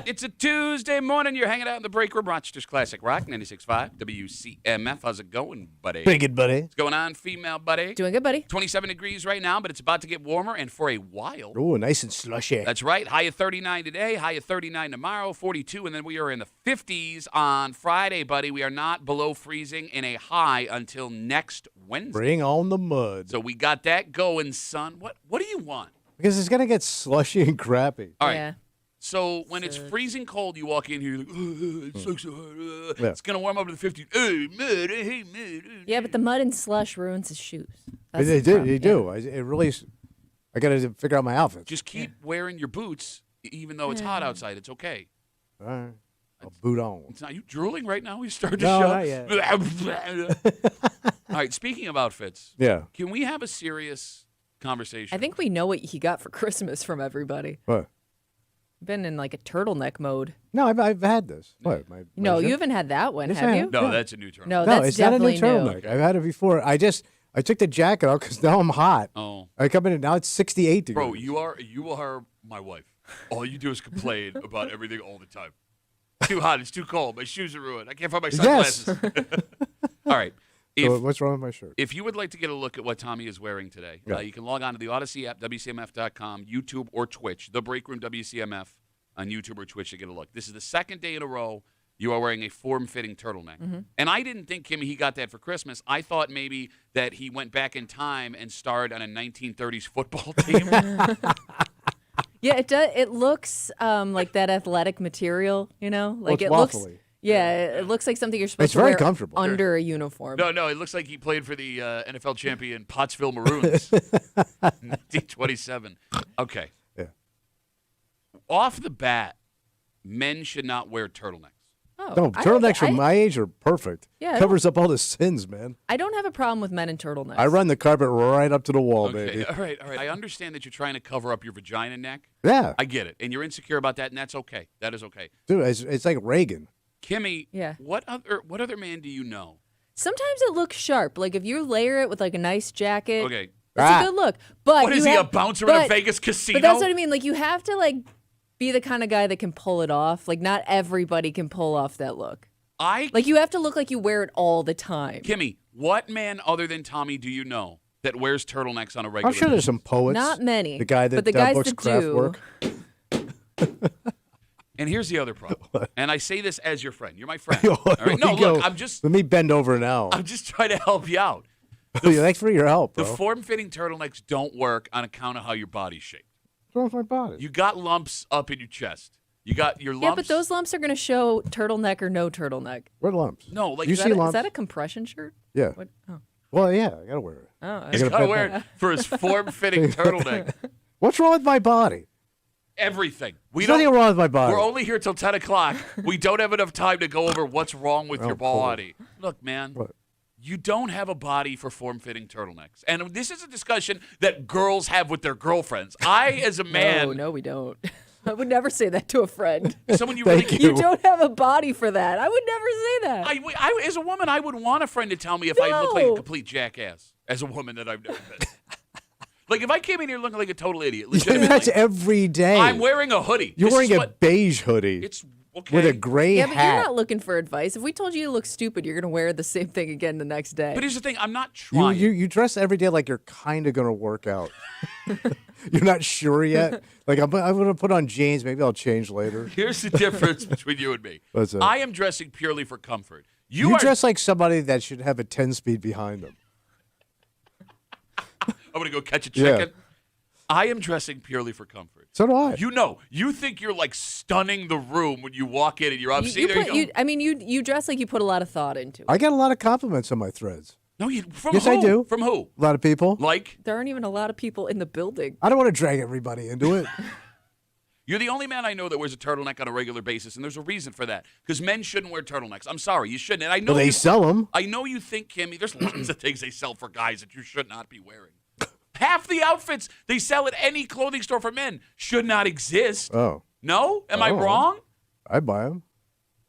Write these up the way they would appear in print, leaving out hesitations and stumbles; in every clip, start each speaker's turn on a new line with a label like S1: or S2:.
S1: It's a Tuesday morning. You're hanging out in the break room. Rochester's Classic Rock, 96.5 WCMF. How's it going, buddy?
S2: Pretty good, buddy.
S1: What's going on, female buddy?
S3: Doing good, buddy.
S1: 27 degrees right now, but it's about to get warmer, and for a while.
S2: Ooh, nice and slushy.
S1: That's right. High of 39 today, high of 39 tomorrow, 42, and then we are in the 50s on Friday, buddy. We are not below freezing in a high until next Wednesday.
S2: Bring on the mud.
S1: So we got that going, son. What do you want?
S2: Because it's going to get slushy and crappy.
S1: All right.
S3: Yeah.
S1: So when it's freezing cold, you walk in here, you're like, it sucks so hard.
S2: Yeah.
S1: It's going to warm up to the 50s. Hey, mud, I hate mud.
S3: Yeah, but the mud and slush ruins his shoes. That's
S2: They
S3: the problem.
S2: do. It really. I got to figure out my outfit.
S1: Just keep wearing your boots, even though it's hot outside. It's okay.
S2: All right. I'll boot on.
S1: It's not you drooling right now? You started to
S2: No,
S1: show.
S2: not yet.
S1: All right, speaking of outfits,
S2: Yeah.
S1: can we have a serious conversation?
S3: I think we know what he got for Christmas from everybody.
S2: What?
S3: Been in like a turtleneck mode.
S2: No, I've had this. What?
S3: No,
S2: shirt?
S3: you haven't had that one,
S2: Yes,
S3: have
S2: I
S3: you?
S2: have.
S1: No,
S2: Yeah.
S1: that's a new term.
S3: No,
S2: No,
S3: that's
S2: it's not a new
S3: definitely
S2: turtleneck. I've had it before. I took the jacket off because now I'm hot.
S1: Oh.
S2: I come in and now it's 68 degrees.
S1: Bro, you are my wife. All you do is complain about everything all the time. It's too hot. It's too cold. My shoes are ruined. I can't find my sunglasses. All right.
S2: So what's wrong with my shirt?
S1: If you would like to get a look at what Tommy is wearing today,
S2: Yeah.
S1: you can log on to the Odyssey app, WCMF.com, YouTube, or Twitch, The Break Room WCMF on YouTube or Twitch to get a look. This is the second day in a row you are wearing a form-fitting turtleneck.
S3: Mm-hmm.
S1: And I didn't think, Kimmy, he got that for Christmas. I thought maybe that he went back in time and starred on a 1930s football team.
S3: Yeah, it does. It looks like that athletic material, you know? Like
S2: it's
S3: it looks.
S2: waffly.
S3: Yeah, it looks like something you're supposed
S2: It's
S3: to
S2: very
S3: wear
S2: comfortable.
S3: under a uniform.
S1: No, it looks like he played for the NFL champion Pottsville Maroons, 1927. Okay.
S2: Yeah.
S1: Off the bat, men should not wear turtlenecks.
S3: Oh,
S2: No, turtlenecks from my age are perfect.
S3: Yeah, I
S2: Covers up all the sins, man.
S3: I don't have a problem with men in turtlenecks.
S2: I run the carpet right up to the wall,
S1: Okay,
S2: baby.
S1: all right. I understand that you're trying to cover up your vagina neck.
S2: Yeah.
S1: I get it, and you're insecure about that, and that's okay. That is okay.
S2: Dude, it's like Reagan.
S1: Kimmy,
S3: Yeah.
S1: what other man do you know?
S3: Sometimes it looks sharp. Like if you layer it with like a nice jacket.
S1: Okay.
S3: It's
S2: Ah.
S3: a good look. But
S1: What is
S3: you
S1: he, a
S3: have-
S1: bouncer in a
S3: but-
S1: Vegas casino?
S3: But that's what I mean. Like you have to like be the kind of guy that can pull it off. Like not everybody can pull off that look. Like you have to look like you wear it all the time.
S1: Kimmy, what man other than Tommy do you know that wears turtlenecks on a regular
S2: I'm sure there's
S1: basis?
S2: some poets.
S3: Not many.
S2: The guy that
S3: but the guys
S2: books
S3: that
S2: craft
S3: do,
S2: work.
S1: And here's the other problem. And I say this as your friend. You're my friend.
S2: All
S1: All right? No, look,
S2: Let me bend over now.
S1: I'm just trying to help you out.
S2: Thanks for your help,
S1: The
S2: bro.
S1: form-fitting turtlenecks don't work on account of how your body's shaped.
S2: What's wrong with my body?
S1: You got lumps up in your chest. You got your lumps.
S3: Yeah, but those lumps are going to show turtleneck or no turtleneck.
S2: What lumps?
S1: No, like
S2: You
S3: Is
S2: see
S3: that,
S2: lumps?
S3: is that a compression shirt?
S2: Yeah.
S3: What? Oh.
S2: Well, yeah, I gotta wear it.
S3: Oh,
S1: he's
S2: gotta
S1: got to
S2: put
S1: wear it for his form-fitting turtleneck.
S2: What's wrong with my body?
S1: Everything.
S2: There's nothing wrong with my body.
S1: We're only here till 10 o'clock. We don't have enough time to go over what's wrong with your
S2: Paul.
S1: body. Look, man.
S2: What?
S1: You don't have a body for form-fitting turtlenecks. And this is a discussion that girls have with their girlfriends. I, as a man,
S3: No, we don't. I would never say that to a friend.
S1: someone you really
S2: Thank
S3: You don't have a body for that. I would never say that.
S1: I, as a woman, I would want a friend to tell me if I look like a
S3: No.
S1: complete jackass as a woman that I've never been. Like, if I came in here looking like a total idiot,
S2: That's
S1: legitimately,
S2: every day.
S1: I'm wearing a hoodie.
S2: You're
S1: This is
S2: wearing a
S1: what-
S2: beige hoodie
S1: It's okay.
S2: with a gray
S3: Yeah, but
S2: hat.
S3: you're not looking for advice. If we told you you look stupid, you're going to wear the same thing again the next day.
S1: But here's the thing. I'm not trying.
S2: You dress every day like you're kind of going to work out. You're not sure yet. Like, I'm going to put on jeans. Maybe I'll change later.
S1: Here's the difference between you and me.
S2: What's that?
S1: I am dressing purely for comfort.
S2: You
S1: are
S2: dress like somebody that should have a 10-speed behind them.
S1: I'm going to go catch a
S2: Yeah.
S1: chicken. I am dressing purely for comfort.
S2: So do I.
S1: You know, you think you're like stunning the room when you walk in and you're up.
S3: You-
S1: See,
S3: you
S1: there
S3: put-
S1: you go.
S3: I mean, you dress like you put a lot of thought into it.
S2: I get a lot of compliments on my threads.
S1: No, you from
S2: Yes,
S1: who?
S2: I do.
S1: From who?
S2: A lot of people.
S1: Like,
S3: There aren't even a lot of people in the building.
S2: I don't want to drag everybody into it.
S1: you're the only man I know that wears a turtleneck on a regular basis, and there's a reason for that. Because men shouldn't wear turtlenecks. I'm sorry, you shouldn't. And I know
S2: Well, they
S1: you,
S2: sell them.
S1: I know you think, Kimmy, there's lots of things they sell for guys that you should not be wearing. Half the outfits they sell at any clothing store for men should not exist.
S2: Oh,
S1: No? Am I
S2: Oh.
S1: wrong?
S2: I buy them.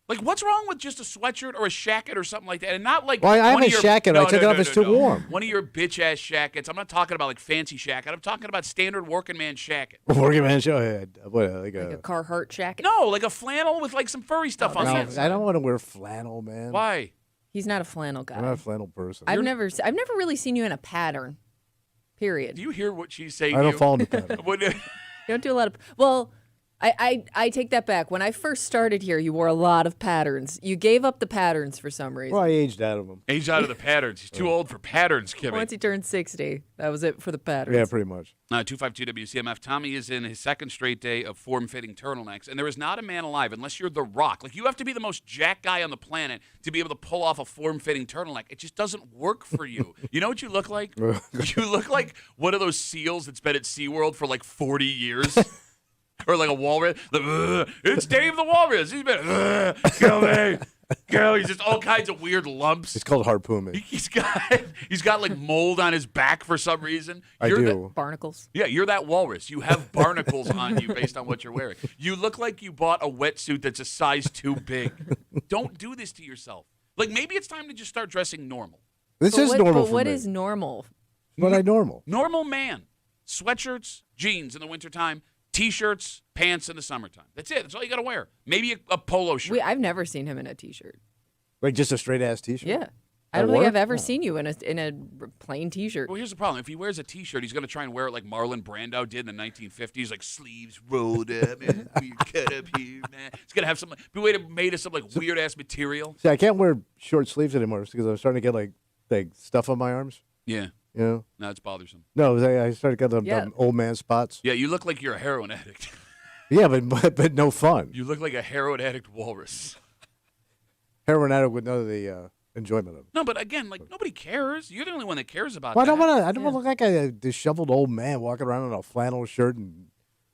S1: Like, what's wrong with just a sweatshirt or a shacket or something like that? And not like
S2: Well, I have
S1: one
S2: a
S1: of your,
S2: shacket.
S1: No,
S2: I took
S1: no,
S2: it off.
S1: no,
S2: It's
S1: no,
S2: too
S1: no.
S2: warm.
S1: One of your bitch-ass shackets. I'm not talking about, like, fancy shacket. I'm talking about standard working man shacket.
S2: Working man show. What, like
S3: a Carhartt jacket.
S1: No, like a flannel with, like, some furry stuff on
S2: no,
S1: the inside.
S2: I don't want to wear flannel, man.
S1: Why?
S3: He's not a flannel guy.
S2: I'm not a flannel person.
S3: I've never really seen you in a pattern. Period.
S1: Do you hear what she's saying?
S2: I don't fall into pattern.
S3: You don't do a lot of. Well, I take that back. When I first started here, you wore a lot of patterns. You gave up the patterns for some reason.
S2: Well, I aged out of them.
S1: Aged out of the patterns. He's too old for patterns, Kimmy.
S3: Once he turned 60, that was it for the patterns.
S2: Yeah, pretty much.
S1: 252 WCMF. Tommy is in his second straight day of form-fitting turtlenecks, and there is not a man alive, unless you're The Rock. Like, you have to be the most jacked guy on the planet to be able to pull off a form-fitting turtleneck. It just doesn't work for you. You know what you look like? You look like one of those seals that's been at SeaWorld for like 40 years. Or like a walrus. It's Dave the Walrus. He's been, kill me. Kill. He's just all kinds of weird lumps.
S2: It's called harpoon me.
S1: He's got like mold on his back for some reason.
S2: I do.
S3: Barnacles.
S1: Yeah, you're that walrus. You have barnacles on you based on what you're wearing. You look like you bought a wetsuit that's a size too big. Don't do this to yourself. Like, maybe it's time to just start dressing normal.
S2: This is normal for me.
S3: What is normal?
S2: What I normal?
S1: Normal man. Sweatshirts, jeans in the wintertime, T-shirts, pants in the summertime. That's it. That's all you got to wear. Maybe a polo shirt.
S3: I've never seen him in a T-shirt.
S2: Like just a straight ass T-shirt?
S3: Yeah. I
S2: At
S3: don't think
S2: work?
S3: I've ever seen you in a plain T-shirt.
S1: Well, here's the problem. If he wears a T-shirt, he's going to try and wear it like Marlon Brando did in the 1950s, like sleeves rolled up and weird cut up here, man. It's going to have some, made of some like weird-ass material.
S2: See, I can't wear short sleeves anymore because I'm starting to get like stuff on my arms.
S1: Yeah.
S2: You know?
S1: No, it's bothersome.
S2: No, I started getting them old man spots.
S1: Yeah, you look like you're a heroin addict.
S2: Yeah, but no fun.
S1: You look like a heroin addict walrus.
S2: Heroin addict with none of the enjoyment of it.
S1: No, but again, like, nobody cares. You're the only one that cares about
S2: Well,
S1: that.
S2: I don't want to look like a disheveled old man walking around in a flannel shirt and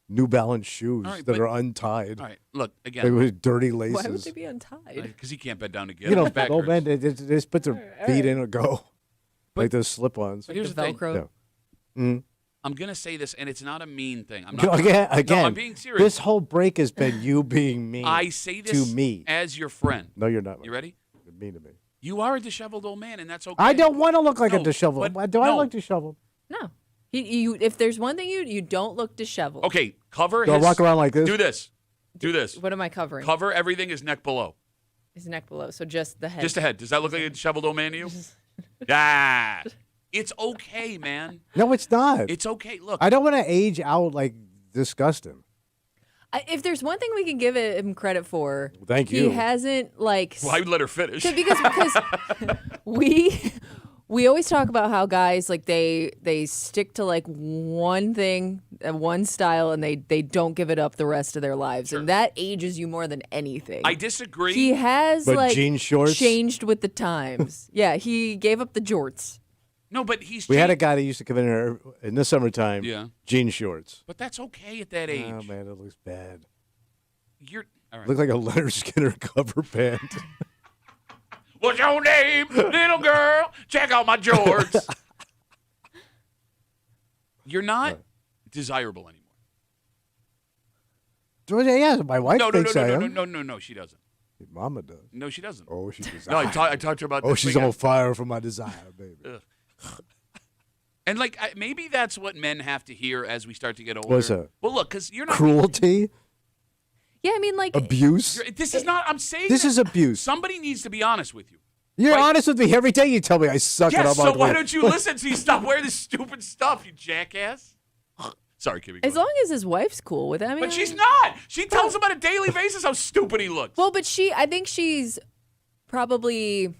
S2: New Balance shoes that are untied.
S1: All right, look,
S2: Like
S1: again.
S2: with dirty laces.
S3: Why would they be untied?
S1: Because he can't bend down to get
S2: You know,
S1: His back
S2: old
S1: hurts.
S2: men, they just put their feet in and go. Like those slip-ons.
S1: But here's
S3: The
S1: the thing.
S3: Velcro.
S2: Yeah.
S1: I'm going to say this, and it's not a mean thing. I'm
S2: Again,
S1: no, I'm being serious.
S2: This whole break has been you being mean
S1: I say this
S2: to me.
S1: as your friend.
S2: No, you're not.
S1: You ready?
S2: You're mean to me.
S1: You are a disheveled old man, and that's okay.
S2: I don't want to look like
S1: No,
S2: a disheveled.
S1: but
S2: Do I
S1: no.
S2: look disheveled?
S3: No. If there's one thing you don't look disheveled.
S1: Okay, cover
S2: Do I
S1: his...
S2: walk around like this?
S1: Do this. Do this.
S3: What am I covering?
S1: Cover everything his neck below.
S3: His neck below, so just the head.
S1: Just the head. Does that look like a disheveled old man to you? Ah. It's okay, man.
S2: No, it's not.
S1: It's okay. Look.
S2: I don't want to age out like disgusting.
S3: If there's one thing we can give him credit for,
S2: Thank
S3: he
S2: you.
S3: hasn't like
S1: Well, I would let her finish.
S3: because we always talk about how guys like they stick to like one thing, one style, and they don't give it up the rest of their lives, and that ages you more than anything.
S1: I disagree.
S3: He has
S2: But
S3: like
S2: jean shorts?
S3: changed with the times. Yeah, he gave up the jorts.
S1: No, but he's...
S2: We had a
S1: changed.
S2: guy that used to come in here in the summertime.
S1: Yeah.
S2: Jean shorts.
S1: But that's okay at that age.
S2: Oh man, it looks bad.
S1: You're... All right.
S2: Looks like a Leonard Skinner cover band.
S1: What's your name, little girl? Check out my jorts. You're not desirable anymore.
S2: Georgia, yeah, my wife
S1: No,
S2: thinks I am.
S1: no, she doesn't.
S2: Your mama does.
S1: No, she doesn't.
S2: Oh, she does.
S1: No, I talked to her about
S2: Oh,
S1: this
S2: she's
S1: weekend.
S2: on fire for my desire, baby.
S1: And, like, maybe that's what men have to hear as we start to get older.
S2: What's that?
S1: Well, look, because you're not...
S2: Cruelty,
S3: Yeah, I mean like
S2: abuse.
S1: This is not... I'm saying
S2: This
S1: that
S2: is abuse.
S1: somebody needs to be honest with you.
S2: You're
S1: Right.
S2: honest with me every day. You tell me I suck it
S1: Yes,
S2: up.
S1: so
S2: on
S1: why
S2: the-
S1: don't you listen so you stop wearing this stupid stuff, you jackass? Sorry, Kimmy. go
S3: as
S1: ahead.
S3: long as his wife's cool with it. I mean,
S1: But she's not. She tells him on a daily basis how stupid he looks.
S3: Well, but I think she's probably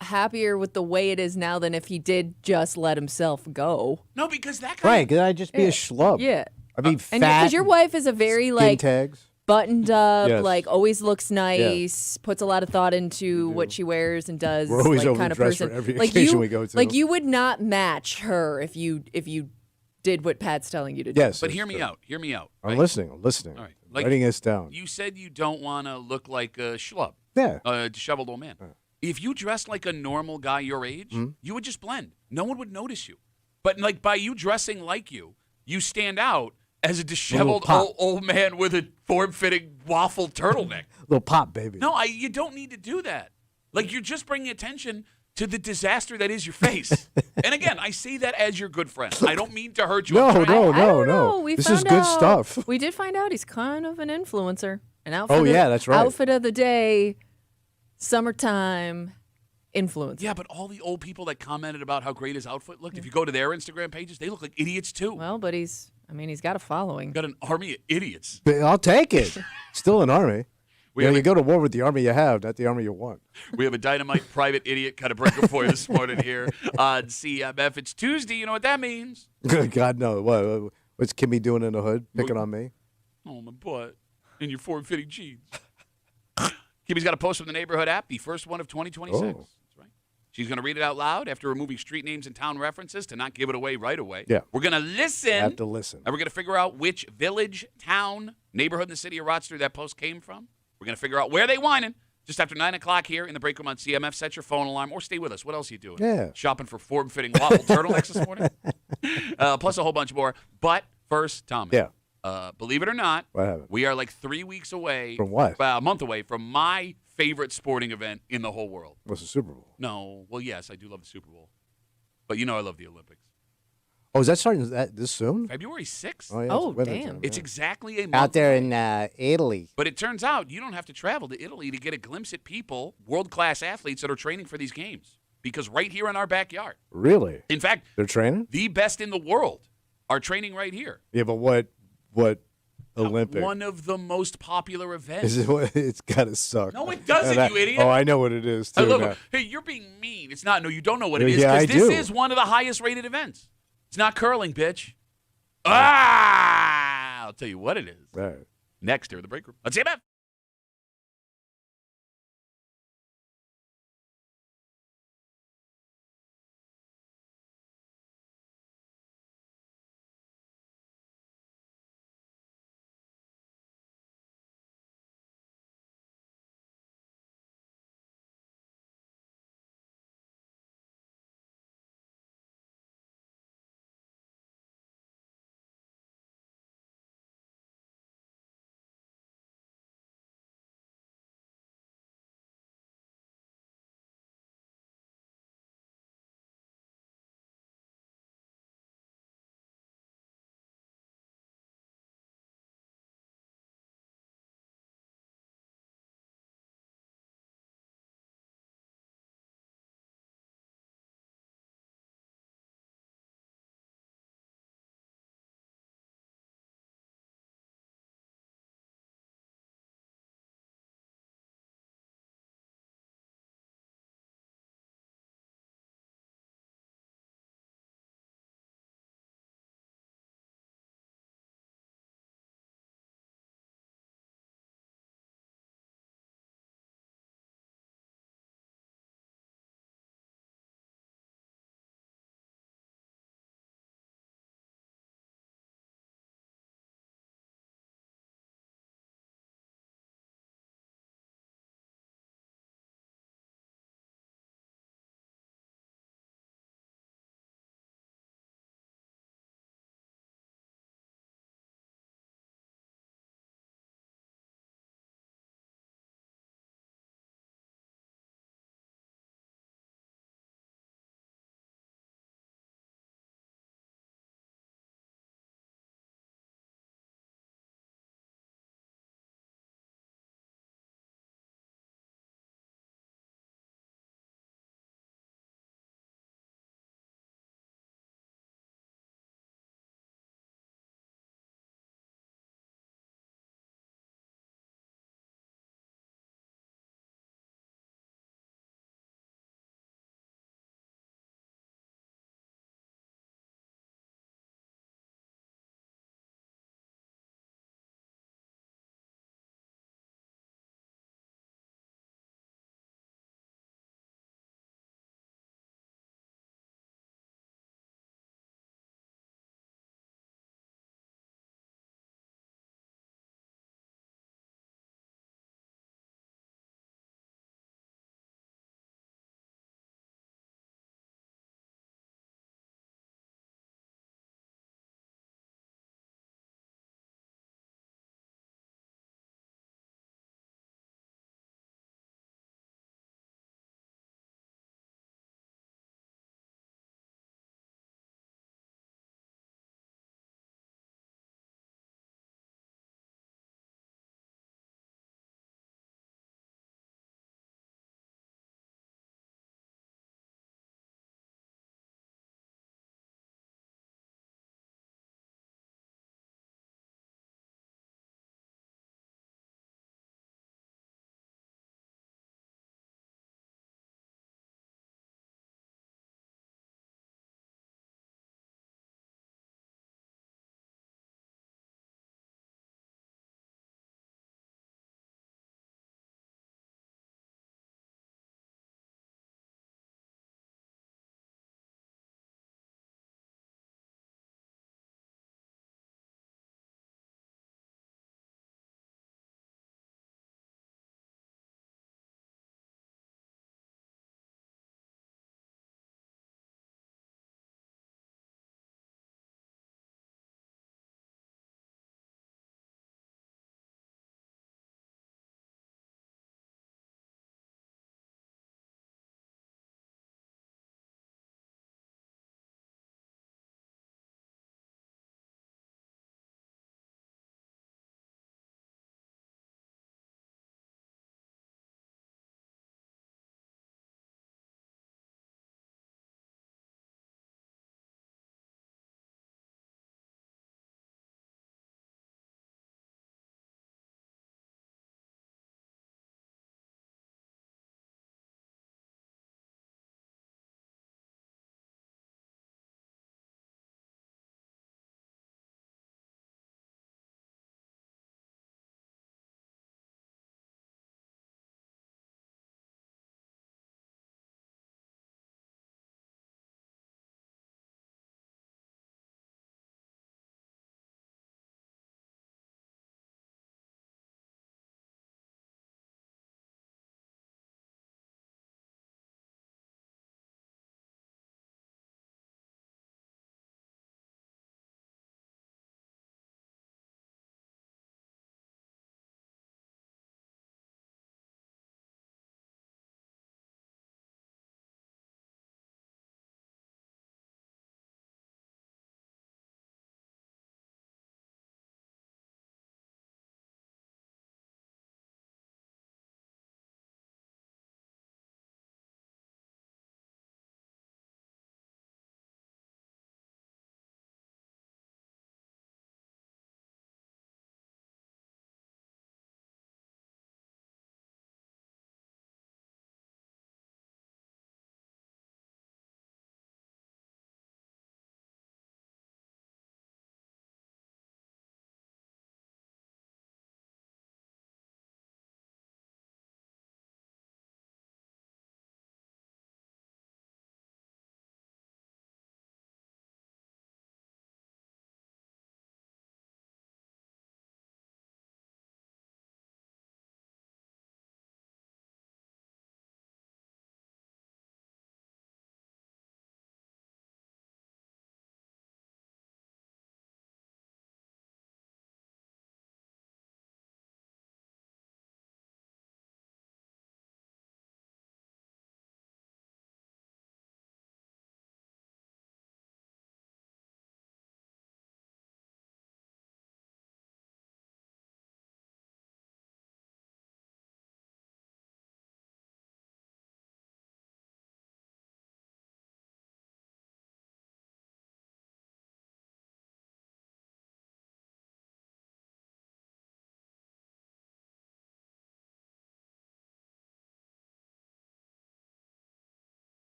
S3: happier with the way it is now than if he did just let himself go.
S1: No, because that guy...
S2: Right? Could I just be a schlub?
S3: Yeah.
S2: I mean,
S3: And
S2: fat.
S3: because your wife is a very
S2: skin
S3: like
S2: tags.
S3: buttoned up,
S2: Yes.
S3: like always looks nice, puts a lot of thought into what she wears and does.
S2: We're always
S3: like, kind of
S2: overdressed
S3: person.
S2: for every
S3: like
S2: occasion
S3: you,
S2: we go to.
S3: Like you would not match her if you did what Pat's telling you to do.
S2: Yes,
S1: But
S2: that's
S1: hear me
S2: true.
S1: out. Hear me out.
S2: I'm
S1: right?
S2: listening. I'm listening.
S1: All right. Like,
S2: Writing this down.
S1: You said you don't want to look like a schlub,
S2: Yeah.
S1: a disheveled old man. If you dressed like a normal guy your age, you would just blend. No one would notice you. But like by you dressing like you stand out as a disheveled
S2: pop.
S1: old man with a form-fitting waffle turtleneck.
S2: Little pop, baby.
S1: No, you don't need to do that. Like, you're just bringing attention to the disaster that is your face. And again, I say that as your good friend. I don't mean to hurt you.
S2: No,
S1: I'm trying-
S2: no,
S3: I don't
S2: no.
S3: know. We
S2: This
S3: found
S2: is good
S3: out-
S2: stuff.
S3: We did find out he's kind of an influencer. An outfit.
S2: Oh, yeah, that's right.
S3: Outfit of the day, summertime influencer.
S1: Yeah, but all the old people that commented about how great his outfit looked, if you go to their Instagram pages, they look like idiots too.
S3: Well, but he's got a following.
S1: Got an army of idiots.
S2: But I'll take it. Still an army.
S1: We
S2: You
S1: have
S2: know,
S1: a-
S2: you go to war with the army you have, not the army you want.
S1: We have a dynamite private idiot kind of breaker for you this morning here on CMF. It's Tuesday. You know what that means?
S2: God, no. What's Kimmy doing in the hood? Picking on me?
S1: Oh, my butt. In your form-fitting jeans. Kimmy's got a post from the Neighborhood app, the first one of 2026.
S2: Oh.
S1: That's right. She's going to read it out loud after removing street names and town references to not give it away right away.
S2: Yeah.
S1: We're going to listen.
S2: I have to listen.
S1: And we're going to figure out which village, town, neighborhood in the city of Rochester that post came from. We're going to figure out where they whining just after 9 o'clock here in the break room on CMF. Set your phone alarm or stay with us. What else are you doing?
S2: Yeah.
S1: Shopping for form-fitting waffle turtlenecks this morning? Plus a whole bunch more. But first, Tommy.
S2: Yeah.
S1: Believe it or not,
S2: What happened?
S1: we are like 3 weeks away.
S2: From what?
S1: A month away from my favorite sporting event in the whole world.
S2: What's the Super Bowl?
S1: No. Well, yes, I do love the Super Bowl. But you know I love the Olympics.
S2: Oh, is that starting this soon?
S1: February 6th.
S2: Oh, yeah,
S3: Oh,
S2: it's winter
S3: damn.
S2: time,
S1: It's
S2: yeah.
S1: exactly a month
S2: out there
S1: away.
S2: in Italy.
S1: But it turns out you don't have to travel to Italy to get a glimpse at people, world-class athletes that are training for these games. Because right here in our backyard.
S2: Really?
S1: In fact,
S2: They're training?
S1: the best in the world are training right here.
S2: Yeah, but what Olympic?
S1: One of the most popular events.
S2: Is it what? It's gotta suck.
S1: No, it doesn't,
S2: And
S1: you idiot.
S2: Oh, I know what it is
S1: I
S2: too.
S1: love
S2: now.
S1: it. Hey, you're being mean. It's not. No, you don't know what it is.
S2: Yeah, I
S1: Because this
S2: do.
S1: is one of the highest rated events. It's not curling, bitch. I'll tell you what it is.
S2: All right.
S1: Next here in the break room. Let's see about.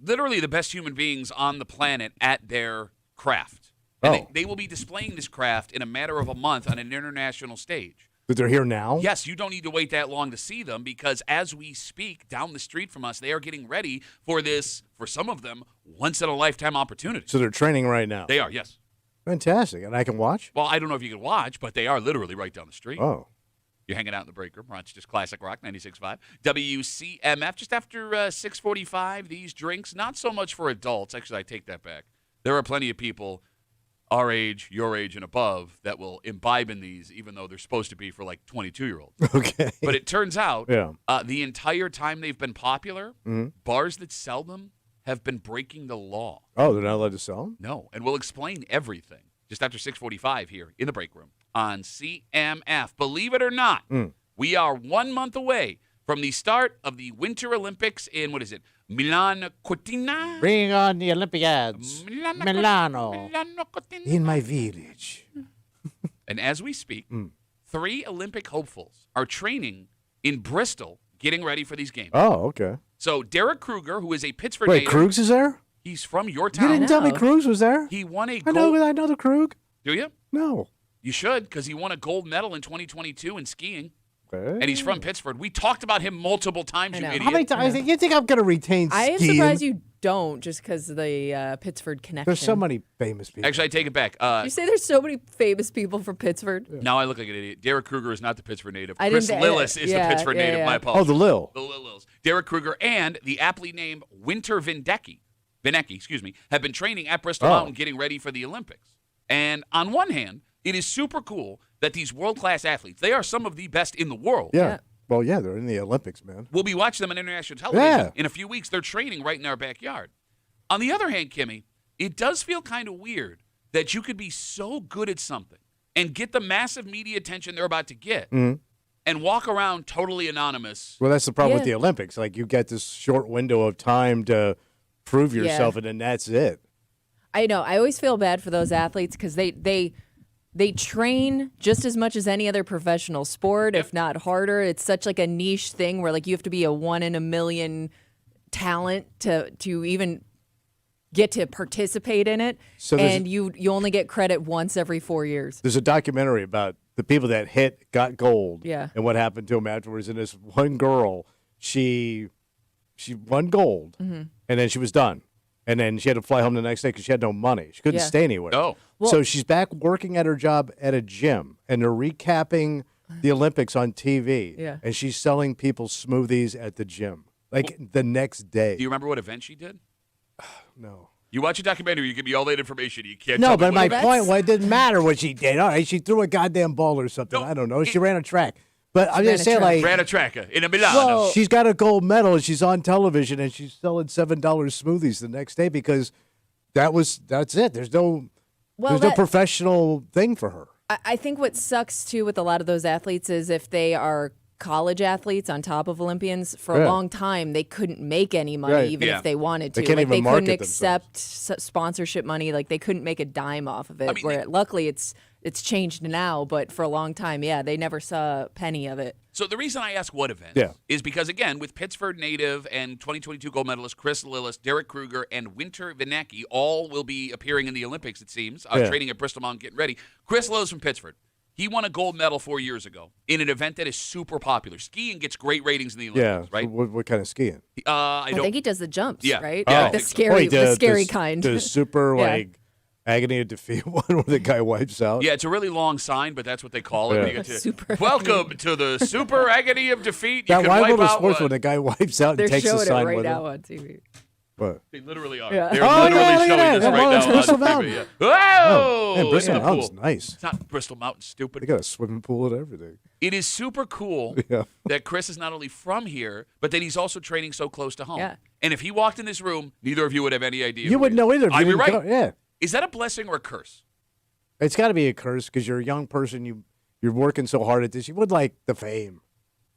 S1: literally the best human beings on the planet at their craft. And they will be displaying this craft in a matter of a month on an international stage.
S2: But they're here now?
S1: Yes, you don't need to wait that long to see them because as we speak, down the street from us, they are getting ready for this, for some of them, once-in-a-lifetime opportunity.
S2: So they're training right now?
S1: They are, yes.
S2: Fantastic. And I can watch?
S1: Well, I don't know if you can watch, but they are literally right down the street.
S2: Oh.
S1: You're hanging out in the break room. Rochester's Classic Rock 96.5. WCMF, just after 6:45, these drinks, not so much for adults. Actually, I take that back. There are plenty of people our age, your age, and above that will imbibe in these, even though they're supposed to be for like 22-year-olds.
S2: Okay.
S1: But it turns out
S2: Yeah.
S1: the entire time they've been popular, bars that sell them have been breaking the law.
S2: Oh, they're not allowed to sell them?
S1: No, and we'll explain everything just after 6:45 here in the break room on CMF. Believe it or not, we are 1 month away from the start of the Winter Olympics in, what is it, Milano Cortina?
S2: Bring on the Olympiads. Milano.
S1: Cortina.
S2: In my village.
S1: And as we speak, 3 Olympic hopefuls are training in Bristol getting ready for these games.
S2: Oh, okay.
S1: So Derek Kruger, who is a Pittsburgh
S2: Wait,
S1: native,
S2: Krugs is there?
S1: he's from your
S2: You
S1: town.
S2: didn't tell me
S3: No.
S2: Krugs was there?
S1: He won a
S2: I
S1: gold.
S2: know the Krug.
S1: Do you?
S2: No.
S1: You should, because he won a gold medal in 2022 in skiing,
S2: Okay.
S1: and he's from Pittsburgh. We talked about him multiple times,
S3: I
S1: you
S3: know.
S1: idiot.
S2: How many times? You think I'm going to retain
S3: I am
S2: skiing?
S3: surprised you don't, just because of the Pittsford connection.
S2: There's so many famous people.
S1: Actually, I take it back.
S3: You say there's so many famous people from Pittsburgh.
S1: Now I look like an idiot. Derek Kruger is not the Pittsburgh native.
S3: I
S1: Chris
S3: didn't-
S1: Lillis is the
S3: yeah,
S1: Pittsburgh
S3: yeah,
S1: native.
S3: yeah.
S1: My apologies.
S2: Oh, the Lil.
S1: The Lils. Derek Kruger and the aptly named Winter Vinecki, have been training at Bristol Mountain getting ready for the Olympics. And on one hand, it is super cool that these world-class athletes, they are some of the best in the world.
S2: Yeah.
S3: Yeah.
S2: Well, yeah, they're in the Olympics, man.
S1: We'll be watching them on international television.
S2: Yeah.
S1: In a few weeks, they're training right in our backyard. On the other hand, Kimmy, it does feel kind of weird that you could be so good at something and get the massive media attention they're about to get and walk around totally anonymous.
S2: Well, that's the problem with
S3: Yeah.
S2: the Olympics. Like, you get this short window of time to prove yourself, and then that's it.
S3: I know. I always feel bad for those athletes because they train just as much as any other professional sport, if not harder. It's such like a niche thing where like you have to be a 1 in a million talent to even get to participate in it.
S2: So there's-
S3: and you only get credit once every 4 years.
S2: There's a documentary about the people that got gold,
S3: Yeah.
S2: and what happened to them afterwards. And this one girl, she won gold, and then she was done. And then she had to fly home the next day because she had no money. She couldn't
S3: Yeah.
S2: stay anywhere.
S1: Oh.
S2: So she's back working at her job at a gym, and they're recapping the Olympics on TV.
S3: Yeah.
S2: And she's selling people smoothies at the gym, like the next day.
S1: Do you remember what event she did?
S2: No.
S1: You watch a documentary, you give me all that information. You can't
S2: No,
S1: tell me
S2: but
S1: what
S2: my
S1: event-
S2: point was it didn't matter what she did. All right, she threw a goddamn ball or something.
S1: No,
S2: I don't know. She
S1: it-
S2: ran a track. But I'm
S3: ran
S2: just
S3: a
S2: saying,
S3: track.
S2: like,
S1: ran a tracker in a Milano.
S3: Well-
S2: she's got a gold medal and she's on television and she's selling $7 smoothies the next day because that's it. There's no professional thing for her.
S3: I think what sucks too with a lot of those athletes is if they are college athletes on top of Olympians for a
S2: Yeah.
S3: long time, they couldn't make any money
S2: Right.
S3: even
S1: Yeah.
S3: if they wanted to.
S2: They can't
S3: like
S2: even
S3: they couldn't
S2: market
S3: accept sponsorship money. Like they couldn't make a dime off of it.
S1: I mean,
S3: where luckily it's changed now, but for a long time, yeah, they never saw a penny of it.
S1: So the reason I ask what event
S2: Yeah.
S1: is because, again, with Pittsburgh native and 2022 gold medalist Chris Lillis, Derek Kruger, and Winter Vinecki all will be appearing in the Olympics, it seems,
S2: Yeah.
S1: training at Bristol Mountain, getting ready. Chris Lillis from Pittsburgh. He won a gold medal 4 years ago in an event that is super popular. Skiing gets great ratings in the
S2: Yeah.
S1: Olympics, right?
S2: What kind of skiing?
S1: I
S3: I
S1: don't.
S3: think he does the jumps,
S1: Yeah.
S3: right?
S1: Yeah, I
S3: Like the
S1: think so.
S3: scary,
S2: Wait,
S3: the scary kind.
S2: The super,
S3: Yeah.
S2: like, agony of defeat one where the guy wipes out.
S1: Yeah, it's a really long sign, but that's what they call it.
S2: Yeah.
S1: When you get to,
S3: Super
S1: welcome to the super agony of defeat. You
S2: That
S1: can wipe
S2: rival to
S1: out
S2: sports
S1: what-
S2: when the guy wipes out
S3: They're
S2: and takes the
S3: showing it
S2: sign
S3: right
S2: with him.
S3: now on TV.
S2: But
S1: They literally are.
S3: Yeah.
S1: They're
S2: Oh,
S1: literally
S2: yeah, look at
S1: showing
S2: that.
S1: this
S2: Oh,
S1: right
S2: it's
S1: now.
S2: Bristol
S1: on TV,
S2: Mountain.
S1: yeah. Whoa!
S2: man, Bristol
S1: in the
S2: Mountain's
S1: pool.
S2: nice.
S1: It's not Bristol Mountain,
S2: They
S1: stupid.
S2: got a swimming pool and everything.
S1: It is super cool
S2: Yeah.
S1: that Chris is not only from here, but that he's also training so close to home.
S3: Yeah.
S1: And if he walked in this room, neither of you would have any idea.
S2: You
S1: who he
S2: wouldn't
S1: is.
S2: know either. If you
S1: I'd be
S2: didn't
S1: right.
S2: go- Yeah.
S1: Is that a blessing or a curse?
S2: It's got to be a curse because you're a young person. You're working so hard at this. You would like the fame.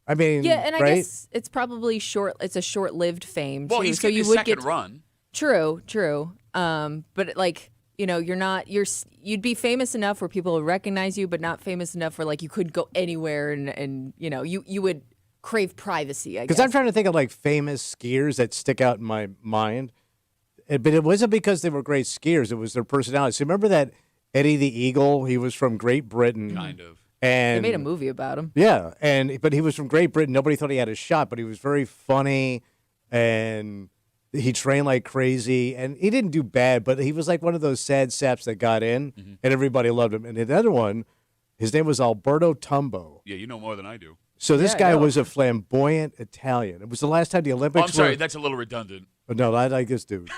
S2: I mean,
S3: Yeah, and I
S2: right?
S3: guess it's probably it's a short-lived fame.
S1: Well,
S3: too.
S1: he's
S3: so
S1: getting
S3: you
S1: his
S3: would
S1: second
S3: get
S1: run.
S3: True. But like, you'd be famous enough where people would recognize you, but not famous enough where like you couldn't go anywhere and you would crave privacy, I guess.
S2: Because I'm trying to think of like famous skiers that stick out in my mind. but it wasn't because they were great skiers. It was their personality. So remember that Eddie the Eagle? He was from Great Britain.
S1: Kind of.
S2: And
S3: They made a movie about him.
S2: Yeah, but he was from Great Britain. Nobody thought he had a shot, but he was very funny, and he trained like crazy. And he didn't do bad, but he was like one of those sad saps that got in, and everybody loved him. And the other one, his name was Alberto Tumbo.
S1: Yeah, you know more than I do.
S2: So this
S3: Yeah, I
S2: guy
S3: know.
S2: was a flamboyant Italian. It was the last time the Olympics
S1: Oh, I'm sorry,
S2: were.
S1: that's a little redundant.
S2: No, I like this dude.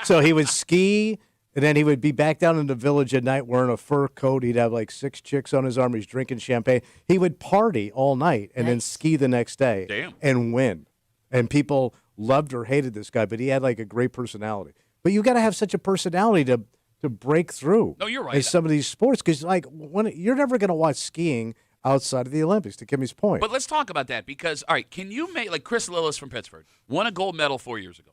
S2: So he would ski, and then he would be back down in the village at night wearing a fur coat. He'd have like 6 chicks on his arm. He's drinking champagne. He would party all night and then
S3: Nice.
S2: ski the next day.
S1: Damn.
S2: And win. And people loved or hated this guy, but he had like a great personality. But you got to have such a personality to break through.
S1: No, you're right.
S2: In some of these sports, because like you're never going to watch skiing outside of the Olympics. To Kimmy's point.
S1: But let's talk about that because, all right, can you make, like Chris Lillis from Pittsburgh, won a gold medal 4 years ago.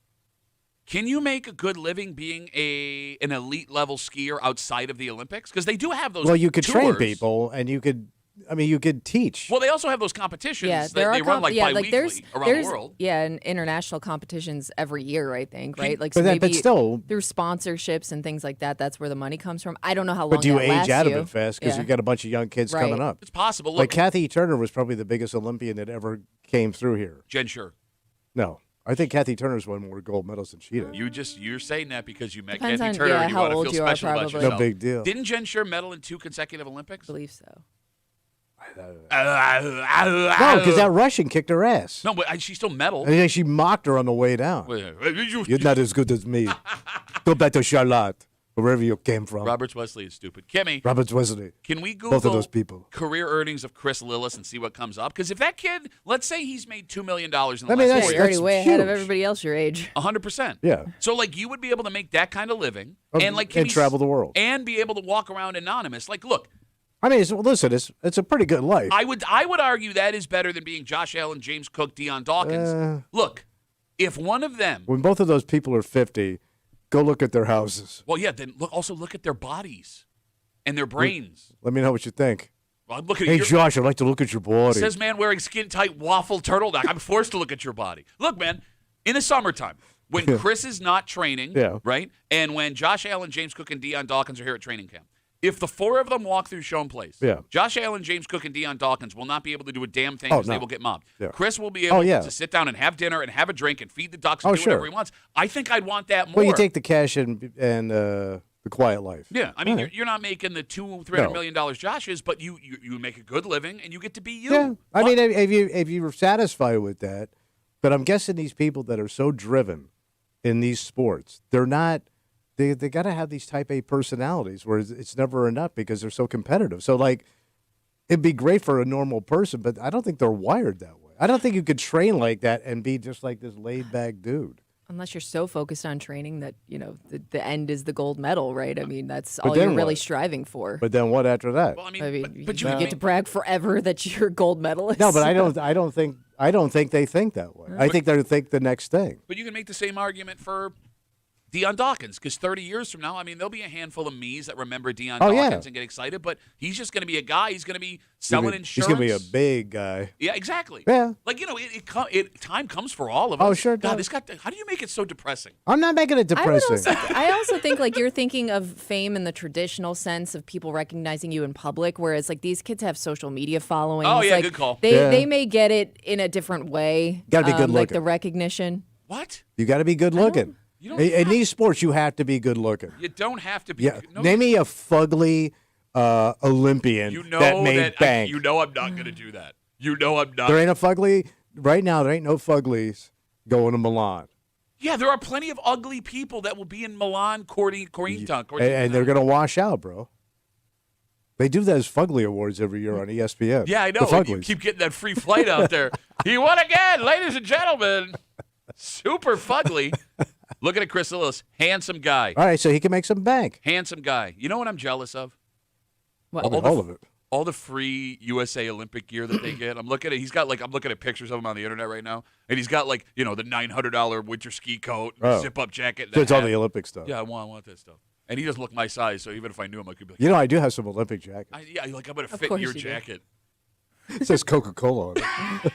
S1: Can you make a good living being an elite level skier outside of the Olympics? Because they do have those.
S2: Well, you could train
S1: tours.
S2: people, and you could teach.
S1: Well, they also have those competitions
S3: Yeah,
S1: that
S3: there
S1: they
S3: are
S1: run like bi-weekly
S3: there's
S1: around the world.
S3: Yeah, and international competitions every year, I think, right? Like,
S2: But
S3: so
S2: that- but
S3: maybe
S2: still-
S3: through sponsorships and things like that. That's where the money comes from. I don't know how long.
S2: But do you
S3: that
S2: age
S3: lasts
S2: out
S3: you.
S2: of it fast because
S3: Yeah.
S2: you got a bunch of young kids
S3: Right.
S2: coming up?
S1: It's possible. Look,
S2: Like Kathy Turner was probably the biggest Olympian that ever came through here.
S1: Jen Sure.
S2: No, I think Kathy Turner's won more gold medals than she did.
S1: You're saying that because you met
S3: Depends
S1: Kathy
S3: on,
S1: Turner
S3: yeah,
S1: and you
S3: how
S1: want to
S3: old
S1: feel
S3: you are,
S1: special about
S3: probably.
S1: yourself.
S2: No big deal.
S1: Didn't Jen Sure medal in 2 consecutive
S3: I
S1: Olympics?
S3: believe so.
S2: No,
S1: No,
S2: because that Russian kicked her ass.
S1: No, but she still medaled.
S2: I think she mocked her on the way down. You're not as good as me. Go back to Charlotte, wherever you came from.
S1: Roberts Wesley is stupid. Kimmy,
S2: Roberts Wesley.
S1: can we Google
S2: Both of those people.
S1: career earnings of Chris Lillis and see what comes up? Because if that kid, let's say he's made $2 million in the
S2: I
S1: last
S2: mean,
S3: Yeah,
S2: that's-
S1: 4
S3: you're already
S1: years,
S3: way ahead of
S2: huge.
S3: everybody else your age.
S1: 100%.
S2: Yeah.
S1: So, like, you would be able to make that kind of living and, like,
S2: And
S1: Kimmy's-
S2: travel the world.
S1: and be able to walk around anonymous. Like, look,
S2: I mean, it's a pretty good life.
S1: I would argue that is better than being Josh Allen, James Cook, Deion Dawkins. Look, if one of them,
S2: When both of those people are 50, go look at their houses.
S1: well, yeah, then look at their bodies and their brains.
S2: Let me know what you think.
S1: Well, I'm looking at
S2: Hey,
S1: your,
S2: Josh, I'd like to look at your body.
S1: says man wearing skin tight waffle turtleneck. I'm forced to look at your body. Look, man, in the summertime, when Chris is not training,
S2: Yeah.
S1: right, and when Josh Allen, James Cook, and Deion Dawkins are here at training camp, if the 4 of them walk through Schoen Place,
S2: Yeah.
S1: Josh Allen, James Cook, and Deion Dawkins will not be able to do a damn thing
S2: Oh,
S1: because they
S2: no.
S1: will get mobbed.
S2: Yeah.
S1: Chris will be able
S2: yeah.
S1: to sit down and have dinner and have a drink and feed the ducks and
S2: Oh,
S1: do whatever
S2: sure.
S1: he wants. I think I'd want that more.
S2: Well, you take the cash and the quiet life.
S1: Yeah, I mean,
S2: All right.
S1: you're not making the $200-300
S2: No.
S1: million Josh is, but you make a good living and you get to be you.
S2: Yeah, I
S1: What?
S2: mean, if you were satisfied with that, but I'm guessing these people that are so driven in these sports, they're not. They got to have these type A personalities where it's never enough because they're so competitive. So like, it'd be great for a normal person, but I don't think they're wired that way. I don't think you could train like that and be just like this laid back dude.
S3: Unless you're so focused on training that, the end is the gold medal, right? I mean, that's all
S2: then
S3: you're really
S2: what?
S3: striving for.
S2: But then what after that?
S1: Well, I mean,
S3: I mean,
S1: but
S3: you
S1: you
S3: get to brag forever that you're a gold medalist.
S2: No, but I don't think they think that way. I think they think the next thing.
S1: But you can make the same argument for Deion Dawkins because 30 years from now, I mean, there'll be a handful of me's that remember Deion
S2: Oh, yeah.
S1: Dawkins and get excited, but he's just going to be a guy. He's going to be selling insurance.
S2: He's gonna be a big guy.
S1: Yeah, exactly.
S2: Yeah.
S1: Like, time comes for all of us.
S2: Oh, sure it
S1: God,
S2: does.
S1: how do you make it so depressing?
S2: I'm not making it depressing.
S3: I also think like you're thinking of fame in the traditional sense of people recognizing you in public, whereas like these kids have social media followings.
S1: Oh, yeah,
S3: like,
S1: good call.
S3: They may get it in a different way.
S2: Gotta be good
S3: like the
S2: looking.
S3: recognition.
S1: What?
S2: You got to be good looking.
S1: You don't
S2: In
S1: have-
S2: these sports, you have to be good looking.
S1: You don't have to be.
S2: Yeah.
S1: No,
S2: Name me a fugly Olympian
S1: you know
S2: that made
S1: that
S2: bank.
S1: you know I'm not going to do that. You know I'm not.
S2: There ain't a fugly right now. There ain't no fuglies going to Milan,
S1: Yeah, there are plenty of ugly people that will be in Milan, Cortina,
S2: and they're going to wash out, bro. They do those fugly awards every year on ESPN.
S1: Yeah, I know.
S2: The
S1: And you
S2: fuglies.
S1: keep getting that free flight out there. He won again, ladies and gentlemen. Super fugly. Looking at Chris Lillis, handsome guy.
S2: All right, so he can make some bank.
S1: Handsome guy. You know what I'm jealous of?
S3: What?
S2: All of it.
S1: All the free USA Olympic gear that they get. I'm looking at pictures of him on the internet right now, and he's got like the $900 winter ski coat,
S2: Oh.
S1: zip up jacket.
S2: So it's all
S1: hat.
S2: the Olympic stuff.
S1: Yeah, I want that stuff. And he doesn't look my size, so even if I knew him, I could be like,
S2: You know, I do have some Olympic jackets.
S1: I'm gonna
S3: Of
S1: fit
S3: course
S1: your
S3: you do.
S1: jacket.
S2: It says Coca-Cola on it.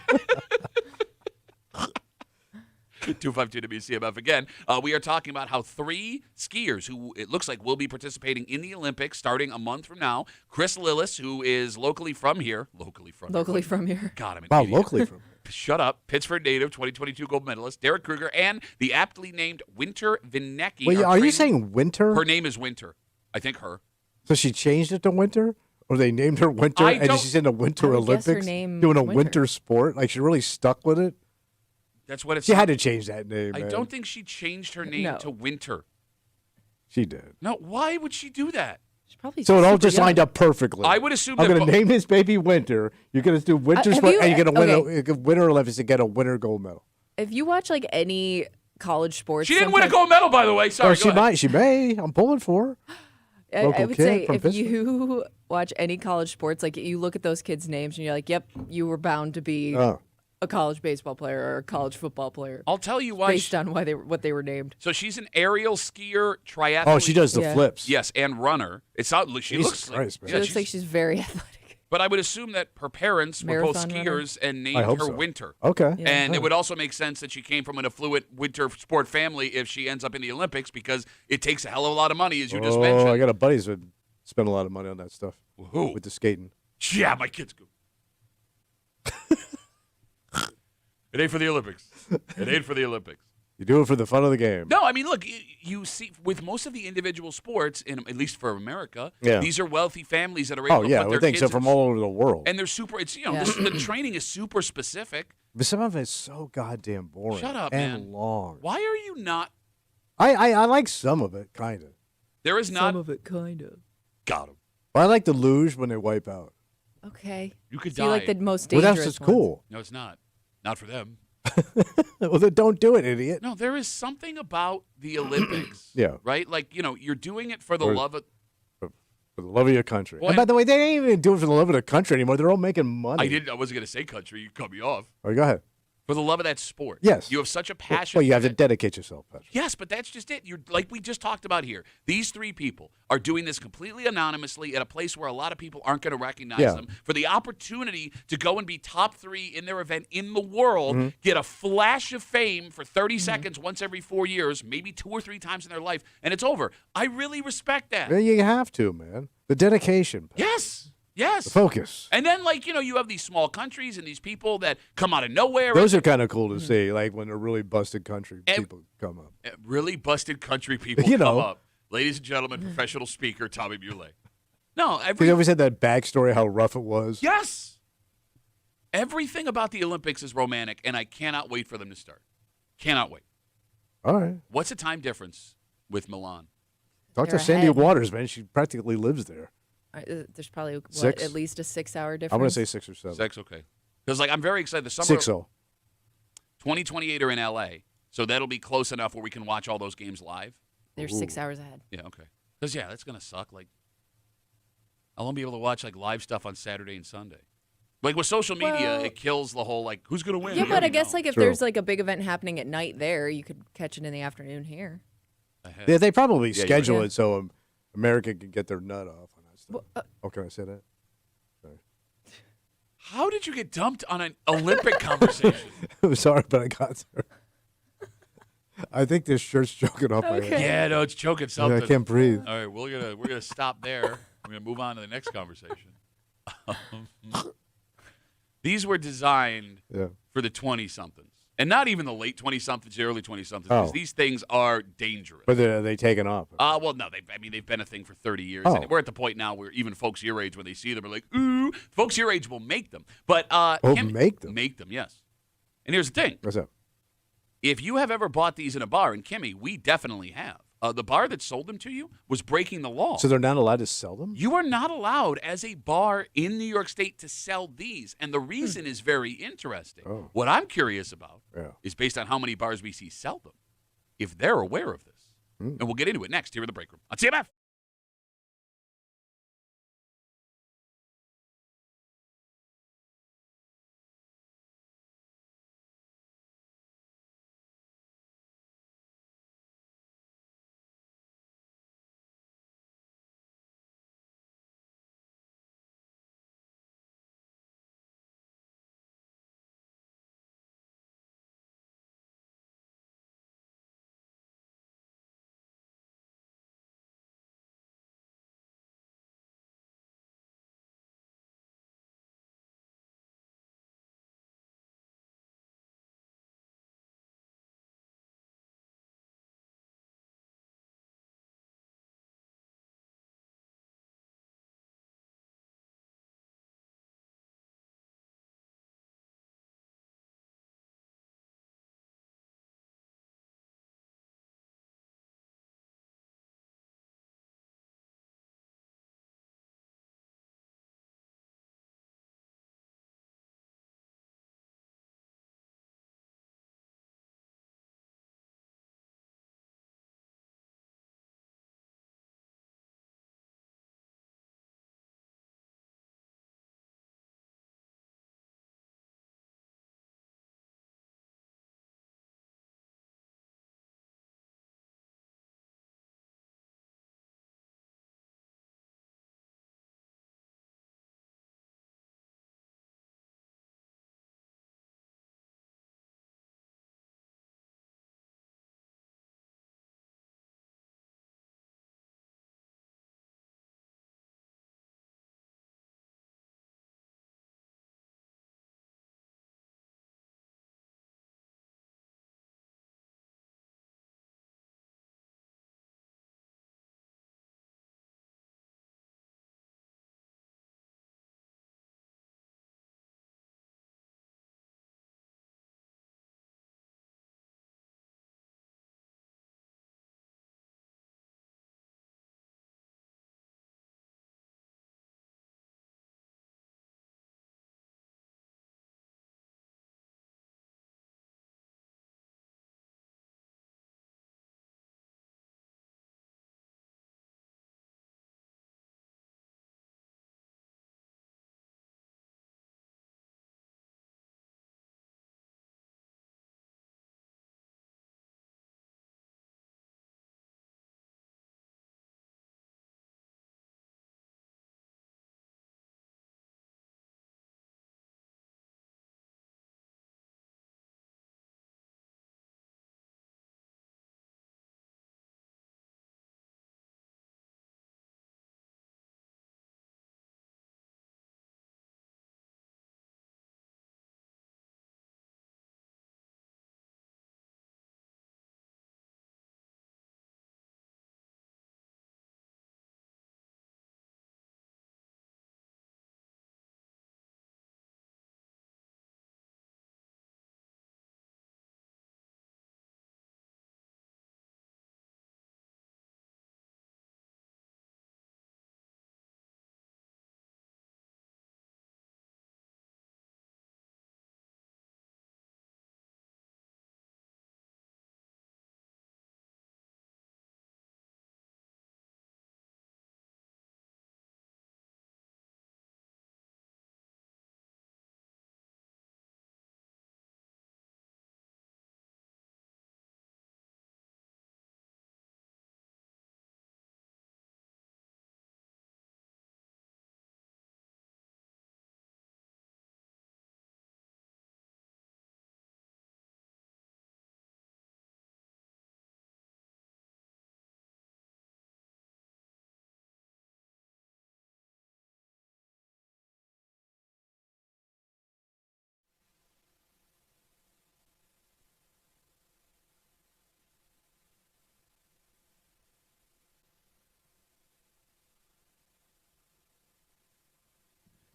S1: 252 WCMF again. We are talking about how 3 skiers who it looks like will be participating in the Olympics starting a month from now. Chris Lillis, who is locally from here.
S3: Locally from here.
S1: God, I'm an
S2: Wow,
S1: idiot.
S2: locally from here.
S1: Shut up. Pittsburgh native, 2022 gold medalist, Derek Kruger, and the aptly named Winter Vinecki.
S2: Wait, are you saying Winter?
S1: Her name is Winter. I think her.
S2: So she changed it to Winter? Or they named her Winter
S1: I
S2: and
S1: don't-
S2: she's in the Winter
S3: I would guess her
S2: Olympics
S3: name
S2: doing a
S3: Winter.
S2: winter sport? Like, she really stuck with it?
S1: That's what it's.
S2: She had to change that name,
S1: I
S2: man.
S1: don't think she changed her name
S3: No.
S1: to Winter.
S2: She did.
S1: No, why would she do that?
S3: She's probably
S2: So it all
S3: super
S2: just
S3: young.
S2: lined up perfectly.
S1: I would assume
S2: I'm
S1: that
S2: going to name this baby Winter. You're going to do winter
S3: have
S2: sport,
S3: you-
S2: and you're going to win
S3: okay.
S2: a Winter Olympics and get a winter gold medal.
S3: If you watch like any college sports,
S1: She didn't win a
S3: sometimes-
S1: gold medal, by the way. Sorry,
S2: Or
S1: go
S2: she
S1: ahead.
S2: might. She may. I'm pulling for her.
S3: I
S2: Local
S3: would
S2: kid
S3: say
S2: from
S3: if
S2: Pittsburgh.
S3: you watch any college sports, like you look at those kids' names and you're like, yep, you were bound to be
S2: Oh.
S3: a college baseball player or a college football player
S1: I'll tell you why.
S3: based on what they were named.
S1: So she's an aerial skier, triathlete.
S2: Oh, she does the
S3: Yeah.
S2: flips.
S1: Yes, and runner. It's not. She
S2: Jesus
S1: looks
S2: Christ,
S1: like.
S2: man.
S3: She
S1: Yeah,
S3: looks like she's very athletic.
S1: but I would assume that her parents were both
S3: Marathon runner.
S1: skiers and named
S2: I hope
S1: her
S2: so.
S1: Winter.
S2: Okay.
S3: Yeah.
S1: And it would also make sense that she came from an affluent winter sport family if she ends up in the Olympics because it takes a hell of a lot of money, as you just
S2: I
S1: mentioned.
S2: got a buddy who's been spend a lot of money on that stuff
S1: Who?
S2: with the skating.
S1: Yeah, my kids go. It ain't for the Olympics. It ain't for the Olympics.
S2: You do it for the fun of the game.
S1: No, I mean, look, you see, with most of the individual sports, at least for America,
S2: Yeah.
S1: these are wealthy families that are able
S2: Oh
S1: to
S2: yeah, I
S1: put their
S2: would think
S1: kids
S2: so.
S1: in
S2: From all over the world.
S1: and they're super. It's
S3: Yeah.
S1: the training is super specific.
S2: But some of it's so goddamn boring.
S1: Shut up,
S2: and
S1: man.
S2: long.
S1: Why are you not?
S2: I like some of it, kind of.
S1: There is not.
S3: Some of it, kind of.
S1: Got him.
S2: I like the luge when they wipe out.
S3: Okay.
S1: You could
S3: So you like
S1: die.
S3: the most
S2: Well,
S3: dangerous
S2: that's just
S3: ones.
S2: cool.
S1: No, it's not. Not for them.
S2: Well, then don't do it, idiot.
S1: No, there is something about the Olympics.
S2: Yeah.
S1: Right? Like, you're doing it for the
S2: Or-
S1: love of.
S2: For the love of your country.
S1: Well,
S2: and by the way, they ain't even doing it for the love of the country anymore. They're all making money.
S1: I wasn't going to say country. You cut me off.
S2: Oh, go ahead.
S1: For the love of that sport.
S2: Yes.
S1: You have such a passion.
S2: Well, you
S1: for
S2: have to
S1: it.
S2: dedicate yourself, Patrick.
S1: Yes, but that's just it. You're like we just talked about here. These 3 people are doing this completely anonymously at a place where a lot of people aren't going to recognize
S2: Yeah.
S1: them for the opportunity to go and be top 3 in their event in the world,
S2: Mm-hmm.
S1: get a flash of fame for 30 seconds once every 4 years, maybe 2 or 3 times in their life, and it's over. I really respect that.
S2: Yeah, you have to, man. The dedication, Pat.
S1: Yes. Yes.
S2: The focus.
S1: And then, you have these small countries and these people that come out of nowhere.
S2: Those are kind of cool to see, like when they're really busted country
S1: And-
S2: people come up.
S1: Really busted country people
S2: You
S1: come
S2: know.
S1: up. Ladies and gentlemen, professional speaker Tommy Muley. No,
S2: They always had that backstory how rough it was.
S1: yes. Everything about the Olympics is romantic, and I cannot wait for them to start. Cannot wait.
S2: All right.
S1: What's the time difference with Milan?
S2: Talk to
S3: They're
S2: Sandy
S3: ahead.
S2: Waters, man. She practically lives there.
S3: There's probably
S2: Six?
S3: at least a 6-hour difference.
S2: I'm going to say 6 or 7.
S1: 6, okay. Because I'm very excited. The summer
S2: 6-0.
S1: 2028 are in LA, so that'll be close enough where we can watch all those games live.
S3: They're 6 hours ahead.
S1: Yeah, okay. Because that's gonna suck. Like, I won't be able to watch live stuff on Saturday and Sunday. Like with social media,
S3: Well-
S1: it kills the whole who's gonna win.
S3: Yeah,
S1: We
S3: but I
S1: already
S3: guess
S1: know.
S3: if
S2: True.
S3: there's a big event happening at night there, you could catch it in the afternoon here.
S1: Ahead.
S2: Yeah, they probably
S1: Yeah, you're
S2: schedule
S3: right.
S2: it so America can get their nut off on that stuff.
S3: Well,
S2: Oh, can I say that?
S1: How did you get dumped on an Olympic conversation?
S2: I'm sorry, but I got there. I think this shirt's choking off my
S3: Okay.
S2: head.
S1: Yeah, no, it's choking
S2: I
S1: something.
S2: can't breathe.
S1: All right, we're gonna stop there. We're gonna move on to the next conversation. These were designed
S2: Yeah.
S1: for the 20-somethings, and not even the late 20-somethings, the early 20-somethings. Because
S2: Oh.
S1: these things are dangerous.
S2: But are they taken off?
S1: Well, no, they've been a thing for 30 years.
S2: Oh.
S1: And we're at the point now where even folks your age, when they see them, are like, ooh. Folks your age will make them. But
S2: make them?
S1: Make them, yes. And here's the thing.
S2: What's up?
S1: If you have ever bought these in a bar, and Kimmy, we definitely have, the bar that sold them to you was breaking the law.
S2: So they're not allowed to sell them?
S1: You are not allowed as a bar in New York State to sell these. And the reason is very interesting.
S2: Oh.
S1: What I'm curious about
S2: Yeah.
S1: is based on how many bars we see sell them, if they're aware of this.
S2: Hmm.
S1: And we'll get into it next here in the break room on CMF.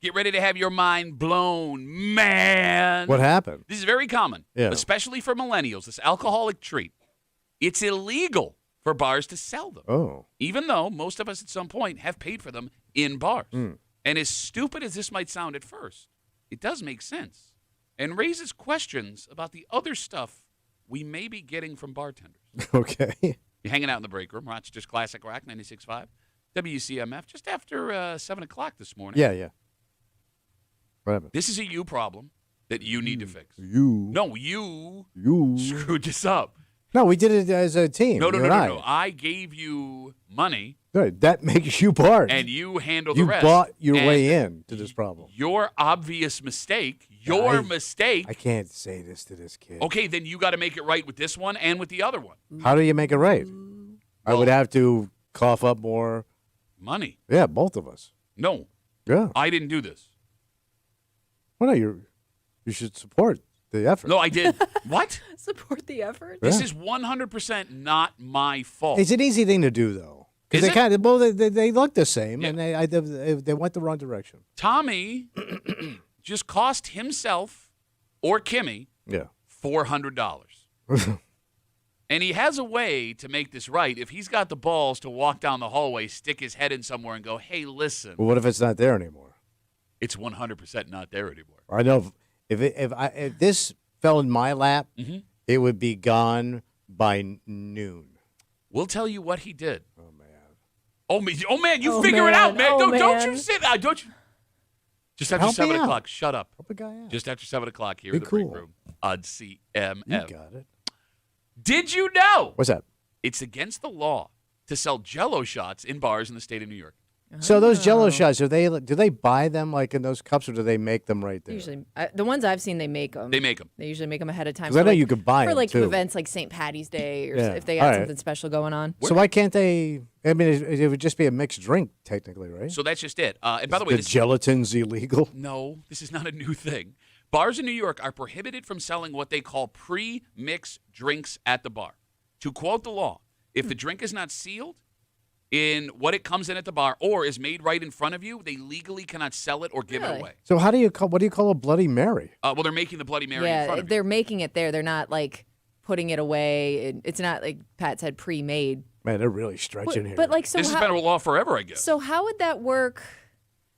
S1: Get ready to have your mind blown, man.
S2: What happened?
S1: This is very common,
S2: Yeah.
S1: especially for millennials, this alcoholic treat. It's illegal for bars to sell them,
S2: Oh.
S1: even though most of us at some point have paid for them in bars.
S2: Mm.
S1: And as stupid as this might sound at first, it does make sense and raises questions about the other stuff we may be getting from bartenders.
S2: Okay.
S1: You're hanging out in the break room, Rochester's Classic Rock 96.5, WCMF, just after 7 o'clock this morning.
S2: Yeah. What happened?
S1: This is a you problem that you need to fix.
S2: You.
S1: No, you
S2: You.
S1: screwed this up.
S2: No, we did it as a team.
S1: No.
S2: you and I.
S1: I gave you money,
S2: Good. That makes you part.
S1: and you handled the
S2: you
S1: rest.
S2: bought your
S1: And
S2: way in to this problem.
S1: Your obvious mistake,
S2: I can't say this to this kid.
S1: Okay, then you got to make it right with this one and with the other one.
S2: How do you make it right? I would
S1: Well-
S2: have to cough up more.
S1: Money.
S2: Yeah, both of us.
S1: No,
S2: Yeah.
S1: I didn't do this.
S2: Well, no, you should support the effort.
S1: No, I did. What?
S3: Support the effort.
S1: This
S2: Yeah.
S1: is 100% not my fault.
S2: It's an easy thing to do, though.
S1: Is
S2: Because
S1: it?
S2: they kind of, well, they look the same,
S1: Yeah.
S2: and they went the wrong direction.
S1: Tommy just cost himself or Kimmy
S2: Yeah.
S1: $400. And he has a way to make this right if he's got the balls to walk down the hallway, stick his head in somewhere, and go, hey, listen,
S2: Well, what if it's not there anymore?
S1: it's 100% not there anymore.
S2: I know if this fell in my lap,
S1: Mhm.
S2: it would be gone by noon.
S1: We'll tell you what he did.
S2: Oh man.
S1: Oh man, you
S3: Oh,
S1: figure it out,
S3: man.
S1: man.
S3: Oh,
S1: Don't you
S3: man.
S1: sit down. Don't you? Just after
S2: Help me
S1: 7
S2: out.
S1: o'clock. Shut up.
S2: Help a guy out.
S1: Just after 7 o'clock here
S2: Be
S1: in the break
S2: cool.
S1: room on
S2: You
S1: CMF.
S2: got it.
S1: Did you know
S2: What's that?
S1: it's against the law to sell Jello shots in bars in the state of New York?
S2: So those
S3: Oh.
S2: Jello shots, do they buy them like in those cups, or do they make them right there?
S3: Usually, the ones I've seen, they make them.
S1: They make them.
S3: They usually make them ahead of time.
S2: 'Cause I
S3: for,
S2: know
S3: like-
S2: you could buy
S3: for
S2: 'em,
S3: like
S2: too.
S3: events like St. Patty's Day, or
S2: Yeah.
S3: if they
S2: All
S3: got
S2: right.
S3: something special going on.
S2: So why can't they? I mean, it would just be a mixed drink, technically, right?
S1: So that's just it. And by the way,
S2: the
S1: this
S2: gelatin's illegal.
S1: No, this is not a new thing. Bars in New York are prohibited from selling what they call pre-mixed drinks at the bar. To quote the law, if the drink is not sealed in what it comes in at the bar or is made right in front of you, they legally cannot sell it or give it
S3: Really?
S1: away.
S2: So what do you call a Bloody Mary?
S1: Well, they're making the Bloody Mary in
S3: Yeah,
S1: front of you.
S3: they're making it there. They're not like putting it away. It's not like Pat said pre-made.
S2: Man, they're really stretching here.
S3: But like, so
S1: This has
S3: how,
S1: been a law forever, I guess.
S3: so how would that work?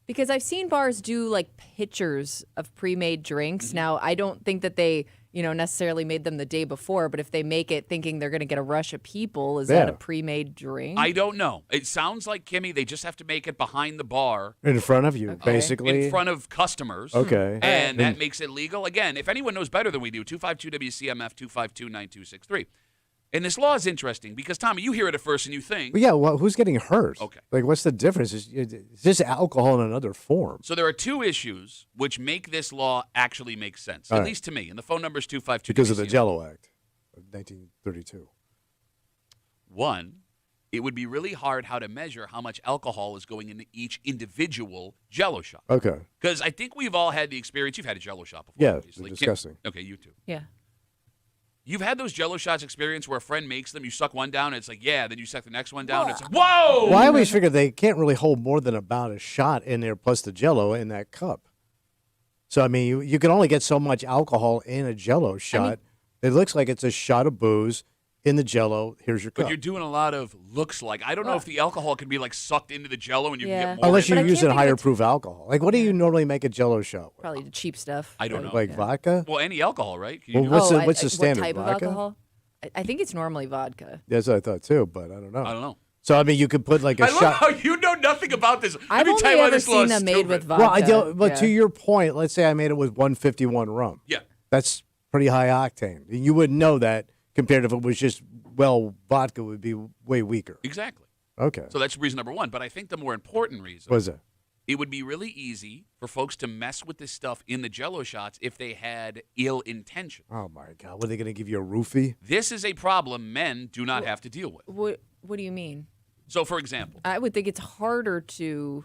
S3: Because I've seen bars do like pitchers of pre-made drinks.
S1: Mm-hmm.
S3: Now, I don't think that they, necessarily made them the day before, but if they make it thinking they're going to get a rush of people, is that
S2: Yeah.
S3: a pre-made drink?
S1: I don't know. It sounds like, Kimmy, they just have to make it behind the bar
S2: in front of you,
S3: Okay.
S2: basically.
S1: in front of customers.
S2: Okay.
S1: And that makes it legal. Again, if anyone knows better than we do, 252-WCMF, 252-9263. And this law is interesting because, Tommy, you hear it at first and you think,
S2: Well, yeah, well, who's getting hurt?
S1: Okay.
S2: Like, what's the difference? It's just alcohol in another form.
S1: so there are two issues which make this law actually make sense,
S2: All
S1: at
S2: right.
S1: least to me. And the phone number is 252
S2: Because of the Jello Act of 1932.
S1: One, it would be really hard how to measure how much alcohol is going into each individual Jello shot.
S2: Okay.
S1: Because I think we've all had the experience. You've had a Jello shot before.
S2: Yeah,
S1: obviously.
S2: they're disgusting.
S1: Okay, you too.
S3: yeah.
S1: You've had those Jello shots experience where a friend makes them, you suck one down, and it's like, yeah, then you suck the next one down, and it's like, whoa!
S2: Well, I always figure they can't really hold more than about a shot in there plus the Jello in that cup. So, I mean, you can only get so much alcohol in a Jello shot. It looks like it's a shot of booze in the Jello. Here's your
S1: But
S2: cup.
S1: you're doing a lot of looks like. I don't know if the alcohol can be like sucked into the Jello and you
S3: Yeah.
S1: can get more.
S2: Unless
S1: in
S3: But
S2: you're
S3: I
S2: using
S3: can't think
S2: higher
S3: of
S2: proof alcohol. Like, what do you normally make a Jello shot with?
S3: Probably the cheap stuff.
S1: I don't know.
S2: Like vodka?
S1: Well, any alcohol, right? Can you
S2: Well,
S1: do
S2: what's
S1: it?
S2: the- what's the standard,
S3: What type
S2: vodka?
S3: of alcohol? I think it's normally vodka.
S2: That's what I thought too, but I don't know.
S1: I don't know.
S2: So, I mean, you could put like a
S1: I love
S2: shot.
S1: how you know nothing about this. Let
S3: I've
S1: me
S3: only
S1: tell you why
S3: ever
S1: this law
S3: seen
S1: is
S3: them made
S1: stupid.
S3: with vodka.
S2: Well, I do, but to
S3: Yeah.
S2: your point, let's say I made it with 151 rum.
S1: Yeah.
S2: That's pretty high octane. You wouldn't know that compared if it was just, vodka would be way weaker.
S1: Exactly.
S2: Okay.
S1: So that's reason number one. But I think the more important reason,
S2: What is that?
S1: it would be really easy for folks to mess with this stuff in the Jello shots if they had ill intention.
S2: Oh, my God. Were they going to give you a roofie?
S1: This is a problem men do not have to deal with.
S3: What do you mean?
S1: So, for example,
S3: I would think it's harder to.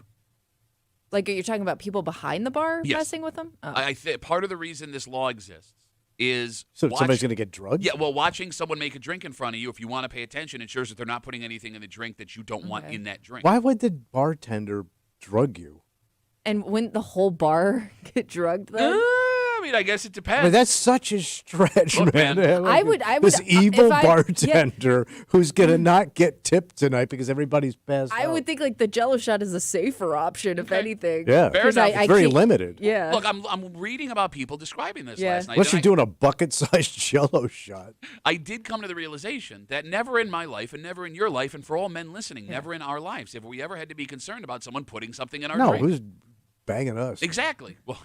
S3: Like, you're talking about people behind the bar
S1: Yes.
S3: messing with them? Oh.
S1: I think part of the reason this law exists is
S2: So somebody's going to get drugged?
S1: Yeah, well, watching someone make a drink in front of you, if you want to pay attention, ensures that they're not putting anything in the drink that you don't want
S3: Okay.
S1: in that drink.
S2: Why would the bartender drug you?
S3: And wouldn't the whole bar get drugged then?
S1: I mean, I guess it depends.
S2: I mean, that's such a stretch,
S1: Look,
S2: man.
S1: man.
S3: I would.
S2: This evil
S3: if I-
S2: bartender who's gonna not get tipped tonight because everybody's passed
S3: I
S2: out.
S3: would think like the Jello shot is a safer option, if anything.
S2: Yeah,
S1: Fair
S3: 'Cause
S1: enough.
S2: it's very
S3: can't-
S2: limited.
S3: Yeah.
S1: Look, I'm reading about people describing this
S3: Yeah.
S1: last night.
S2: Unless
S1: and
S2: you're doing a bucket-sized Jello shot.
S1: I did come to the realization that never in my life and never in your life, and for all men listening, never in our lives have we ever had to be concerned about someone putting something in our
S2: No,
S1: drink.
S2: who's banging us?
S1: Exactly. Well,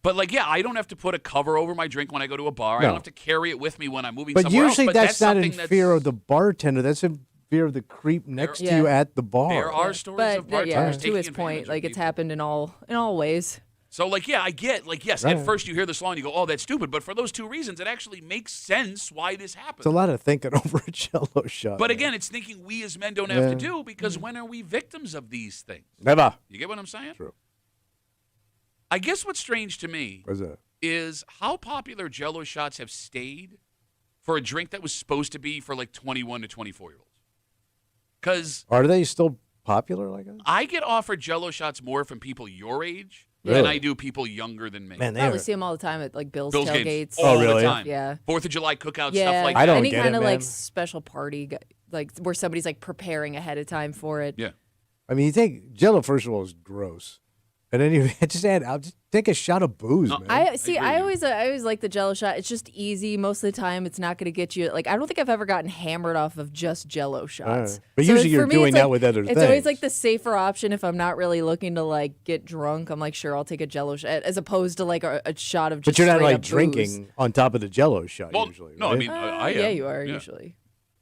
S1: but like, yeah, I don't have to put a cover over my drink when I go to a bar. I
S2: No.
S1: don't have to carry it with me when I'm moving
S2: But
S1: somewhere
S2: usually
S1: else. But
S2: that's not in
S1: something
S2: fear of the bartender. That's in fear of the creep next to you
S3: Yeah.
S2: at the bar.
S1: There are stories
S3: But
S1: of bartenders
S3: yeah,
S1: taking
S3: to his
S1: advantage
S3: point,
S1: of
S3: like it's
S1: people.
S3: happened in all ways.
S1: So, like, yeah, I get, like, yes,
S2: Right.
S1: at first you hear this law and you go, oh, that's stupid. But for those two reasons, it actually makes sense why this happens.
S2: It's a lot of thinking over a Jello shot.
S1: But
S2: man.
S1: again, it's thinking we as men don't have to
S2: Yeah.
S1: do because when are we victims of these things?
S2: Never.
S1: You get what I'm saying?
S2: True.
S1: I guess what's strange to me
S2: What's that?
S1: is how popular Jello shots have stayed for a drink that was supposed to be for like 21 to 24-year-olds. Because
S2: Are they still popular like that?
S1: I get offered Jello shots more from people your age than
S2: Really?
S1: I do people younger than me.
S2: Man, they
S3: Probably
S2: are.
S3: see them all the time at like Bill's
S1: Bill's
S3: tailgates.
S1: games
S2: Oh,
S1: all
S2: really?
S1: the time.
S3: Yeah.
S1: 4th of July cookout,
S3: Yeah,
S1: stuff like
S2: I
S1: that.
S2: don't
S3: any
S2: get
S3: kind
S2: it,
S3: of
S2: man.
S3: like special party, like where somebody's like preparing ahead of time for it.
S1: Yeah.
S2: I mean, you think Jello first of all is gross, and then you just take a shot of booze, man.
S3: I see.
S1: agree
S3: I
S1: with you.
S3: always like the Jello shot. It's just easy most of the time. It's not going to get you like I don't think I've ever gotten hammered off of just Jello shots.
S2: But
S3: So
S2: usually
S3: for
S2: you're
S3: me,
S2: doing
S3: it's
S2: that
S3: like-
S2: with other
S3: It's always
S2: things.
S3: like the safer option if I'm not really looking to like get drunk. I'm like, sure, I'll take a Jello shot as opposed to like a shot of just.
S2: But you're not
S3: straight
S2: like
S3: up booze.
S2: drinking on top of the Jello shot
S1: Well,
S2: usually.
S1: no, I
S2: right?
S1: mean, I am.
S3: yeah, you are usually.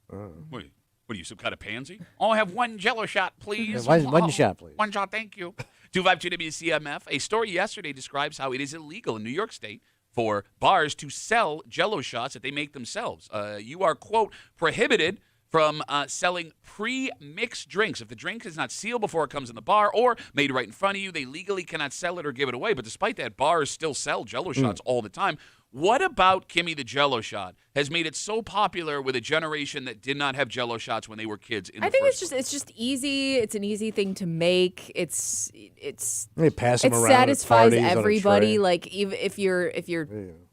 S1: What are you, some kind of pansy? Oh, I have one Jello shot, please.
S2: Yeah, one shot, please.
S1: One shot, thank you. 252 WCMF. A story yesterday describes how it is illegal in New York State for bars to sell Jello shots that they make themselves. You are, quote, prohibited from selling pre-mixed drinks. If the drink is not sealed before it comes in the bar or made right in front of you, they legally cannot sell it or give it away. But despite that, bars still sell Jello shots all the time. What about Kimmy the Jello shot has made it so popular with a generation that did not have Jello shots when they were kids?
S3: I think it's just easy. It's an easy thing to make.
S2: They pass them
S3: it
S2: around at
S3: satisfies
S2: parties on a
S3: everybody.
S2: tray.
S3: Like even if you're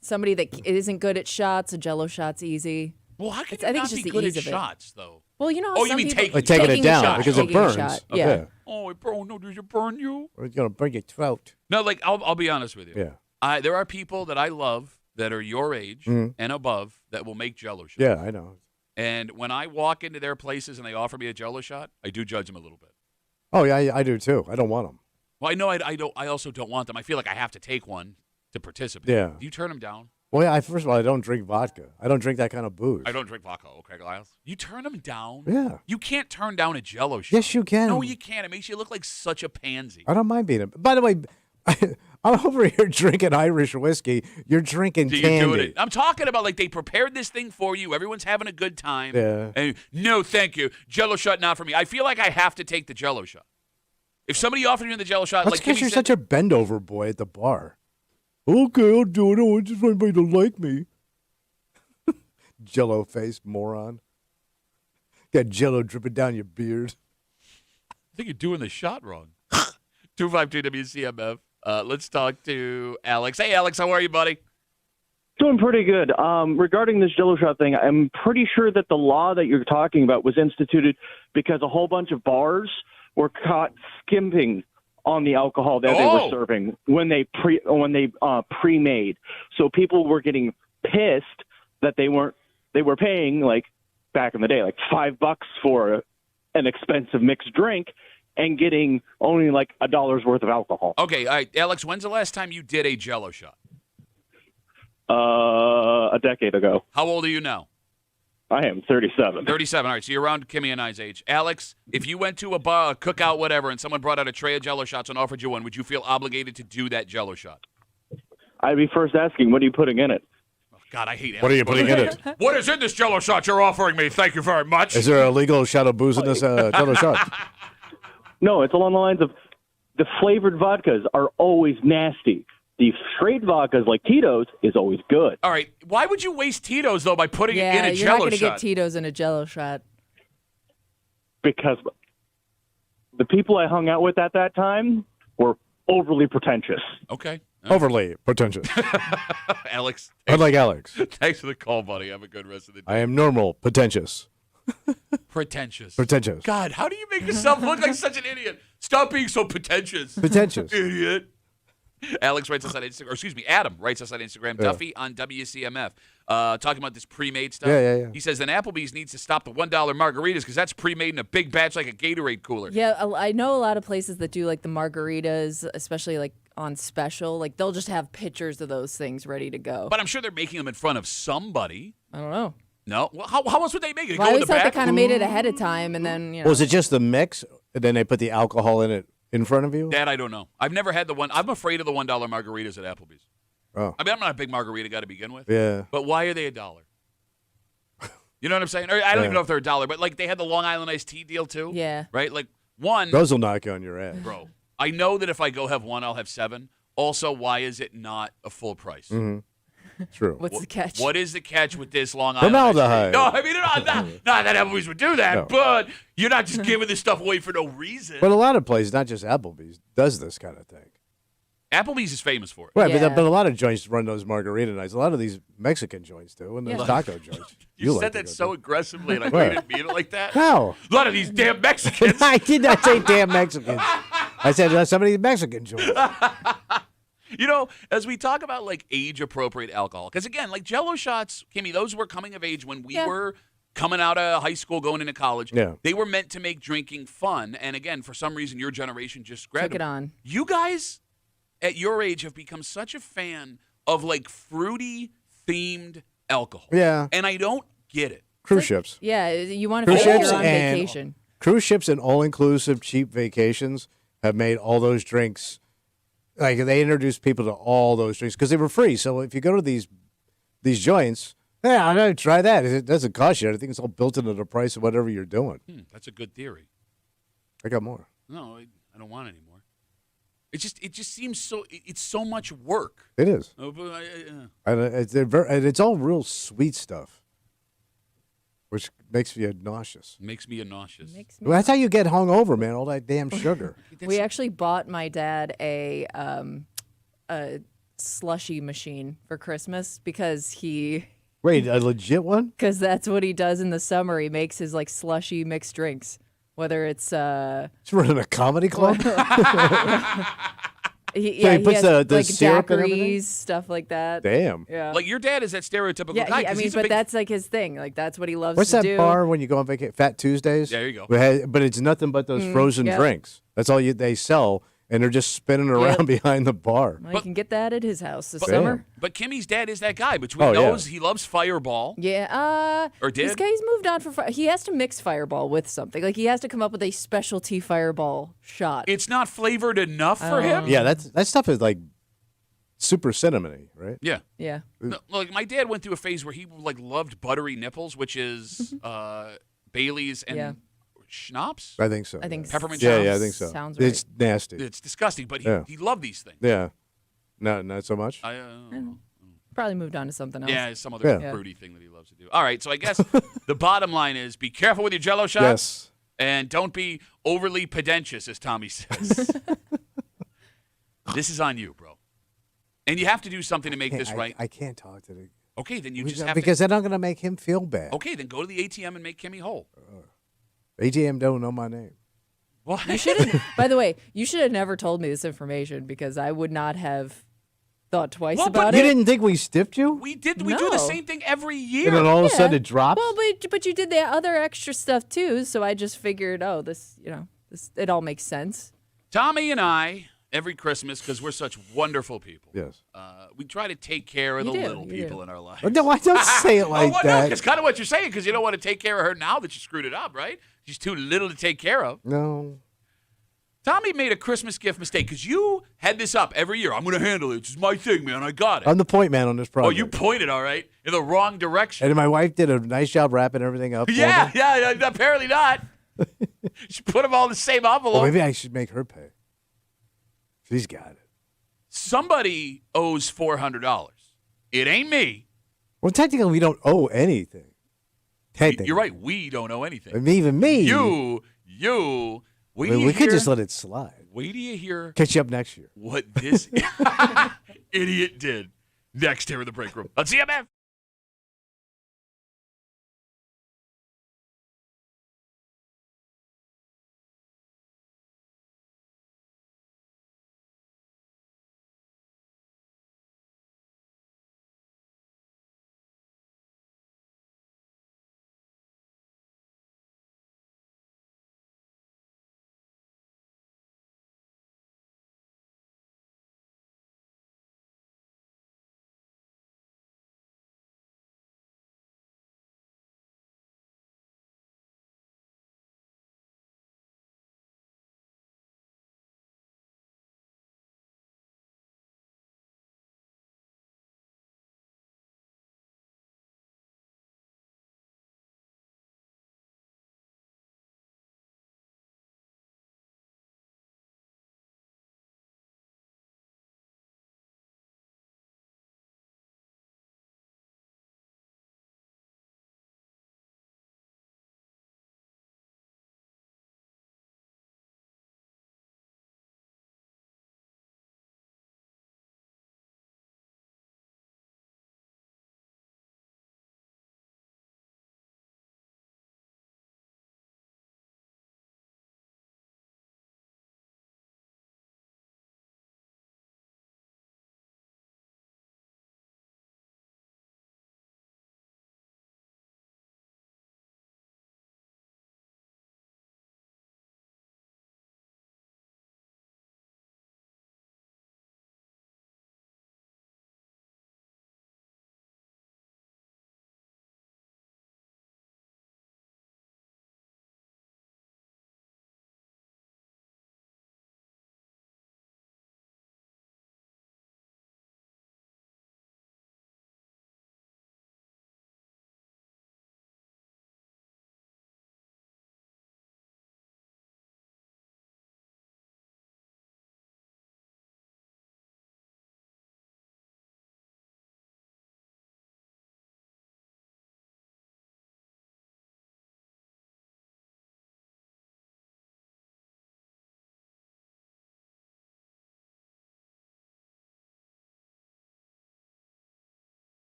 S3: somebody that isn't good at shots, a Jello shot's easy.
S1: Well, how can
S3: I
S1: you
S3: think
S1: not
S3: it's just
S1: be
S3: the
S1: good
S3: ease
S1: at
S3: of it.
S1: shots, though?
S3: Well, you know,
S1: Oh, you
S3: some
S1: mean
S3: people
S1: taking-
S2: Like taking it
S3: a
S2: down
S3: shot,
S2: because it
S3: taking a
S2: burns.
S3: shot.
S2: Okay.
S3: Yeah.
S1: Oh, no, does it burn you?
S2: Or it's gonna burn your throat.
S1: No, like, I'll be honest with you.
S2: Yeah.
S1: There are people that I love that are your age and above that will make Jello shots.
S2: Yeah, I know.
S1: And when I walk into their places and they offer me a Jello shot, I do judge them a little bit.
S2: Oh yeah, I do too. I don't want them.
S1: Well, I know I don't. I also don't want them. I feel like I have to take one to participate.
S2: Yeah.
S1: Do you turn them down?
S2: Well, yeah, first of all, I don't drink vodka. I don't drink that kind of booze.
S1: I don't drink vodka. Okay, Giles. You turn them down?
S2: Yeah.
S1: You can't turn down a Jello shot.
S2: Yes, you can.
S1: No, you can't. It makes you look like such a pansy.
S2: I don't mind being a. By the way, I'm over here drinking Irish whiskey. You're drinking
S1: You're
S2: candy.
S1: doing it. I'm talking about like they prepared this thing for you. Everyone's having a good time.
S2: Yeah.
S1: And no, thank you. Jello shot not for me. I feel like I have to take the Jello shot. If somebody offered me the Jello shot,
S2: That's
S1: like
S2: because
S1: Kimmy
S2: you're
S1: said,
S2: such a bend over boy at the bar. Okay, I'll do it. I want just anybody to like me. Jello face moron. Got Jello dripping down your beard.
S1: I think you're doing the shot wrong. 252 WCMF. Let's talk to Alex. Hey, Alex, how are you, buddy?
S4: Doing pretty good. Regarding this Jello shot thing, I'm pretty sure that the law that you're talking about was instituted because a whole bunch of bars were caught skimping on the alcohol that they were serving when they pre-made. So people were getting pissed that they were paying, like back in the day, like $5 for an expensive mixed drink and getting only like $1 worth of alcohol.
S1: Okay, all right, Alex, when's the last time you did a Jello shot?
S4: A decade ago.
S1: How old are you now?
S4: I am 37.
S1: 37. All right, so you're around Kimmy and I's age. Alex, if you went to a bar, a cookout, whatever, and someone brought out a tray of Jello shots and offered you one, would you feel obligated to do that Jello shot?
S4: I'd be first asking, what are you putting in it?
S1: Oh, God, I hate Alex.
S2: What are you putting in it?
S1: What is in this Jello shot you're offering me? Thank you very much.
S2: Is there a legal shot of booze in this Jello shot?
S4: No, it's along the lines of the flavored vodkas are always nasty. The straight vodkas like Tito's is always good.
S1: All right, why would you waste Tito's, though, by putting it in
S3: Yeah,
S1: a
S3: you're not
S1: Jello
S3: going to
S1: shot?
S3: get Tito's in a Jello shot.
S4: Because the people I hung out with at that time were overly pretentious.
S1: Okay.
S2: Overly pretentious.
S1: Alex.
S2: Unlike Alex.
S1: Thanks for the call, buddy. Have a good rest of the day.
S2: I am normal, pretentious.
S1: Pretentious.
S2: Pretentious.
S1: God, how do you make yourself look like such an idiot? Stop being so pretentious.
S2: Pretentious.
S1: Idiot. Alex writes us on Instagram, or excuse me, Adam writes us on Instagram, Duffy on WCMF, talking about this pre-made stuff.
S2: Yeah.
S1: He says, then Applebee's needs to stop the $1 margaritas because that's pre-made in a big batch like a Gatorade cooler.
S3: Yeah, I know a lot of places that do like the margaritas, especially like on special. Like they'll just have pictures of those things ready to go.
S1: But I'm sure they're making them in front of somebody.
S3: I don't know.
S1: No? Well, how else would they make it?
S3: Well, I
S1: Go in
S3: always
S1: the
S3: thought they
S1: back?
S3: kind of made it ahead of time, and then
S2: Was it just the mix, and then they put the alcohol in it in front of you?
S1: That I don't know. I've never had the one. I'm afraid of the $1 margaritas at Applebee's.
S2: Oh.
S1: I mean, I'm not a big margarita guy to begin with.
S2: Yeah.
S1: But why are they $1? You know what I'm saying? Or I don't even know if they're $1, but like they had the Long Island iced tea deal too.
S3: Yeah.
S1: Right? Like one,
S2: Those will knock you on your ass.
S1: bro. I know that if I go have one, I'll have 7. Also, why is it not a full price?
S2: Mm-hmm. True.
S3: What's the catch?
S1: What is the catch with this Long Island?
S2: Formaldehyde.
S1: No, I mean not that Applebee's would do that,
S2: No.
S1: but you're not just giving this stuff away for no reason.
S2: But a lot of places, not just Applebee's, does this kind of thing.
S1: Applebee's is famous for it.
S2: Right,
S3: Yeah.
S2: but a lot of joints run those margarita nights. A lot of these Mexican joints do, and those
S3: Yeah.
S2: taco joints.
S1: You
S2: like
S1: said
S2: to
S1: that
S2: go
S1: so
S2: to.
S1: aggressively, and I
S2: What?
S1: didn't mean it like that.
S2: How?
S1: A lot of these damn Mexicans.
S2: I did not say damn Mexicans. I said some of these Mexican joints.
S1: You know, as we talk about like age-appropriate alcohol, because again, like Jell-O shots, Kimmy, those were coming of age when we were coming out of high school, going into college.
S2: Yeah.
S1: They were meant to make drinking fun, and again, for some reason, your generation just grabbed
S3: Took it
S1: them.
S3: on.
S1: You guys, at your age, have become such a fan of like fruity-themed alcohol.
S2: Yeah.
S1: And I don't get it.
S2: Cruise ships.
S3: Yeah, you want to
S2: Cruise
S3: feel like
S2: ships
S3: you're on
S2: and
S3: vacation.
S2: Cruise ships and all-inclusive cheap vacations have made all those drinks. Like they introduced people to all those drinks because they were free. So if you go to these joints, yeah, I'm gonna try that. It doesn't cost you. I think it's all built into the price of whatever you're doing.
S1: That's a good theory.
S2: I got more.
S1: No, I don't want any more. It just seems so. It's so much work.
S2: It is,
S1: Oh, but
S2: and it's all real sweet stuff, which makes you nauseous.
S1: makes me nauseous.
S3: Makes me
S2: Well, that's how you get hungover, man. All that damn sugar.
S3: We actually bought my dad a slushy machine for Christmas because
S2: Wait, a legit one?
S3: that's what he does in the summer. He makes his like slushy mixed drinks, whether it's
S2: It's running a comedy club.
S3: he
S2: puts
S3: has,
S2: the
S3: like
S2: syrup and everything?
S3: daiquiris, stuff like that.
S2: Damn.
S3: Yeah.
S1: Like your dad is that stereotypical
S3: yeah,
S1: guy.
S3: I
S1: 'cause
S3: mean,
S1: he's a
S3: but
S1: big-
S3: that's like his thing. Like that's what he loves
S2: What's
S3: to
S2: that
S3: do.
S2: bar when you go on vacation? Fat Tuesdays.
S1: There you go.
S2: But it's nothing but those frozen
S3: yeah.
S2: drinks. That's all they sell, and they're just spinning around behind the bar.
S3: Well, you can get that at his house this
S2: Damn.
S3: summer.
S1: But Kimmy's dad is that guy. Between
S2: Oh, yeah.
S1: those, he loves Fireball.
S3: Yeah.
S1: Or did?
S3: This guy's moved on he has to mix Fireball with something. Like he has to come up with a specialty Fireball shot.
S1: It's not flavored enough for him.
S2: Yeah, that stuff is like super cinnamony, right?
S1: Yeah.
S3: yeah.
S1: No, like my dad went through a phase where he like loved buttery nipples, which is Bailey's and
S3: Yeah.
S2: Mm-hmm.
S1: schnapps.
S2: I think so.
S3: I think
S2: yeah.
S1: Peppermint
S2: Yeah,
S1: schnapps?
S2: yeah, I think so.
S3: Sounds
S2: It's nasty.
S1: It's disgusting, but
S2: Yeah.
S1: he loved these things.
S2: Yeah. No, not so much.
S1: I,
S3: Probably moved on to something else.
S1: yeah, it's some other
S2: Yeah.
S1: fruity thing that he loves to do. All right, so I guess the bottom line is be careful with your Jell-O shots.
S2: Yes.
S1: And don't be overly pedentious, as Tommy says. This is on you, bro. And you have to do something to make this right.
S2: I can't talk to the
S1: Okay, then you just have
S2: because
S1: to.
S2: then I'm going to make him feel bad.
S1: Okay, then go to the ATM and make Kimmy whole.
S2: ATM don't know my name.
S1: What?
S3: You should have. By the way, you should have never told me this information because I would not have thought twice
S1: Well, but
S3: about
S2: You
S3: it.
S2: didn't think we stiffed you?
S1: We do the
S3: No.
S1: same thing every year.
S2: And then all of a
S3: Yeah.
S2: sudden it drops?
S3: Well, but you did the other extra stuff too, so I just figured, oh, this it all makes sense.
S1: Tommy and I, every Christmas, because we're such wonderful people,
S2: Yes.
S1: we try to take care of
S3: You
S1: the
S3: do,
S1: little
S3: you
S1: people
S3: do.
S1: in our lives.
S2: No, I don't say it like
S1: oh, well,
S2: that.
S1: no, because kind of what you're saying, because you don't want to take care of her now that you screwed it up, right? She's too little to take care of.
S2: No.
S1: Tommy made a Christmas gift mistake because you had this up every year. I'm going to handle it. It's just my thing, man. I got it.
S2: I'm the point man on this
S1: Oh,
S2: project.
S1: you pointed, all right, in the wrong direction.
S2: And my wife did a nice job wrapping everything up. for
S1: Yeah,
S2: me.
S1: yeah, apparently not. She put them all in the same envelope.
S2: Well, maybe I should make her pay. She's got it.
S1: Somebody owes $400. It ain't me.
S2: Well, technically, we don't owe anything. Technically.
S1: You're right. We don't owe anything.
S2: I mean, even me.
S1: You.
S2: We could just let it slide.
S1: Wait till you hear
S2: Catch you up next year.
S1: what this idiot did next here in the break room. Let's see him, man.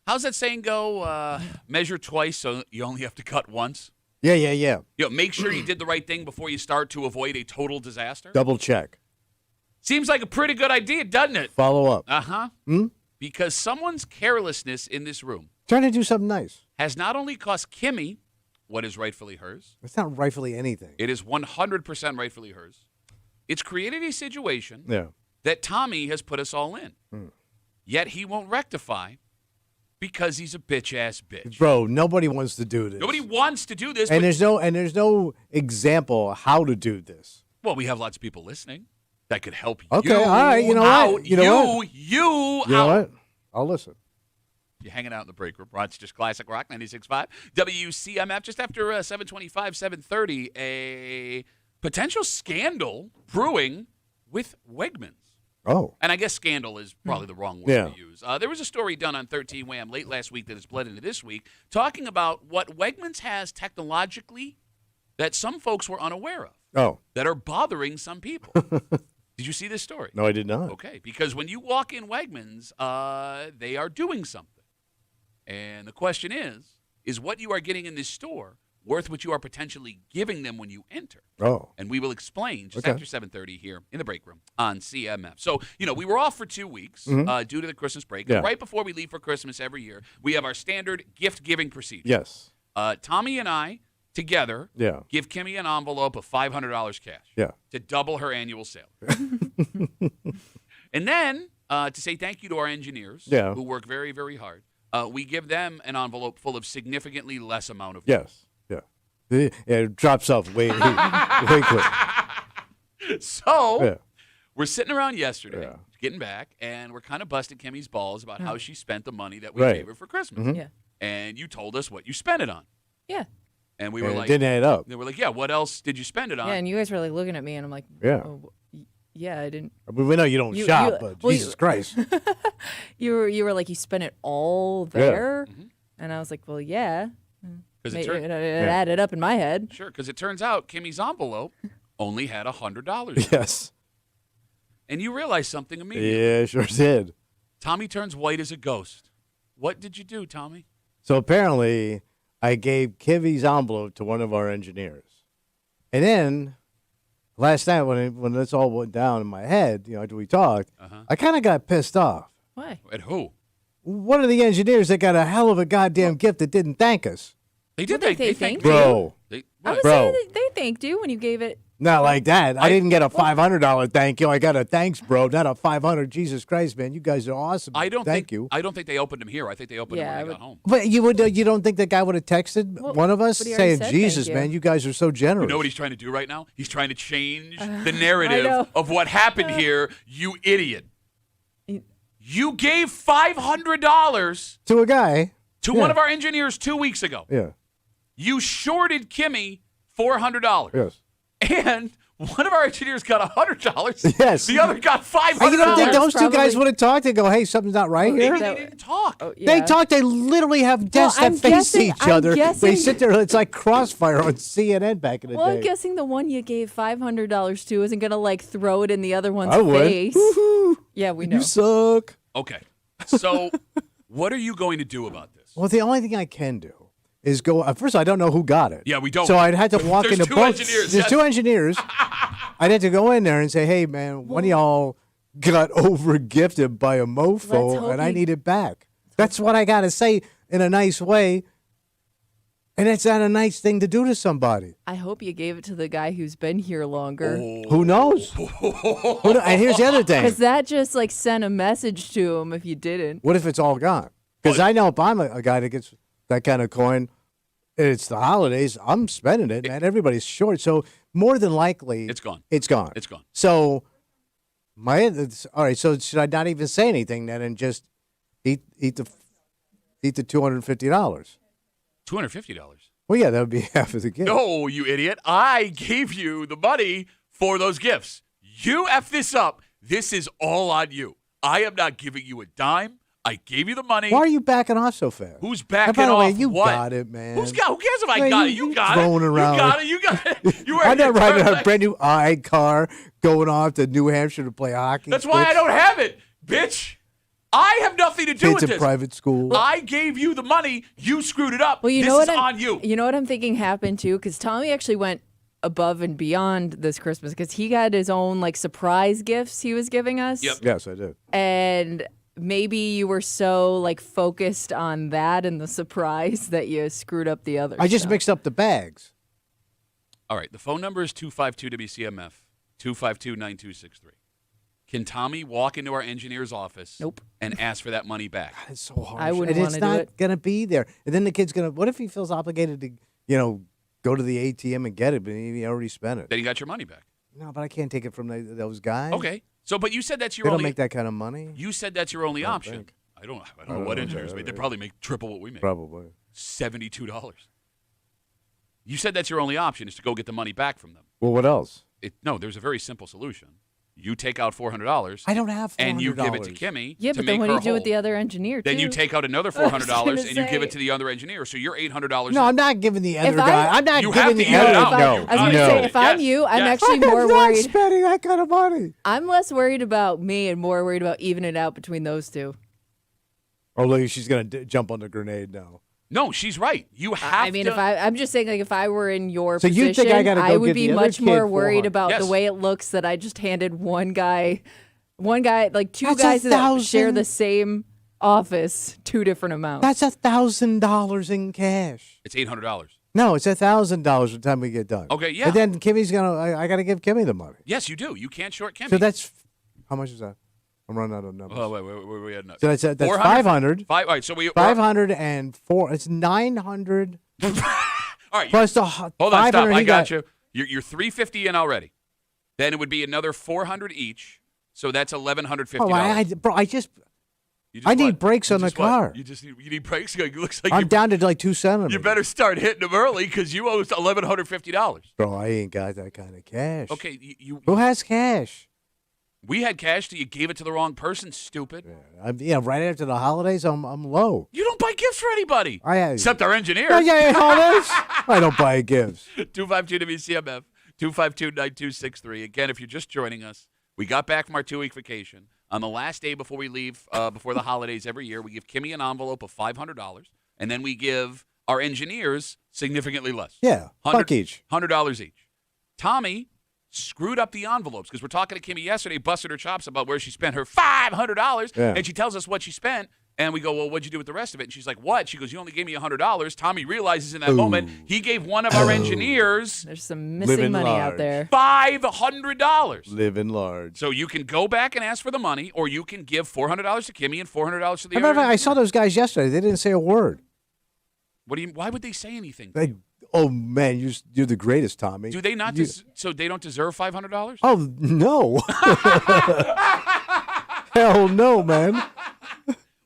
S1: How's that saying go? Measure twice, so you only have to cut once.
S2: Yeah, yeah, yeah.
S1: Make sure you did the right thing before you start to avoid a total disaster.
S2: Double check.
S1: Seems like a pretty good idea, doesn't it?
S2: Follow up.
S1: Uh-huh. Because someone's carelessness in this room
S2: Trying to do something nice.
S1: has not only cost Kimmy what is rightfully hers,
S2: It's not rightfully anything.
S1: it is 100% rightfully hers. It's created a situation
S2: Yeah.
S1: that Tommy has put us all in. Yet he won't rectify because he's a bitch-ass bitch.
S2: Bro, nobody wants to do this.
S1: Nobody wants to do this.
S2: And
S1: but-
S2: there's no example how to do this.
S1: Well, we have lots of people listening that could help
S2: Okay,
S1: you
S2: all right, you know
S1: out.
S2: what? You know what?
S1: You
S2: You know
S1: out.
S2: what? I'll listen.
S1: You're hanging out in the break room. Rochester's Classic Rock 96.5. WCMF, just after 7:25, 7:30, a potential scandal brewing with Wegmans.
S2: Oh.
S1: And I guess scandal is probably the wrong word to use. There was a story done on 13 Wham late last week that has bled into this week, talking about what Wegmans has technologically that some folks were unaware of, that are bothering some people. Did you see this story?
S2: No, I did not.
S1: Okay, because when you walk in Wegmans, they are doing something. And the question is what you are getting in this store worth what you are potentially giving them when you enter?
S2: Oh.
S1: And we will explain just after 7:30 here in the break room on CMF. So, we were off for 2 weeks due to the Christmas break.
S2: Yeah.
S1: And right before we leave for Christmas every year, we have our standard gift-giving procedure.
S2: Yes.
S1: Tommy and I, together, give Kimmy an envelope of $500 cash to double her annual salary. And then, to say thank you to our engineers who work very, very hard, we give them an envelope full of significantly less amount of money.
S2: Yes. Yeah. It drops off way quick.
S1: So, we're sitting around yesterday, getting back, and we're kind of busting Kimmy's balls about how she spent the money that we gave her for Christmas.
S3: Yeah.
S1: And you told us what you spent it on.
S3: Yeah.
S1: And we were like,
S2: it didn't add up.
S1: They were like, yeah, what else did you spend it on?
S3: Yeah, and you guys were like looking at me, and I'm like,
S2: Yeah.
S3: oh, yeah, I didn't.
S2: I mean, we know you don't shop, but Jesus Christ.
S3: You were like, you spent it all there? And I was like, well, yeah.
S1: Because
S3: It added up in my head.
S1: Sure, because it turns out Kimmy's envelope only had $100.
S2: Yes.
S1: And you realized something immediately.
S2: Yeah, sure did.
S1: Tommy turns white as a ghost. What did you do, Tommy?
S2: So apparently, I gave Kimmy's envelope to one of our engineers. And then, last night when this all went down in my head, after we talked, I kind of got pissed off.
S3: Why?
S1: At who?
S2: One of the engineers that got a hell of a goddamn gift that didn't thank us.
S1: They did.
S3: Well,
S1: They
S3: thanked
S2: Bro.
S3: I would
S2: Bro.
S3: say they thanked you when you gave it.
S2: Not like that. I didn't get a $500 thank you. I got a thanks, bro. Not a $500. Jesus Christ, man. You guys are awesome. Thank you.
S1: I don't think they opened them here. I think they opened them when I got home.
S2: But you don't think the guy would have texted one of us
S3: but he already
S2: saying,
S3: said
S2: Jesus,
S3: thank you.
S2: man, you guys are so generous.
S1: You know what he's trying to do right now? He's trying to change the narrative of what happened here, you idiot. You gave $500
S2: to a guy.
S1: To one of our engineers 2 weeks ago.
S2: Yeah.
S1: You shorted Kimmy $400.
S2: Yes.
S1: And one of our engineers got $100.
S2: Yes.
S1: The other got $500.
S2: You don't think those two guys
S3: Probably-
S2: would have talked and go, hey, something's not right here?
S1: Maybe they didn't talk.
S3: Oh,
S2: They
S3: yeah.
S2: talk. They literally have desks
S3: I'm
S2: that face
S3: guessing-
S2: each
S3: I'm
S2: other. They
S3: guessing-
S2: sit there. It's like Crossfire on CNN back in the
S3: Well,
S2: day.
S3: I'm guessing the one you gave $500 to isn't gonna like throw it in the other one's
S2: I would.
S3: face.
S2: Woo-hoo.
S3: Yeah, we know.
S2: You suck.
S1: Okay. So what are you going to do about this?
S2: Well, the only thing I can do is go. First, I don't know who got it.
S1: Yeah, we don't.
S2: So I'd had to walk
S1: There's
S2: into
S1: two
S2: both.
S1: engineers,
S2: There's
S1: yes.
S2: two engineers. I'd have to go in there and say, hey, man, one of y'all got over gifted by a
S3: Let's
S2: mofo,
S3: hope
S2: and I
S3: you-
S2: need it back. That's what I got to say in a nice way. And it's not a nice thing to do to somebody.
S3: I hope you gave it to the guy who's been here longer.
S2: Who knows? And here's the other thing.
S3: Because that just like sent a message to him if you didn't.
S2: What if it's all gone? Because I know if I'm a guy that gets that kind of coin, and it's the holidays, I'm spending it, man. Everybody's short. So more than likely,
S1: It's gone.
S2: It's gone.
S1: It's gone.
S2: So all right. So should I not even say anything then and just eat the $250?
S1: $250.
S2: Well, yeah, that would be half of the gift.
S1: No, you idiot. I gave you the money for those gifts. You F this up. This is all on you. I am not giving you a dime. I gave you the money.
S2: Why are you backing off so fast?
S1: Who's
S2: And
S1: backing
S2: by the way,
S1: off
S2: you
S1: what?
S2: got it, man.
S1: Who cares if I
S2: Man,
S1: got it?
S2: you
S1: You got
S2: throwing
S1: it.
S2: around.
S1: You got it. You got it. You were
S2: I'm not riding a
S1: turtleneck.
S2: brand new car going off to New Hampshire to play hockey.
S1: That's why I don't have it, bitch. I have nothing to do
S2: Kids
S1: with
S2: in
S1: this.
S2: private school.
S1: I gave you the money. You screwed it up.
S3: Well, you
S1: this
S3: know
S1: is
S3: what
S1: on you.
S3: You know what I'm thinking happened too? Because Tommy actually went above and beyond this Christmas because he got his own like surprise gifts he was giving us.
S1: Yep.
S2: Yes, I did.
S3: And maybe you were so like focused on that and the surprise that you screwed up the other
S2: I just
S3: stuff.
S2: mixed up the bags.
S1: All right. The phone number is 252-WCMF, 252-9263. Can Tommy walk into our engineer's office
S3: Nope.
S1: and ask for that money back?
S2: It's so hard.
S3: I wouldn't
S2: and it's
S3: wanna do
S2: not
S3: it.
S2: gonna be there. And then the kid's gonna. What if he feels obligated to, go to the ATM and get it, but he already spent it?
S1: Then you got your money back.
S2: No, but I can't take it from those guys.
S1: Okay. So, but you said that's
S2: They
S1: your
S2: don't
S1: only.
S2: make that kind of money.
S1: You said that's your only
S2: I don't
S1: option.
S2: think.
S1: I don't know what engineers make. They probably make triple what we make.
S2: Probably.
S1: $72. You said that's your only option is to go get the money back from them.
S2: Well, what else?
S1: No, there's a very simple solution. You take out $400.
S2: I don't have $400.
S1: And you give it to Kimmy.
S3: Yeah,
S1: to
S3: but
S1: make
S3: then what do
S1: her
S3: you do with
S1: whole.
S3: the other engineer,
S1: Then
S3: too?
S1: you take out another $400 and you give
S3: say.
S1: it to the other engineer. So you're $800.
S2: No, I'm not giving the other
S3: I-
S2: guy. I'm not
S1: You
S2: giving
S1: have
S2: the
S1: to give it
S2: other.
S1: out.
S2: No,
S3: I was going to
S2: no.
S3: say, if I'm
S1: Yes,
S3: you, I'm
S1: yes.
S3: actually more
S2: I'm not
S3: worried.
S2: spending that kind of money.
S3: I'm less worried about me and more worried about evening it out between those two.
S2: Oh, look, she's going to jump on the grenade now.
S1: No, she's right. You have
S3: I mean,
S1: to.
S3: I'm just saying, like, if I were in your
S2: So you
S3: position,
S2: think I gotta go
S3: would
S2: get
S3: be
S2: the other
S3: much
S2: kid
S3: more worried
S2: 400?
S3: about
S1: Yes.
S3: the way it looks that I just handed one guy, like two
S2: That's
S3: guys that
S2: 1,000.
S3: share the same office, two different amounts.
S2: That's $1,000 in cash.
S1: It's $800.
S2: No, it's $1,000 by the time we get done.
S1: Okay, yeah.
S2: And then Kimmy's gonna. I got to give Kimmy the money.
S1: Yes, you do. You can't short Kimmy.
S2: So that's how much is that? I'm running out of numbers.
S1: Oh, wait. We had no.
S2: So that's
S1: 400?
S2: 500.
S1: All right, so we.
S2: 504. It's 900
S1: All right.
S2: plus the
S1: Hold on, stop.
S2: 500
S1: I
S2: he
S1: got you. You're $350 in already. Then it would be another $400 each. So that's $1,150.
S2: Oh, bro,
S1: You just
S2: I need
S1: what?
S2: brakes
S1: You
S2: on the
S1: just what?
S2: car.
S1: You need brakes. It looks like
S2: I'm
S1: you,
S2: down to like 2 centimeters.
S1: you better start hitting them early because you owe $1,150.
S2: Bro, I ain't got that kind of cash.
S1: Okay,
S2: Who has cash?
S1: we had cash. You gave it to the wrong person. Stupid.
S2: Right after the holidays, I'm low.
S1: You don't buy gifts for anybody except our engineer.
S2: Holidays. I don't buy gifts.
S1: 252 WCMF 252-9263. Again, if you're just joining us, we got back from our 2-week vacation. On the last day before we leave, before the holidays every year, we give Kimmy an envelope of $500, and then we give our engineers significantly less.
S2: Yeah, buck each.
S1: $100 each. Tommy screwed up the envelopes because we're talking to Kimmy yesterday, busted her chops about where she spent her $500,
S2: Yeah.
S1: and she tells us what she spent. And we go, well, what'd you do with the rest of it? And she's like, what? She goes, you only gave me $100. Tommy realizes in that moment he gave one of our engineers
S3: There's some missing
S2: Living
S3: money
S2: large.
S3: out there.
S1: $500.
S2: Living large.
S1: So you can go back and ask for the money, or you can give $400 to Kimmy and $400 to the
S2: Matter of
S1: other.
S2: fact, I saw those guys yesterday. They didn't say a word.
S1: Why would they say anything?
S2: Oh man, you're the greatest, Tommy.
S1: Do they not? So they don't deserve $500?
S2: Oh no. Hell no, man.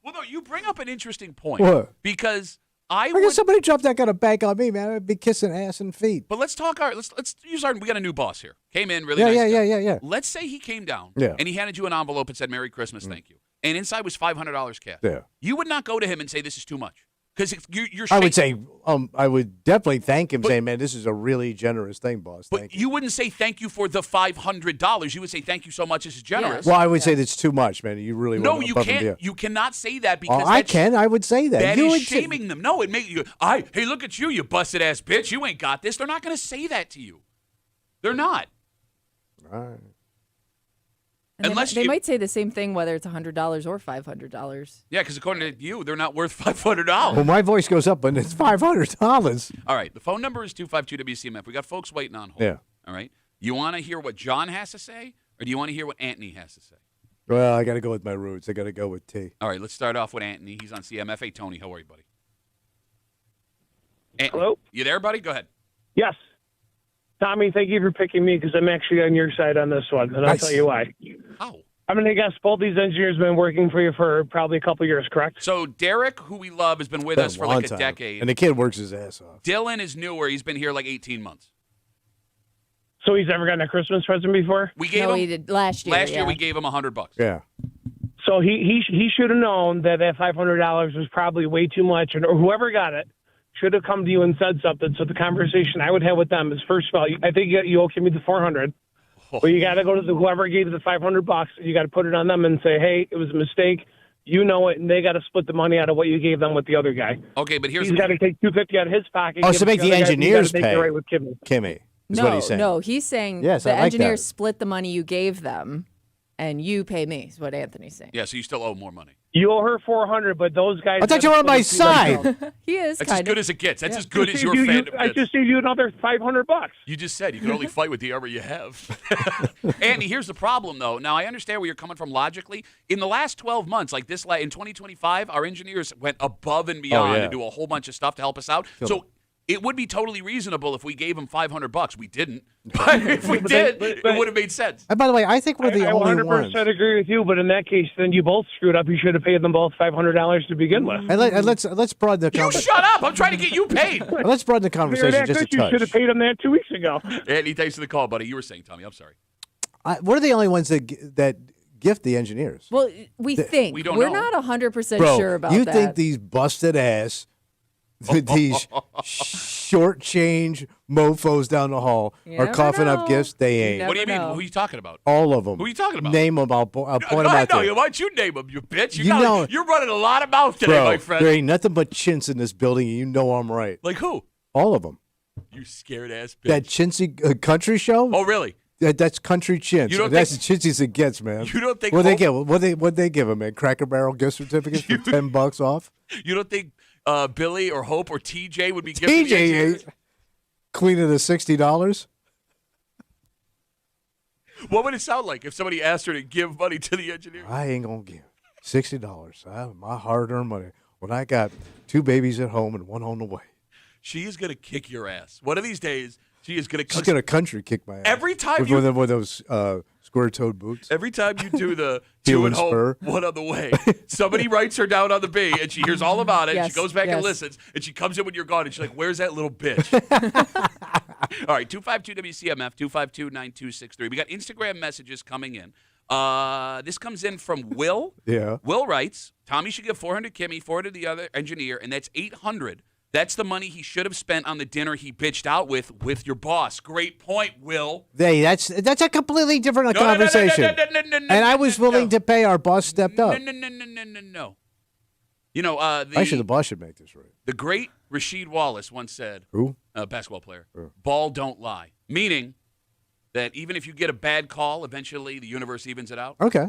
S1: Well, no. You bring up an interesting point.
S2: What?
S1: Because
S2: I guess somebody dropped that kind of bank on me, man. I'd be kissing ass and feet.
S1: But let's talk. Let's use our. We got a new boss here. Came in really
S2: Yeah,
S1: nice.
S2: yeah,
S1: guy.
S2: yeah.
S1: Let's say he came down.
S2: Yeah.
S1: And he handed you an envelope and said, "Merry Christmas, thank you." And inside was $500 cash.
S2: Yeah.
S1: You would not go to him and say, "This is too much," because you're.
S2: I would say, I would definitely thank him,
S1: But-
S2: saying, "Man, this is a really generous thing, boss.
S1: But
S2: Thank you."
S1: you wouldn't say thank you for the $500. You would say thank you so much. This is generous.
S2: Well, I would say that's too much, man. You really
S1: No,
S2: went
S1: you
S2: above and
S1: can't.
S2: beyond.
S1: You cannot say that because
S2: Oh, I
S1: that's,
S2: can. I would say that.
S1: That
S2: You
S1: is
S2: would say-
S1: shaming them. No, it makes you. Hey, look at you, you busted ass bitch. You ain't got this. They're not going to say that to you. They're not.
S2: All right.
S3: And
S1: Unless
S3: they
S1: you-
S3: might say the same thing whether it's $100 or $500.
S1: Yeah, because according to you, they're not worth $500.
S2: Well, my voice goes up, but it's $500.
S1: All right, the phone number is 252 WCMF. We got folks waiting on hold.
S2: Yeah.
S1: All right. You want to hear what John has to say, or do you want to hear what Anthony has to say?
S2: Well, I got to go with my roots. I got to go with T.
S1: All right, let's start off with Anthony. He's on CMF. Hey, Tony, how are you, buddy? Anthony,
S5: Hello?
S1: You there, buddy? Go ahead.
S5: Yes. Tommy, thank you for picking me because I'm actually on your side on this one, and I'll
S2: Nice.
S5: tell you why.
S1: How?
S5: I'm going to guess both these engineers have been working for you for probably a couple years, correct?
S1: So Derek, who we love, has been with
S2: Been
S1: us for
S2: long
S1: like a
S2: time.
S1: decade.
S2: And the kid works his ass off.
S1: Dylan is newer. He's been here like 18 months.
S5: So he's never gotten a Christmas present before?
S1: We gave
S3: No,
S1: him
S3: he did last year.
S1: last year.
S3: yeah.
S1: We gave him $100.
S2: Yeah.
S5: So he should have known that $500 was probably way too much, and or whoever got it should have come to you and said something. So the conversation I would have with them is, first of all, I think you owe me the $400. But you got to go to whoever gave you the $500. You got to put it on them and say, hey, it was a mistake. You know it, and they got to split the money out of what you gave them with the other guy.
S1: Okay, but here's
S5: He's got to take $250 out of his pocket.
S2: Oh,
S5: give
S2: so
S5: it
S2: make
S5: to
S2: the
S5: other guy, and you
S2: engineers
S5: gotta make
S2: pay.
S5: it right with Kimmy.
S2: Kimmy is
S3: no,
S2: what he's saying.
S3: No, he's saying
S2: Yes,
S3: the
S2: I like
S3: engineers
S2: that.
S3: split the money you gave them, and you pay me, is what Anthony's saying.
S1: yeah. So you still owe more money.
S5: You owe her $400, but those guys.
S2: I thought you were on my side.
S3: He is
S1: That's as
S3: kind
S1: good
S3: of.
S1: as it gets. That's
S3: Yeah.
S1: as good as your
S5: You-
S1: fandom
S5: I
S1: gets.
S5: just gave you another $500.
S1: You just said you can only fight with the armor you have. Andy, here's the problem, though. Now, I understand where you're coming from logically. In the last 12 months, like this, in 2025, our engineers went above and beyond
S2: yeah.
S1: to do a whole bunch of stuff to help us out.
S2: Killed
S1: So It would be totally reasonable if we gave him $500. We didn't. But if we did, it would have made sense.
S2: And by the way, I think we're the
S5: I
S2: only
S5: 100%
S2: ones.
S5: agree with you, but in that case, then you both screwed up. You should have paid them both $500 to begin with.
S2: And let's broaden the
S1: You
S2: conversation.
S1: shut up. I'm trying to get you paid.
S2: Let's broaden the
S5: If you're
S2: conversation
S5: that
S2: just a
S5: good, you should have
S2: touch.
S5: paid them that 2 weeks ago.
S1: Andy, thanks for the call, buddy. You were saying, Tommy. I'm sorry.
S2: We're the only ones that gift the engineers.
S3: Well, we think.
S1: we don't
S3: We're
S1: know.
S3: not 100%
S2: Bro,
S3: sure about
S2: you
S3: that.
S2: think these busted ass, these short change mofos down the hall
S3: You
S2: are
S3: never
S2: coughing up
S3: know.
S2: gifts? They
S3: You
S2: ain't.
S3: never
S1: What do you mean?
S3: know.
S1: Who are you talking about?
S2: All of them.
S1: Who are you talking about?
S2: Name them. I'll point them
S1: I
S2: out
S1: know.
S2: there.
S1: Why don't you name him, you bitch?
S2: You know-
S1: You're running a lot of mouth today,
S2: Bro,
S1: my friend.
S2: there ain't nothing but chintz in this building, and you know I'm right.
S1: Like who?
S2: All of them.
S1: You scared ass bitch.
S2: That chintzy country show?
S1: Oh, really?
S2: That's country chintz.
S1: You don't
S2: That's
S1: think-
S2: as chintzy as it gets, man.
S1: You don't think
S2: What they
S1: Hope-
S2: give? What they give them, man? Cracker Barrel gift certificates for $10 off.
S1: You don't think Billy or Hope or TJ would be giving the
S2: TJ
S1: engineers?
S2: ain't cleaning the $60.
S1: What would it sound like if somebody asked her to give money to the engineer?
S2: I ain't gonna give $60. My hard-earned money. When I got 2 babies at home and 1 on the way,
S1: She is going to kick your ass. One of these days, she is going
S2: she's
S1: to
S2: gonna country kick my ass.
S1: Every time
S2: with
S1: you-
S2: one of those square-toed boots.
S1: Every time you do the
S2: Heel
S1: 2
S2: and
S1: at home,
S2: spur.
S1: 1 on the way, somebody writes her down on the B, and she hears all about it. And she
S3: Yes,
S1: goes back and
S3: yes.
S1: listens, and she comes in when you're gone, and she's like, "Where's that little bitch?" All right, 252 WCMF 252-9263. We got Instagram messages coming in. This comes in from Will.
S2: Yeah.
S1: Will writes, "Tommy should give 400 Kimmy, 400 to the other engineer, and that's 800. That's the money he should have spent on the dinner he bitched out with your boss." Great point, Will.
S2: Hey, that's a completely different conversation. And I was willing to pay. Our boss stepped up.
S1: No. You know,
S2: Actually, the boss should make this right.
S1: the great Rasheed Wallace once said,
S2: Who?
S1: a basketball player, ball don't lie. Meaning that even if you get a bad call, eventually the universe evens it out.
S2: Okay.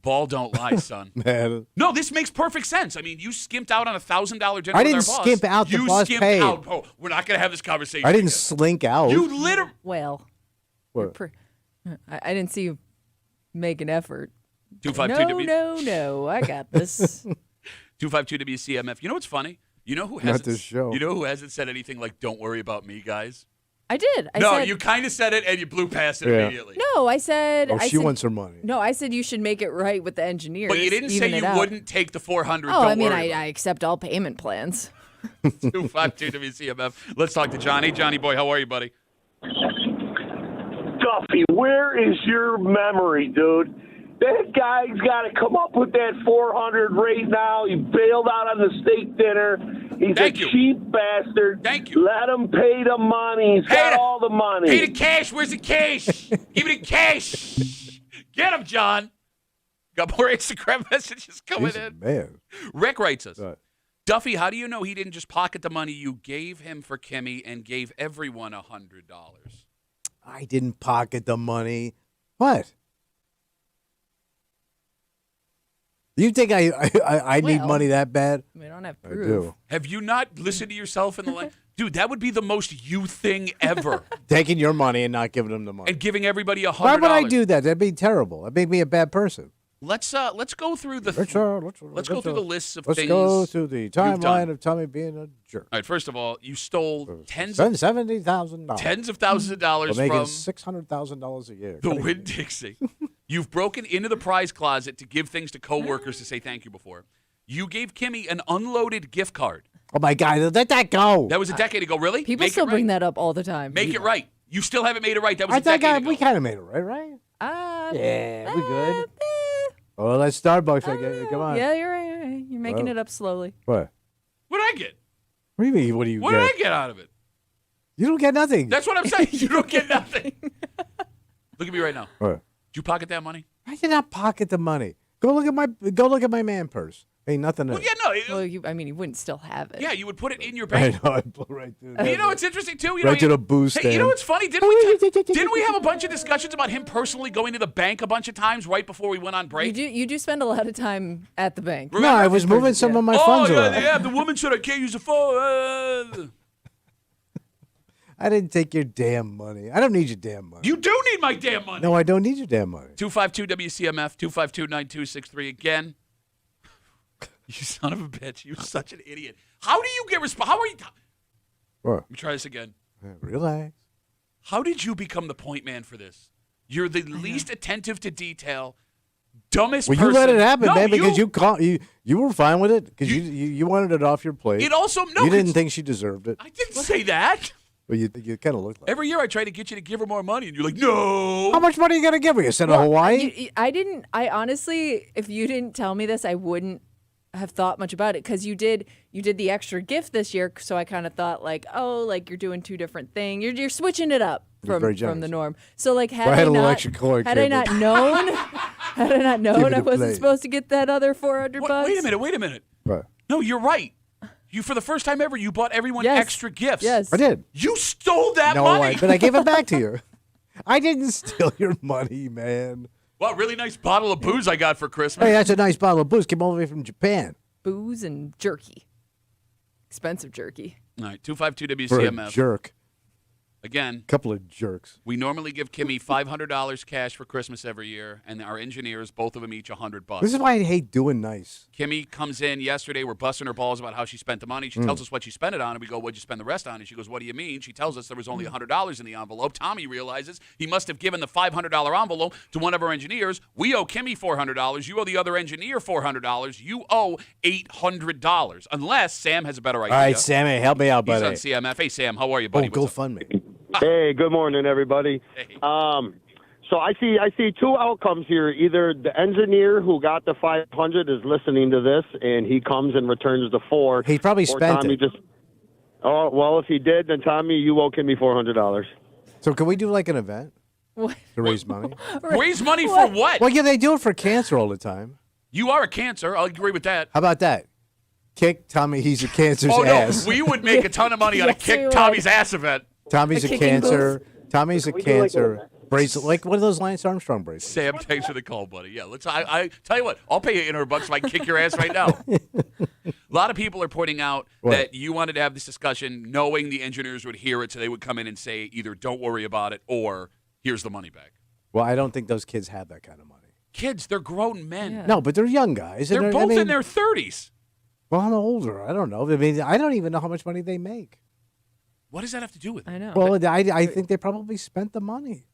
S1: Ball don't lie, son.
S2: Man,
S1: No, this makes perfect sense. I mean, you skimped out on $1,000 dinner
S2: I
S1: with
S2: didn't
S1: our boss.
S2: skimp out. The
S1: You
S2: boss
S1: skimped
S2: paid.
S1: out. Oh, we're not going to have this conversation.
S2: I didn't
S1: again.
S2: slink out.
S1: You literally.
S3: Well, you're
S2: What?
S3: I didn't see you make an effort.
S1: 252
S3: No, I got this.
S1: 252 WCMF. You know what's funny? You know who
S2: Not
S1: hasn't
S2: this show.
S1: You know who hasn't said anything like "Don't worry about me, guys"?
S3: I did. I
S1: No,
S3: said,
S1: you kind of said it and you blew past it
S2: Yeah.
S1: immediately.
S3: No, I said.
S2: Oh,
S3: I
S2: she
S3: said,
S2: wants her money.
S3: No, I said you should make it right with the engineers.
S1: But you didn't say
S3: even it
S1: you
S3: out.
S1: wouldn't take the 400.
S3: Oh,
S1: Don't
S3: I mean,
S1: worry.
S3: I accept all payment plans.
S1: 252 WCMF. Let's talk to Johnny. Hey, Johnny boy, how are you, buddy?
S6: Duffy, where is your memory, dude? That guy's got to come up with that 400 right now. He bailed out on the steak dinner. He's
S1: Thank
S6: a
S1: you.
S6: cheap bastard.
S1: Thank you.
S6: Let him pay the money. He's got all the money.
S1: Pay the cash. Where's the cash? Give me the cash. Get him, John. Got more Instagram messages coming
S2: He's a
S1: in.
S2: man.
S1: Rick writes us.
S2: Right.
S1: Duffy, how do you know he didn't just pocket the money you gave him for Kimmy and gave everyone $100?
S2: I didn't pocket the money. What? You think I need
S3: Well,
S2: money that bad?
S3: We don't have
S2: I
S3: proof.
S2: do.
S1: Have you not listened to yourself in the line? Dude, that would be the most you thing ever.
S2: Taking your money and not giving them the money.
S1: And giving everybody $100.
S2: Why would I do that? That'd be terrible. That'd make me a bad person.
S1: Let's go through the
S2: Let's
S1: go through the lists of
S2: Let's
S1: things.
S2: go through the
S1: you've done.
S2: timeline of Tommy being a jerk.
S1: All right, first of all, you stole tens
S2: $70,000.
S1: of thousands of dollars
S2: We're making
S1: from
S2: $600,000 a year.
S1: the Winn Dixie. You've broken into the prize closet to give things to coworkers to say thank you before. You gave Kimmy an unloaded gift card.
S2: Oh my God! Let that go.
S1: That was a decade ago. Really?
S3: People
S1: Make
S3: still
S1: it right.
S3: bring that up all the time.
S1: Make it right. You still haven't made it right. That was
S2: I
S1: a decade
S2: think
S1: ago.
S2: we kind of made it right? Yeah, we good. Oh, that's Starbucks. I get. Come on.
S3: Yeah, you're right. You're making
S2: Well.
S3: it up slowly.
S2: What?
S1: What did I get?
S2: What do you mean? What do you
S1: What
S2: get?
S1: did I get out of it?
S2: You don't get nothing.
S1: That's what I'm saying. You don't get nothing. Look at me right now.
S2: What?
S1: Did you pocket that money?
S2: I did not pocket the money. Go look at my man purse. Ain't nothing in
S1: Well,
S2: it.
S1: yeah, no.
S3: Well, you wouldn't still have it.
S1: Yeah, you would put it in your
S2: I
S1: bank.
S2: know. I blew right through.
S1: You know what's interesting too? You
S2: Right
S1: know,
S2: to the booze
S1: Hey, you know
S2: stand.
S1: what's funny? Didn't we have a bunch of discussions about him personally going to the bank a bunch of times right before we went on break?
S3: You do spend a lot of time at the bank.
S2: No, I was moving some of my funds around.
S1: yeah. The woman said I can't use the phone.
S2: I didn't take your damn money. I don't need your damn money.
S1: You do need my damn money.
S2: No, I don't need your damn money.
S1: 252 WCMF 252-9263 again. You son of a bitch! You're such an idiot. How do you get How are you?
S2: What?
S1: Let me try this again.
S2: Relax.
S1: How did you become the point man for this? You're the least attentive to detail, dumbest
S2: Well,
S1: person.
S2: you let it happen,
S1: No,
S2: man, because you were fine with it because you wanted it off your plate.
S1: It also no.
S2: You didn't think she deserved it.
S1: I didn't say that.
S2: Well, you kind of looked like.
S1: Every year I try to get you to give her more money, and you're like, no.
S2: How much money are you gonna give her? You sent to Hawaii?
S3: I honestly, if you didn't tell me this, I wouldn't have thought much about it because you did the extra gift this year. So I kind of thought like, oh, like you're doing two different things. You're switching it up from the norm. So like
S2: Well, I had a little extra coin.
S3: Had I not known I wasn't supposed to get that other $400 bucks.
S1: Wait a minute.
S2: What?
S1: No, you're right. You, for the first time ever, you bought everyone
S3: Yes.
S1: extra gifts.
S3: Yes.
S2: I did.
S1: You stole that
S2: No,
S1: money.
S2: but I gave it back to you. I didn't steal your money, man.
S1: Well, really nice bottle of booze I got for Christmas.
S2: Hey, that's a nice bottle of booze. Came all the way from Japan.
S3: Booze and jerky. Expensive jerky.
S1: All right, 252
S2: For a
S1: WCMF.
S2: jerk.
S1: Again,
S2: Couple of jerks.
S1: we normally give Kimmy $500 cash for Christmas every year, and our engineers, both of them each $100.
S2: This is why I hate doing nice.
S1: Kimmy comes in yesterday. We're busting her balls about how she spent the money. She tells us what she spent it on, and we go, "What'd you spend the rest on?" And she goes, "What do you mean?" She tells us there was only $100 in the envelope. Tommy realizes he must have given the $500 envelope to one of our engineers. We owe Kimmy $400. You owe the other engineer $400. You owe $800, unless Sam has a better idea.
S2: All right, Sammy, help me out,
S1: He's
S2: buddy.
S1: on CMF. Hey, Sam, how are you, buddy?
S2: Oh,
S1: What's up?
S2: GoFundMe.
S7: Hey, good morning, everybody.
S1: Hey.
S7: So I see two outcomes here. Either the engineer who got the 500 is listening to this, and he comes and returns the 4.
S2: He probably
S7: or
S2: spent
S7: Tommy
S2: it.
S7: Oh, well, if he did, then Tommy, you owe Kimmy $400.
S2: So can we do like an event
S3: What?
S2: to raise money?
S1: Raise money for what?
S2: Well, yeah, they do it for cancer all the time.
S1: You are a cancer. I'll agree with that.
S2: How about that? Kick Tommy, he's a cancer's
S1: Oh,
S2: ass.
S1: no. We would make a ton of money on a
S3: Yes, we
S1: Kick
S3: would.
S1: Tommy's ass event.
S2: Tommy's
S3: The
S2: a
S3: kicking
S2: cancer. Tommy's a
S7: we do like
S2: cancer bracelet, like one of those Lance Armstrong bracelets.
S1: Sam, thanks for the call, buddy. Yeah, let's. I tell you what, I'll pay you $800 if I can kick your ass right now. A lot of people are pointing out
S2: What?
S1: that you wanted to have this discussion knowing the engineers would hear it, so they would come in and say either "Don't worry about it" or "Here's the money back."
S2: Well, I don't think those kids have that kind of money.
S1: Kids, they're grown men.
S3: Yeah.
S2: No, but they're young guys. and
S1: They're both
S2: I mean,
S1: in their 30s.
S2: Well, I'm older. I don't know. I mean, I don't even know how much money they make.
S1: What does that have to do with it?
S3: I know.
S2: Well, I think they probably spent the money,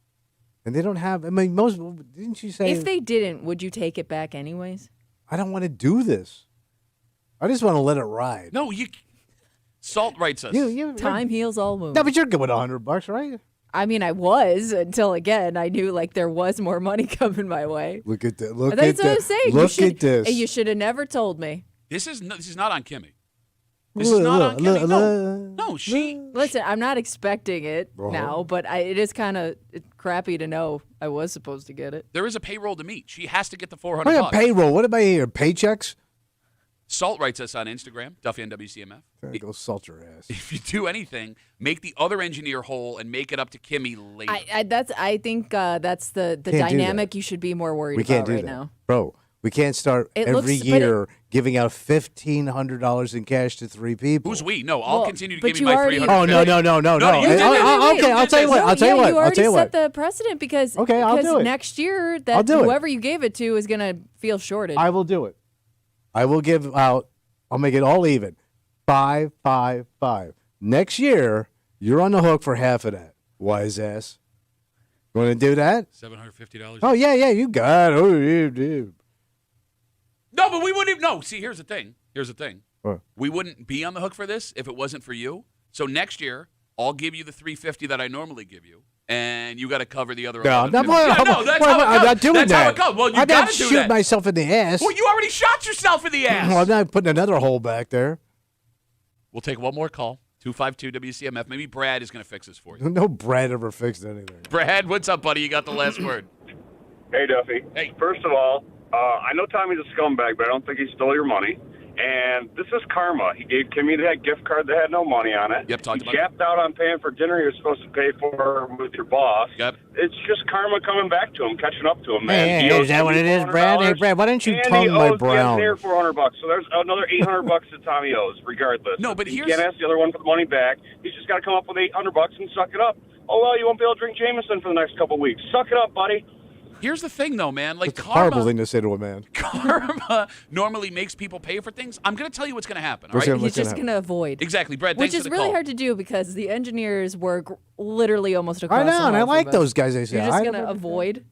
S2: and they don't have. I mean, most didn't you say?
S3: If they didn't, would you take it back anyways?
S2: I don't want to do this. I just want to let it ride.
S1: No, you. Salt writes us.
S3: Time heals all wounds.
S2: No, but you're good with $100, right?
S3: I mean, I was until again I knew like there was more money coming my way.
S2: Look at that. Look
S3: That's
S2: at
S3: what I'm
S2: that.
S3: saying.
S2: Look at this.
S3: You should have never told me.
S1: This is not on Kimmy. This is not on Kimmy. No, she.
S3: Listen, I'm not expecting it
S2: Uh-huh.
S3: now, but it is kind of crappy to know I was supposed to get it.
S1: There is a payroll to meet. She has to get the $400.
S2: What about payroll? What about here? Paychecks?
S1: Salt writes us on Instagram, Duffy and WCMF.
S2: Go salt your ass.
S1: If you do anything, make the other engineer whole and make it up to Kimmy later.
S3: I think that's the
S2: do
S3: dynamic you should be more worried
S2: We
S3: about
S2: can't do
S3: right
S2: that,
S3: now.
S2: bro. We can't start
S3: It
S2: every
S3: looks- but
S2: year giving out $1,500 in cash to 3 people.
S1: Who's we? No, I'll
S3: Well,
S1: continue to
S3: but
S1: give me
S3: you
S1: my
S3: already-
S1: 300.
S2: Oh no!
S1: No, you did it.
S2: Okay, I'll tell you what. I'll tell you what.
S3: You
S2: I'll
S3: already
S2: tell you
S3: set
S2: what.
S3: the precedent because
S2: Okay, I'll do it.
S3: next year
S2: I'll
S3: that
S2: do it.
S3: whoever you gave it to is going to feel shorted.
S2: I will do it. I will give out. I'll make it all even. 5, 5, 5. Next year, you're on the hook for half of that. Wise ass. You want to do that?
S1: $750.
S2: Oh yeah, you got it. Oh, yeah.
S1: No, but we wouldn't even. No, see, here's the thing.
S2: What?
S1: We wouldn't be on the hook for this if it wasn't for you. So next year, I'll give you the $350 that I normally give you, and you got to cover the other.
S2: No,
S1: $1150.
S2: no,
S1: That's how it
S2: I'm
S1: goes.
S2: not doing
S1: That's
S2: that.
S1: how it goes. Well, you
S2: I'm
S1: got
S2: not
S1: to do
S2: shoot
S1: that.
S2: myself in the ass.
S1: Well, you already shot yourself in the ass.
S2: Well, I'm not putting another hole back there.
S1: We'll take one more call. 252 WCMF. Maybe Brad is going to fix this for you.
S2: No Brad ever fixed anything.
S1: Brad, what's up, buddy? You got the last word.
S8: Hey, Duffy.
S1: Hey.
S8: First of all, I know Tommy's a scumbag, but I don't think he stole your money. And this is karma. He gave Kimmy that gift card that had no money on it.
S1: Yep, talked
S8: he
S1: about it.
S8: gapped out on paying for dinner he was supposed to pay for with your boss.
S1: Yep.
S8: It's just karma coming back to him, catching up to him, man. He
S2: Hey,
S8: owes
S2: is that what it is,
S8: Kimmy
S2: Brad? Hey,
S8: $400,
S2: Brad, why don't you
S8: and
S2: tongue
S8: he
S2: my
S8: owes
S2: brown?
S8: the engineer $400. So there's another $800 that Tommy owes, regardless.
S1: No, but
S8: he
S1: here's-
S8: can't ask the other one for the money back. He's just got to come up with $800 and suck it up. Oh well, you won't be able to drink Jameson for the next couple of weeks. Suck it up, buddy.
S1: Here's the thing, though, man. Like
S2: It's a horrible
S1: karma,
S2: thing to say to a man.
S1: karma normally makes people pay for things. I'm going to tell you what's going to happen. All
S2: What's
S1: right?
S2: gonna-
S3: He's just going to avoid.
S1: Exactly, Brad.
S3: Which
S1: Thanks
S3: is
S1: for the
S3: really
S1: call.
S3: hard to do because the engineers work literally almost across
S2: I know,
S3: the
S2: and I
S3: hall from
S2: like
S3: us.
S2: those guys. They say
S3: You're just
S2: I
S3: going to
S2: don't-
S3: avoid.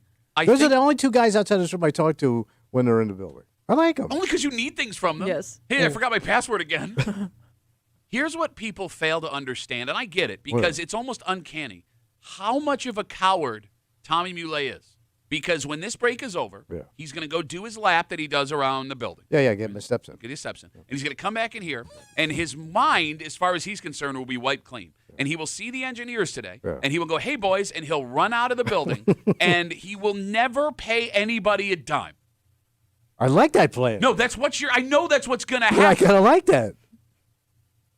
S2: Those are the only two guys outside this room I talk to when they're in the building. I like them.
S1: Only because you need things from them.
S3: Yes.
S1: Hey, I forgot my password again. Here's what people fail to understand, and I get it because it's almost uncanny how much of a coward Tommy Muley is. Because when this break is over, he's going to go do his lap that he does around the building.
S2: Yeah, get my steps in.
S1: Get his steps in. And he's going to come back in here, and his mind, as far as he's concerned, will be wiped clean. And he will see the engineers today, and he will go, hey, boys, and he'll run out of the building, and he will never pay anybody a dime.
S2: I like that plan.
S1: No, I know that's what's going to happen.
S2: Yeah, I kind of like that.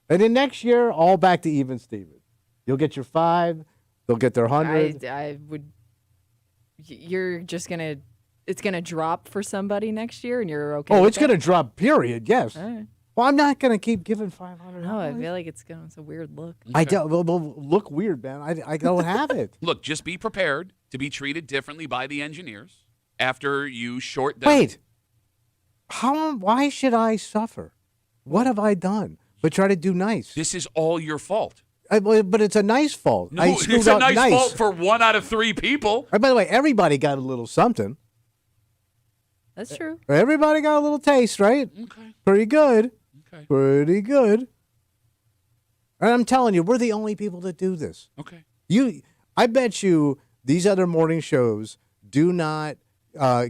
S2: And then next year, all back to even Steven. You'll get your 5. They'll get their 100.
S3: I would. You're just going to. It's going to drop for somebody next year, and you're okay.
S2: Oh,
S3: with
S2: it's going to drop, period. Yes.
S3: All right.
S2: Well, I'm not going to keep giving $500.
S3: No, I feel like it's a weird look.
S2: I don't. Well, look weird, man. I don't have it.
S1: Look, just be prepared to be treated differently by the engineers after you short them.
S2: Wait. Why should I suffer? What have I done? But try to do nice.
S1: This is all your fault.
S2: But it's a nice fault.
S1: No,
S2: I screwed
S1: it's a
S2: up
S1: nice fault for 1 out of 3 people.
S2: By the way, everybody got a little something.
S3: That's true.
S2: Everybody got a little taste, right?
S1: Okay.
S2: Pretty good.
S1: Okay.
S2: Pretty good. And I'm telling you, we're the only people that do this.
S1: Okay.
S2: I bet you these other morning shows do not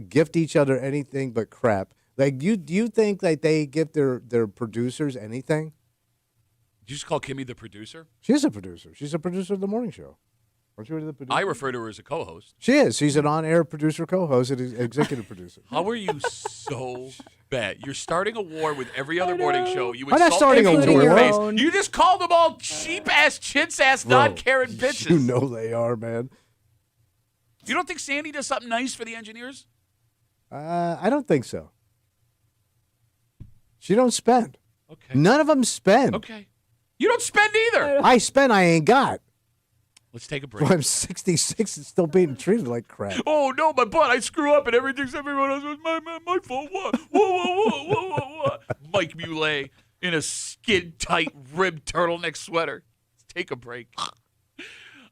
S2: gift each other anything but crap. Like, do you think that they gift their producers anything?
S1: Did you just call Kimmy the producer?
S2: She's a producer. She's a producer of the morning show. Aren't you the producer?
S1: I refer to her as a co-host.
S2: She is. She's an on-air producer, co-host, and executive producer.
S1: How are you so bad? You're starting a war with every other morning show. You
S2: I'm not
S1: insult
S2: starting a
S1: people to their
S2: war.
S1: face. You just called them all cheap-ass, chintz-ass, non-caring bitches.
S2: You know they are, man.
S1: You don't think Sandy does something nice for the engineers?
S2: I don't think so. She don't spend.
S1: Okay.
S2: None of them spend.
S1: Okay. You don't spend either.
S2: I spend, I ain't got.
S1: Let's take a break.
S2: Well, I'm 66 and still being treated like crap.
S1: Oh, no, my butt. I screw up and everything's everyone else. It's my fault. What? Whoa. Mike Muley in a skin-tight, ribbed turtleneck sweater. Let's take a break.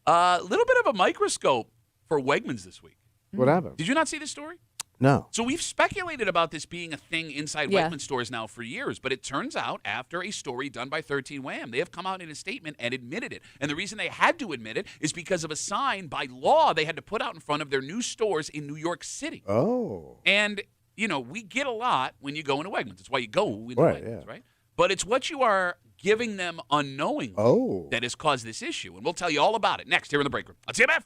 S1: A little bit of a microscope for Wegmans this week.
S2: What happened?
S1: Did you not see this story?
S2: No.
S1: So we've speculated about this being a thing inside
S3: Yeah.
S1: Wegmans stores now for years, but it turns out after a story done by 13 Wham, they have come out in a statement and admitted it. And the reason they had to admit it is because of a sign by law they had to put out in front of their new stores in New York City.
S2: Oh.
S1: And, we get a lot when you go into Wegmans. It's why you go into
S2: Right,
S1: Wegmans,
S2: yeah.
S1: right? But it's what you are giving them unknowingly that has caused this issue. And we'll tell you all about it next here in the break room. WCMF.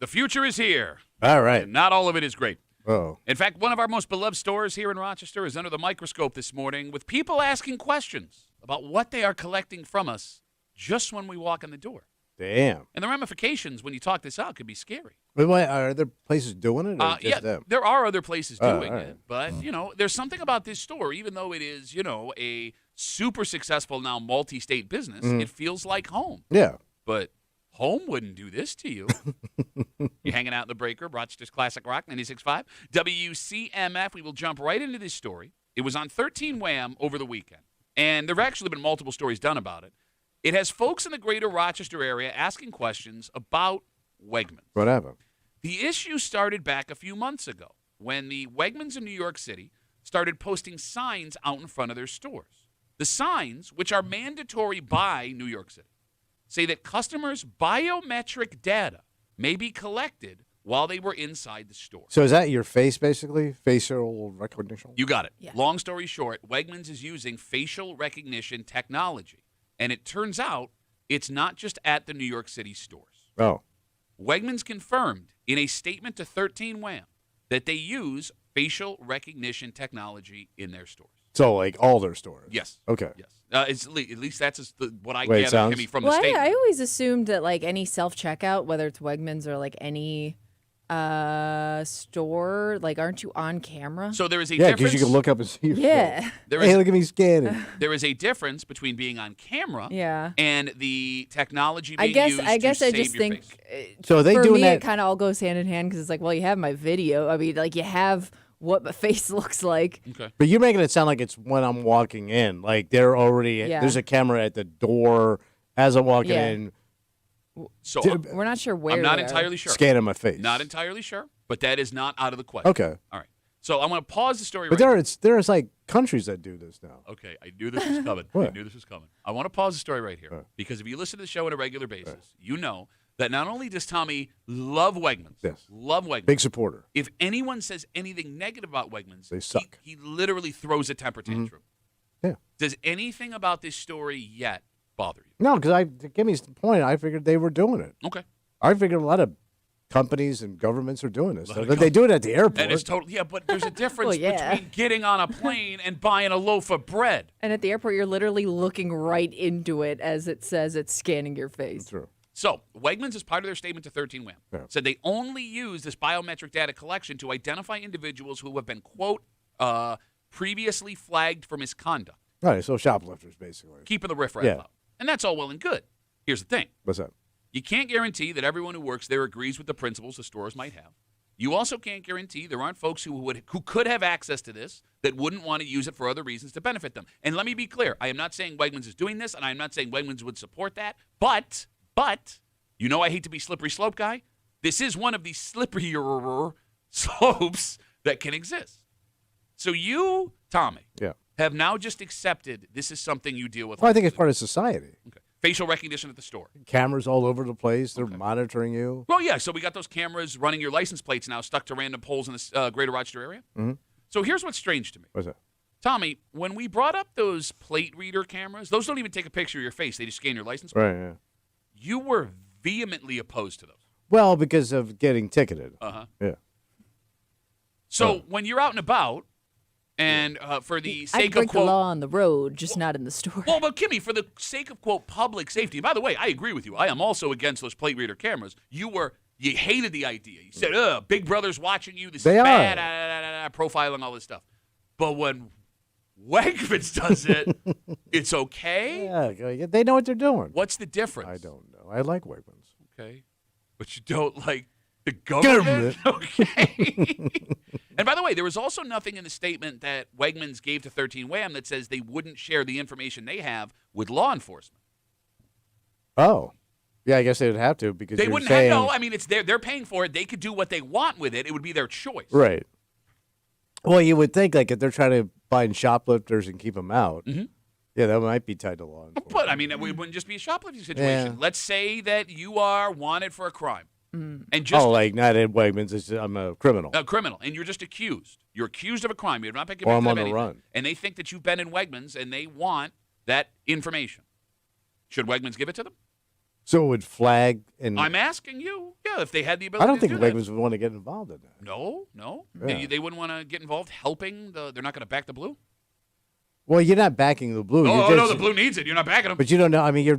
S1: The future is here.
S2: All right.
S1: And not all of it is great.
S2: Oh.
S1: In fact, one of our most beloved stores here in Rochester is under the microscope this morning with people asking questions about what they are collecting from us just when we walk in the door.
S2: Damn.
S1: And the ramifications when you talk this out could be scary.
S2: Wait, are other places doing it or just
S1: Yeah,
S2: them?
S1: there are other places doing
S2: all right.
S1: it. But, there's something about this store, even though it is, a super successful now multi-state business, it feels like home.
S2: Yeah.
S1: But home wouldn't do this to you. You're hanging out in the breaker, Rochester's Classic Rock 96.5. WCMF, we will jump right into this story. It was on 13 Wham over the weekend. And there have actually been multiple stories done about it. It has folks in the greater Rochester area asking questions about Wegmans.
S2: What happened?
S1: The issue started back a few months ago when the Wegmans in New York City started posting signs out in front of their stores. The signs, which are mandatory by New York City, say that customers' biometric data may be collected while they were inside the store.
S2: So is that your face, basically? Facial recognition?
S1: You got it.
S3: Yeah.
S1: Long story short, Wegmans is using facial recognition technology. And it turns out it's not just at the New York City stores.
S2: Oh.
S1: Wegmans confirmed in a statement to 13 Wham that they use facial recognition technology in their stores.
S2: So, like, all their stores?
S1: Yes.
S2: Okay.
S1: Yes. At least that's what I
S2: Way it
S1: gather,
S2: sounds.
S1: Kimmy, from
S3: Well,
S1: the statement.
S3: I always assumed that like any self-checkout, whether it's Wegmans or like any store, like aren't you on camera?
S1: So there is a
S2: Yeah,
S1: difference.
S2: because you can look up and see your
S3: Yeah.
S2: phone.
S1: There
S2: Hey,
S1: is,
S2: look at me scanning.
S1: there is a difference between being on camera
S3: Yeah.
S1: and the technology
S3: I
S1: being
S3: guess
S1: used
S3: I guess
S1: to
S3: I
S1: save
S3: just
S1: your
S3: think
S1: face.
S2: So are they
S3: for
S2: doing
S3: me
S2: that?
S3: it kind of all goes hand in hand because it's like, well, you have my video. I mean, like you have what my face looks like.
S1: Okay.
S2: But you're making it sound like it's when I'm walking in. Like they're already,
S3: Yeah.
S2: there's a camera at the door as I'm walking
S3: Yeah.
S2: in,
S1: So
S3: We're not sure where.
S1: I'm not
S3: they are.
S1: entirely sure.
S2: scanning my face.
S1: Not entirely sure, but that is not out of the question.
S2: Okay.
S1: All right. So I'm going to pause the story
S2: But
S1: right
S2: there's like countries that do this now.
S1: Okay, I knew this was coming. I
S2: What?
S1: knew this was coming. I want to pause the story right here
S2: Right.
S1: because if you listen to the show on a regular basis, you know that not only does Tommy love Wegmans,
S2: Yes.
S1: love Wegmans.
S2: Big supporter.
S1: If anyone says anything negative about Wegmans,
S2: They suck.
S1: He literally throws a temper tantrum.
S2: Yeah.
S1: Does anything about this story yet bother you?
S2: No, because to Kimmy's point, I figured they were doing it.
S1: Okay.
S2: I figured a lot of companies and governments are doing this.
S1: Lot
S2: So
S1: of
S2: that they do it at the airport.
S1: And it's totally, yeah, but there's a difference
S3: Well, yeah.
S1: between getting on a plane and buying a loaf of bread.
S3: And at the airport, you're literally looking right into it as it says it's scanning your face.
S2: True.
S1: So, Wegmans, as part of their statement to 13 Wham,
S2: Yeah.
S1: said they only use this biometric data collection to identify individuals who have been, quote, previously flagged for misconduct,
S2: All right, so shoplifters, basically.
S1: keeping the riffraff
S2: Yeah.
S1: out. And that's all well and good. Here's the thing.
S2: What's that?
S1: You can't guarantee that everyone who works there agrees with the principles the stores might have. You also can't guarantee there aren't folks who could have access to this that wouldn't want to use it for other reasons to benefit them. And let me be clear, I am not saying Wegmans is doing this, and I am not saying Wegmans would support that. But you know I hate to be slippery slope guy. This is one of the slipperier slopes that can exist. So you, Tommy,
S2: Yeah.
S1: have now just accepted this is something you deal with.
S2: Well, I think it's part of society.
S1: Okay. Facial recognition at the store.
S2: Cameras all over the place. They're
S1: Okay.
S2: monitoring you.
S1: Well, yeah. So we got those cameras running your license plates now stuck to random poles in the greater Rochester area.
S2: Mhm.
S1: So here's what's strange to me.
S2: What's that?
S1: Tommy, when we brought up those plate reader cameras, those don't even take a picture of your face. They just scan your license plate.
S2: Right, yeah.
S1: You were vehemently opposed to those.
S2: Well, because of getting ticketed.
S1: Uh-huh.
S2: Yeah.
S1: So when you're out and about, and for the
S3: I
S1: sake of,
S3: break the
S1: quote,
S3: law on the road, just not in the store.
S1: well, but Kimmy, for the sake of, quote, public safety, and by the way, I agree with you. I am also against those plate reader cameras. You hated the idea. You said, Big Brother's watching you. This
S2: They
S1: is
S2: are.
S1: bad, profiling, all this stuff. But when Wegmans does it, it's okay?
S2: Yeah, they know what they're doing.
S1: What's the difference?
S2: I don't know. I like Wegmans.
S1: Okay. But you don't like the government? Okay. And by the way, there was also nothing in the statement that Wegmans gave to 13 Wham that says they wouldn't share the information they have with law enforcement.
S2: Oh. Yeah, I guess they would have to because
S1: They
S2: you're
S1: wouldn't
S2: saying,
S1: have, no, I mean, it's they're paying for it. They could do what they want with it. It would be their choice.
S2: Right. Well, you would think like if they're trying to find shoplifters and keep them out,
S1: Mhm.
S2: yeah, that might be tied to law enforcement.
S1: But, I mean, it wouldn't just be a shoplifting situation.
S2: Yeah.
S1: Let's say that you are wanted for a crime. And just
S2: like not at Wegmans. It's just, I'm a criminal.
S1: a criminal, and you're just accused. You're accused of a crime. You've not been
S2: Or I'm
S1: convicted
S2: on
S1: of
S2: the
S1: anything.
S2: run.
S1: And they think that you've been in Wegmans, and they want that information. Should Wegmans give it to them?
S2: So it would flag and
S1: I'm asking you, if they had the ability
S2: I don't
S1: to
S2: think
S1: do that.
S2: Wegmans would want to get involved in that.
S1: No.
S2: Yeah.
S1: They wouldn't want to get involved helping. They're not going to back the blue?
S2: Well, you're not backing the blue.
S1: Oh,
S2: you're
S1: no, the blue needs it. You're not backing them.
S2: But you don't know. I mean, you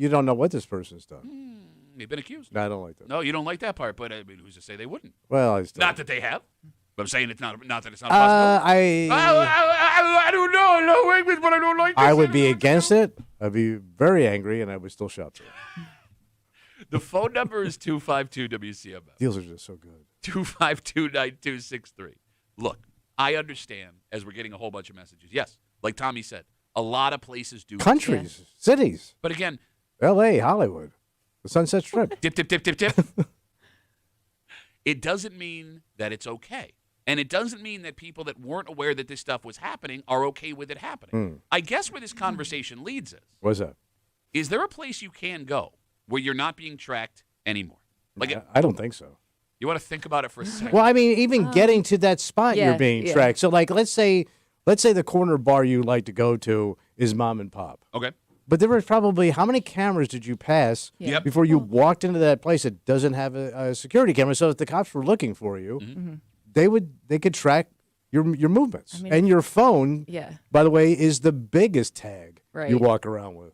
S2: don't know what this person's done.
S1: They've been accused.
S2: No, I don't like that.
S1: No, you don't like that part, but I mean, who's to say they wouldn't?
S2: Well, I still.
S1: Not that they have. But I'm saying it's not that it's not possible. I don't know. I know Wegmans, but I don't like this.
S2: I would be against it. I'd be very angry, and I would still shop there.
S1: The phone number is 252-WCMF.
S2: Deals are just so good.
S1: 252-9263. Look, I understand as we're getting a whole bunch of messages. Yes, like Tommy said, a lot of places do.
S2: Countries, cities.
S1: But again,
S2: L.A., Hollywood, the Sunset Strip.
S1: Dip. It doesn't mean that it's okay. And it doesn't mean that people that weren't aware that this stuff was happening are okay with it happening. I guess where this conversation leads us
S2: What's that?
S1: is there a place you can go where you're not being tracked anymore? Like,
S2: I don't think so.
S1: you want to think about it for a second.
S2: Well, I mean, even getting to that spot,
S3: yeah,
S2: you're being
S3: yeah.
S2: tracked. So, like, let's say the corner bar you like to go to is Mom and Pop.
S1: Okay.
S2: But there was probably how many cameras did you pass
S3: Yeah.
S2: before you walked into that place that doesn't have a security camera? So if the cops were looking for you, they could track your movements.
S3: mean,
S2: and your phone,
S3: Yeah.
S2: by the way, is the biggest tag
S3: Right.
S2: you walk around with.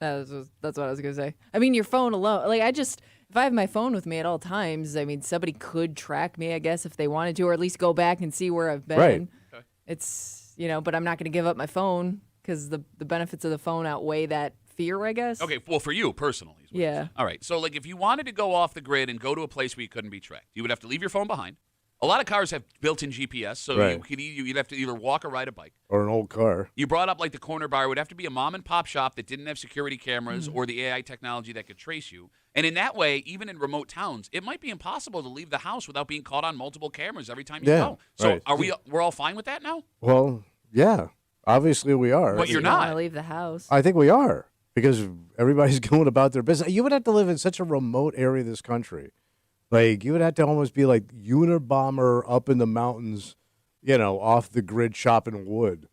S3: That's what I was gonna say. I mean, your phone alone. Like, if I have my phone with me at all times, I mean, somebody could track me, I guess, if they wanted to, or at least go back and see where I've been.
S2: Right.
S1: Okay.
S3: It's but I'm not gonna give up my phone because the benefits of the phone outweigh that fear, I guess.
S1: Okay, well, for you personally. Is what you're
S3: Yeah.
S1: saying. All right, so like if you wanted to go off the grid and go to a place where you couldn't be tracked, you would have to leave your phone behind. A lot of cars have built-in GPS, so
S2: Right.
S1: you'd have to either walk or ride a bike.
S2: Or an old car.
S1: You brought up like the corner bar. It would have to be a mom and pop shop that didn't have security cameras or the AI technology that could trace you. And in that way, even in remote towns, it might be impossible to leave the house without being caught on multiple cameras every time you
S2: Yeah,
S1: go. So
S2: right.
S1: we're all fine with that now?
S2: Well, yeah. Obviously, we are.
S1: But you're
S3: You don't
S1: not.
S3: want to leave the house.
S2: I think we are because everybody's going about their business. You would have to live in such a remote area of this country. Like, you would have to almost be like Unabomber up in the mountains, off the grid chopping wood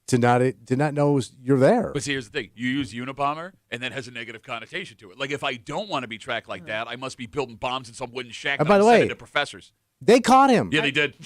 S2: to not know you're there.
S1: But see, here's the thing. You use Unabomber, and that has a negative connotation to it. Like, if I don't want to be tracked like that, I must be building bombs in some wooden shack
S2: And
S1: that
S2: by
S1: I'm
S2: the
S1: sending
S2: way-
S1: to professors.
S2: They caught him
S1: Yeah, they did.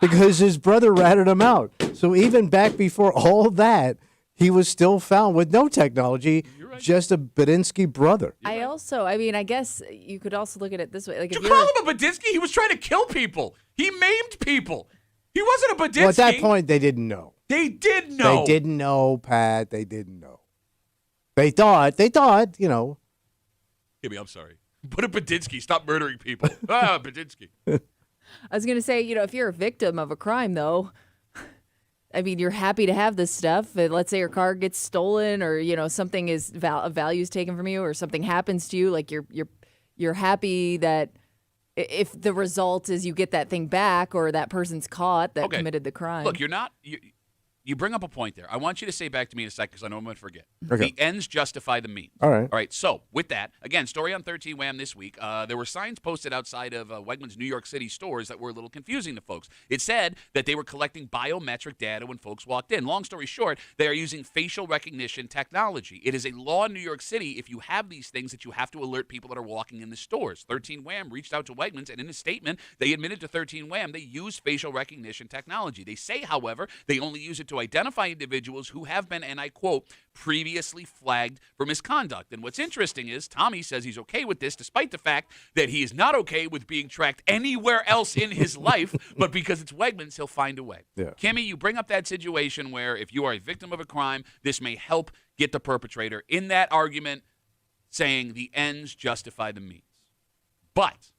S2: because his brother ratted him out. So even back before all that, he was still found with no technology,
S1: right.
S2: just a Badinsky brother.
S3: I guess you could also look at it this way. Like,
S1: Did
S3: if
S1: you
S3: you're
S1: call him a Badinsky? He was trying to kill people. He maimed people. He wasn't a Badinsky.
S2: Well, at that point, they didn't know.
S1: They did know.
S2: They didn't know, Pat. They didn't know. They thought,
S1: Gibby, I'm sorry. Put a Badinsky. Stop murdering people. Badinsky.
S3: I was going to say, if you're a victim of a crime, though, I mean, you're happy to have this stuff. Let's say your car gets stolen, or something is value is taken from you, or something happens to you. Like you're happy that if the result is you get that thing back, or that person's caught that
S1: Okay.
S3: committed the crime.
S1: Look, you bring up a point there. I want you to say back to me in a second because I know I'm going to forget.
S2: Okay.
S1: The ends justify the means.
S2: All right.
S1: All right. So with that, again, story on 13 Wham this week. There were signs posted outside of Wegmans' New York City stores that were a little confusing to folks. It said that they were collecting biometric data when folks walked in. Long story short, they are using facial recognition technology. It is a law in New York City if you have these things that you have to alert people that are walking in the stores. 13 Wham reached out to Wegmans, and in a statement, they admitted to 13 Wham they use facial recognition technology. They say, however, they only use it to identify individuals who have been, and I quote, previously flagged for misconduct. And what's interesting is Tommy says he's okay with this, despite the fact that he is not okay with being tracked anywhere else in his life, but because it's Wegmans, he'll find a way.
S2: Yeah.
S1: Kimmy, you bring up that situation where if you are a victim of a crime, this may help get the perpetrator in that argument, saying the ends justify the means. But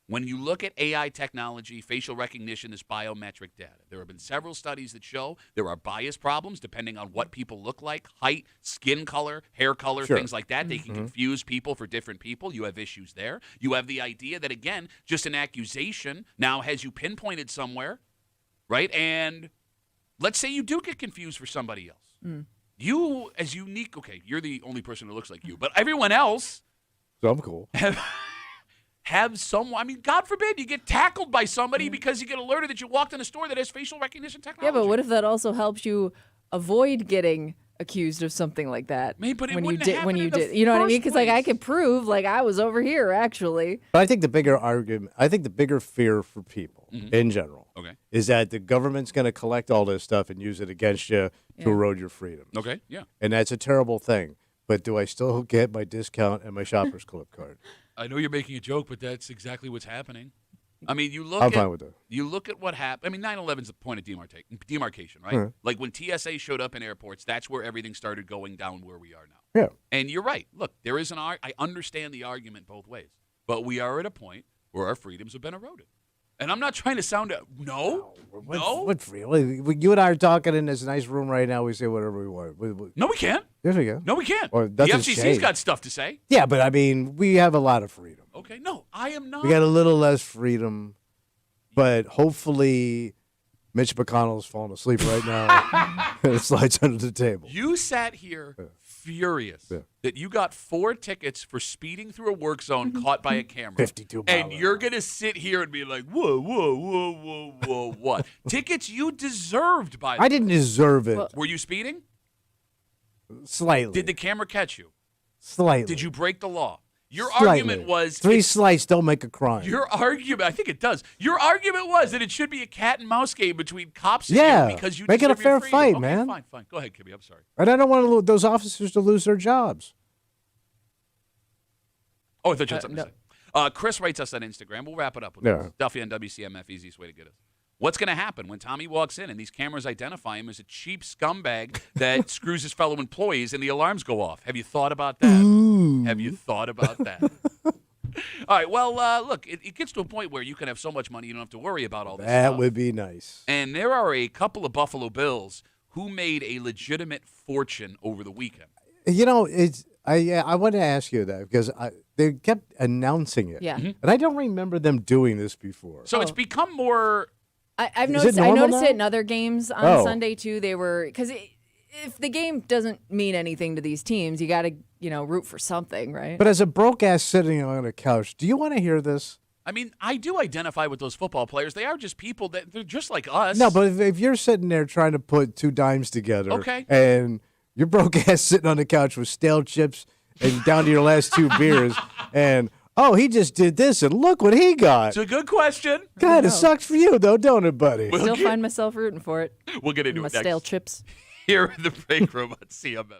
S1: when you look at AI technology, facial recognition, this biometric data, there have been several studies that show there are bias problems depending on what people look like, height, skin color, hair color,
S2: Sure.
S1: things like that. They can confuse people for different people. You have issues there. You have the idea that, again, just an accusation now has you pinpointed somewhere, right? And let's say you do get confused for somebody else. You, as unique, okay, you're the only person who looks like you, but everyone else
S2: So I'm cool.
S1: have someone, I mean, God forbid you get tackled by somebody because you get alerted that you walked in a store that has facial recognition technology.
S3: Yeah, but what if that also helps you avoid getting accused of something like that.
S1: Maybe, but it
S3: when you
S1: wouldn't
S3: did
S1: happen
S3: when you
S1: in the
S3: did, you know what I mean?
S1: first
S3: Because like I
S1: place.
S3: could prove like I was over here actually.
S2: But I think the bigger argument, I think the bigger fear for people in general
S1: Okay.
S2: is that the government's going to collect all this stuff and use it against you to erode your freedom.
S1: Okay, yeah.
S2: And that's a terrible thing. But do I still get my discount and my Shoppers Club card?
S1: I know you're making a joke, but that's exactly what's happening. I mean, you look
S2: I'm
S1: at
S2: fine with that.
S1: you look at what happened. I mean, 9/11 is the point of demarcation, right? Like when TSA showed up in airports, that's where everything started going down where we are now.
S2: Yeah.
S1: And you're right. Look, there is I understand the argument both ways, but we are at a point where our freedoms have been eroded. And I'm not trying to sound no.
S2: What free? You and I are talking in this nice room right now. We say whatever we want.
S1: No, we can't.
S2: Yes, we can.
S1: No, we can't.
S2: Or
S1: The
S2: nothing's
S1: FCC's
S2: changed.
S1: got stuff to say.
S2: Yeah, but I mean, we have a lot of freedom.
S1: Okay, no, I am not.
S2: We got a little less freedom, but hopefully Mitch McConnell's falling asleep right now and it slides under the table.
S1: You sat here furious that you got 4 tickets for speeding through a work zone caught by a camera.
S2: 52
S1: And
S2: miles.
S1: you're going to sit here and be like, whoa, whoa, whoa, whoa, whoa, what? Tickets you deserved, by the
S2: I didn't deserve it.
S1: Were you speeding?
S2: Slightly.
S1: Did the camera catch you?
S2: Slightly.
S1: Did you break the law? Your
S2: Slightly.
S1: argument was
S2: 3 slights don't make a crime.
S1: Your argument, I think it does. Your argument was that it should be a cat and mouse game between cops and
S2: Yeah.
S1: you because you
S2: Make it a
S1: deserve your
S2: fair
S1: freedom.
S2: fight,
S1: Okay,
S2: man.
S1: Fine. Go ahead, Kimmy. I'm sorry.
S2: And I don't want those officers to lose their jobs.
S1: Oh, I thought you had something to say. Chris writes us on Instagram. We'll wrap it up with this. Duffy on WCMF, easiest way to get us. What's going to happen when Tommy walks in and these cameras identify him as a cheap scumbag that screws his fellow employees and the alarms go off? Have you thought about that? Have you thought about that? All right. Well, look, it gets to a point where you can have so much money you don't have to worry about all this
S2: That
S1: stuff.
S2: would be nice.
S1: And there are a couple of Buffalo Bills who made a legitimate fortune over the weekend.
S2: You know, I want to ask you that because they kept announcing it.
S3: Yeah.
S2: And I don't remember them doing this before.
S1: So it's become more.
S3: I've
S2: Is it
S3: noticed. I
S2: normal
S3: noticed
S2: now?
S3: it in other games on
S2: Oh.
S3: Sunday too. They were because if the game doesn't mean anything to these teams, you got to root for something, right?
S2: But as a broke ass sitting on a couch, do you want to hear this?
S1: I mean, I do identify with those football players. They are just people that they're just like us.
S2: No, but if you're sitting there trying to put 2 dimes together,
S1: Okay.
S2: and your broke ass sitting on the couch with stale chips and down to your last 2 beers, and he just did this, and look what he got.
S1: It's a good question.
S2: God, it sucks for you though, don't it, buddy?
S3: Still find myself rooting for it.
S1: We'll get into
S3: My
S1: it next.
S3: stale chips.
S1: Here in the break room on CMF.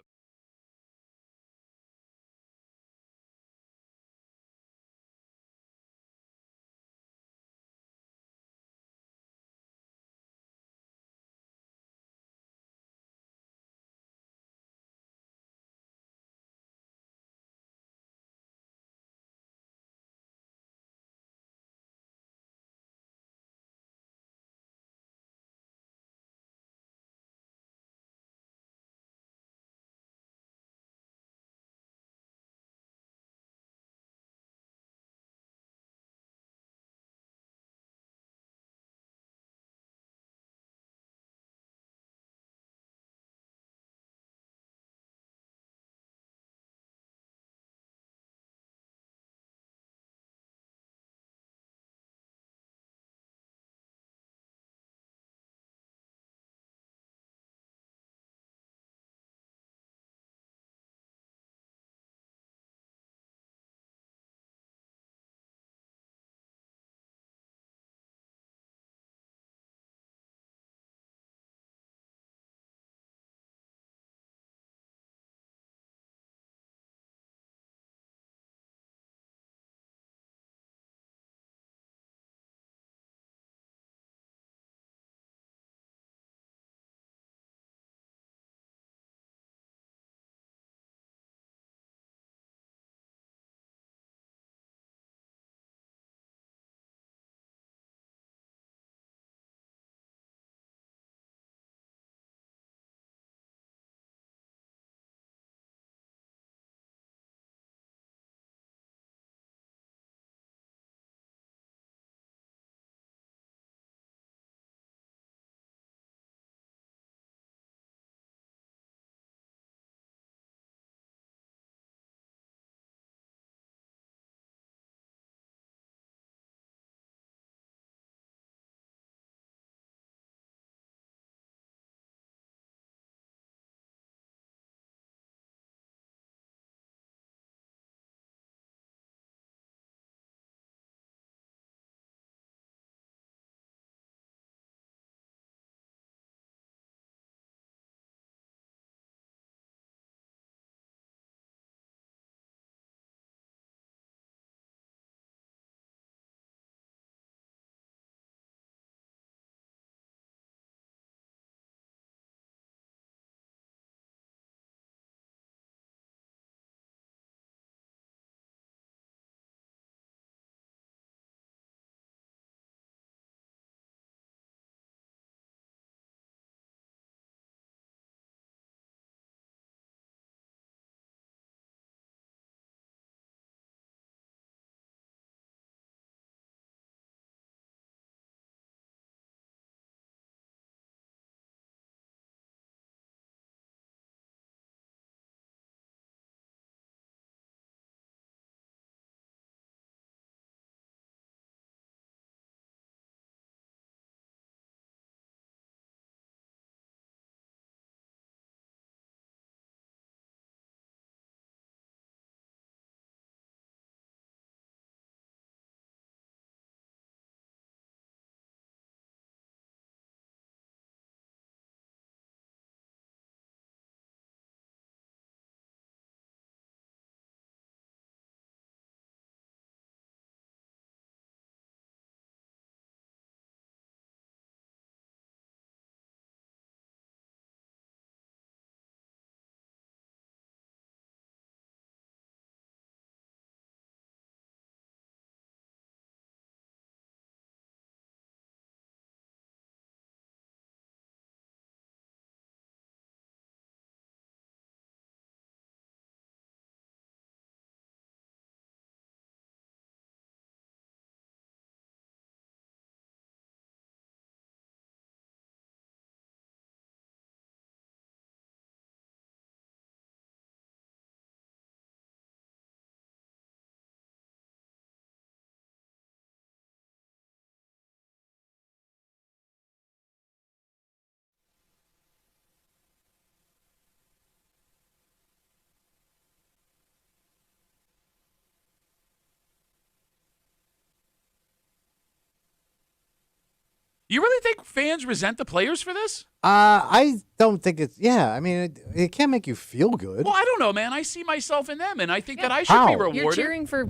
S1: You really think fans resent the players for this?
S2: I don't think it's. Yeah, I mean, it can't make you feel good.
S1: Well, I don't know, man. I see myself in them, and I think that I should
S2: How?
S1: be rewarded.
S3: You're cheering for,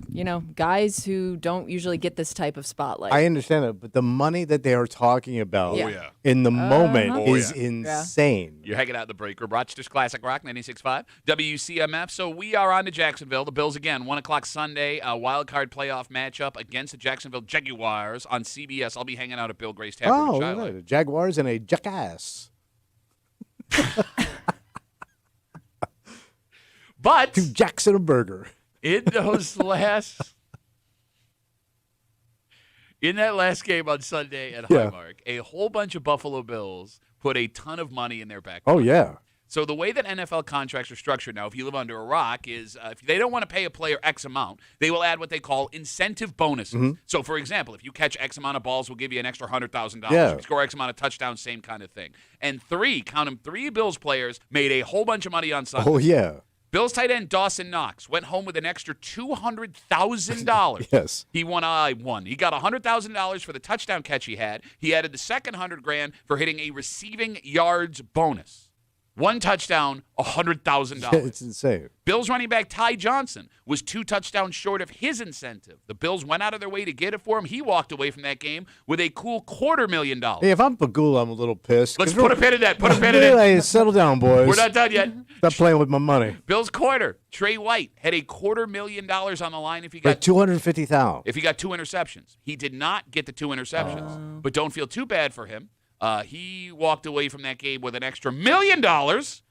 S3: guys who don't usually get this type of spotlight.
S2: I understand it, but the money that they are talking about
S3: Yeah.
S1: yeah.
S2: in the moment
S1: Oh,
S2: is
S1: yeah.
S2: insane.
S1: You're hanging out in the break room. Rochester's Classic Rock 96.5 WCMF. So we are on to Jacksonville. The Bills again, 1 o'clock Sunday, a wild card playoff matchup against the Jacksonville Jaguars on CBS. I'll be hanging out at Bill Gray's Tavern in
S2: Oh,
S1: Shiloh.
S2: the Jaguars and a jackass.
S1: But
S2: To Jackson a burger.
S1: in that last game on Sunday at
S2: Yeah.
S1: Highmark, a whole bunch of Buffalo Bills put a ton of money in their back
S2: Oh,
S1: pocket.
S2: yeah.
S1: So the way that NFL contracts are structured now, if you live under a rock, is if they don't want to pay a player X amount, they will add what they call incentive bonuses.
S2: Mm-hmm.
S1: So, for example, if you catch X amount of balls, we'll give you an extra $100,000.
S2: Yeah.
S1: If you score X amount of touchdowns, same kind of thing. And three Bills players made a whole bunch of money on Sunday.
S2: Oh, yeah.
S1: Bills tight end Dawson Knox went home with an extra $200,000.
S2: Yes.
S1: He won. He got $100,000 for the touchdown catch he had. He added the second $100,000 for hitting a receiving yards bonus. One touchdown, $100,000.
S2: It's insane.
S1: Bills running back Ty Johnson was 2 touchdowns short of his incentive. The Bills went out of their way to get it for him. He walked away from that game with a cool $250,000.
S2: Hey, if I'm Pagula, I'm a little pissed.
S1: Let's put a pin in that. Put a pin in it.
S2: Hey, settle down, boys.
S1: We're not done yet.
S2: Stop playing with my money.
S1: Bills corner Trey White had a $250,000 on the line if he
S2: Like
S1: got
S2: 250,000.
S1: if he got 2 interceptions. He did not get the 2 interceptions, but don't feel too bad for him. He walked away from that game with an extra $1 million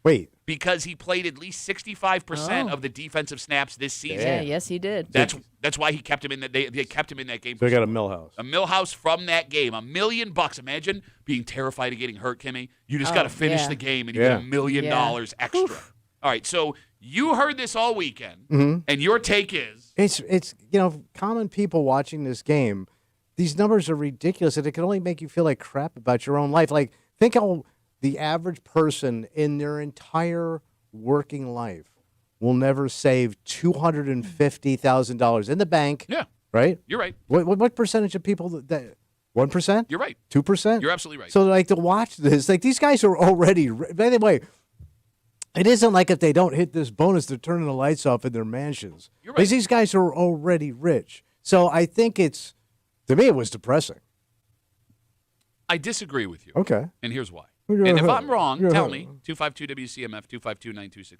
S2: Wait.
S1: because he played at least 65% of the defensive snaps this season.
S3: Yeah, yes, he did.
S1: That's why he kept him in that. They kept him in that game.
S2: So I got a Millhouse.
S1: A Millhouse from that game. $1 million. Imagine being terrified of getting hurt, Kimmy. You just got to finish
S3: yeah.
S1: the game and you get $1 million
S3: Yeah.
S1: extra. All right, so you heard this all weekend, and your take is
S2: It's common people watching this game. These numbers are ridiculous, and it can only make you feel like crap about your own life. Like, think how the average person in their entire working life will never save $250,000 in the bank.
S1: Yeah.
S2: Right?
S1: You're right.
S2: What percentage of people that 1%?
S1: You're right.
S2: 2%?
S1: You're absolutely right.
S2: So, like, to watch this, like, these guys are already. By the way, it isn't like if they don't hit this bonus, they're turning the lights off in their mansions.
S1: You're right.
S2: Because these guys are already rich. So I think to me, it was depressing.
S1: I disagree with you.
S2: Okay.
S1: And here's why. And if I'm wrong, tell me. 252-WCMF, 252-9263.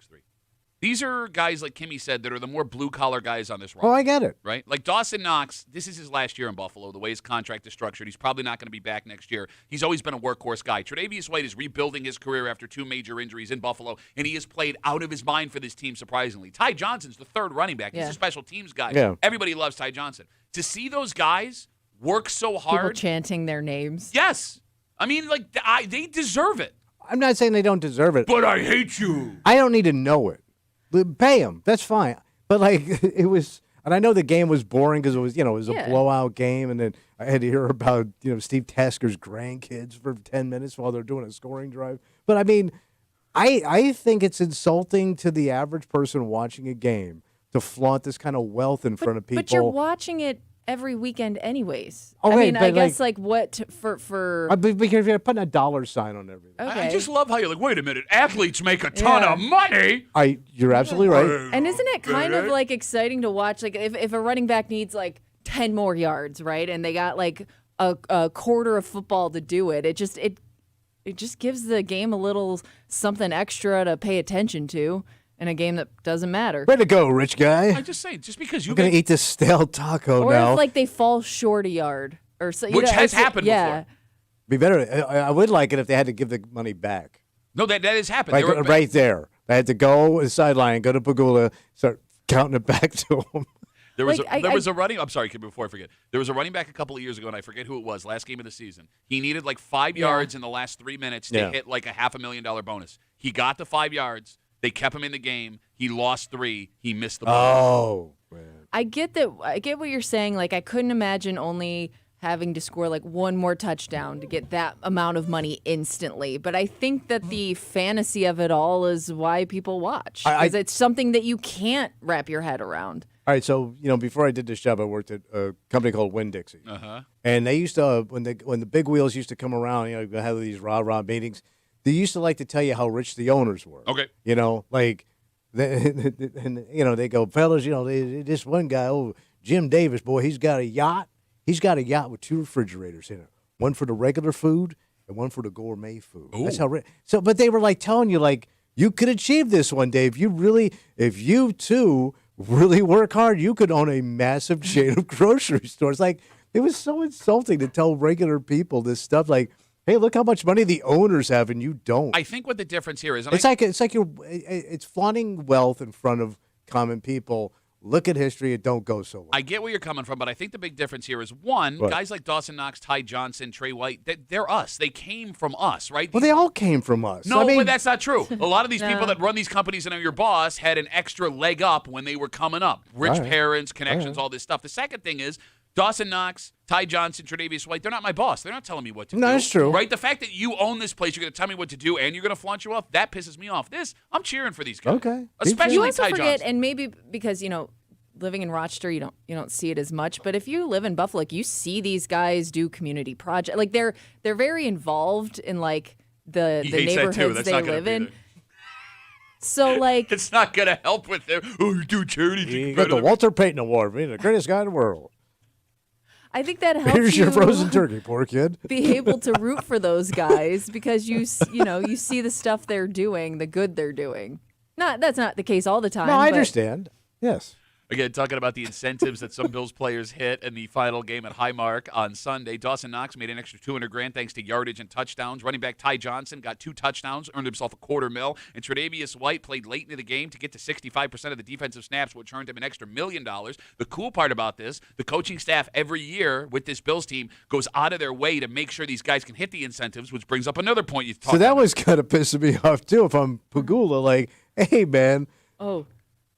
S1: These are guys, like Kimmy said, that are the more blue-collar guys on this roster.
S2: Oh, I get it.
S1: Right? Like Dawson Knox, this is his last year in Buffalo, the way his contract is structured. He's probably not going to be back next year. He's always been a workhorse guy. Tre'Davious White is rebuilding his career after 2 major injuries in Buffalo, and he has played out of his mind for this team, surprisingly. Ty Johnson's the third running back. He's
S3: Yeah.
S1: a special teams guy.
S2: Yeah.
S1: Everybody loves Ty Johnson. To see those guys work so
S3: People
S1: hard,
S3: chanting their names.
S1: yes. I mean, like, they deserve it.
S2: I'm not saying they don't deserve it.
S1: But I hate you.
S2: I don't need to know it. Pay them. That's fine. But, like, it was – and I know the game was boring because it was, it was a
S3: Yeah.
S2: blowout game. And then I had to hear about, Steve Tasker's grandkids for 10 minutes while they're doing a scoring drive. But, I mean, I think it's insulting to the average person watching a game to flaunt this kind of wealth in front of people.
S3: But you're watching it every weekend anyways.
S2: Oh,
S3: I
S2: wait,
S3: mean,
S2: but,
S3: I guess what for
S2: Because you're putting a dollar sign on everything.
S3: okay.
S1: I just love how you're like, wait a minute, athletes make a ton
S3: Yeah.
S1: of money.
S2: You're absolutely right.
S3: And isn't it kind of like exciting to watch? Like if a running back needs like 10 more yards, right? And they got like a quarter of football to do it. It just gives the game a little something extra to pay attention to in a game that doesn't matter.
S2: Way to go, rich guy.
S1: I just say, just because you
S2: I'm going to eat this stale taco
S3: Or
S2: now.
S3: if like they fall short a yard or so,
S1: Which has happened
S3: yeah.
S1: before.
S2: Be better. I would like it if they had to give the money back.
S1: No, that has happened.
S2: Like
S1: There were-
S2: right there. I had to go to the sideline, go to Pagula, start counting it back to him.
S1: There was
S3: Like,
S1: there was a running. I'm sorry, before I forget. There was a running back a couple of years ago, and I forget who it was. Last game of the season, he needed like 5 yards in the last 3 minutes to
S2: Yeah.
S1: hit like a $500,000 bonus. He got the 5 yards. They kept him in the game. He lost 3. He missed the bonus.
S2: Oh, man.
S3: I get that. I get what you're saying. Like, I couldn't imagine only having to score like one more touchdown to get that amount of money instantly. But I think that the fantasy of it all is why people watch. Because it's something that you can't wrap your head around.
S2: All right, so before I did this job, I worked at a company called Winn-Dixie, and they used to when the big wheels used to come around, have these rah meetings. They used to like to tell you how rich the owners were.
S1: Okay,
S2: like, they go, fellas, this one guy, Jim Davis, boy, he's got a yacht. He's got a yacht with 2 refrigerators in it, one for the regular food and one for the gourmet food.
S1: Ooh.
S2: That's how rich. So, but they were like telling you, like, you could achieve this one day if you too really work hard, you could own a massive chain of grocery stores. Like, it was so insulting to tell regular people this stuff. Like, hey, look how much money the owners have and you don't.
S1: I think what the difference here is,
S2: it's flaunting wealth in front of common people. Look at history; it don't go so well.
S1: I get where you're coming from, but I think the big difference here is one, guys like Dawson Knox, Ty Johnson, Trey White, they're us. They came from us, right?
S2: Well, they all came from us.
S1: No, but that's not true. A lot of these people that run these companies and are your boss had an extra leg up when they were coming up. Rich parents, connections, all this stuff. The second thing is Dawson Knox, Ty Johnson, Tre'Davious White, they're not my boss. They're not telling me what to do.
S2: No, that's true.
S1: Right? The fact that you own this place, you're going to tell me what to do, and you're going to flaunt you off, that pisses me off. I'm cheering for these guys.
S2: Okay.
S1: Especially
S3: You also
S1: Ty
S3: forget,
S1: Johnson.
S3: and maybe because, living in Rochester, you don't see it as much. But if you live in Buffalo, like, you see these guys do community projects. Like, they're very involved in, like, the neighborhoods they live in. So, like,
S1: it's not going to help with them. Oh, you do charity.
S2: You got the Walter Payton Award, being the greatest guy in the world.
S3: I think that helps.
S2: Here's your frozen turkey, poor kid.
S3: Be able to root for those guys because you see the stuff they're doing, the good they're doing. That's not the case all the time.
S2: No, I understand. Yes.
S1: Again, talking about the incentives that some Bills players hit in the final game at Highmark on Sunday. Dawson Knox made an extra $200,000 thanks to yardage and touchdowns. Running back Ty Johnson got 2 touchdowns, earned himself $250,000. And Tre'Davious White played late into the game to get to 65% of the defensive snaps, which earned him an extra $1 million. The cool part about this, the coaching staff every year with this Bills team goes out of their way to make sure these guys can hit the incentives, which brings up another point you talked about.
S2: So that was kind of pissing me off, too, if I'm Pagula. Like, hey, man.
S3: Oh.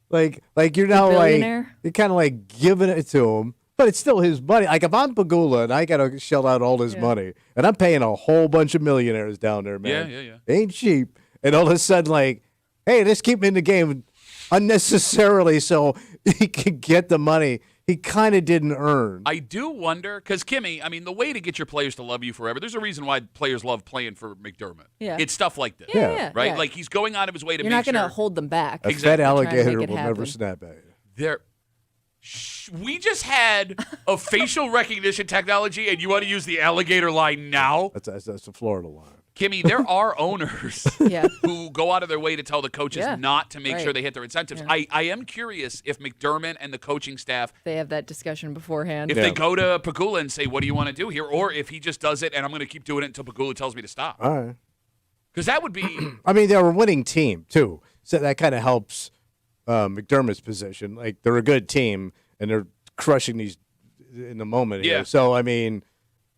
S2: Like you're now
S3: billionaire?
S2: You're kind of like giving it to him, but it's still his money. Like if I'm Pagula and I got to shell out all this money, and I'm paying a whole bunch of millionaires down there, man.
S1: Yeah.
S2: Ain't cheap. And all of a sudden, like, hey, let's keep him in the game unnecessarily so he can get the money he kind of didn't earn.
S1: I do wonder, because Kimmy, I mean, the way to get your players to love you forever, there's a reason why players love playing for McDermott.
S3: Yeah.
S1: It's stuff like this.
S3: Yeah.
S1: Right?
S3: Yeah.
S1: Like he's going out of his way to
S3: You're
S1: make
S3: not going
S1: sure.
S3: to hold them back.
S2: A
S1: Exactly.
S2: fed alligator
S3: make it
S2: will never
S3: happen.
S2: snap at you.
S1: We just had a facial recognition technology, and you want to use the alligator line now?
S2: That's the Florida line.
S1: Kimmy, there are owners who go out of their way to tell the coaches not to make sure they hit their incentives.
S3: Yeah.
S1: I am curious if McDermott and the coaching staff,
S3: They have that discussion beforehand.
S1: if they go to Pagula and say, what do you want to do here? Or if he just does it and I'm going to keep doing it until Pagula tells me to stop.
S2: All right.
S1: Because that would be...
S2: I mean, they're a winning team, too. So that kind of helps McDermott's position. Like, they're a good team, and they're crushing these in the moment here.
S1: Yeah.
S2: So, I mean,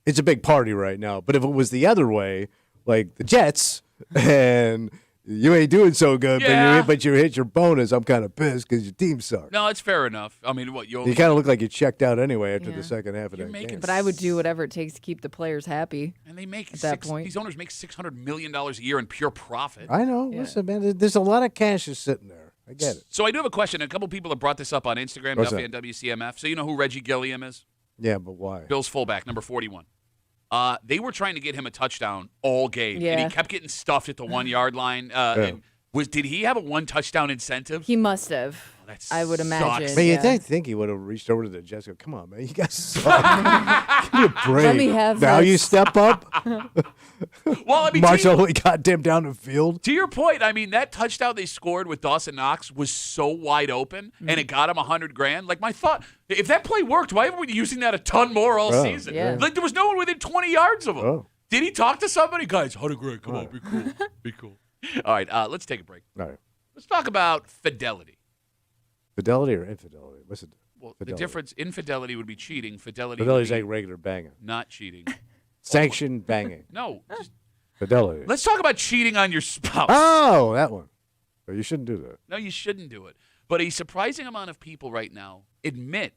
S2: it's a big party right now. But if it was the other way, like the Jets, and you ain't doing so good, but you hit your bonus, I'm kind of pissed because your team sucks.
S1: No, it's fair enough. I mean, what,
S2: You kind of look like you checked out anyway after the second half of
S1: You're
S2: that
S1: making
S2: game.
S3: But I would do whatever it takes to keep the players happy.
S1: And they make
S3: at that point.
S1: These owners make $600 million a year in pure profit.
S2: I know. Listen, man, there's a lot of cash just sitting there. I get it.
S1: So I do have a question. A couple people have brought this up on Instagram,
S2: What's
S1: Duffy
S2: that?
S1: and WCMF. So you know who Reggie Gilliam is?
S2: Yeah, but why?
S1: Bills fullback, number 41. They were trying to get him a touchdown all game, and
S3: Yeah.
S1: he kept getting stuffed at the 1 yard line. And did he have a 1 touchdown incentive?
S3: He must have.
S1: that
S3: I would
S1: sucks.
S3: imagine.
S2: Man,
S3: yeah.
S2: you'd think he would have reached over to the Jets and go, come on, man, you guys suck. Give me a break.
S3: Let me have
S2: now
S3: this.
S2: you step up,
S1: Well, I mean,
S2: march all the way goddamn down the field.
S1: to your point, I mean, that touchdown they scored with Dawson Knox was so wide open, and it got him $100,000. Like, my thought, if that play worked, why haven't we been using that a ton more all season?
S3: Yeah.
S1: Like, there was no one within 20 yards of him.
S2: Oh.
S1: Did he talk to somebody? Guys, $100,000, come on, be cool. Be cool. All right, let's take a break.
S2: All right.
S1: Let's talk about fidelity.
S2: Fidelity or infidelity? What's it?
S1: Well,
S2: Fidelity.
S1: the difference, infidelity would be cheating. Fidelity
S2: Fidelity's
S1: would
S2: like
S1: be
S2: regular banging.
S1: not cheating.
S2: Sanctioned banging.
S1: No, just,
S2: Fidelity.
S1: let's talk about cheating on your spouse.
S2: Oh, that one. But you shouldn't do that.
S1: No, you shouldn't do it. But a surprising amount of people right now admit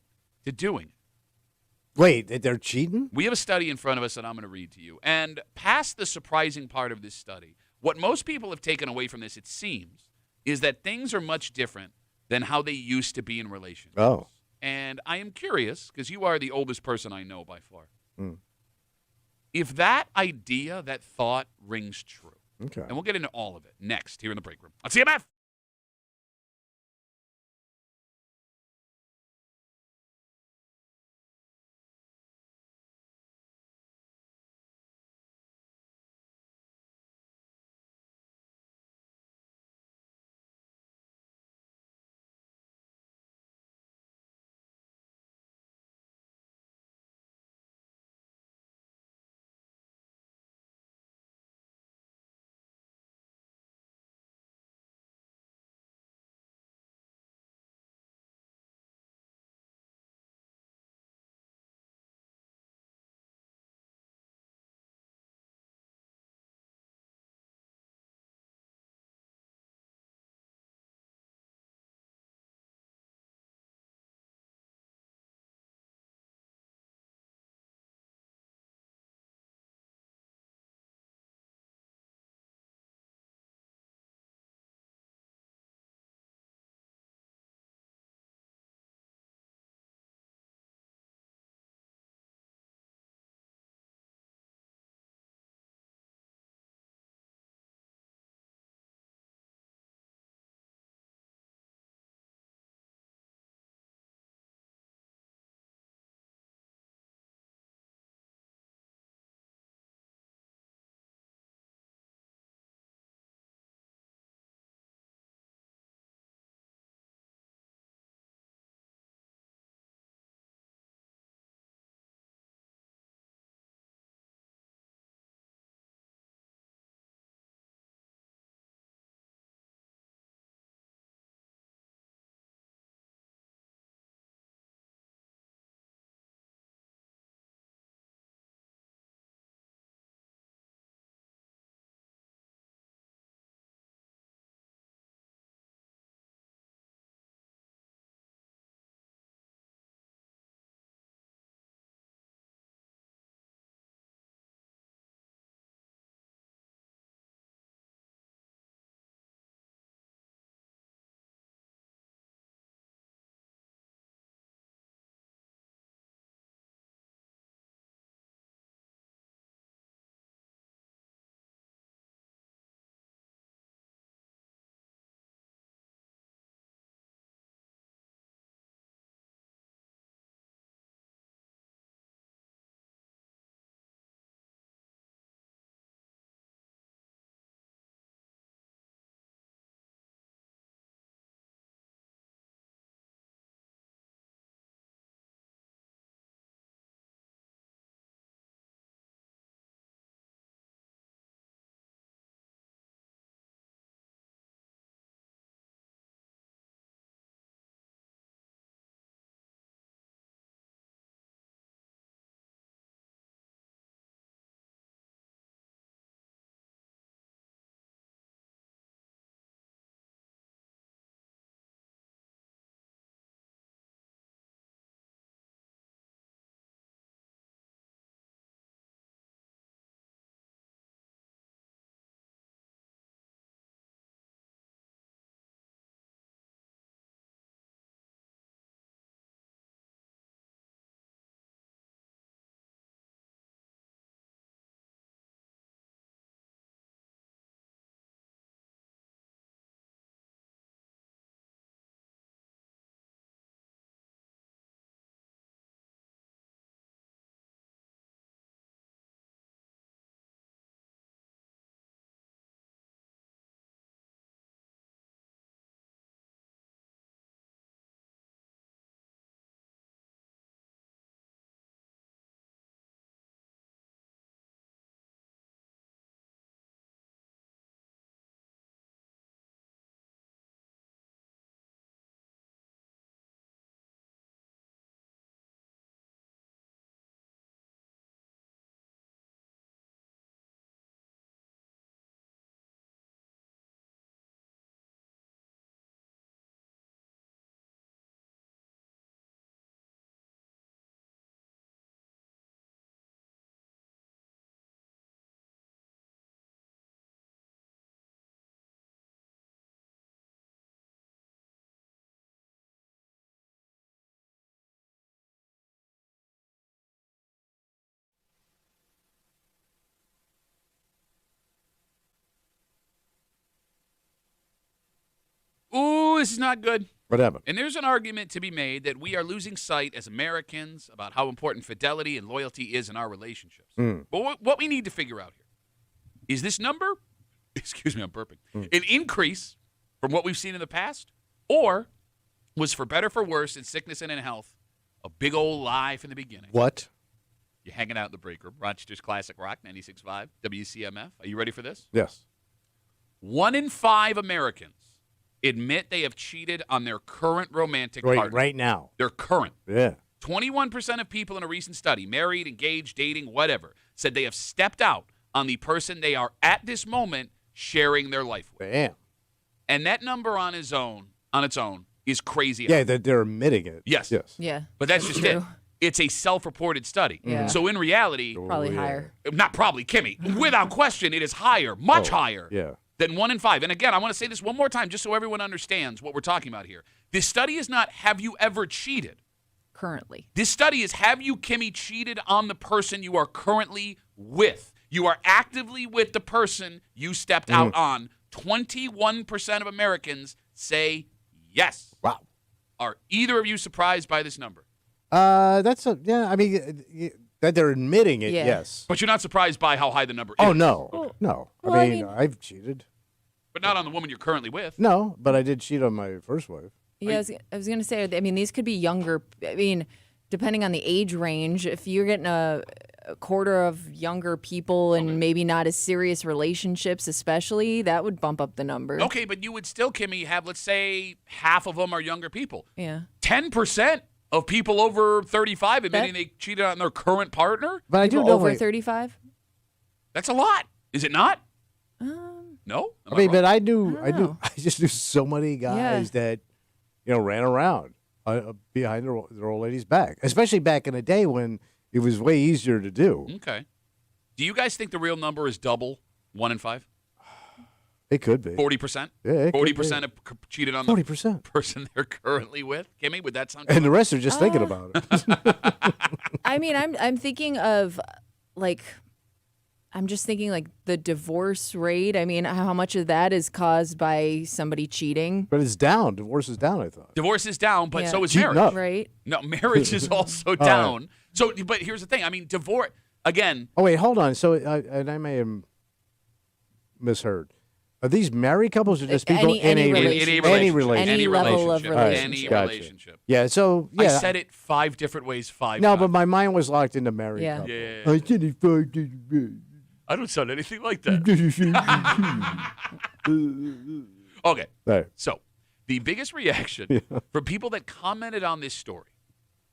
S1: to doing it.
S2: Wait, they're cheating?
S1: We have a study in front of us that I'm going to read to you. And past the surprising part of this study, what most people have taken away from this, it seems, is that things are much different than how they used to be in relationships.
S2: Oh.
S1: And I am curious, because you are the oldest person I know by far,
S2: Hmm.
S1: if that idea, that thought rings true.
S2: Okay.
S1: And we'll get into all of it next here in the break room on CMF. this is not good.
S2: What happened?
S1: And there's an argument to be made that we are losing sight as Americans about how important fidelity and loyalty is in our relationships. But what we need to figure out here is this number, excuse me, I'm burping, an increase from what we've seen in the past, or was for better for worse in sickness and in health a big old lie from the beginning?
S2: What?
S1: You're hanging out in the break room. Rochester's Classic Rock, 96.5, WCMF. Are you ready for this?
S2: Yes.
S1: 1 in 5 Americans admit they have cheated on their current romantic partner.
S2: Right now.
S1: Their current.
S2: Yeah.
S1: 21% of people in a recent study, married, engaged, dating, whatever, said they have stepped out on the person they are at this moment sharing their life with.
S2: Damn.
S1: And that number on its own is crazy.
S2: Yeah, they're admitting it.
S1: Yes.
S3: Yeah.
S1: But that's just it. It's a self-reported study.
S3: Yeah.
S1: So in reality,
S3: Probably higher.
S1: not probably, Kimmy, without question, it is higher, much higher.
S2: Yeah.
S1: Than 1 in 5. And again, I want to say this one more time just so everyone understands what we're talking about here. This study is not, have you ever cheated?
S3: Currently.
S1: This study is, have you, Kimmy, cheated on the person you are currently with? You are actively with the person you stepped out on. 21% of Americans say yes.
S2: Wow.
S1: Are either of you surprised by this number?
S2: That they're admitting it,
S3: Yeah.
S2: yes.
S1: But you're not surprised by how high the number is?
S2: Oh, no. No.
S3: well,
S2: I
S3: I
S2: mean,
S3: mean-
S2: I've cheated.
S1: But not on the woman you're currently with.
S2: No, but I did cheat on my first wife.
S3: Yeah, I was going to say, I mean, these could be younger. I mean, depending on the age range, if you're getting a quarter of younger people and maybe not as serious relationships, especially, that would bump up the number.
S1: Okay, but you would still, Kimmy, have, let's say, half of them are younger people.
S3: Yeah.
S1: 10% of people over 35 admitting they cheated on their current partner?
S2: But I do
S3: People
S2: know
S3: over 35?
S1: That's a lot. Is it not? No? Am
S2: I mean,
S1: wrong?
S2: but I
S3: know.
S2: just knew so many guys that, ran around behind their old lady's back, especially back in the day when it was way easier to do.
S1: Okay. Do you guys think the real number is double 1 in 5?
S2: It could be.
S1: 40%?
S2: Yeah, it could
S1: 40% have cheated on the
S2: 40%.
S1: person they're currently with? Kimmy, would that sound
S2: And
S1: good?
S2: the rest are just thinking about it.
S3: I mean, I'm thinking of, like, I'm just thinking, like, the divorce rate. I mean, how much of that is caused by somebody cheating?
S2: But it's down. Divorce is down, I thought.
S1: Divorce is down, but
S3: Yeah.
S1: so is
S2: Cheating
S1: marriage.
S2: up.
S3: Right?
S1: No, marriage is also down. So, but here's the thing. I mean, divorce, again,
S2: Oh, wait, hold on. So, and I may have misheard. Are these married couples or just people
S3: Any
S2: in a
S3: relationship.
S2: any relationship?
S3: Any level of
S2: All right,
S3: relationship.
S1: Any
S2: gotcha.
S1: relationship.
S2: Yeah, so,
S1: I
S2: yeah.
S1: said it 5 different ways, 5
S2: No,
S1: times.
S2: but my mind was locked into married
S3: Yeah.
S2: couple.
S1: Yeah.
S2: I said it 5 different
S1: I don't sound anything like that.
S2: ways.
S1: Okay.
S2: Right.
S1: So, the biggest reaction from people that commented on this story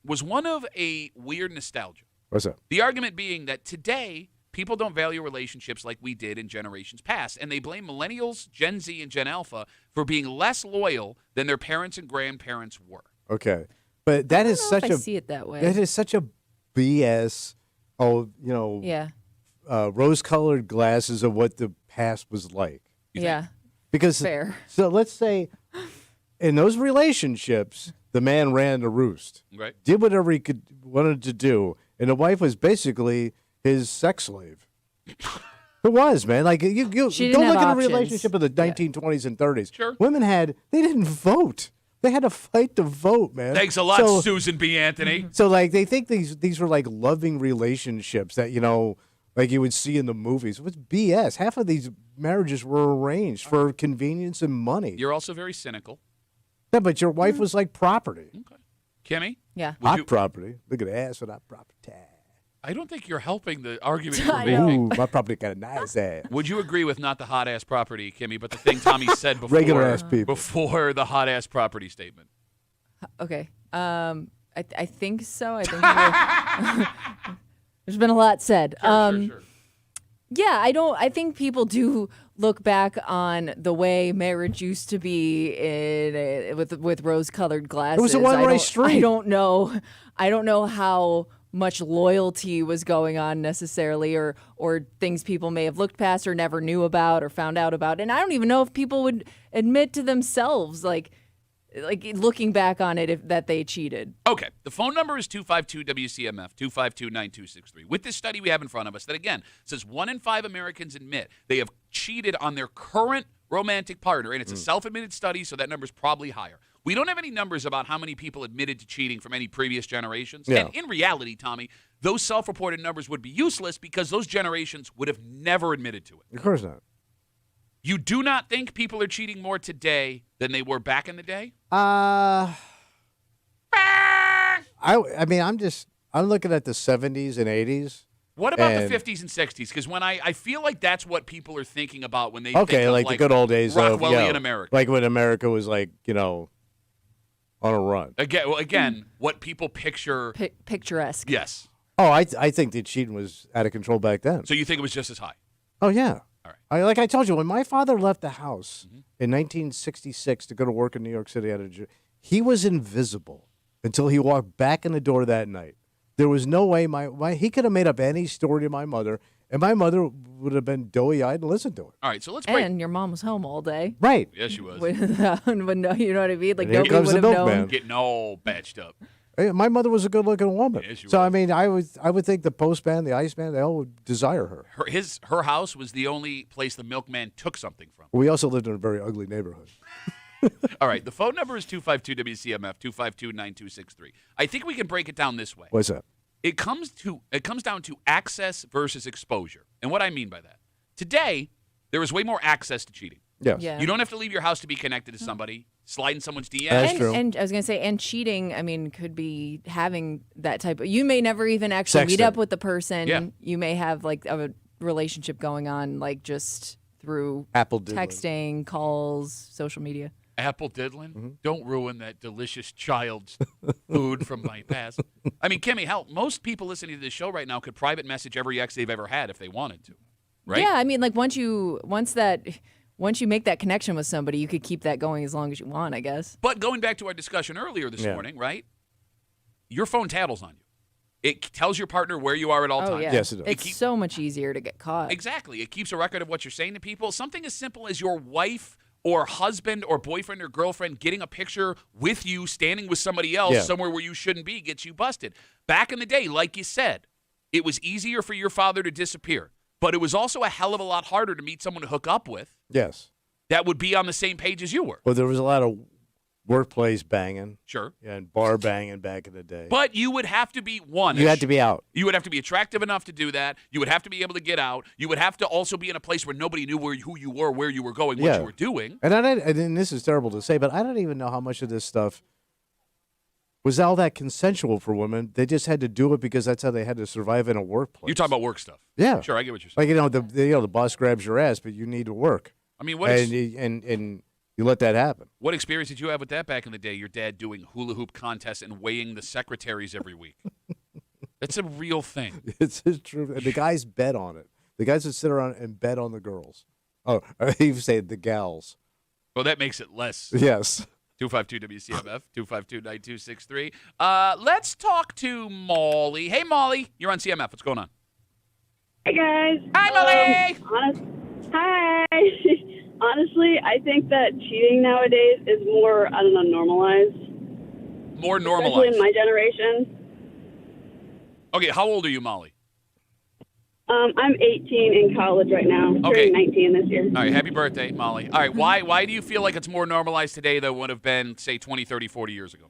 S1: was one of a weird nostalgia.
S2: What's that?
S1: The argument being that today, people don't value relationships like we did in generations past, and they blame millennials, Gen Z, and Gen Alpha for being less loyal than their parents and grandparents were.
S2: Okay. But that is
S3: I don't know
S2: such
S3: if I
S2: a
S3: see it that way.
S2: that is such a BS.
S3: Yeah.
S2: Rose-colored glasses of what the past was like.
S3: Yeah.
S2: Because
S3: Fair.
S2: So let's say in those relationships, the man ran the roost,
S1: Right?
S2: did whatever he wanted to do, and the wife was basically his sex slave. It was, man. Like you
S3: She
S2: don't
S3: didn't
S2: look
S3: have
S2: at a
S3: options.
S2: relationship of the 1920s and 30s.
S1: Sure.
S2: Women they didn't vote. They had to fight to vote, man.
S1: Thanks a lot,
S2: So-
S1: Susan B. Anthony.
S2: So like they think these were like loving relationships that like you would see in the movies. It was BS. Half of these marriages were arranged for convenience and money.
S1: You're also very cynical.
S2: Yeah, but your wife was like property.
S1: Okay. Kimmy?
S3: Yeah.
S1: Would
S2: Hot
S1: you-
S2: property. Look at ass without property.
S1: I don't think you're helping the argument you're
S3: I know.
S1: making.
S2: Ooh, my property got a nice ass.
S1: Would you agree with not the hot ass property, Kimmy, but the thing Tommy said before
S2: Regular ass people.
S1: before the hot ass property statement?
S3: Okay. I think so. I think there's been a lot said.
S1: Sure.
S3: Yeah, I think people do look back on the way marriage used to be with rose-colored glasses.
S2: It was a one-way
S3: I
S2: street.
S3: don't know how much loyalty was going on necessarily, or things people may have looked past or never knew about or found out about. And I don't even know if people would admit to themselves like like looking back on it, that they cheated.
S1: Okay. The phone number is 252-WCMF, 252-9263. With this study we have in front of us that, again, says 1 in 5 Americans admit they have cheated on their current romantic partner, and it's a self-admitted study, so that number's probably higher. We don't have any numbers about how many people admitted to cheating from any previous generations.
S2: Yeah.
S1: And in reality, Tommy, those self-reported numbers would be useless because those generations would have never admitted to it.
S2: Of course not.
S1: You do not think people are cheating more today than they were back in the day?
S2: I mean, I'm looking at the 70s and 80s.
S1: What about
S2: And-
S1: the 50s and 60s? Because when I feel like that's what people are thinking about when they
S2: Okay,
S1: think of
S2: like the good old days of
S1: Rockwellian America.
S2: like when America was like, on a run.
S1: Again, what people picture.
S3: Picturesque.
S1: Yes.
S2: Oh, I think the cheating was out of control back then.
S1: So you think it was just as high?
S2: Oh yeah.
S1: All right.
S2: Like I told you, when my father left the house in 1966 to go to work in New York City, he was invisible until he walked back in the door that night. There was no way he could have made up any story to my mother, and my mother would have been doughy-eyed and listened to it.
S1: All right, so let's break.
S3: And your mom was home all day.
S2: Right.
S1: Yes, she was.
S3: You know what I mean? Like,
S2: And here
S3: nobody
S2: comes
S3: would
S2: the
S3: have known.
S2: milkman.
S1: Getting all batched up.
S2: Hey, my mother was a good-looking woman.
S1: Yes, she
S2: so
S1: was.
S2: I mean, I would think the postman, the iceman, they all would desire her.
S1: Her house was the only place the milkman took something from.
S2: We also lived in a very ugly neighborhood.
S1: All right, the phone number is 252-WCMF, 252-9263. I think we can break it down this way.
S2: What's that?
S1: It comes down to access versus exposure. And what I mean by that. Today, there is way more access to cheating.
S2: Yes.
S3: Yeah.
S1: You don't have to leave your house to be connected to somebody, slide in someone's DMs.
S2: That's
S3: and,
S2: true.
S3: and I was going to say, and cheating, I mean, could be having that type of, you may never even actually meet
S2: Sexting.
S3: up with the person.
S1: Yeah.
S3: You may have like a relationship going on, like just through
S2: Apple diddling.
S3: texting, calls, social media.
S1: Apple diddling. Don't ruin that delicious child's food from my past. I mean, Kimmy, hell, most people listening to this show right now could private message every ex they've ever had if they wanted to, right?
S3: Yeah, I mean, like once you make that connection with somebody, you could keep that going as long as you want, I guess.
S1: But going back to our discussion earlier this morning, right? Your phone tattles on you. It tells your partner where you are at all
S3: Oh
S1: times.
S3: yeah,
S2: Yes, it does.
S3: It's so much easier to get caught.
S1: Exactly. It keeps a record of what you're saying to people. Something as simple as your wife or husband or boyfriend or girlfriend getting a picture with you standing with somebody else
S2: Yeah.
S1: somewhere where you shouldn't be gets you busted. Back in the day, like you said, it was easier for your father to disappear. But it was also a hell of a lot harder to meet someone to hook up with
S2: Yes.
S1: that would be on the same page as you were.
S2: Well, there was a lot of workplace banging
S1: Sure.
S2: and bar banging back in the day.
S1: But you would have to be one.
S2: you had to be out.
S1: You would have to be attractive enough to do that. You would have to be able to get out. You would have to also be in a place where nobody knew who you were, where you were going, what
S2: Yeah.
S1: you were doing.
S2: And this is terrible to say, but I don't even know how much of this stuff was all that consensual for women. They just had to do it because that's how they had to survive in a workplace.
S1: You're talking about work stuff.
S2: Yeah.
S1: Sure, I get what you're saying.
S2: Like, the boss grabs your ass, but you need to work.
S1: I mean, what
S2: and you let that happen.
S1: what experience did you have with that back in the day? Your dad doing hula hoop contests and weighing the secretaries every week. That's a real thing.
S2: It's true. And the guys bet on it. The guys would sit around and bet on the girls. Oh, I even say the gals.
S1: Well, that makes it less.
S2: Yes.
S1: 252-WCMF, 252-9263. Let's talk to Molly. Hey, Molly, you're on CMF. What's going on?
S9: Hey guys.
S1: Hi, Molly.
S9: Hi. Honestly, I think that cheating nowadays is more, I don't know, normalized.
S1: More
S9: Especially
S1: normalized.
S9: in my generation.
S1: Okay, how old are you, Molly?
S9: I'm 18 in college right now.
S1: Okay.
S9: Turning 19 this year.
S1: All right, happy birthday, Molly. All right, why do you feel like it's more normalized today than would have been, say, 20, 30, 40 years ago?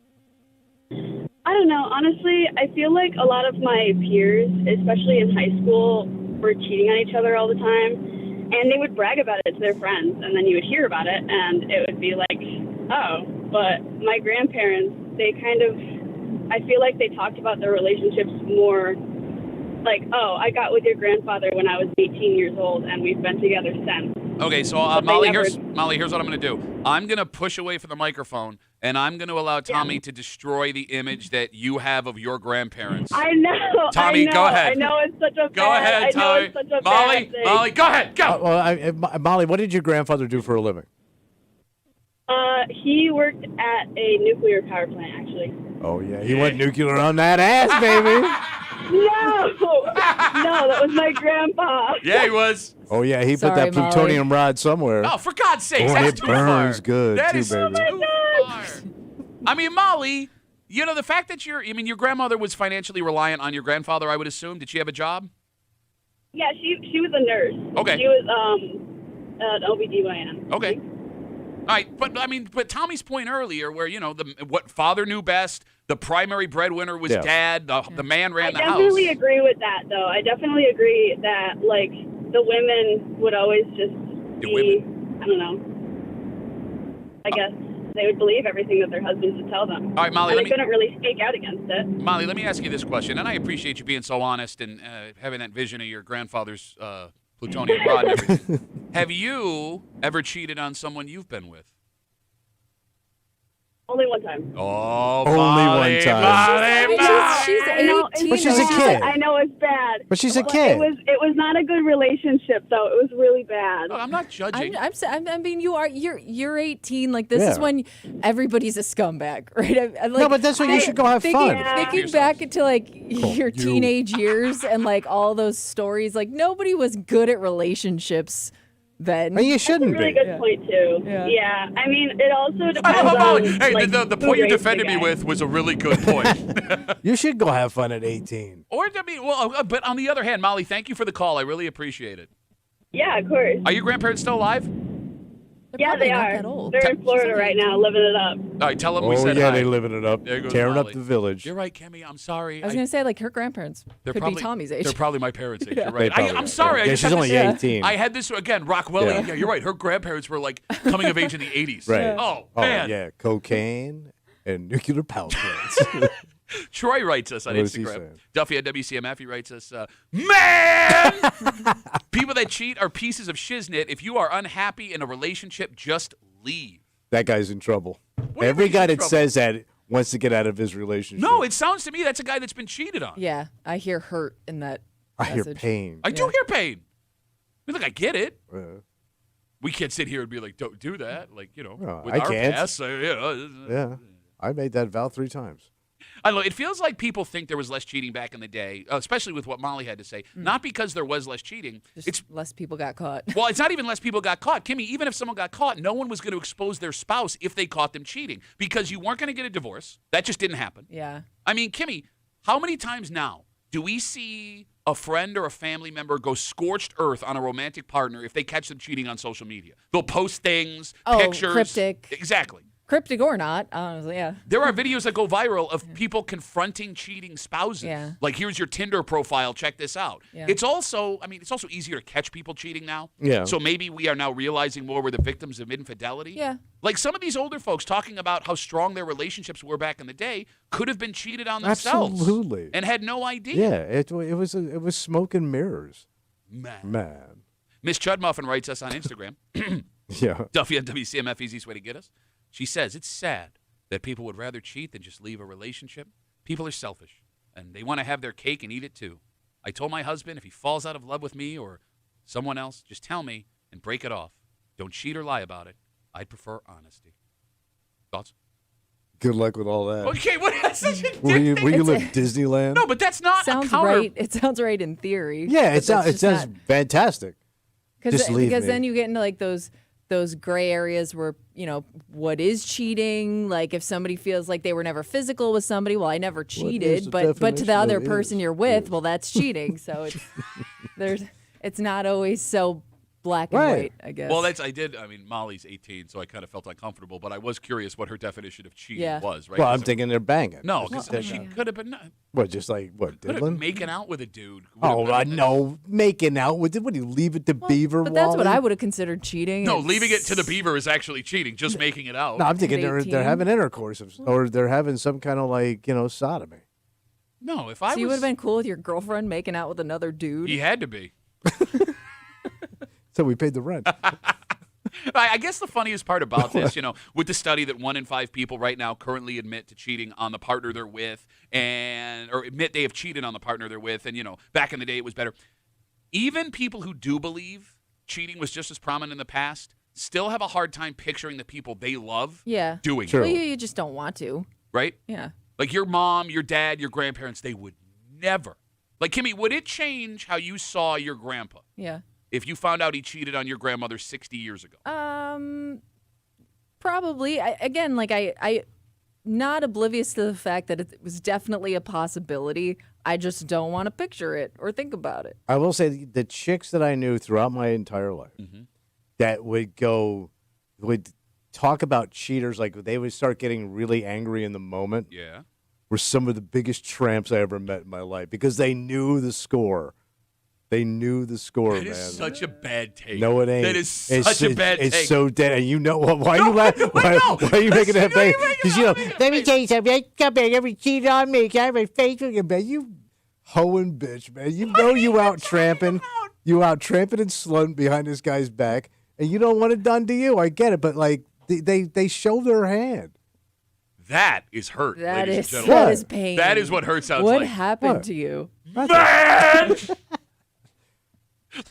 S9: I don't know. Honestly, I feel like a lot of my peers, especially in high school, were cheating on each other all the time. And they would brag about it to their friends, and then you would hear about it, and it would be like, oh. But my grandparents, they kind of, I feel like they talked about their relationships more like, oh, I got with your grandfather when I was 18 years old, and we've been together since.
S1: Okay, so
S9: But they
S1: Molly,
S9: never-
S1: here's what I'm going to do. I'm going to push away from the microphone, and I'm going to allow Tommy to destroy the image that you have of your grandparents.
S9: I know.
S1: Tommy,
S9: I know,
S1: go ahead.
S9: I know it's such a
S1: Go
S9: bad,
S1: ahead,
S9: I know
S1: Tommy.
S9: it's such a
S1: Molly,
S9: bad thing.
S1: Molly, go ahead, go.
S2: Molly, what did your grandfather do for a living?
S9: He worked at a nuclear power plant, actually.
S2: Oh, yeah. He went nuclear on that ass, baby.
S9: No, that was my grandpa.
S1: Yeah, he was.
S2: Oh, yeah. He put
S3: Sorry,
S2: that plutonium rod somewhere.
S1: Oh, for God's sakes,
S2: Oh,
S1: that's
S2: it
S1: too
S2: burns
S1: far.
S2: good,
S1: That
S2: too,
S1: is
S2: baby.
S1: too far. I mean, Molly, the fact that your grandmother was financially reliant on your grandfather, I would assume. Did she have a job?
S9: Yeah, she was a nurse.
S1: Okay.
S9: She was an OBGYN.
S1: Okay. All right, but Tommy's point earlier, where what father knew best, the primary breadwinner was dad, the man ran the house.
S9: I definitely agree with that, though. I definitely agree that the women would always just be, I don't know. I guess they would believe everything that their husbands would tell them.
S1: All right, Molly,
S9: and they couldn't really speak out against it.
S1: Molly, let me ask you this question, and I appreciate you being so honest and having that vision of your grandfather's plutonium rod and everything. Have you ever cheated on someone you've been with?
S9: Only one time.
S1: Oh,
S2: Only
S1: Molly,
S2: one time.
S1: Molly.
S3: She's 18.
S2: But she's a kid.
S9: I know it's bad.
S2: But she's a kid.
S9: It was not a good relationship, though. It was really bad.
S1: Look, I'm not judging.
S3: I mean, you're 18. Like, this is when everybody's a scumbag, right?
S2: No, but that's when you should go have fun.
S3: Thinking back into your teenage years and all those stories, nobody was good at relationships then.
S2: And you shouldn't
S9: That's a really
S2: be.
S9: good point, too. Yeah. I mean, it also depends on...
S1: Hey, the point you defended me with was a really good point.
S2: You should go have fun at 18.
S1: But on the other hand, Molly, thank you for the call. I really appreciate it.
S9: Yeah, of course.
S1: Are your grandparents still alive?
S9: Yeah, they are. They're in Florida right now, living it up.
S1: All right, tell them we said
S2: yeah,
S1: hi.
S2: they're living it up.
S1: There goes
S2: Tearing
S1: Molly.
S2: up the village.
S1: You're right, Kimmy. I'm sorry.
S3: I was going to say, her grandparents could be Tommy's age.
S1: They're probably my parents' age.
S3: Yeah.
S1: You're right.
S2: Probably
S1: I'm
S2: are.
S1: sorry.
S2: Yeah,
S1: I just
S2: she's
S1: had
S2: only
S1: this,
S2: 18.
S1: I had this, again, Rockwell.
S2: Yeah.
S1: Yeah, you're right. Her grandparents were coming of age in the 80s.
S2: Right.
S1: Oh, man.
S2: yeah. Cocaine and nuclear power plants.
S1: Troy writes us on
S2: What is he
S1: Instagram.
S2: saying?
S1: Duffy at WCMF, he writes us, man! People that cheat are pieces of shiznit. If you are unhappy in a relationship, just leave.
S2: That guy's in trouble.
S1: What do you
S2: Every
S1: mean
S2: guy
S1: he's in
S2: that
S1: trouble?
S2: says that wants to get out of his relationship.
S1: No, it sounds to me that's a guy that's been cheated on.
S3: Yeah, I hear hurt in that
S2: I hear
S3: message.
S2: pain.
S1: I do hear pain. I mean, look, I get it.
S2: Uh,
S1: We can't sit here and be like, don't do that. With
S2: I
S1: our
S2: can't.
S1: past.
S2: yeah. I made that vow 3 times.
S1: I don't know. It feels like people think there was less cheating back in the day, especially with what Molly had to say. Not because there was less cheating.
S3: Just less people got caught.
S1: Well, it's not even less people got caught. Kimmy, even if someone got caught, no one was going to expose their spouse if they caught them cheating because you weren't going to get a divorce. That just didn't happen.
S3: Yeah.
S1: I mean, Kimmy, how many times now do we see a friend or a family member go scorched earth on a romantic partner if they catch them cheating on social media? They'll post things, pictures.
S3: Cryptic.
S1: Exactly.
S3: Cryptic or not, honestly, yeah.
S1: There are videos that go viral of people confronting cheating spouses.
S3: Yeah.
S1: Like, here's your Tinder profile. Check this out.
S3: Yeah.
S1: It's also easier to catch people cheating now.
S2: Yeah.
S1: So maybe we are now realizing more we're the victims of infidelity.
S3: Yeah.
S1: Like some of these older folks talking about how strong their relationships were back in the day could have been cheated on themselves.
S2: Absolutely.
S1: And had no idea.
S2: Yeah, it was smoke and mirrors. Man.
S1: Miss Chudmuffin writes us on Instagram.
S2: Yeah.
S1: Duffy at WCMF, easiest way to get us. She says, it's sad that people would rather cheat than just leave a relationship. People are selfish, and they want to have their cake and eat it too. I told my husband if he falls out of love with me or someone else, just tell me and break it off. Don't cheat or lie about it. I'd prefer honesty. Thoughts?
S2: Good luck with all that.
S1: Okay, what is such a
S2: Were you
S1: dick thing?
S2: live Disneyland?
S1: No, but that's not
S3: Sounds
S1: a counter.
S3: right. It sounds right in theory.
S2: Yeah,
S3: but that's
S2: it
S3: just
S2: sounds
S3: not-
S2: fantastic. Just leave
S3: because
S2: me.
S3: then you get into those gray areas where, what is cheating? Like if somebody feels like they were never physical with somebody, well, I never
S2: is
S3: cheated,
S2: the
S3: but to
S2: definition
S3: the other
S2: of
S3: person
S2: is?
S3: you're with, well, that's cheating. So it's not always so black and
S2: Right.
S3: white, I guess.
S1: Well, Molly's 18, so I kind of felt uncomfortable, but I was curious what her definition of cheating was, right?
S2: Well, I'm
S1: 'Cause it-
S2: thinking they're banging.
S1: No, because she could have been
S2: What, just like, what,
S1: could have
S2: diddling?
S1: making out with a dude.
S2: Oh, I know. Making out with it. What do you leave it to Beaver?
S3: But that's what
S2: Wally?
S3: I would have considered cheating.
S1: No,
S3: It's-
S1: leaving it to the beaver is actually cheating. Just making it out.
S2: No, I'm thinking
S3: At
S2: they're
S3: 18?
S2: having intercourse or they're having some kind of sodomy.
S1: No, if I
S3: So you would
S1: was,
S3: have been cool with your girlfriend making out with another dude?
S1: he had to be.
S2: So we paid the rent.
S1: I guess the funniest part about this, with the study that 1 in 5 people right now currently admit to cheating on the partner they're with, or admit they have cheated on the partner they're with, and back in the day it was better. Even people who do believe cheating was just as prominent in the past still have a hard time picturing the people they love
S3: Yeah.
S1: doing
S2: True.
S1: it,
S3: Well, you just don't want to.
S1: right?
S3: Yeah.
S1: Like your mom, your dad, your grandparents, they would never. Like, Kimmy, would it change how you saw your grandpa
S3: Yeah.
S1: if you found out he cheated on your grandmother 60 years ago?
S3: Probably. not oblivious to the fact that it was definitely a possibility. I just don't want to picture it or think about it.
S2: I will say the chicks that I knew throughout my entire life that would talk about cheaters, like they would start getting really angry in the moment,
S1: Yeah.
S2: were some of the biggest tramps I ever met in my life because they knew the score. They knew the score,
S1: That
S2: man.
S1: is such a bad take.
S2: No, it ain't.
S1: That is such a bad take.
S2: It's so dead. And you know why you laughing? Why are you making that face? Because let me tell you something. I come back every cheated on me. I have a Facebook, man. You hoeing bitch, man. You know you out tramping. You out tramping and slutting behind this guy's back, and you don't want it done to you. I get it, but like they show their hand.
S1: That is hurt,
S3: That
S1: ladies
S3: is
S1: and gentlemen.
S3: that is pain.
S1: That is what hurt sounds
S3: What
S1: like.
S3: happened
S2: What?
S3: to you?
S1: Man!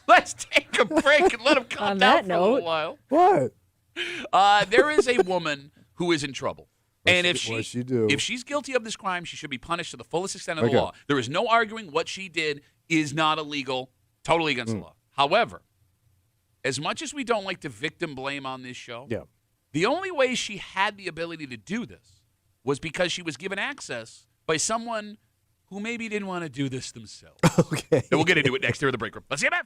S1: Let's take a break and let him calm
S3: On
S1: down
S3: that
S1: for a little
S3: note-
S1: while.
S2: What?
S1: There is a woman who is in trouble. And
S2: What's
S1: if
S2: she do?
S1: if she's guilty of this crime, she should be punished to the fullest extent of the
S2: Okay.
S1: law. There is no arguing what she did is not illegal, totally against the law. However, as much as we don't like to victim blame on this show,
S2: Yeah.
S1: the only way she had the ability to do this was because she was given access by someone who maybe didn't want to do this themselves.
S2: Okay.
S1: And we'll get into it next here in the break room. WCMF.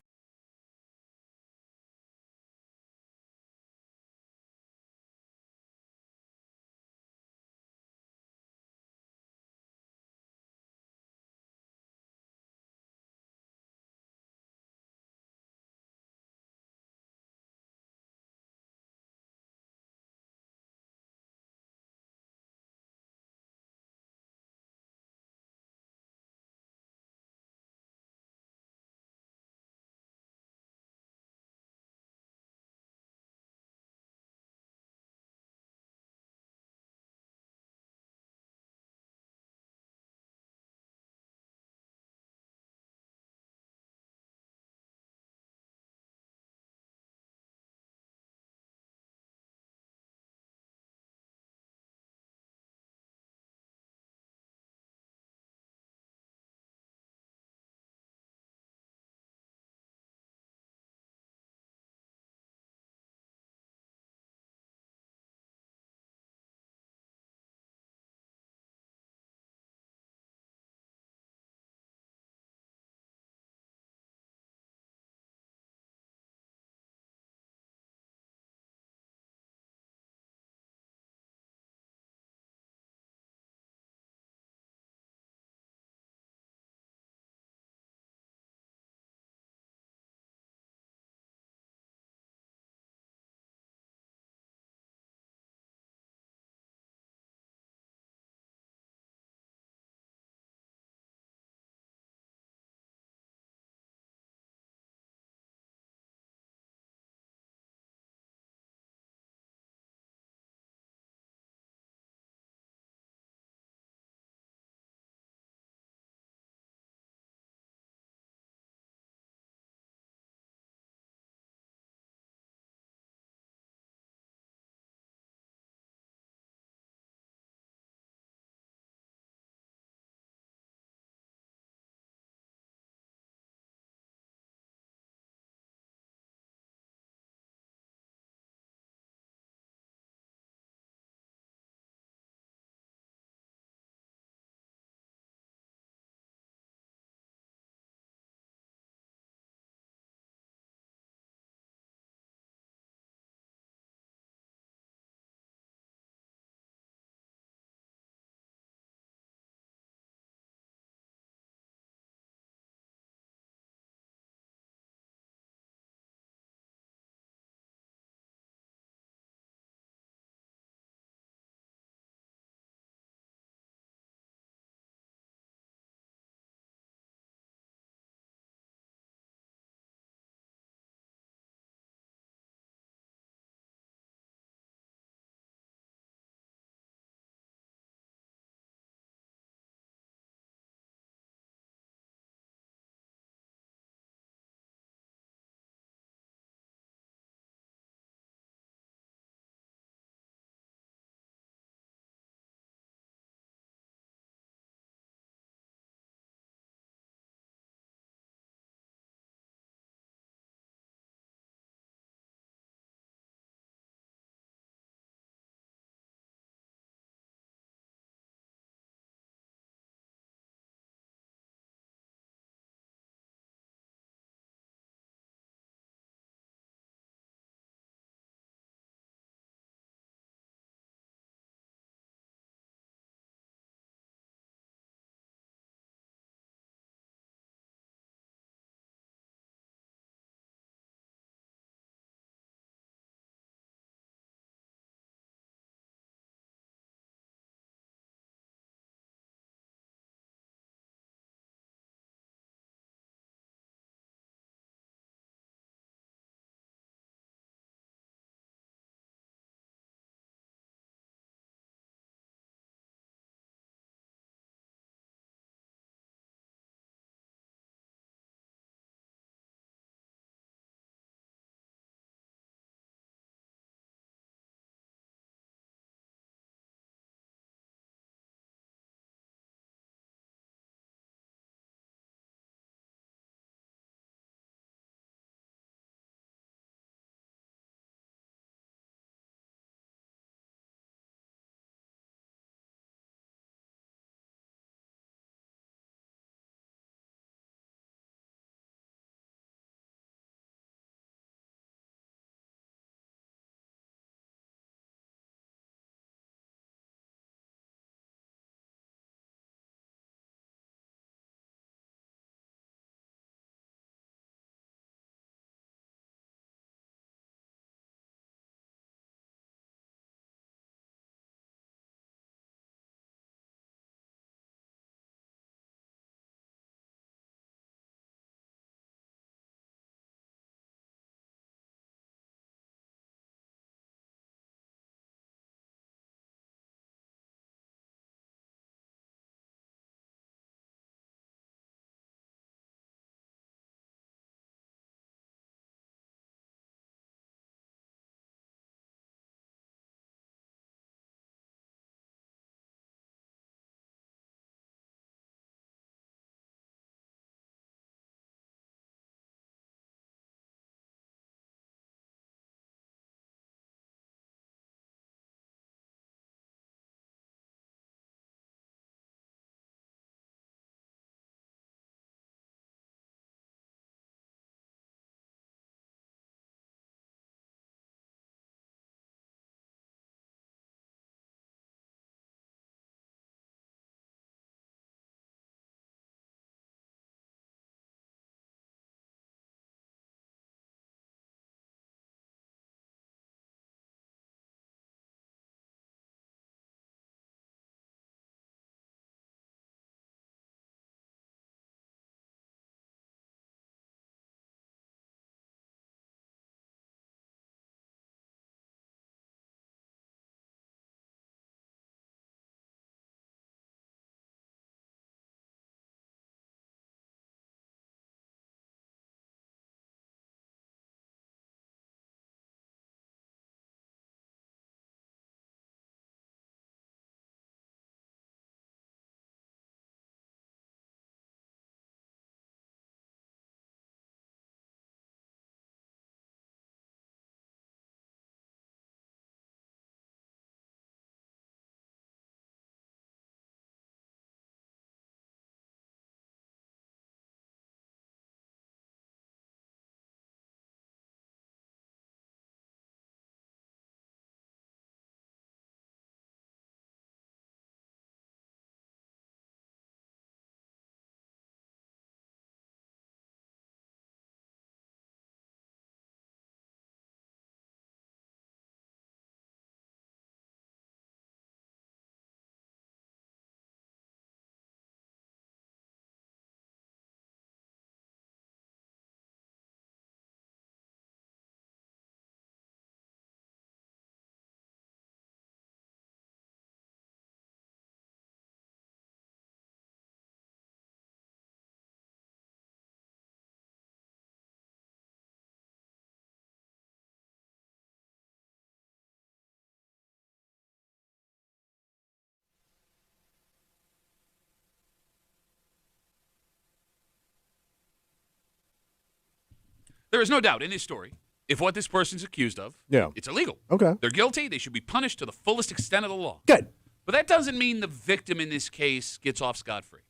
S1: There is no doubt in this story, if what this person's accused of, it's illegal.
S2: Okay.
S1: They're guilty. They should be punished to the fullest extent of the law.
S2: Good.
S1: But that doesn't mean the victim in this case gets off scot-free.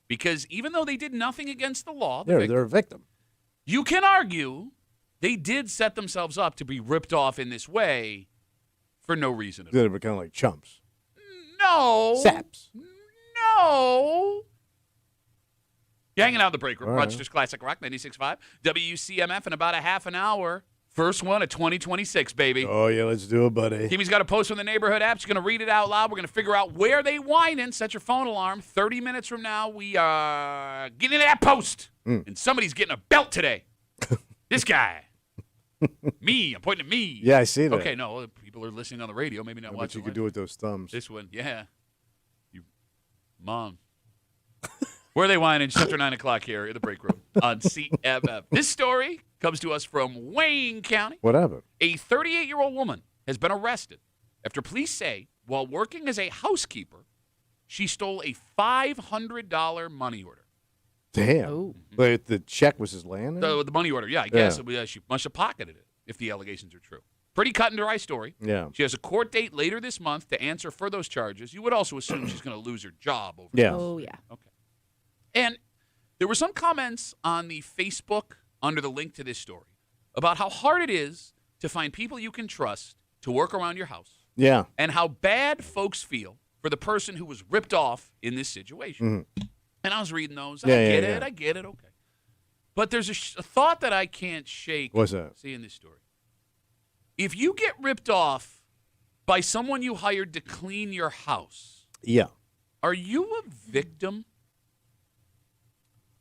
S1: Because even though they did nothing against the law,
S2: They're a victim.
S1: you can argue they did set themselves up to be ripped off in this way for no reason at all.
S2: They were kind of like chumps.
S1: No.
S2: Saps.
S1: No. You're hanging out in the break room.
S2: All right.
S1: Rochester's Classic Rock 96.5. WCMF in about a half an hour. First one of 2026, baby.
S2: Oh, yeah, let's do it, buddy.
S1: Kimmy's got a post from the neighborhood app. She's going to read it out loud. We're going to figure out where they whining. Set your phone alarm. 30 minutes from now, we are getting into that post. And somebody's getting a belt today. This guy. Me. I'm pointing at me.
S2: Yeah, I see that.
S1: Okay, no, people are listening on the radio. Maybe not
S2: What
S1: watching.
S2: you could do with those thumbs.
S1: This one, yeah. You, Mom. Where are they whining? Just after 9 o'clock here in the break room on CMF. This story comes to us from Wayne County.
S2: What happened?
S1: A 38-year-old woman has been arrested after police say while working as a housekeeper, she stole a $500 money order.
S2: Damn.
S3: Oh.
S2: But the check was just laying there?
S1: The money order, yeah, I guess. She must have pocketed it if the allegations are true. Pretty cut and dry story.
S2: Yeah.
S1: She has a court date later this month to answer for those charges. You would also assume she's going to lose her job over
S2: Yeah.
S3: Oh, yeah.
S1: Okay. And there were some comments on the Facebook under the link to this story about how hard it is to find people you can trust to work around your house
S2: Yeah.
S1: and how bad folks feel for the person who was ripped off in this situation. And I was reading those. I get it. Okay. But there's a thought that I can't shake.
S2: What's that?
S1: Seeing this story. If you get ripped off by someone you hired to clean your house,
S2: Yeah.
S1: are you a victim?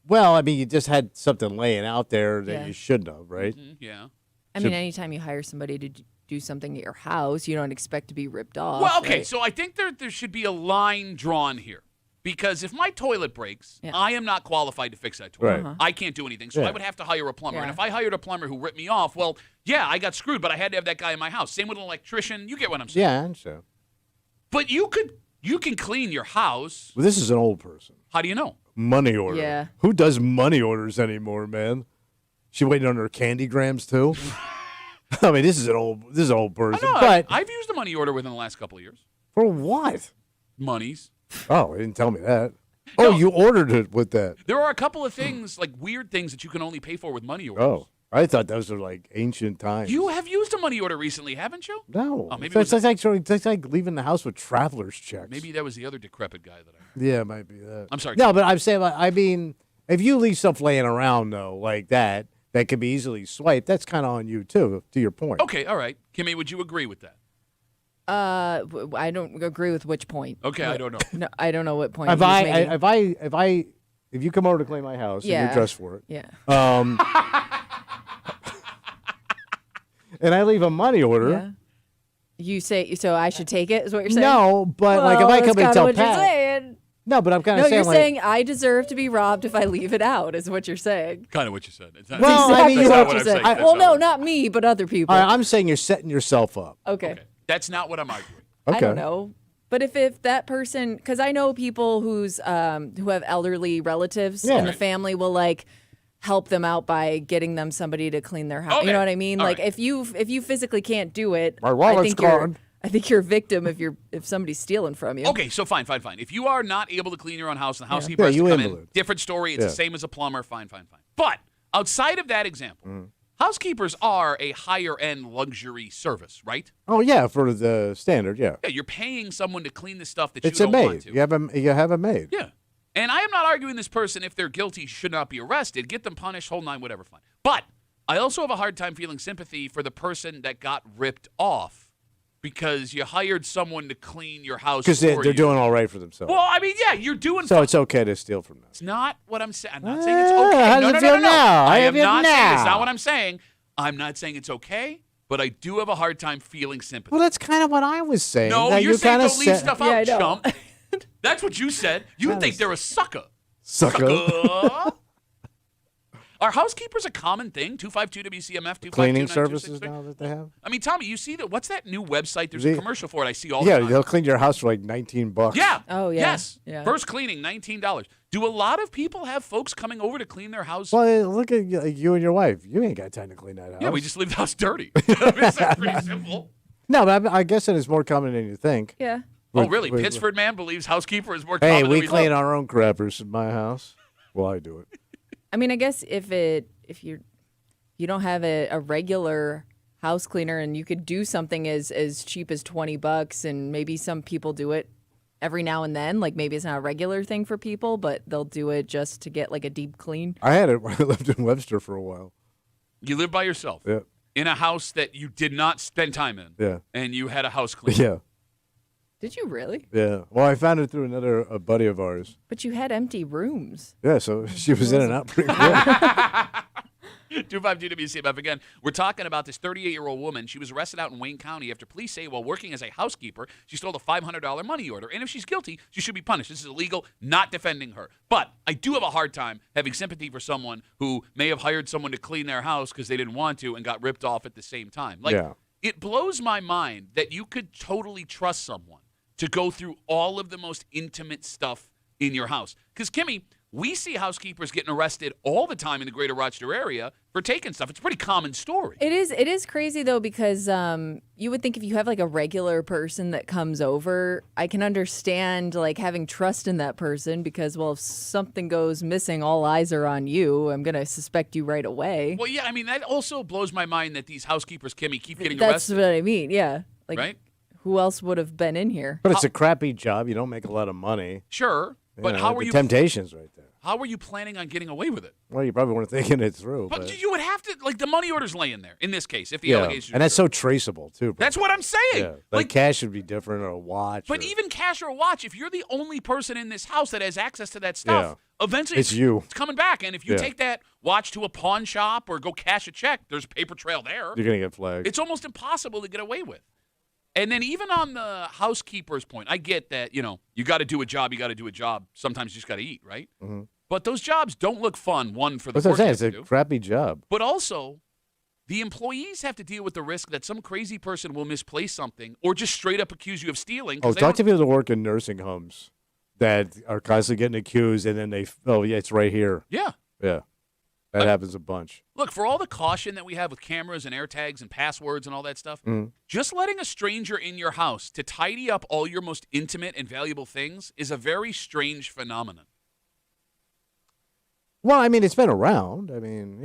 S2: Well, I mean, you just had something laying out there that
S3: Yeah.
S2: you shouldn't have, right?
S1: Yeah.
S3: I mean, anytime you hire somebody to do something at your house, you don't expect to be ripped off.
S1: Well, okay,
S3: right?
S1: so I think there should be a line drawn here. Because if my toilet breaks,
S3: Yeah.
S1: I am not qualified to fix that toilet.
S2: Right.
S1: I can't do anything, so
S2: Yeah.
S1: I would have to hire a plumber. And
S3: Yeah.
S1: if I hired a plumber who ripped me off, well, yeah, I got screwed, but I had to have that guy in my house. Same with an electrician. You get what I'm saying.
S2: Yeah, and so.
S1: But you can clean your house.
S2: Well, this is an old person.
S1: How do you know?
S2: Money order.
S3: Yeah.
S2: Who does money orders anymore, man? She waiting on her candy grams too? I mean, this is an old person.
S1: I know,
S2: But
S1: I've used a money order within the last couple of years.
S2: for what?
S1: Monies.
S2: Oh, he didn't tell me that. Oh,
S1: No.
S2: you ordered it with that.
S1: There are a couple of things, like weird things that you can only pay for with money orders.
S2: Oh, I thought those were like ancient times.
S1: You have used a money order recently, haven't you?
S2: No.
S1: Oh, maybe
S2: So
S1: it was
S2: it's like leaving the house with traveler's checks.
S1: Maybe that was the other decrepit guy that I heard.
S2: Yeah, it might be that.
S1: I'm sorry.
S2: No, but I'm saying, I mean, if you leave stuff laying around, though, like that could be easily swiped, that's kind of on you, too, to your point.
S1: Okay, all right. Kimmy, would you agree with that?
S3: I don't agree with which point.
S1: Okay, I don't know.
S3: No, I don't know what point.
S2: If
S3: he was making.
S2: if you come over to clean my house and
S3: Yeah.
S2: you're dressed for it,
S3: Yeah.
S2: and I leave a money order,
S3: Yeah. You say so. I should take it. Is what you're saying?
S2: no, but
S3: Well,
S2: like if I
S3: that's
S2: come and
S3: kinda
S2: tell
S3: what you're
S2: Pat,
S3: saying.
S2: no, but I'm kind
S3: No,
S2: of saying
S3: you're
S2: like,
S3: saying I deserve to be robbed if I leave it out. Is what you're saying.
S1: Kind of what you said. It's not,
S2: Well, I mean,
S1: that's
S2: what
S1: not
S2: you're
S1: what I'm
S3: saying.
S1: saying. That's
S3: Well,
S1: not
S3: no,
S1: what-
S3: not me, but other people.
S2: all right, I'm saying you're setting yourself up.
S3: Okay.
S1: Okay. That's not what I'm arguing.
S2: Okay.
S3: I don't know. But if that person, because I know people who have elderly relatives,
S2: Yeah.
S3: and the family will like help them out by getting them somebody to clean their house.
S1: Okay.
S3: You know what I mean?
S1: All
S3: like
S1: right.
S3: if you physically can't do it,
S2: My wallet's gone.
S3: I think you're a victim if somebody's stealing from you.
S1: Okay, so fine. If you are not able to clean your own house and the housekeeper
S2: Yeah,
S1: has to
S2: you
S1: come in,
S2: invalid.
S1: different story. It's
S2: Yeah.
S1: the same as a plumber. Fine. But outside of that example,
S2: Mm.
S1: housekeepers are a higher-end luxury service, right?
S2: Oh yeah, for the standard, yeah.
S1: Yeah, you're paying someone to clean the stuff that
S2: It's
S1: you
S2: a
S1: don't want
S2: maid.
S1: to.
S2: You have a maid.
S1: Yeah. And I am not arguing this person, if they're guilty, should not be arrested. Get them punished, whole nine, whatever, fine. But I also have a hard time feeling sympathy for the person that got ripped off because you hired someone to clean your house
S2: Because
S1: for
S2: they're
S1: you.
S2: doing all right for themselves.
S1: Well, I mean, yeah, you're doing
S2: so it's okay to steal from them.
S1: It's not what I'm saying. I'm not saying it's okay.
S2: How
S1: No,
S2: does
S1: no,
S2: it
S1: no,
S2: feel
S1: no, no.
S2: now? How
S1: I
S2: do you
S1: am
S2: feel
S1: not saying it's
S2: now?
S1: not what I'm saying. I'm not saying it's okay, but I do have a hard time feeling sympathy.
S2: Well, that's kind of what I was saying.
S1: No,
S2: That
S1: you're
S2: you
S1: saying
S2: kinda
S1: don't leave
S2: set-
S1: stuff
S3: Yeah, I
S1: out,
S3: know.
S1: chump. That's what you said. You
S2: That
S1: think
S2: is-
S1: they're a sucker.
S2: Sucker.
S1: Are housekeepers a common thing? 252-WCMF, 252-9263?
S2: Cleaning services now that they have.
S1: I mean, Tommy, you see that? What's that new website? There's
S2: The-
S1: a commercial for it. I see all the
S2: Yeah,
S1: time.
S2: they'll clean your house for like $19.
S1: Yeah.
S3: Oh, yeah.
S1: Yes.
S3: Yeah.
S1: First cleaning, $19. Do a lot of people have folks coming over to clean their house?
S2: Well, look at you and your wife. You ain't got time to clean that house.
S1: Yeah, we just leave the house dirty. It's pretty simple.
S2: No, but I guess it is more common than you think.
S3: Yeah.
S1: Oh, really? Pittsford man believes housekeeper is more common
S2: Hey,
S1: than
S2: we
S1: we
S2: clean
S1: thought.
S2: our own crappers in my house. Well, I do it.
S3: I mean, I guess if you don't have a regular house cleaner and you could do something as cheap as $20, and maybe some people do it every now and then, like maybe it's not a regular thing for people, but they'll do it just to get like a deep clean.
S2: I had it when I lived in Webster for a while.
S1: You live by yourself
S2: Yeah.
S1: in a house that you did not spend time in.
S2: Yeah.
S1: And you had a house cleaner.
S2: Yeah.
S3: Did you really?
S2: Yeah. Well, I found it through a buddy of ours.
S3: But you had empty rooms.
S2: Yeah, so she was in and out pretty quick.
S1: 252 WCMF again. We're talking about this 38-year-old woman. She was arrested out in Wayne County after police say while working as a housekeeper, she stole a $500 money order. And if she's guilty, she should be punished. This is illegal, not defending her. But I do have a hard time having sympathy for someone who may have hired someone to clean their house because they didn't want to and got ripped off at the same time. Like,
S2: Yeah.
S1: It blows my mind that you could totally trust someone to go through all of the most intimate stuff in your house. Because, Kimmy, we see housekeepers getting arrested all the time in the greater Rochester area for taking stuff. It's a pretty common story.
S3: It is crazy, though, because you would think if you have like a regular person that comes over, I can understand like having trust in that person because, well, if something goes missing, all eyes are on you. I'm going to suspect you right away.
S1: Well, yeah, I mean, that also blows my mind that these housekeepers, Kimmy, keep getting
S3: That's
S1: arrested.
S3: what I mean, yeah. Like,
S1: right?
S3: who else would have been in here?
S2: But it's a crappy job. You don't make a lot of money.
S1: Sure, but
S2: You know,
S1: how are
S2: the
S1: you?
S2: temptation's right there.
S1: How are you planning on getting away with it?
S2: Well, you probably weren't thinking it through.
S1: But you would have to, like, the money order's laying there in this case, if the allegations are
S2: and that's
S1: true.
S2: so traceable, too.
S1: That's what I'm saying.
S2: Yeah. Like cash should be different or a watch.
S1: But
S2: or,
S1: even cash or watch, if you're the only person in this house that has access to that stuff, eventually
S2: It's you.
S1: It's coming back. And if you
S2: Yeah.
S1: take that watch to a pawn shop or go cash a check, there's a paper trail there.
S2: You're going to get flagged.
S1: It's almost impossible to get away with. And then even on the housekeeper's point, I get that, you got to do a job, Sometimes you just got to eat, right?
S2: Mm-hmm.
S1: But those jobs don't look fun, one, for the
S2: That's what I'm
S1: work
S2: saying.
S1: you
S2: It's
S1: have
S2: a
S1: to do.
S2: crappy job.
S1: But also, the employees have to deal with the risk that some crazy person will misplace something or just straight up accuse you of stealing. 'cause
S2: Oh,
S1: they
S2: talk
S1: don't-
S2: to people that work in nursing homes that are constantly getting accused, and then it's right here.
S1: Yeah.
S2: Yeah. That happens a bunch.
S1: Look, for all the caution that we have with cameras and air tags and passwords and all that stuff,
S2: Mm.
S1: just letting a stranger in your house to tidy up all your most intimate and valuable things is a very strange phenomenon.
S2: Well, I mean, it's been around. I mean,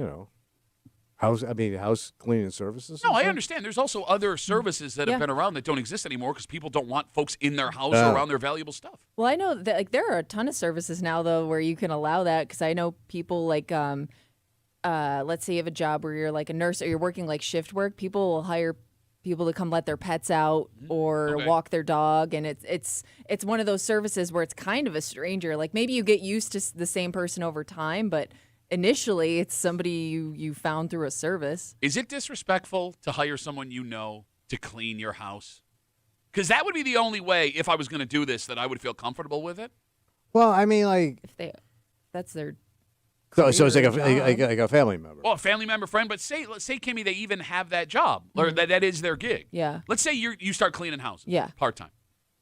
S2: house cleaning services.
S1: No,
S2: and
S1: I
S2: stuff.
S1: understand. There's also other services that have
S3: Yeah.
S1: been around that don't exist anymore because people don't want folks in their house
S2: Yeah.
S1: or around their valuable stuff.
S3: Well, I know that like there are a ton of services now though where you can allow that because I know people like let's say you have a job where you're like a nurse or you're working like shift work, people will hire people to come let their pets out or
S1: Okay.
S3: walk their dog, and it's one of those services where it's kind of a stranger. Like maybe you get used to the same person over time, but initially it's somebody you found through a service.
S1: Is it disrespectful to hire someone you know to clean your house? Because that would be the only way, if I was going to do this, that I would feel comfortable with it.
S2: Well, I mean, like,
S3: If that's their
S2: so it's like
S3: career
S2: like a family member.
S1: Well, a family member, friend, but let's say, Kimmy, they even have that job, or that is their gig.
S3: Yeah.
S1: Let's say you start cleaning houses.
S3: Yeah.
S1: Part-time.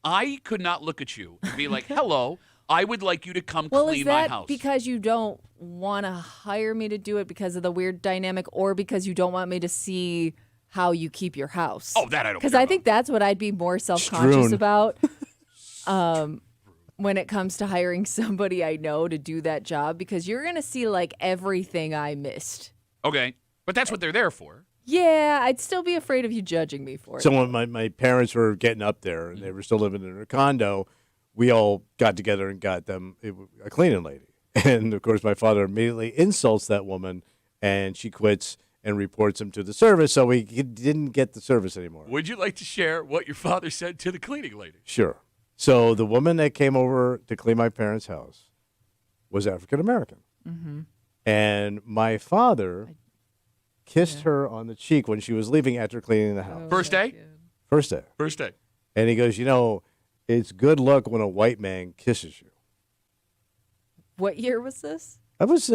S1: I could not look at you and be like, hello, I would like you to come
S3: Well,
S1: clean
S3: is
S1: my
S3: that
S1: house.
S3: because you don't want to hire me to do it because of the weird dynamic, or because you don't want me to see how you keep your house?
S1: Oh, that I don't
S3: Because
S1: care
S3: I think that's what I'd be more self-conscious
S2: Strewn.
S3: about when it comes to hiring somebody I know to do that job, because you're going to see like everything I missed.
S1: Okay. But that's what they're there for.
S3: Yeah, I'd still be afraid of you judging me for it.
S2: So when my parents were getting up there and they were still living in their condo, we all got together and got them a cleaning lady. And, of course, my father immediately insults that woman, and she quits and reports him to the service, so we didn't get the service anymore.
S1: Would you like to share what your father said to the cleaning lady?
S2: Sure. So the woman that came over to clean my parents' house was African-American.
S3: Mm-hmm.
S2: And my father kissed her on the cheek when she was leaving after cleaning the house.
S1: First day?
S2: First day.
S1: First day.
S2: And he goes, it's good luck when a white man kisses you.
S3: What year was this?
S2: That was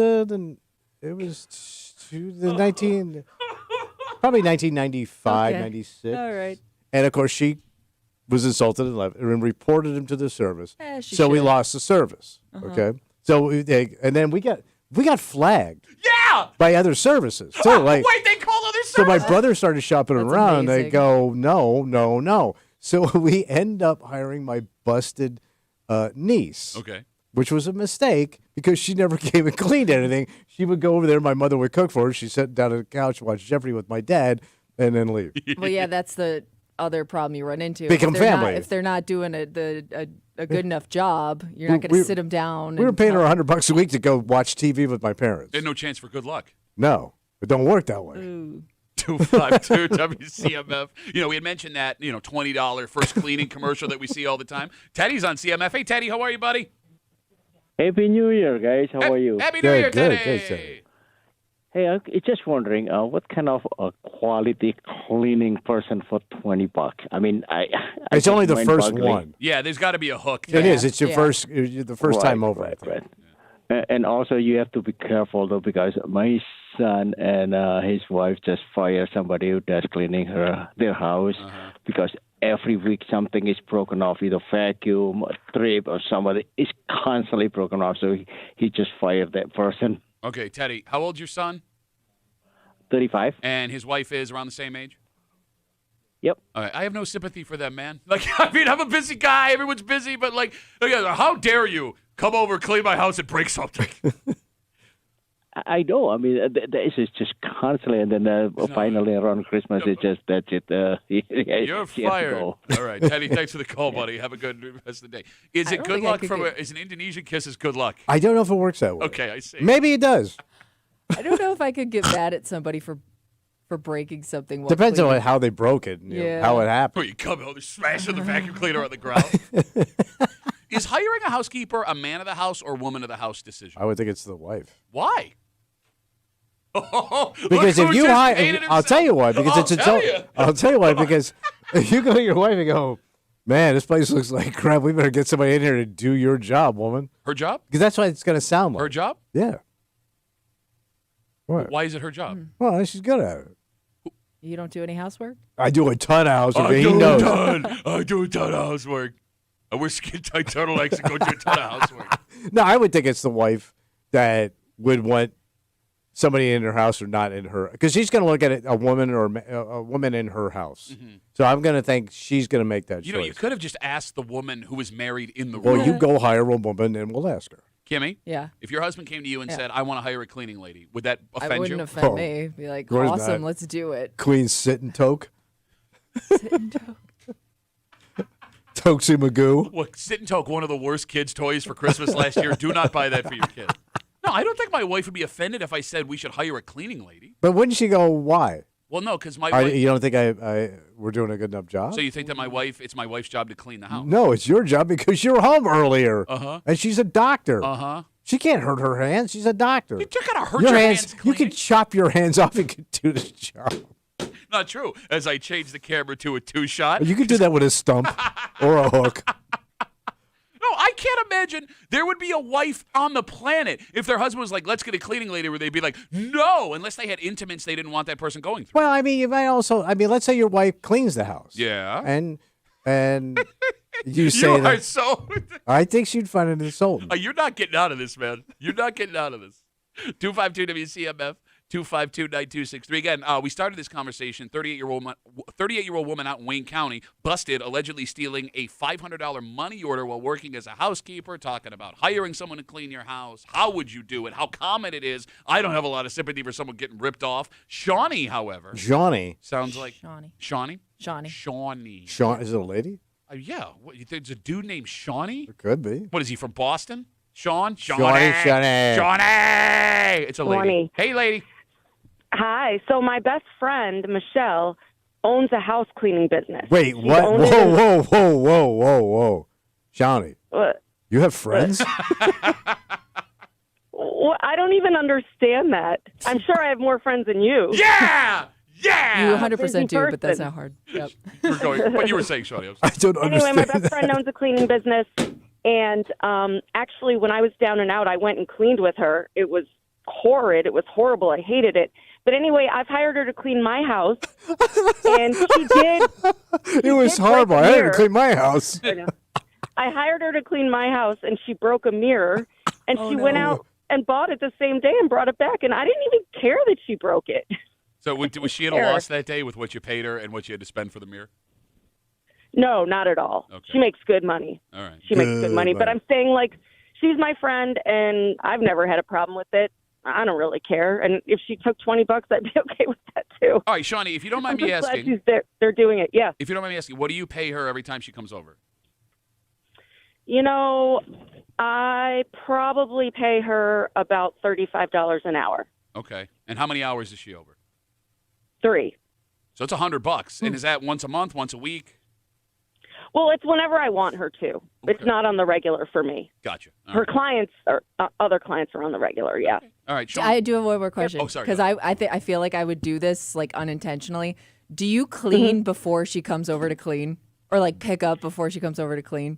S2: probably 1995,
S3: Okay.
S2: 96.
S3: All right.
S2: And of course she was insulted and left and reported him to the service.
S3: She
S2: So we
S3: should.
S2: lost the service. Okay. So and then we got flagged
S1: Yeah.
S2: by other services too. Like,
S1: Wait, they call other
S2: so my
S1: services?
S2: brother started shopping
S3: That's
S2: around. They
S3: amazing.
S2: go, no. So we end up hiring my busted niece.
S1: Okay.
S2: Which was a mistake because she never came and cleaned anything. She would go over there. My mother would cook for her. She'd sit down on the couch, watch Jeopardy with my dad, and then leave.
S3: Well, yeah, that's the other problem you run into.
S2: Become
S3: if they're
S2: family.
S3: Not, if they're not doing a good enough job, you're not going to sit them down.
S2: We were
S3: and
S2: paying her
S3: help.
S2: $100 a week to go watch TV with my parents.
S1: There's no chance for good luck.
S2: No, it don't work that way.
S3: Ooh.
S1: 252 WCMF. We had mentioned that, $20 first cleaning commercial that we see all the time. Teddy's on CMF. Hey, Teddy, how are you, buddy?
S10: Happy New Year, guys. How are you?
S1: Happy New Year,
S2: Good,
S1: Teddy.
S2: Teddy.
S10: Hey, I'm just wondering, what kind of a quality cleaning person for $20? I mean,
S2: It's only the first
S10: mind-boggling.
S2: one.
S1: Yeah, there's got to be a hook.
S2: It is. It's your
S3: Yeah.
S2: the first time over. I think.
S10: Right. And also, you have to be careful though, because my son and his wife just fired somebody who does cleaning their house because every week something is broken off, either vacuum, a trip, or somebody is constantly broken off. So he just fired that person.
S1: Okay, Teddy, how old's your son?
S10: 35.
S1: And his wife is around the same age?
S10: Yep.
S1: All right. I have no sympathy for them, man. I'm a busy guy. Everyone's busy, but how dare you come over, clean my house, and break something?
S10: I know. I mean, this is just constantly, and then finally around Christmas, that's it.
S1: You're fired. All right, Teddy, thanks for the call, buddy. Have a good rest of the day. Is
S3: I
S1: it
S3: don't
S1: good
S3: think I
S1: luck
S3: could
S1: is an Indonesian kiss is good luck?
S2: I don't know if it works that way.
S1: Okay, I see.
S2: Maybe it does.
S3: I don't know if I could get mad at somebody for breaking something. While
S2: Depends on
S3: cleaning.
S2: how they broke it, and,
S3: Yeah.
S2: how it happened.
S1: Or you come home, smashing the vacuum cleaner on the ground. Is hiring a housekeeper a man of the house or woman of the house decision?
S2: I would think it's the wife.
S1: Why?
S2: Because if you hire, I'll tell you why. Because it's its own. I'll tell you why. Because if you go to your wife and go, man, this place looks like crap. We better get somebody in here to do your job, woman.
S1: Her job?
S2: Because that's what it's going to sound like.
S1: Her job?
S2: Yeah. What?
S1: Why is it her job?
S2: Well, she's good at it.
S3: You don't do any housework?
S2: I do a ton of housework.
S1: I
S2: He
S1: do
S2: knows.
S1: I do a ton of housework. I wear skin-tight turtlenecks and go do a ton of housework.
S2: No, I would think it's the wife that would want somebody in her house or not in her, because she's going to look at it, a woman or a woman in her house. So I'm going to think she's going to make that choice.
S1: You could have just asked the woman who was married in the room.
S2: Well, you go hire a woman and we'll ask her.
S1: Kimmy?
S3: Yeah.
S1: If your husband came to you and
S3: Yeah.
S1: said, I want to hire a cleaning lady, would that offend
S3: I wouldn't
S1: you?
S3: offend
S2: Oh.
S3: me. Be like,
S2: Where's
S3: awesome,
S2: that?
S3: let's do it.
S2: Queen sit and toke. Tokesy Magoo.
S1: What, Sit and Toke, one of the worst kids' toys for Christmas last year. Do not buy that for your kid. No, I don't think my wife would be offended if I said we should hire a cleaning lady.
S2: But wouldn't she go, why?
S1: Well, no, because my wife.
S2: You don't think we're doing a good enough job?
S1: So you think that it's my wife's job to clean the house?
S2: No, it's your job because you're home earlier.
S1: Uh-huh.
S2: And she's a doctor.
S1: Uh-huh.
S2: She can't hurt her hands. She's a doctor.
S1: You're going to hurt your hands
S2: You
S1: cleaning?
S2: can chop your hands off and can do the job.
S1: Not true. As I change the camera to a two-shot.
S2: You can do that with a stump or a hook.
S1: No, I can't imagine there would be a wife on the planet if their husband was like, let's get a cleaning lady, where they'd be like, no, unless they had intimates they didn't want that person going through.
S2: Well, I mean, you might also. I mean, let's say your wife cleans the house.
S1: Yeah.
S2: And you say
S1: You are
S2: that.
S1: so.
S2: I think she'd find it insulting.
S1: You're not getting out of this, man. You're not getting out of this. 252 WCMF. 252-9263. Again, we started this conversation. 38-year-old woman out in Wayne County busted allegedly stealing a $500 money order while working as a housekeeper, talking about hiring someone to clean your house. How would you do it? How common it is. I don't have a lot of sympathy for someone getting ripped off. Shawnee, however.
S2: Johnny.
S1: Sounds like
S3: Shawnee.
S1: Shawnee?
S3: Shawnee.
S1: Shawnee.
S2: Sean, is it a lady?
S1: Yeah. What, you think there's a dude named Shawnee?
S2: It could be.
S1: What is he, from Boston? Shawnee.
S2: Shawnee.
S1: It's a lady.
S11: Shawnee.
S1: Hey, lady.
S11: Hi. So my best friend, Michelle, owns a house cleaning business.
S2: Wait,
S11: She's
S2: what?
S11: owned it in-
S2: Whoa. Shawnee,
S11: What?
S2: you have friends?
S11: What? I don't even understand that. I'm sure I have more friends than you.
S1: Yeah! Yeah!
S3: You 100%
S11: Busy
S3: do, but that's
S11: person.
S3: not hard. Yep.
S1: We're going, what you were saying, Shawnee.
S2: I don't
S11: Anyway,
S2: understand.
S11: my best friend owns a cleaning business, and actually, when I was down and out, I went and cleaned with her. It was horrid. It was horrible. I hated it. But anyway, I've hired her to clean my house, and she did.
S2: It was
S11: did
S2: horrible.
S11: break a
S2: I had to
S11: mirror.
S2: clean my house.
S11: I hired her to clean my house, and she broke a mirror. And
S3: Oh,
S11: she went
S3: no.
S11: out and bought it the same day and brought it back. And I didn't even care that she broke it.
S1: So was she at a loss that day with what you paid her and what you had to spend for the mirror?
S11: No, not at all.
S1: Okay.
S11: She makes good money.
S1: All right.
S11: She makes good money. But I'm saying, like, she's my friend, and I've never had a problem with it. I don't really care. And if she took $20, I'd be okay with that, too.
S1: All right, Shawnee, if you don't mind
S11: I'm
S1: me
S11: just glad
S1: asking,
S11: they're doing it. Yeah.
S1: if you don't mind me asking, what do you pay her every time she comes over?
S11: You know, I probably pay her about $35 an hour.
S1: Okay. And how many hours is she over?
S11: 3.
S1: So it's $100. And is that once a month, once a week?
S11: Well, it's whenever I want her to. It's not on the regular for me.
S1: Gother. All
S11: Her
S1: right.
S11: clients or other clients are on the regular. Yeah.
S1: All right, Sean.
S3: I do have one more question.
S1: Oh, sorry,
S3: Because
S1: go
S3: I feel like I would do this like unintentionally. Do you clean before she comes over to clean, or like pick up before she comes over to clean?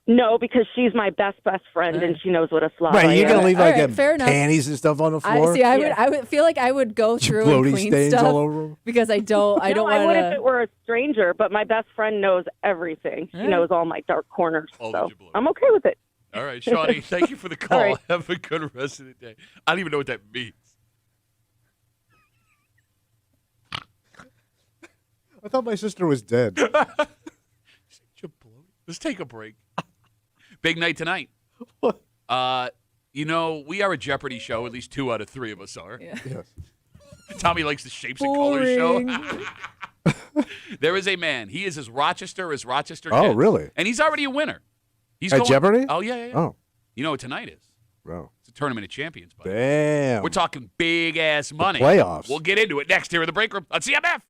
S11: No, because she's my best friend, and she knows what a slob
S2: Right,
S11: I
S2: you're
S11: am.
S2: gonna leave
S3: All
S2: like
S3: right, fair enough.
S2: panties and stuff on the floor.
S3: I would feel like I would go through and
S2: bloody
S3: clean
S2: stains
S3: stuff
S2: all over 'em?
S3: because I don't
S11: I
S3: want
S11: would if
S3: to.
S11: it were a stranger, but my best friend knows everything. She knows all my dark corners,
S1: All
S11: so
S1: that you blow.
S11: I'm okay with it.
S1: All right, Shawnee, thank you for the call.
S11: All right.
S1: Have a good rest of the day. I don't even know what that means.
S2: I thought my sister was dead.
S1: Let's take a break. Big night tonight.
S2: What?
S1: You know, we are a Jeopardy show. At least 2 out of 3 of us are.
S3: Yeah.
S2: Yes.
S1: Tommy likes the Shapes and Colors show.
S3: Boring.
S1: There is a man. He is as Rochester gets.
S2: Oh, really?
S1: And he's already a winner. He's
S2: At Jeopardy?
S1: Oh, yeah.
S2: Oh,
S1: You know what tonight is?
S2: bro.
S1: It's a Tournament of Champions, buddy.
S2: Damn.
S1: We're talking big-ass money.
S2: playoffs.
S1: We'll get into it next here in the break room on CMF.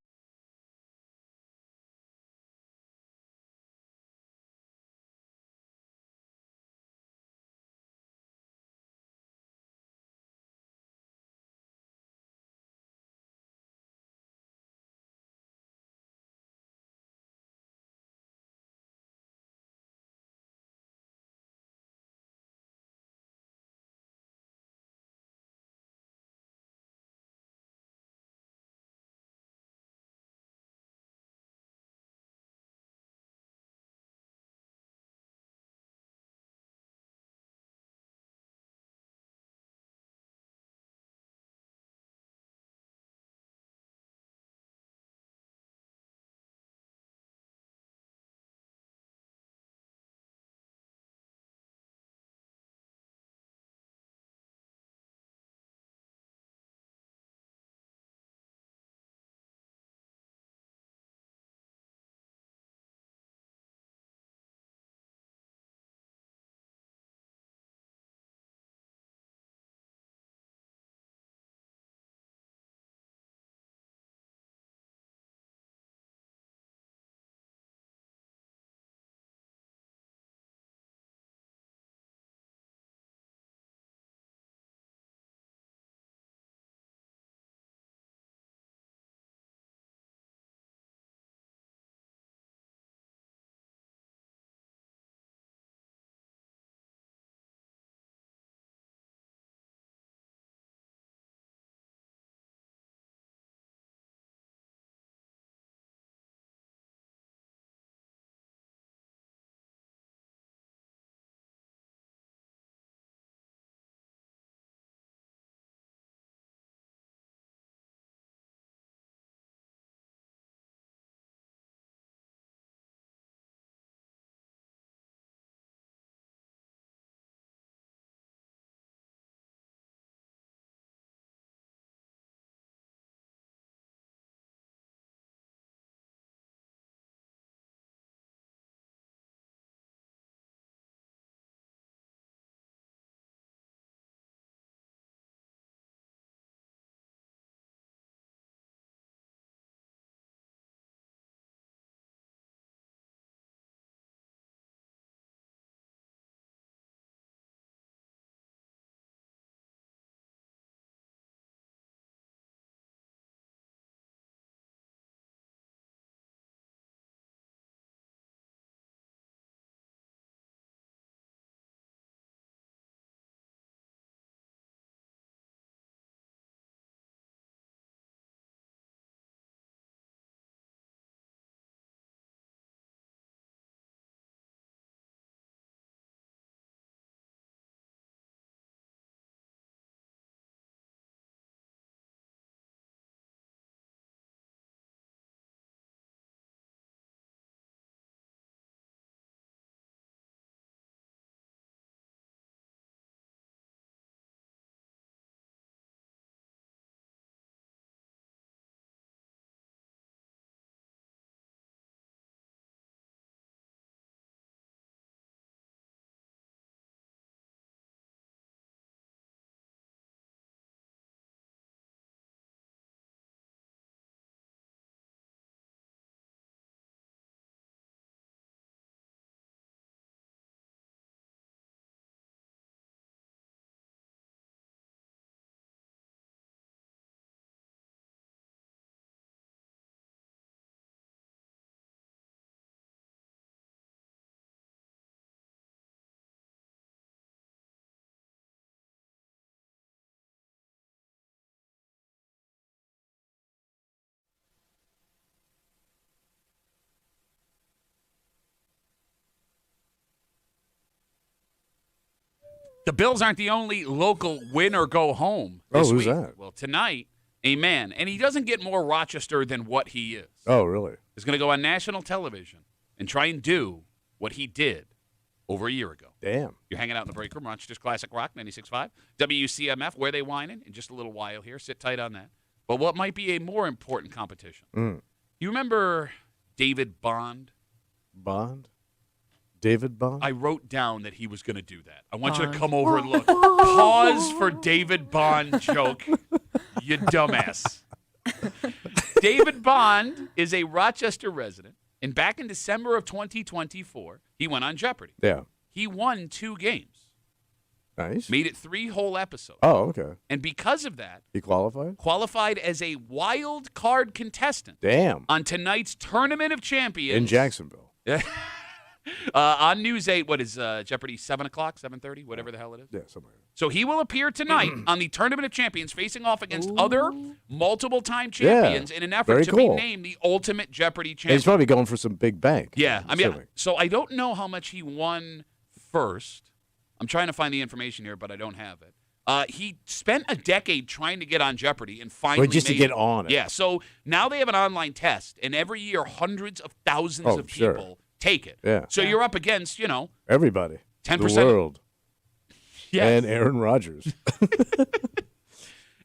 S1: The Bills aren't the only local win or go home
S2: Oh,
S1: this
S2: who's
S1: week.
S2: that?
S1: Well, tonight, a man, and he doesn't get more Rochester than what he is.
S2: Oh, really?
S1: Is going to go on national television and try and do what he did over a year ago.
S2: Damn.
S1: You're hanging out in the break room, Rochester's Classic Rock 96.5, WCMF, where they whining in just a little while here. Sit tight on that. But what might be a more important competition? You remember David Bond?
S2: Bond? David Bond?
S1: I wrote down that he was going to do that. I want you to come over and look. Pause for David Bond joke, you dumbass. David Bond is a Rochester resident, and back in December of 2024, he went on Jeopardy.
S2: Yeah.
S1: He won 2 games.
S2: Nice.
S1: Made it 3 whole episodes.
S2: Oh, okay.
S1: And because of that,
S2: He qualified?
S1: qualified as a wild card contestant
S2: Damn.
S1: on tonight's Tournament of Champions.
S2: In Jacksonville.
S1: On News 8, what is Jeopardy, 7 o'clock, 7:30, whatever the hell it is?
S2: Yeah, something like that.
S1: So he will appear tonight on the Tournament of Champions, facing off against other multiple-time champions in an effort
S2: very
S1: to
S2: cool.
S1: be named the Ultimate Jeopardy
S2: And
S1: champion.
S2: he's probably going for some big bank.
S1: Yeah,
S2: I'm
S1: I mean,
S2: assuming.
S1: so I don't know how much he won first. I'm trying to find the information here, but I don't have it. He spent a decade trying to get on Jeopardy and finally
S2: just to
S1: made
S2: get
S1: it.
S2: on it.
S1: Yeah, so now they have an online test, and every year hundreds of thousands
S2: Oh,
S1: of
S2: sure.
S1: people take it.
S2: Yeah.
S1: So you're up against,
S2: Everybody.
S1: 10%.
S2: The world.
S1: Yes.
S2: And Aaron Rodgers.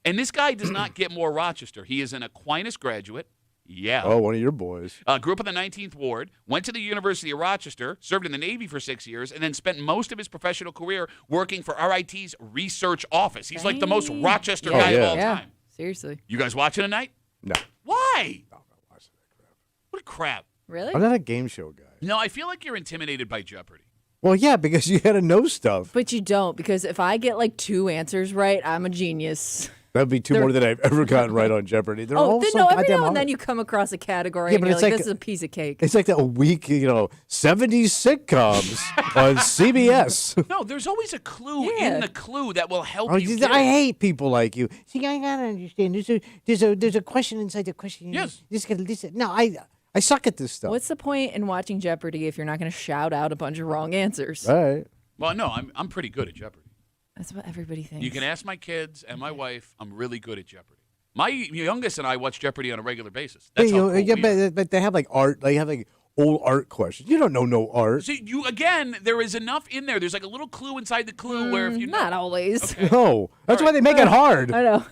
S1: And this guy does not get more Rochester. He is an Aquinas graduate. Yeah.
S2: Oh, one of your boys.
S1: Grew up in the 19th Ward, went to the University of Rochester, served in the Navy for 6 years, and then spent most of his professional career working for RIT's research office. He's like the most Rochester guy of all time.
S3: Seriously.
S1: You guys watching tonight?
S2: No.
S1: Why?
S2: I'm not watching that crap.
S1: What crap.
S3: Really?
S2: I'm not a game show guy.
S1: No, I feel like you're intimidated by Jeopardy.
S2: Well, yeah, because you got to know stuff.
S3: But you don't, because if I get like 2 answers right, I'm a genius.
S2: That'd be 2 more than I've ever gotten right on Jeopardy. They're all so
S3: every
S2: goddamn
S3: now and then
S2: hard.
S3: you come across a category
S2: Yeah,
S3: and
S2: but
S3: you're
S2: it's
S3: like,
S2: like-
S3: this is a piece of cake.
S2: It's like that week, 70s sitcoms on CBS.
S1: No, there's always a clue
S3: Yeah.
S1: in the clue that will help
S2: Oh,
S1: you. Get
S2: I
S1: it.
S2: hate people like you. See, I gotta understand. There's a question inside the question.
S1: Yes.
S2: You just gotta listen. No, I suck at this stuff.
S3: What's the point in watching Jeopardy if you're not going to shout out a bunch of wrong answers?
S2: All right.
S1: Well, no, I'm pretty good at Jeopardy.
S3: That's what everybody thinks.
S1: You can ask my kids and my wife. I'm really good at Jeopardy. My youngest and I watch Jeopardy on a regular basis. That's how cool we are.
S2: but they have like art. They have like old art questions. You don't know no art.
S1: See, there is enough in there. There's like a little clue inside the clue where if you
S3: Not always.
S1: Okay.
S2: No, that's
S1: All
S2: why
S1: right.
S2: they make it hard.
S3: I know.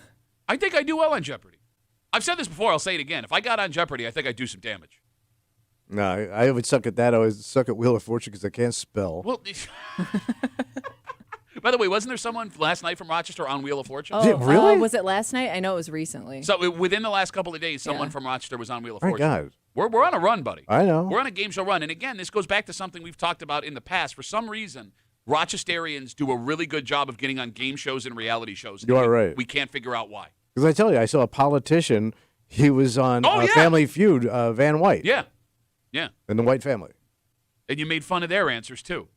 S1: I think I do well on Jeopardy. I've said this before. I'll say it again. If I got on Jeopardy, I think I'd do some damage.
S2: No, I would suck at that. I always suck at Wheel of Fortune because I can't spell.
S1: Well, by the way, wasn't there someone last night from Rochester on Wheel of Fortune?
S3: Oh,
S2: really?
S3: was it last night? I know it was recently.
S1: So within the last couple of days, someone
S3: Yeah.
S1: from Rochester was on Wheel of
S2: My
S1: Fortune.
S2: God.
S1: We're on a run, buddy.
S2: I know.
S1: We're on a game show run. And again, this goes back to something we've talked about in the past. For some reason, Rochesterians do a really good job of getting on game shows and reality shows.
S2: You are right.
S1: We can't figure out why.
S2: Because I tell you, I saw a politician. He was on
S1: Oh, yeah.
S2: Family Feud, Van White.
S1: Yeah. Yeah.
S2: And the White family.
S1: And you made fun of their answers, too.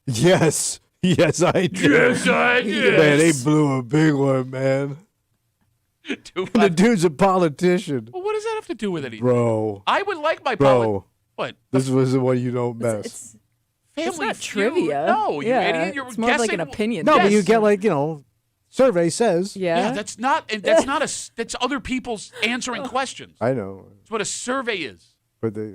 S2: Yes. Yes, I did.
S1: Yes, I did.
S2: Man, they blew a big one, man. And the dude's a politician.
S1: Well, what does that have to do with anything?
S2: Bro.
S1: I would like my
S2: Bro.
S1: What?
S2: This was the one you don't mess.
S3: It's
S1: Family
S3: not
S1: Feud?
S3: trivia.
S1: No, you
S3: yeah,
S1: idiot. You're
S3: it's more of like
S1: guessing.
S3: an opinion.
S2: No, but you
S1: Yes.
S2: get like, survey says.
S3: Yeah.
S1: Yeah, that's not that's other people's answering questions.
S2: I know.
S1: That's what a survey is.
S2: But they.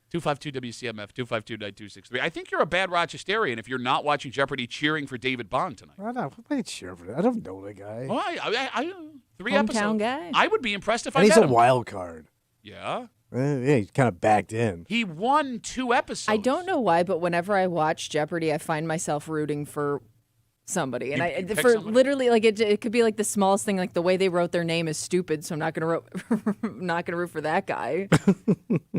S1: 252 WCMF 252-9263. I think you're a bad Rochesterian if you're not watching Jeopardy cheering for David Bond tonight.
S2: I don't cheer for that. I don't know the guy.
S1: Well, I 3
S3: Hometown
S1: episodes.
S3: guy.
S1: I would be impressed if
S2: And
S1: I
S2: he's
S1: met
S2: a
S1: him.
S2: wild card.
S1: Yeah.
S2: Yeah, he's kind of backed in.
S1: He won 2 episodes.
S3: I don't know why, but whenever I watch Jeopardy, I find myself rooting for somebody, and
S1: You pick
S3: for
S1: somebody?
S3: literally like it could be like the smallest thing, like the way they wrote their name is stupid, so I'm not gonna root for that guy.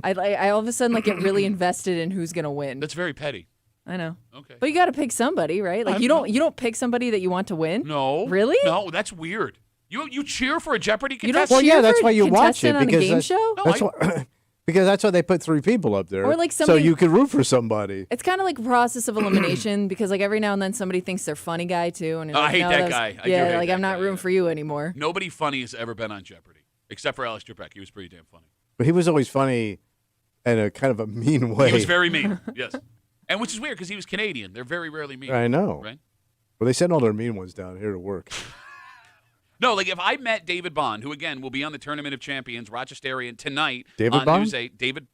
S3: I all of a sudden like get really invested in who's gonna win.
S1: That's very petty.
S3: I know.
S1: Okay.
S3: But you got to pick somebody, right? Like
S1: I'm
S3: you don't pick somebody that you want to win.
S1: No.
S3: Really?
S1: No, that's weird. You cheer for a Jeopardy
S3: You don't
S1: contestant?
S2: Well,
S3: cheer
S2: yeah, that's
S3: for
S2: why
S3: a
S2: you watch it
S3: contestant on a
S2: because
S3: game
S2: that's,
S3: show?
S1: No,
S2: that's why, because that's why they put 3 people up there.
S3: Or like
S2: so
S3: somebody-
S2: you can root for somebody.
S3: It's kind of like a process of elimination because like every now and then somebody thinks they're funny guy too, and you're
S1: Oh, I
S3: like,
S1: hate
S3: no,
S1: that
S3: was-
S1: guy. I do
S3: yeah,
S1: hate
S3: like
S1: that
S3: I'm not
S1: guy,
S3: rooting
S1: yeah.
S3: for you anymore.
S1: Nobody funny has ever been on Jeopardy, except for Alex Trebek. He was pretty damn funny.
S2: But he was always funny in a kind of a mean way.
S1: He was very mean. Yes. And which is weird because he was Canadian. They're very rarely mean.
S2: I know.
S1: Right?
S2: Well, they send all their mean ones down here to work.
S1: No, like if I met David Bond, who again will be on the Tournament of Champions, Rochesterian tonight
S2: David
S1: on
S2: Bond?
S1: News 8. David,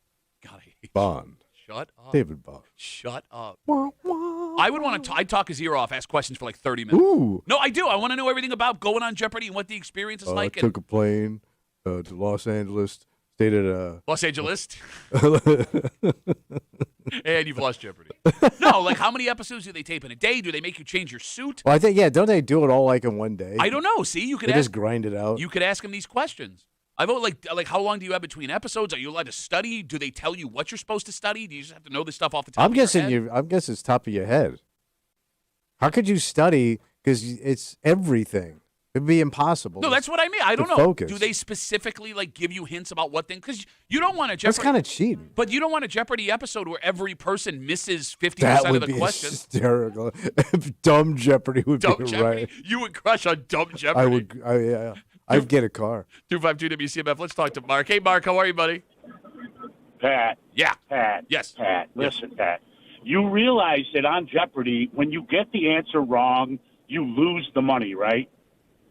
S1: God, I hate
S2: Bond.
S1: Shut up.
S2: David Bond.
S1: Shut up.
S2: Wah, wah.
S1: I would want to. I'd talk his ear off, ask questions for like 30 minutes.
S2: Ooh.
S1: No, I do. I want to know everything about going on Jeopardy and what the experience is like.
S2: I took a plane to Los Angeles. Stayed at
S1: Los Angeles. And you've lost Jeopardy. No, like how many episodes do they tape in a day? Do they make you change your suit?
S2: Well, I think don't they do it all like in one day?
S1: I don't know. See, you could
S2: they
S1: ask,
S2: just grind it out.
S1: You could ask him these questions. I vote like how long do you have between episodes? Are you allowed to study? Do they tell you what you're supposed to study? Do you just have to know this stuff off the top?
S2: I'm guessing
S1: of your head?
S2: I'm guessing it's top of your head. How could you study? Because it's everything. It'd be impossible.
S1: No, that's what I mean. I don't know.
S2: Focus.
S1: Do they specifically like give you hints about what things? Because you don't want a Jeopardy.
S2: That's kind of cheating.
S1: But you don't want a Jeopardy episode where every person misses 50%
S2: That
S1: of
S2: would
S1: the
S2: be
S1: questions.
S2: hysterical. Dumb Jeopardy would
S1: Dumb
S2: be
S1: Jeopardy.
S2: right.
S1: You would crush on Dumb Jeopardy.
S2: I would. Yeah. I'd get a car.
S1: 252 WCMF. Let's talk to Mark. Hey, Mark, how are you, buddy?
S12: Pat.
S1: Yeah.
S12: Pat.
S1: Yes.
S12: Pat. Listen, Pat. You realize that on Jeopardy, when you get the answer wrong, you lose the money, right?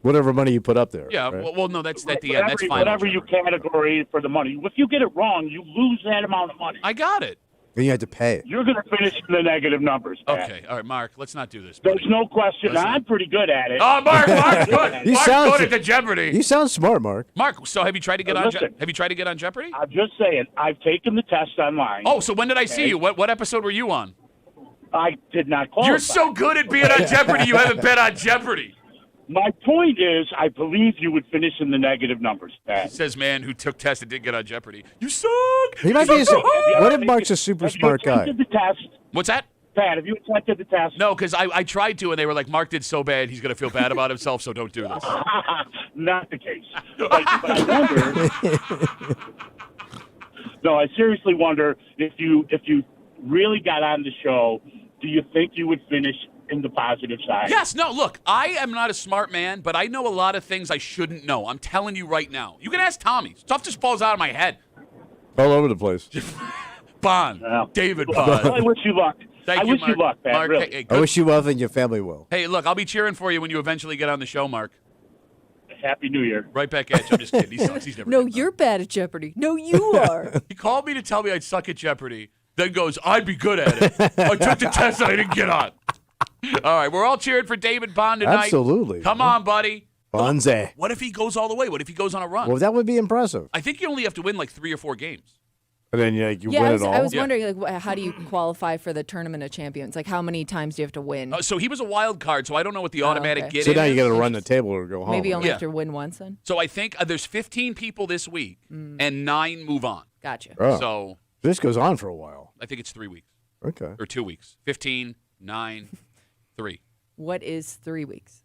S2: Whatever money you put up there.
S1: Yeah.
S2: right?
S1: Well, no, that's at the end. That's fine.
S12: Whatever you categorize for the money. If you get it wrong, you lose that amount of money.
S1: I got it.
S2: And you had to pay it.
S12: You're going to finish in the negative numbers, Pat.
S1: Okay. All right, Mark, let's not do this.
S12: There's no question.
S1: Listen.
S12: I'm pretty good at it.
S1: Oh, Mark, good.
S2: You
S1: Mark's
S2: sound-
S1: good at the Jeopardy.
S2: You sound smart, Mark.
S1: Mark, so have you tried to get on?
S12: Listen.
S1: Have you tried to get on Jeopardy?
S12: I'm just saying, I've taken the test online.
S1: Oh, so when did I see
S12: Okay.
S1: you? What episode were you on?
S12: I did not qualify.
S1: You're so good at being on Jeopardy, you haven't been on Jeopardy.
S12: My point is, I believe you would finish in the negative numbers, Pat.
S1: Says man who took tests and didn't get on Jeopardy. You suck.
S2: He might be. What if Mark's a super smart guy?
S12: Have you attempted the test?
S1: What's that?
S12: Pat, have you attempted the test?
S1: No, because I tried to, and they were like, Mark did so bad, he's going to feel bad about himself, so don't do this.
S12: Not the case. But I wonder. No, I seriously wonder if you really got on the show, do you think you would finish in the positive side?
S1: Yes, no, look, I am not a smart man, but I know a lot of things I shouldn't know. I'm telling you right now. You can ask Tommy. Stuff just falls out of my head.
S2: All over the place.
S1: Bond.
S12: Well,
S1: David
S12: well,
S1: Bond.
S12: I wish you luck.
S1: Thank
S12: I
S1: you,
S12: wish
S1: Mark.
S12: you luck, Pat.
S1: Mark,
S12: Really.
S1: hey,
S2: I
S1: good-
S2: wish you well and your family will.
S1: Hey, look, I'll be cheering for you when you eventually get on the show, Mark.
S12: Happy New Year.
S1: Right back at you. I'm just kidding. He sucks. He's never
S3: No,
S1: getting on.
S3: you're bad at Jeopardy. No, you are.
S1: He called me to tell me I'd suck at Jeopardy, then goes, I'd be good at it. I took the test and I didn't get on. All right, we're all cheering for David Bond tonight.
S2: Absolutely.
S1: Come on, buddy.
S2: Bonze.
S1: What if he goes all the way? What if he goes on a run?
S2: Well, that would be impressive.
S1: I think you only have to win like 3 or 4 games.
S2: And then you
S3: Yeah,
S2: win it all.
S3: I was wondering, like, how do you qualify for the Tournament of Champions? Like, how many times do you have to win?
S1: So he was a wild card, so I don't know what the automatic
S3: okay.
S1: get
S2: So
S1: in
S2: now you
S1: is.
S2: got to run the table or go home.
S3: Maybe you only
S1: Yeah.
S3: have to win once then?
S1: So I think there's 15 people this week, and 9 move on.
S3: Gotcha.
S2: Oh.
S1: So
S2: This goes on for a while.
S1: I think it's 3 weeks
S2: Okay.
S1: or 2 weeks. 15, 9, 3.
S3: What is 3 weeks?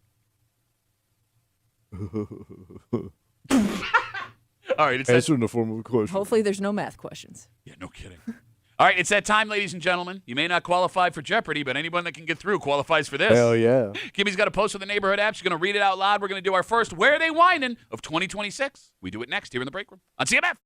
S1: All right, it's that,
S2: Answer in the form of a question.
S3: Hopefully there's no math questions.
S1: yeah, no kidding. All right, it's that time, ladies and gentlemen. You may not qualify for Jeopardy, but anyone that can get through qualifies for this.
S2: Hell yeah.
S1: Kimmy's got a post for the neighborhood app. She's going to read it out loud. We're going to do our first Where Are They Whining of 2026. We do it next here in the break room on CMF.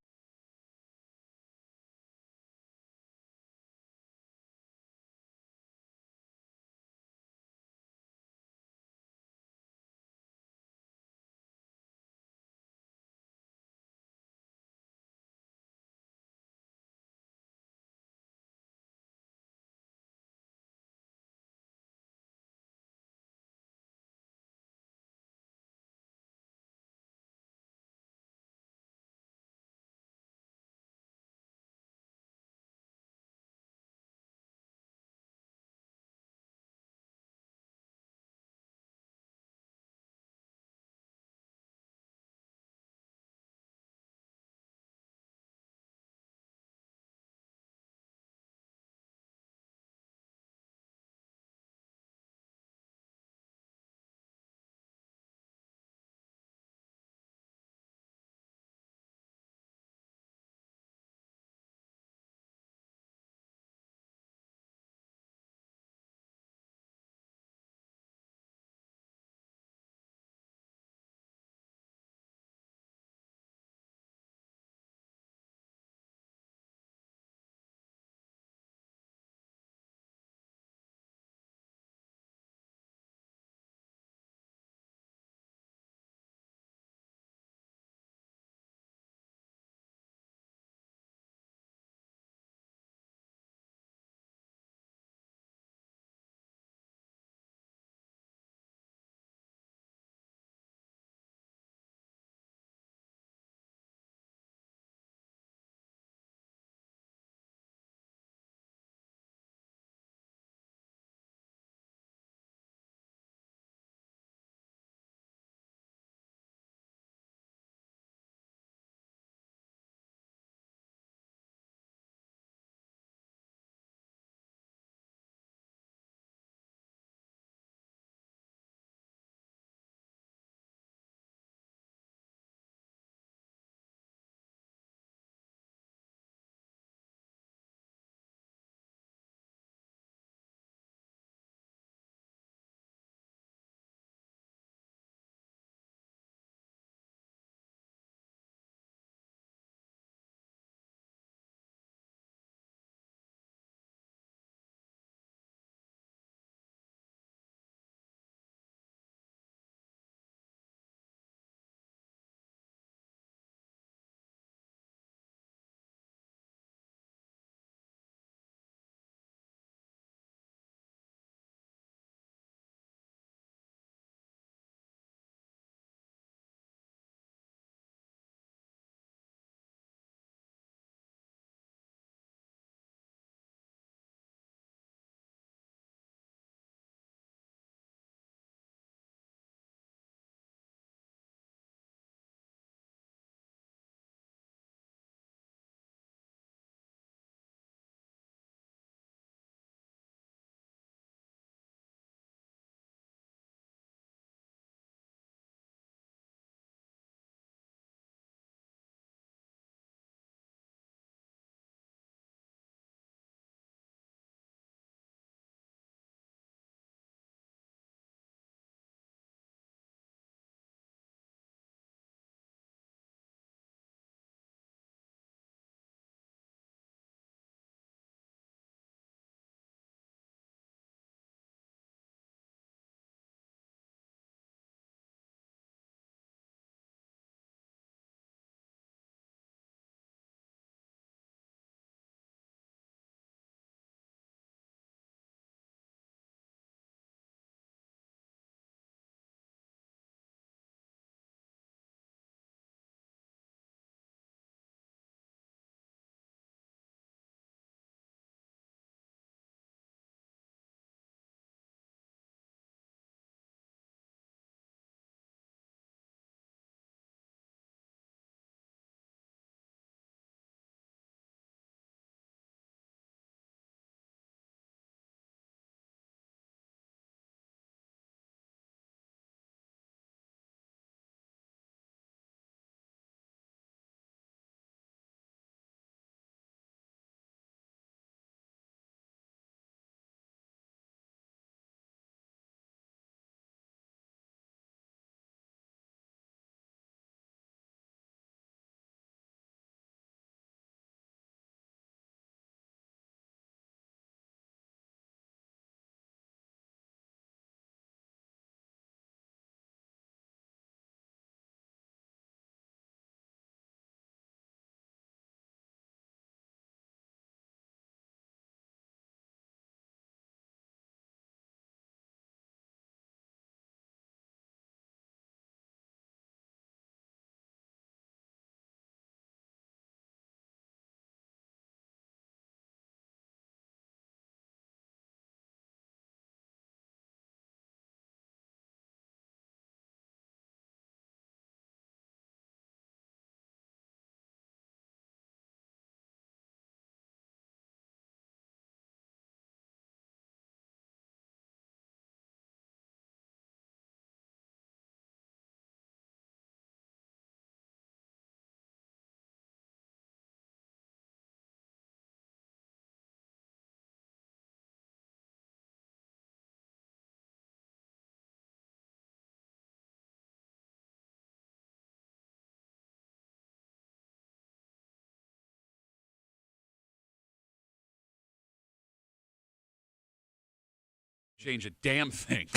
S1: change a damn thing.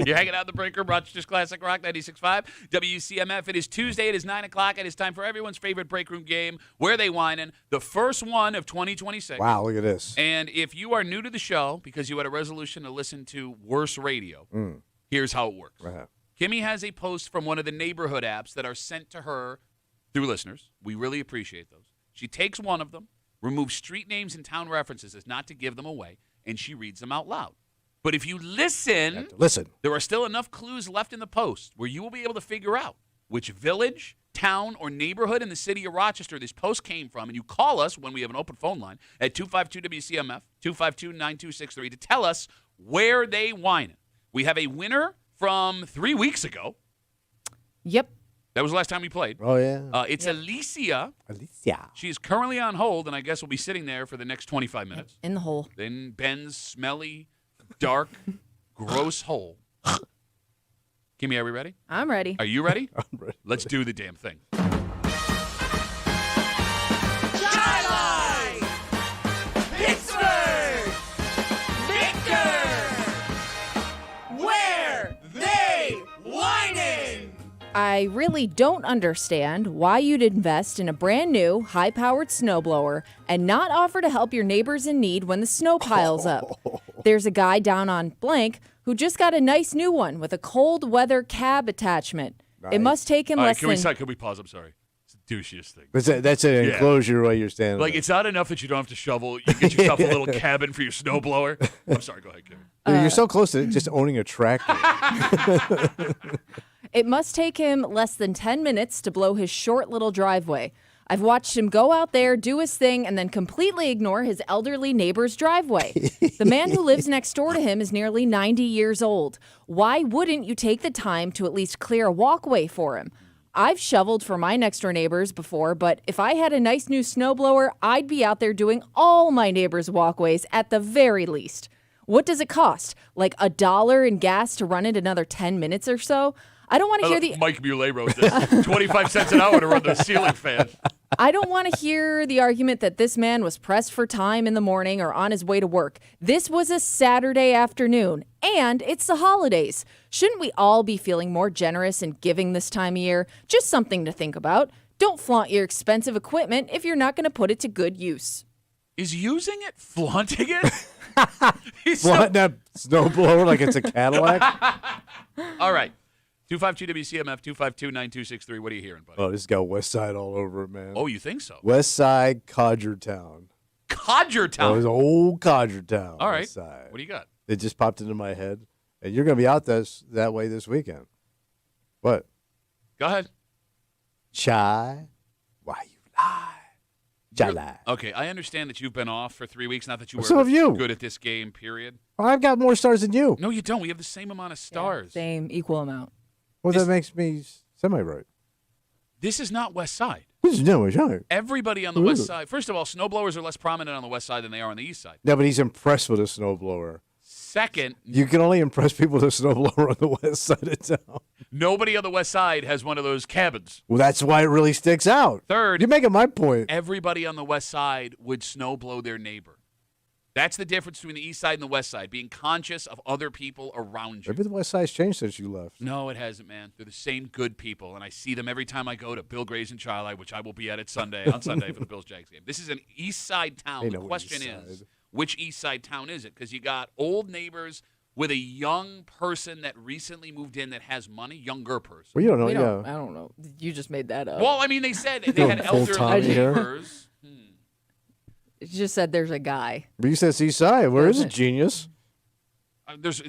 S1: You're hanging out in the break room, Rochester's Classic Rock 96.5, WCMF. It is Tuesday. It is 9 o'clock. It is time for everyone's favorite break room game, Where They Whinin', the first one of 2026.
S2: Wow, look at this.
S1: And if you are new to the show because you had a resolution to listen to worse radio, here's how it works.
S2: Right.
S1: Kimmy has a post from one of the neighborhood apps that are sent to her through listeners. We really appreciate those. She takes one of them, removes street names and town references as not to give them away, and she reads them out loud. But if you listen, there are still enough clues left in the post where you will be able to figure out which village, town, or neighborhood in the city of Rochester this post came from, and you call us when we have an open phone line at 252-WCMF, 252-9263, to tell us where they whining. We have a winner from 3 weeks ago.
S3: Yep.
S1: That was the last time we played.
S2: Oh, yeah.
S1: It's Alicia.
S2: Alicia.
S1: She is currently on hold, and I guess will be sitting there for the next 25 minutes.
S3: In the hole.
S1: Then Ben's smelly, dark, gross hole. Kimmy, are we ready?
S3: I'm ready.
S1: Are you ready?
S2: I'm ready.
S1: Let's do the damn thing.
S13: Skyline! Pittsburgh! Victor! Where they whining?
S3: I really don't understand why you'd invest in a brand new, high-powered snowblower and not offer to help your neighbors in need when the snow piles up. There's a guy down on blank who just got a nice new one with a cold weather cab attachment.
S2: Nice.
S3: It must take him
S1: All right,
S3: less than...
S1: can we pause? I'm sorry. It's the douchiest thing.
S2: That's an enclosure while you're standing
S1: Like,
S2: there.
S1: it's not enough that you don't have to shovel. You get yourself a little cabin for your snowblower. I'm sorry. Go ahead, Kimmy.
S2: Dude, you're so close to just owning a tractor.
S3: It must take him less than 10 minutes to blow his short little driveway. I've watched him go out there, do his thing, and then completely ignore his elderly neighbor's driveway. The man who lives next door to him is nearly 90 years old. Why wouldn't you take the time to at least clear a walkway for him? I've shoveled for my next-door neighbors before, but if I had a nice new snowblower, I'd be out there doing all my neighbors' walkways at the very least. What does it cost? Like $1 in gas to run it another 10 minutes or so? I don't want to hear the...
S1: Mike Muley wrote this. 25 cents an hour to run the ceiling fan.
S3: I don't want to hear the argument that this man was pressed for time in the morning or on his way to work. This was a Saturday afternoon, and it's the holidays. Shouldn't we all be feeling more generous and giving this time of year? Just something to think about. Don't flaunt your expensive equipment if you're not going to put it to good use.
S1: Is using it flaunting it?
S2: Flaunting that snowblower like it's a Cadillac?
S1: All right. 252-WCMF, 252-9263. What are you hearing, buddy?
S2: Oh, this has got West Side all over it, man.
S1: Oh, you think so?
S2: West Side, Codgertown.
S1: Codgertown?
S2: Oh, it was old Codgertown.
S1: All right.
S2: West Side.
S1: What do you got?
S2: It just popped into my head. And you're going to be out that way this weekend. What?
S1: Go ahead.
S2: Chai, why you lie? Chai lie.
S1: Okay, I understand that you've been off for 3 weeks. Not that you were
S2: So have you.
S1: good at this game, period.
S2: Well, I've got more stars than you.
S1: No, you don't. We have the same amount of stars.
S3: Same, equal amount.
S2: Well, that makes me semi-right.
S1: This is not West Side.
S2: This is no right.
S1: Everybody on the West Side. First of all, snowblowers are less prominent on the West Side than they are on the East Side.
S2: No, but he's impressed with a snowblower.
S1: Second,
S2: you can only impress people with a snowblower on the West Side of town.
S1: Nobody on the West Side has one of those cabins.
S2: Well, that's why it really sticks out.
S1: Third,
S2: you're making my point.
S1: Everybody on the West Side would snowblow their neighbor. That's the difference between the East Side and the West Side, being conscious of other people around you.
S2: Maybe the West Side's changed since you left.
S1: No, it hasn't, man. They're the same good people, and I see them every time I go to Bill Gray's in Charlotte, which I will be at on Sunday for the Bills-Jags game. This is an East Side town. The question is, which East Side town is it? Because you got old neighbors with a young person that recently moved in that has money, younger person.
S2: Well, you don't know.
S3: I don't know. You just made that up.
S1: Well, I mean, they said they had elderly neighbors.
S3: It just said there's a guy.
S2: But you said East Side. Where is it, genius?
S1: There's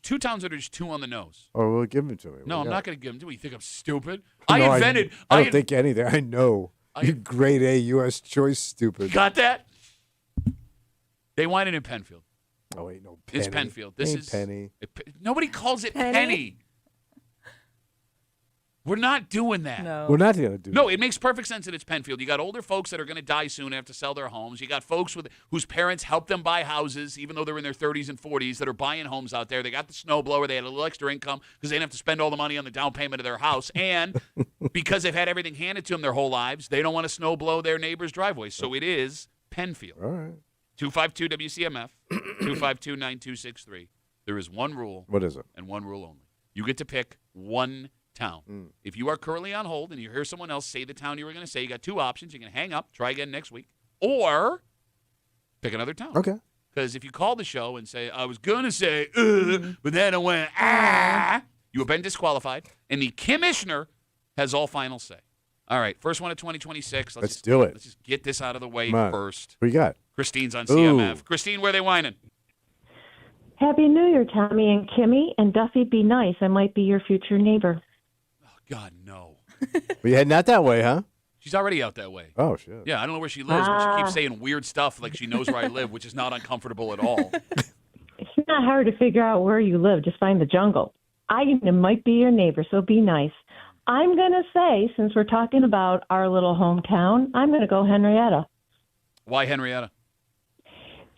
S1: two towns that are just two on the nose.
S2: Oh, well, give them to me.
S1: No, I'm not going to give them to you. You think I'm stupid?
S2: No,
S1: I invented.
S2: I don't think anything. I know. You grade A U.S. choice stupid.
S1: Got that? They whining in Penfield.
S2: Oh, ain't no Penny.
S1: It's Penfield. This is
S2: Penny.
S1: Nobody calls it Penny. We're not doing that.
S3: No.
S2: We're not going to do that.
S1: No, it makes perfect sense that it's Penfield. You got older folks that are going to die soon and have to sell their homes. You got folks whose parents helped them buy houses, even though they're in their 30s and 40s, that are buying homes out there. They got the snowblower. They had a little extra income because they didn't have to spend all the money on the down payment of their house. And because they've had everything handed to them their whole lives, they don't want to snowblow their neighbor's driveway. So it is Penfield.
S2: All right.
S1: 252 WCMF, 252 9263. There is one rule.
S2: What is it?
S1: And one rule only. You get to pick one town. If you are currently on hold and you hear someone else say the town you were going to say, you got two options. You can hang up, try again next week, or pick another town.
S2: Okay.
S1: Because if you call the show and say, I was going to say, but then I went, you have been disqualified, and the commissioner has all final say. All right, first one of 2026.
S2: Let's do it.
S1: Let's just get this out of the way
S2: Come on.
S1: first.
S2: What you got?
S1: Christine's on CMF.
S2: Ooh.
S1: Christine, where are they whining?
S14: Happy New Year, Tommy and Kimmy. And Duffy, be nice. I might be your future neighbor.
S1: Oh, God, no.
S2: We heading out that way, huh?
S1: She's already out that way.
S2: Oh, shit.
S1: Yeah, I don't know where she lives, but she keeps saying weird stuff like she knows where I live, which is not uncomfortable at all.
S14: It's not hard to figure out where you live. Just find the jungle. I might be your neighbor, so be nice. I'm going to say, since we're talking about our little hometown, I'm going to go Henrietta.
S1: Why Henrietta?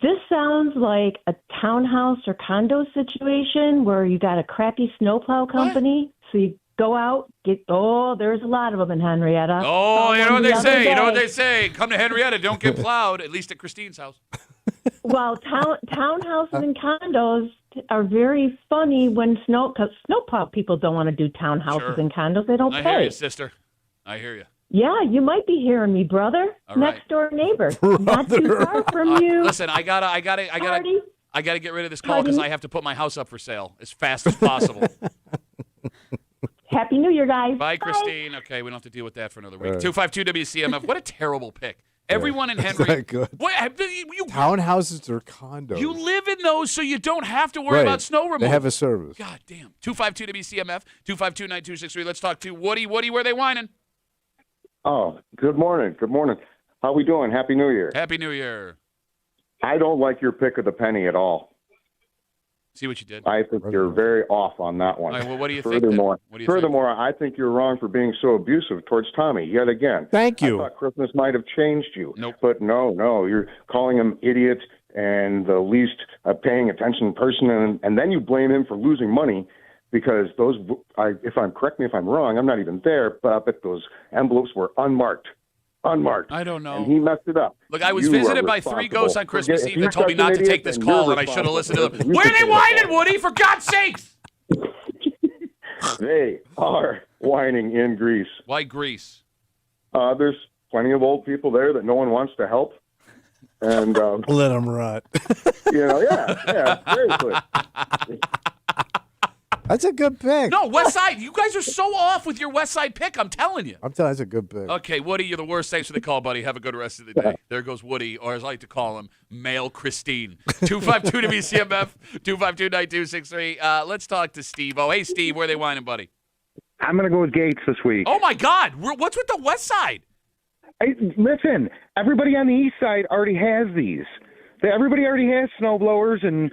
S14: This sounds like a townhouse or condo situation where you got a crappy snowplow company. So you go out, there's a lot of them in Henrietta.
S1: Oh, you know what they say.
S14: Day.
S1: You know what they say. Come to Henrietta. Don't get plowed, at least at Christine's house.
S14: Well, townhouses and condos are very funny when because snowplow people don't want to do townhouses
S1: Sure.
S14: and condos. They don't
S1: I
S14: pay.
S1: hear you, sister. I hear you.
S14: Yeah, you might be hearing me, brother.
S1: All right.
S14: Next door neighbor. Not too far from you.
S1: Listen, I gotta get rid of this call because
S14: Pardon?
S1: I have to put my house up for sale as fast as possible.
S14: Happy New Year, guys.
S1: Bye, Christine. Okay, we don't have to deal with that for another week.
S2: All right.
S1: 252 WCMF. What a terrible pick. Everyone in
S2: That's
S1: Henry.
S2: not good.
S1: What,
S2: Townhouses or condos?
S1: you live in those, so you don't have to worry
S2: Right.
S1: about snow removal.
S2: They have a service.
S1: God damn. 252 WCMF, 252 9263. Let's talk to Woody. Woody, where they whining?
S15: Oh, good morning. Good morning. How we doing? Happy New Year.
S1: Happy New Year.
S15: I don't like your pick of the penny at all.
S1: See what you did.
S15: I think you're very off on that one.
S1: All right, well, what do you think then?
S15: Furthermore,
S1: What do you think?
S15: furthermore, I think you're wrong for being so abusive towards Tommy yet again.
S2: Thank you.
S15: I thought Christmas might have changed you.
S1: Nope.
S15: But no, you're calling him idiot and the least paying attention person, and then you blame him for losing money because those. Correct me if I'm wrong. I'm not even there, but I bet those envelopes were unmarked.
S1: I don't know.
S15: And he messed it up.
S1: Look, I was
S15: You
S1: visited
S15: are
S1: by three
S15: responsible.
S1: ghosts on Christmas
S15: If
S1: Eve
S15: you're
S1: that told me
S15: such
S1: not
S15: an
S1: to
S15: idiot,
S1: take this
S15: then
S1: call,
S15: you're
S1: and I should have listened to them.
S15: responsible.
S1: Where are they
S15: You
S1: whining, Woody? For God's sakes!
S15: They are whining in Greece.
S1: Why Greece?
S15: There's plenty of old people there that no one wants to help. And,
S2: Let them rot.
S15: seriously.
S2: That's a good pick.
S1: No, West Side. You guys are so off with your West Side pick. I'm telling you.
S2: I'm telling you, that's a good pick.
S1: Okay, Woody, you're the worst. Thanks for the call, buddy. Have a good rest of the day. There goes Woody, or as I like to call him, Male Christine. 252 to WCMF, 252-9263. Let's talk to Steve. Oh, hey, Steve, where are they whining, buddy?
S16: I'm going to go with Gates this week.
S1: Oh, my God. What's with the West Side?
S16: Listen, everybody on the east side already has these. Everybody already has snow blowers and,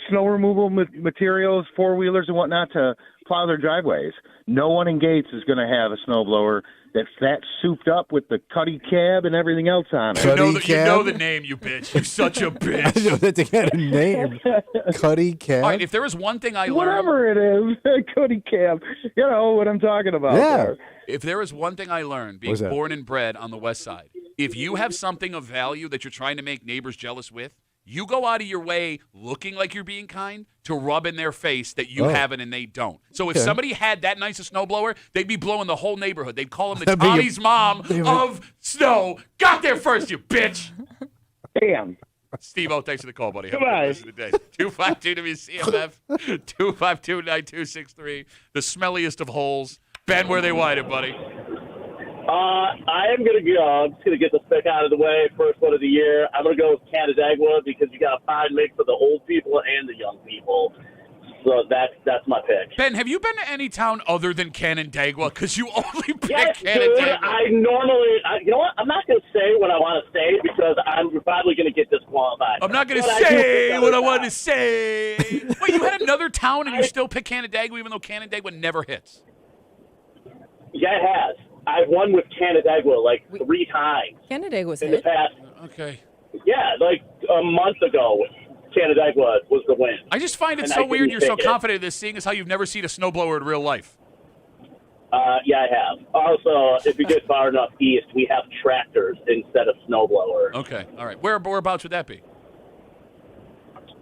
S16: snow removal materials, four-wheelers and whatnot to plow their driveways. No one in Gates is going to have a snow blower that's that souped up with the Cuddy cab and everything else on it.
S1: You know the name, you bitch. You're such a bitch.
S2: I know that they got a name. Cuddy Cab.
S1: All right, if there was one thing I learned.
S16: Whatever it is, Cuddy cab. You know what I'm talking about.
S2: Yeah.
S16: There.
S1: If there is one thing I learned being
S2: What's that?
S1: born and bred on the West Side, if you have something of value that you're trying to make neighbors jealous with, you go out of your way looking like you're being kind to rub in their face that you have it and they don't. So if
S2: Okay.
S1: somebody had that nice a snowblower, they'd be blowing the whole neighborhood. They'd call him the
S2: That'd be
S1: Tommy's mom
S2: they would-
S1: of snow. Got there first, you bitch.
S16: Damn.
S1: Steve-O, thanks for the call, buddy. Have a good
S16: Goodbye.
S1: rest of the day. 252 WCMF, 252-9263. The smelliest of holes. Ben, where they whited, buddy?
S17: I am going to go. I'm just going to get this pick out of the way. First one of the year. I'm going to go with Canandaigua because you got a fine mix for the old people and the young people. So that's my pick.
S1: Ben, have you been to any town other than Canandaigua? Because you only pick
S17: Yes, dude.
S1: Canandaigua.
S17: I normally, you know what? I'm not going to say what I want to say because I'm probably going to get disqualified.
S1: I'm not going to
S17: But I do
S1: say
S17: pick
S1: what I
S17: other
S1: want to say. Wait, you had another town and you still pick Canandaigua even though Canandaigua never hits?
S17: Yeah, it has. I've won with Canandaigua like 3 times
S3: Canandaigua's
S17: in the
S3: hit.
S17: past.
S1: Okay.
S17: Yeah, like a month ago, Canandaigua was the win.
S1: I just find it
S17: And
S1: so
S17: I
S1: weird
S17: didn't
S1: you're so
S17: pick it.
S1: confident in this, seeing as how you've never seen a snowblower in real life.
S17: Yeah, I have. Also, if you get far enough east, we have tractors instead of snowblowers.
S1: Okay, all right. Whereabouts would that be?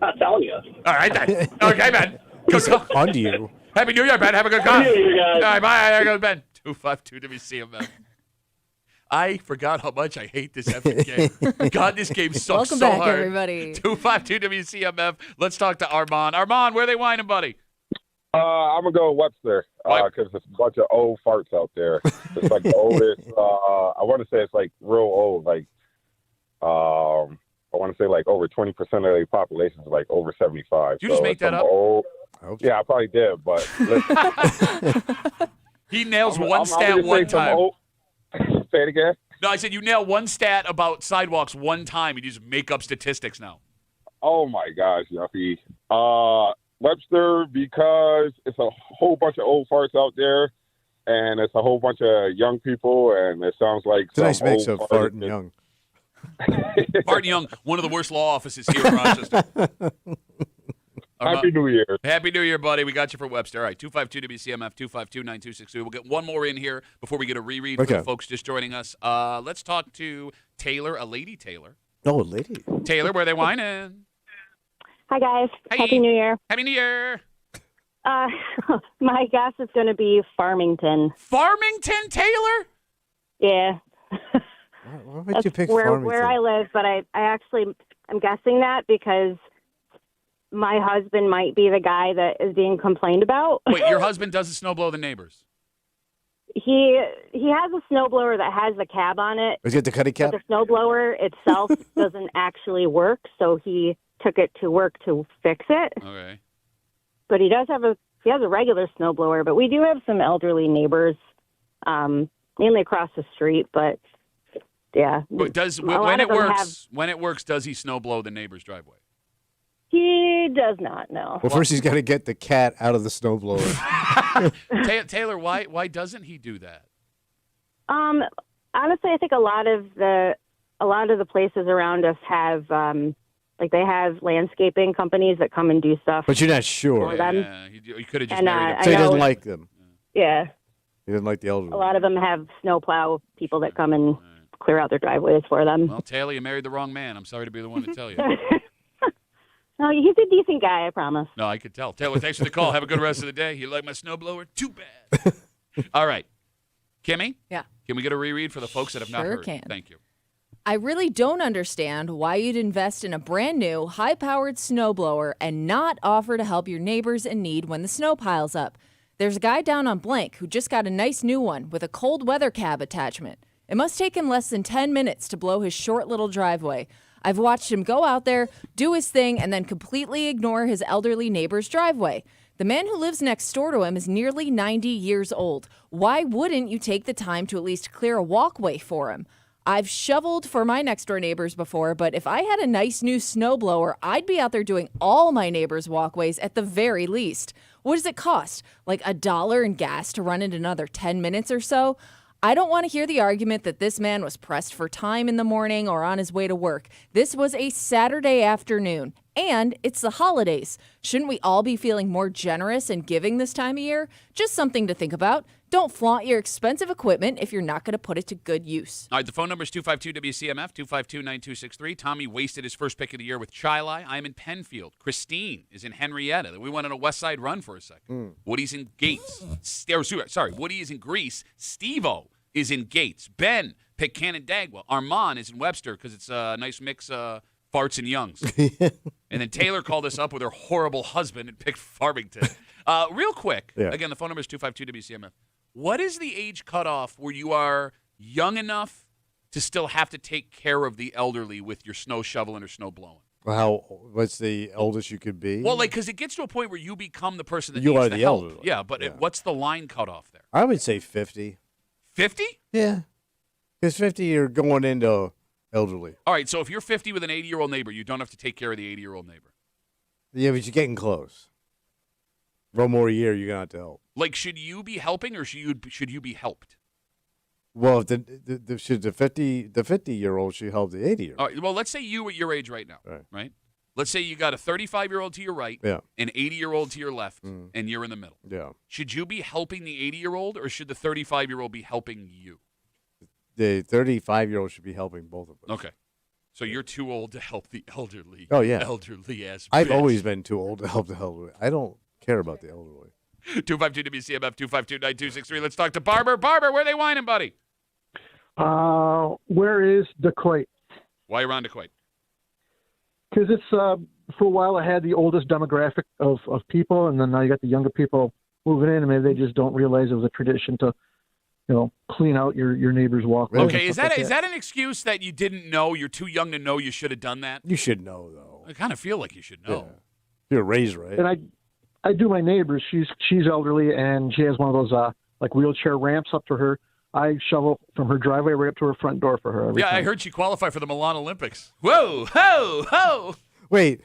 S17: I'm telling you.
S1: All right, then. Okay, Ben.
S2: He's on to you.
S1: Happy New Year, Ben. Have a good
S17: Happy
S1: time.
S17: New Year, guys.
S1: All right, bye. There goes Ben. 252 WCMF. I forgot how much I hate this effing game. God, this game sucks
S3: Welcome
S1: so
S3: back,
S1: hard.
S3: everybody.
S1: 252 WCMF. Let's talk to Armand. Armand, where are they whining, buddy?
S18: I'm gonna go Webster because there's a bunch of old farts out there. It's like the oldest. I want to say it's like real old. Like, I want to say like over 20% of the population is like over 75.
S1: Did you just make that up?
S18: Old, yeah, I probably did, but listen,
S1: He nails one
S18: I'm
S1: stat
S18: gonna
S1: one
S18: say some
S1: time.
S18: Say it again.
S1: No, I said you nail one stat about sidewalks one time. You just make up statistics now.
S18: Oh my gosh, Yuffie. Webster, because it's a whole bunch of old farts out there, and it's a whole bunch of young people, and it sounds like
S2: It's a nice
S18: some
S2: mix
S18: old
S2: of fart and young.
S1: Fart and Young, one of the worst law offices here in Rochester.
S18: Happy New Year.
S1: Happy New Year, buddy. We got you for Webster. All right, 252 WCMF, 252-9262. We'll get one more in here before we get a reread for the folks just joining us. Let's talk to Taylor, a lady Taylor.
S2: Oh, a lady.
S1: Taylor, where are they whining?
S19: Hi, guys.
S1: Hi.
S19: Happy New Year.
S1: Happy New Year.
S19: My guess is going to be Farmington.
S1: Farmington, Taylor?
S19: Yeah.
S2: Why would you pick
S19: where
S2: Farmington?
S19: I live, but I actually I'm guessing that because my husband might be the guy that is being complained about.
S1: Wait, your husband doesn't snowblow the neighbors?
S19: He has a snowblower that has a cab on it.
S2: Is it the cutty cap?
S19: But the snowblower itself doesn't actually work, so he took it to work to fix it.
S1: Okay.
S19: But he has a regular snowblower, but we do have some elderly neighbors, mainly across the street, but yeah.
S1: But when it works, does he snowblow the neighbor's driveway?
S19: He does not know.
S2: Well, first he's got to get the cat out of the snowblower.
S1: Taylor, why doesn't he do that?
S19: Honestly, I think a lot of the places around us have they have landscaping companies that come and do stuff.
S2: But you're not sure.
S19: For them.
S1: Yeah, he could have just
S19: And,
S1: married him.
S2: So he
S19: I know-
S2: doesn't like them.
S19: Yeah,
S2: He didn't like the elderly.
S19: a lot of them have snowplow people that come and clear out their driveways for them.
S1: Well, Taylor, you married the wrong man. I'm sorry to be the one to tell you.
S19: No, he's a decent guy, I promise.
S1: No, I could tell. Taylor, thanks for the call. Have a good rest of the day. You like my snowblower? Too bad. All right. Kimmy?
S3: Yeah.
S1: Can we get a reread for the folks that have not
S3: Sure
S1: heard?
S3: can.
S1: Thank you.
S3: I really don't understand why you'd invest in a brand new, high-powered snowblower and not offer to help your neighbors in need when the snow piles up. There's a guy down on Blank who just got a nice new one with a cold weather cab attachment. It must take him less than 10 minutes to blow his short little driveway. I've watched him go out there, do his thing, and then completely ignore his elderly neighbor's driveway. The man who lives next door to him is nearly 90 years old. Why wouldn't you take the time to at least clear a walkway for him? I've shoveled for my next door neighbors before, but if I had a nice new snowblower, I'd be out there doing all my neighbors' walkways at the very least. What does it cost? Like $1 in gas to run it another 10 minutes or so? I don't want to hear the argument that this man was pressed for time in the morning or on his way to work. This was a Saturday afternoon, and it's the holidays. Shouldn't we all be feeling more generous and giving this time of year? Just something to think about. Don't flaunt your expensive equipment if you're not going to put it to good use.
S1: All right, the phone number is 252-WCMF, 252-9263. Tommy wasted his first pick of the year with Chili. I'm in Penfield. Christine is in Henrietta. We went on a West Side run for a second. Woody's in Gates. Woody is in Greece. Steve-O is in Gates. Ben picked Canandaigua. Armand is in Webster because it's a nice mix of farts and youngs. And then Taylor called us up with her horrible husband and picked Farmington. Real quick, again, the phone number is 252-WCMF. What is the age cutoff where you are young enough to still have to take care of the elderly with your snow shoveling or snow blowing?
S2: Well, what's the oldest you could be?
S1: Well, because it gets to a point where you become the person that
S2: You
S1: needs
S2: are
S1: the
S2: the
S1: help.
S2: elderly.
S1: Yeah, but what's the line cutoff there?
S2: I would say 50.
S1: 50?
S2: Yeah. Because 50, you're going into elderly.
S1: All right, so if you're 50 with an 80-year-old neighbor, you don't have to take care of the 80-year-old neighbor.
S2: Yeah, but you're getting close. One more year, you're going to have to help.
S1: Like, should you be helping or should you be helped?
S2: Well, the 50-year-old should help the 80-year-old.
S1: All right, well, let's say you at your age right now, right? Let's say you got a 35-year-old to your right,
S2: Yeah.
S1: an 80-year-old to your left, and you're in the middle.
S2: Yeah.
S1: Should you be helping the 80-year-old, or should the 35-year-old be helping you?
S2: The 35-year-old should be helping both of us.
S1: Okay. So you're too old to help the elderly.
S2: Oh, yeah.
S1: Elderly ass.
S2: I've
S1: bitch.
S2: always been too old to help the elderly. I don't care about the elderly.
S1: 252 WCMF 252-9263. Let's talk to Barber. Barber, where are they whining, buddy?
S20: Where is Detroit?
S1: Why you around Detroit?
S20: Because it's for a while I had the oldest demographic of people, and then now you got the younger people moving in, and maybe they just don't realize it was a tradition to, clean out your neighbor's walkway.
S1: Okay, is that an excuse that you didn't know? You're too young to know you should have done that?
S2: You should know, though.
S1: I kind of feel like you should know.
S2: You're raised right.
S20: And I do my neighbors. She's elderly, and she has one of those like wheelchair ramps up to her. I shovel from her driveway right up to her front door for her. Every time.
S1: I heard she qualified for the Milan Olympics. Whoa, ho, ho.
S2: Wait,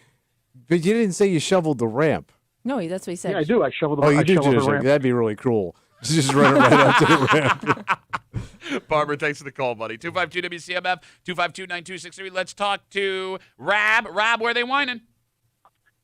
S2: but you didn't say you shoveled the ramp.
S3: No, that's what he said.
S20: Yeah, I do. I shovel the.
S2: Oh, you
S20: I
S2: do
S20: shovel
S2: do
S20: the ramp.
S2: That'd be really cruel. Just run it right up to the ramp.
S1: Barber, thanks for the call, buddy. 252 WCMF 252-9263. Let's talk to Rab. Rab, where are they whining?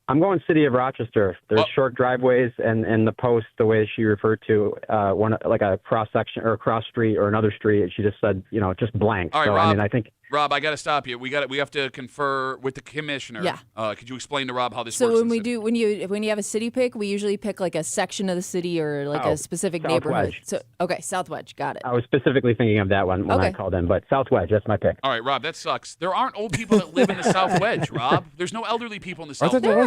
S21: I'm going City of Rochester. There's short driveways, and the post, the way she referred to one like a cross section or a cross street or another street, she just said, just blank.
S1: All right,
S21: so
S1: Rob.
S21: I mean, I think.
S1: Rob, I got to stop you. We have to confer with the commissioner.
S3: Yeah.
S1: Could you explain to Rob how this
S3: So
S1: works?
S3: when you have a city pick, we usually pick like a section of the city or like a specific
S21: South
S3: neighborhood.
S21: Wedge.
S3: So South Wedge, got it.
S21: I was specifically thinking of that one when I called in, but South Wedge, that's my pick.
S1: All right, Rob, that sucks. There aren't old people that live in the South Wedge, Rob. There's no elderly people in the South Wedge.
S3: there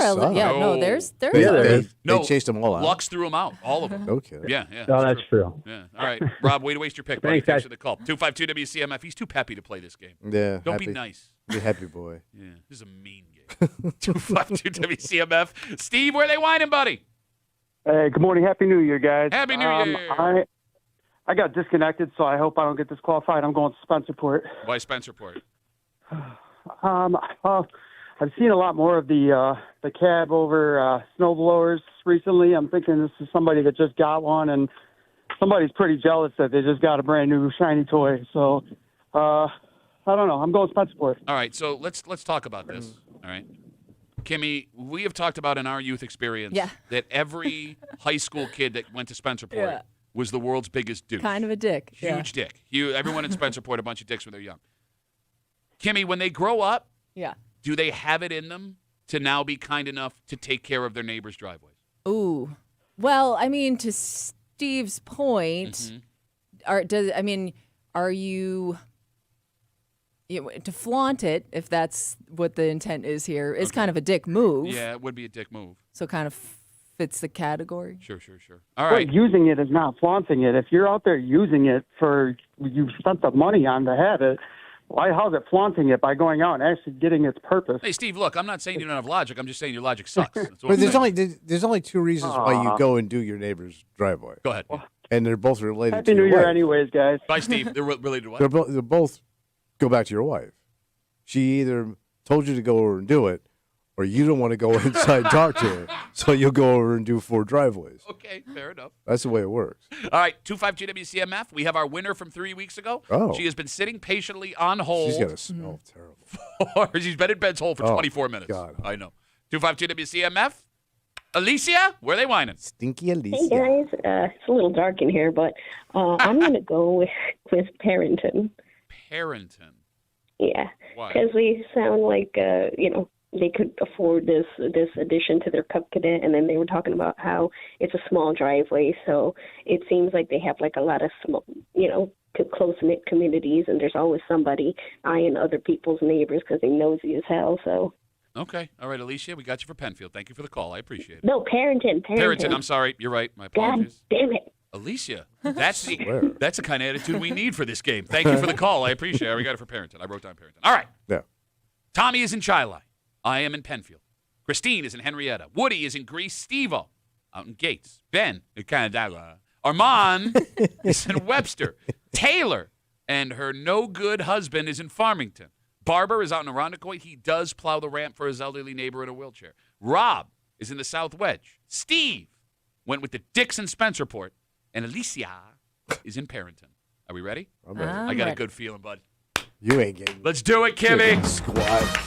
S3: is.
S2: They chased them all out.
S1: Lux threw them out, all of them.
S2: Okay.
S1: Yeah.
S21: Oh, that's true.
S1: Yeah. All right, Rob, way to waste your pick, buddy.
S21: Thanks,
S1: Thanks
S21: guys.
S1: for the call. 252 WCMF. He's too peppy to play this game.
S2: Yeah.
S1: Don't
S2: happy.
S1: be nice.
S2: Be happy, boy.
S1: Yeah, this is a mean game. 252 WCMF. Steve, where are they whining, buddy?
S22: Hey, good morning. Happy New Year, guys.
S1: Happy New Year.
S22: I got disconnected, so I hope I don't get disqualified. I'm going to Spencerport.
S1: Why Spencerport?
S22: I've seen a lot more of the cab over snow blowers recently. I'm thinking this is somebody that just got one, and somebody's pretty jealous that they just got a brand new shiny toy. So I don't know. I'm going Spencerport.
S1: All right, so let's talk about this. All right. Kimmy, we have talked about in our youth experience that every high school kid that went to Spencerport was the world's biggest douche.
S3: Kind of a dick.
S1: Huge dick. Everyone in Spencerport, a bunch of dicks when they're young. Kimmy, when they grow up, do they have it in them to now be kind enough to take care of their neighbors' driveways?
S3: Ooh. Well, I mean, to Steve's point, are you to flaunt it, if that's what the intent is here, is kind of a dick move.
S1: Yeah, it would be a dick move.
S3: So kind of fits the category.
S1: Sure. All right.
S22: But using it is not flaunting it. If you're out there using it you've spent the money on to have it, how's it flaunting it by going out and actually getting its purpose?
S1: Hey, Steve, look, I'm not saying you don't have logic. I'm just saying your logic sucks. That's what
S2: But
S1: I'm saying.
S2: there's only two reasons why you go and do your neighbor's driveway.
S1: Go ahead.
S2: And they're both related
S22: Happy
S2: to
S22: New
S2: your
S22: Year
S2: wife.
S22: anyways, guys.
S1: Bye, Steve. They're related to what?
S2: They're both go back to your wife. She either told you to go over and do it, or you don't want to go inside and talk to her, so you'll go over and do 4 driveways.
S1: Okay, fair enough.
S2: That's the way it works.
S1: All right, 252 WCMF. We have our winner from 3 weeks ago.
S2: Oh.
S1: She has been sitting patiently on hold.
S2: She's got to smell terrible.
S1: She's been in Ben's hole for 24 minutes.
S2: God.
S1: I know. 252 WCMF. Alicia, where are they whining?
S2: Stinky Alicia.
S23: Hey guys, it's a little dark in here, but I'm going to go with Parrington.
S1: Parrington.
S23: Yeah,
S1: Why?
S23: because they sound like they could afford this addition to their Cub Cadet, and then they were talking about how it's a small driveway, so it seems like they have like a lot of small, close-knit communities, and there's always somebody eyeing other people's neighbors because they nosy as hell. So.
S1: Okay. All right, Alicia, we got you for Penfield. Thank you for the call. I appreciate it.
S23: No, Parrington.
S1: Parrington, I'm sorry. You're right. My
S23: God
S1: apologies.
S23: damn it.
S1: Alicia, that's the kind of attitude we need for this game. Thank you for the call. I appreciate it. We got it for Parrington. I wrote down Parrington. All right.
S2: Yeah.
S1: Tommy is in Chili. I am in Penfield. Christine is in Henrietta. Woody is in Greece. Steve-O out in Gates. Ben in Canada. Armand is in Webster. Taylor and her no-good husband is in Farmington. Barber is out in Irondequoit. He does plow the ramp for his elderly neighbor in a wheelchair. Rob is in the South Wedge. Steve went with the Dixon Spencerport. And Alicia is in Parrington. Are we ready?
S2: I'm ready.
S1: I got a good feeling, bud.
S2: You ain't getting.
S1: Let's do it, Kimmy.
S2: Squad.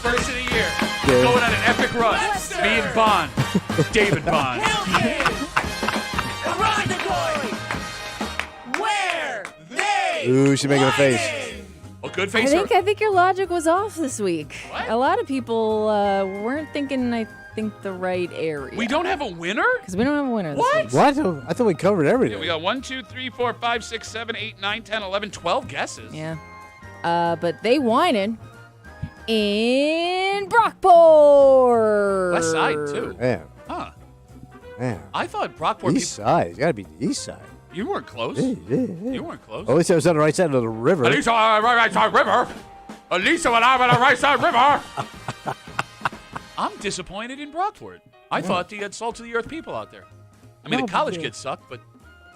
S1: First of the year.
S2: Yeah.
S1: Going on an epic run. Me and Bond. David Bond.
S13: Where they
S2: Ooh, she's making a face.
S1: Oh, good
S3: I
S1: face.
S3: think your logic was off this week. What? A lot of people weren't thinking, I think, the right area.
S1: We don't have a winner?
S3: Because we don't have a winner
S1: What?
S3: this week.
S2: What? I thought we covered everything.
S1: Yeah, we got 1, 2, 3, 4, 5, 6, 7, 8, 9, 10, 11, 12 guesses.
S3: Yeah. But they whining in Brockport.
S1: West side, too.
S2: Man.
S1: Huh.
S2: Man.
S1: I thought Brockport.
S2: East side. It's got to be the east side.
S1: You weren't close.
S2: Yeah.
S1: You weren't close.
S2: At least I was on the right side of the river.
S1: Elisa on the right side river. Elisa and I'm on the right side river. I'm disappointed in Brockport. I thought you had salt of the earth people out there. I mean,
S2: No,
S1: the college
S2: but-
S1: kids suck, but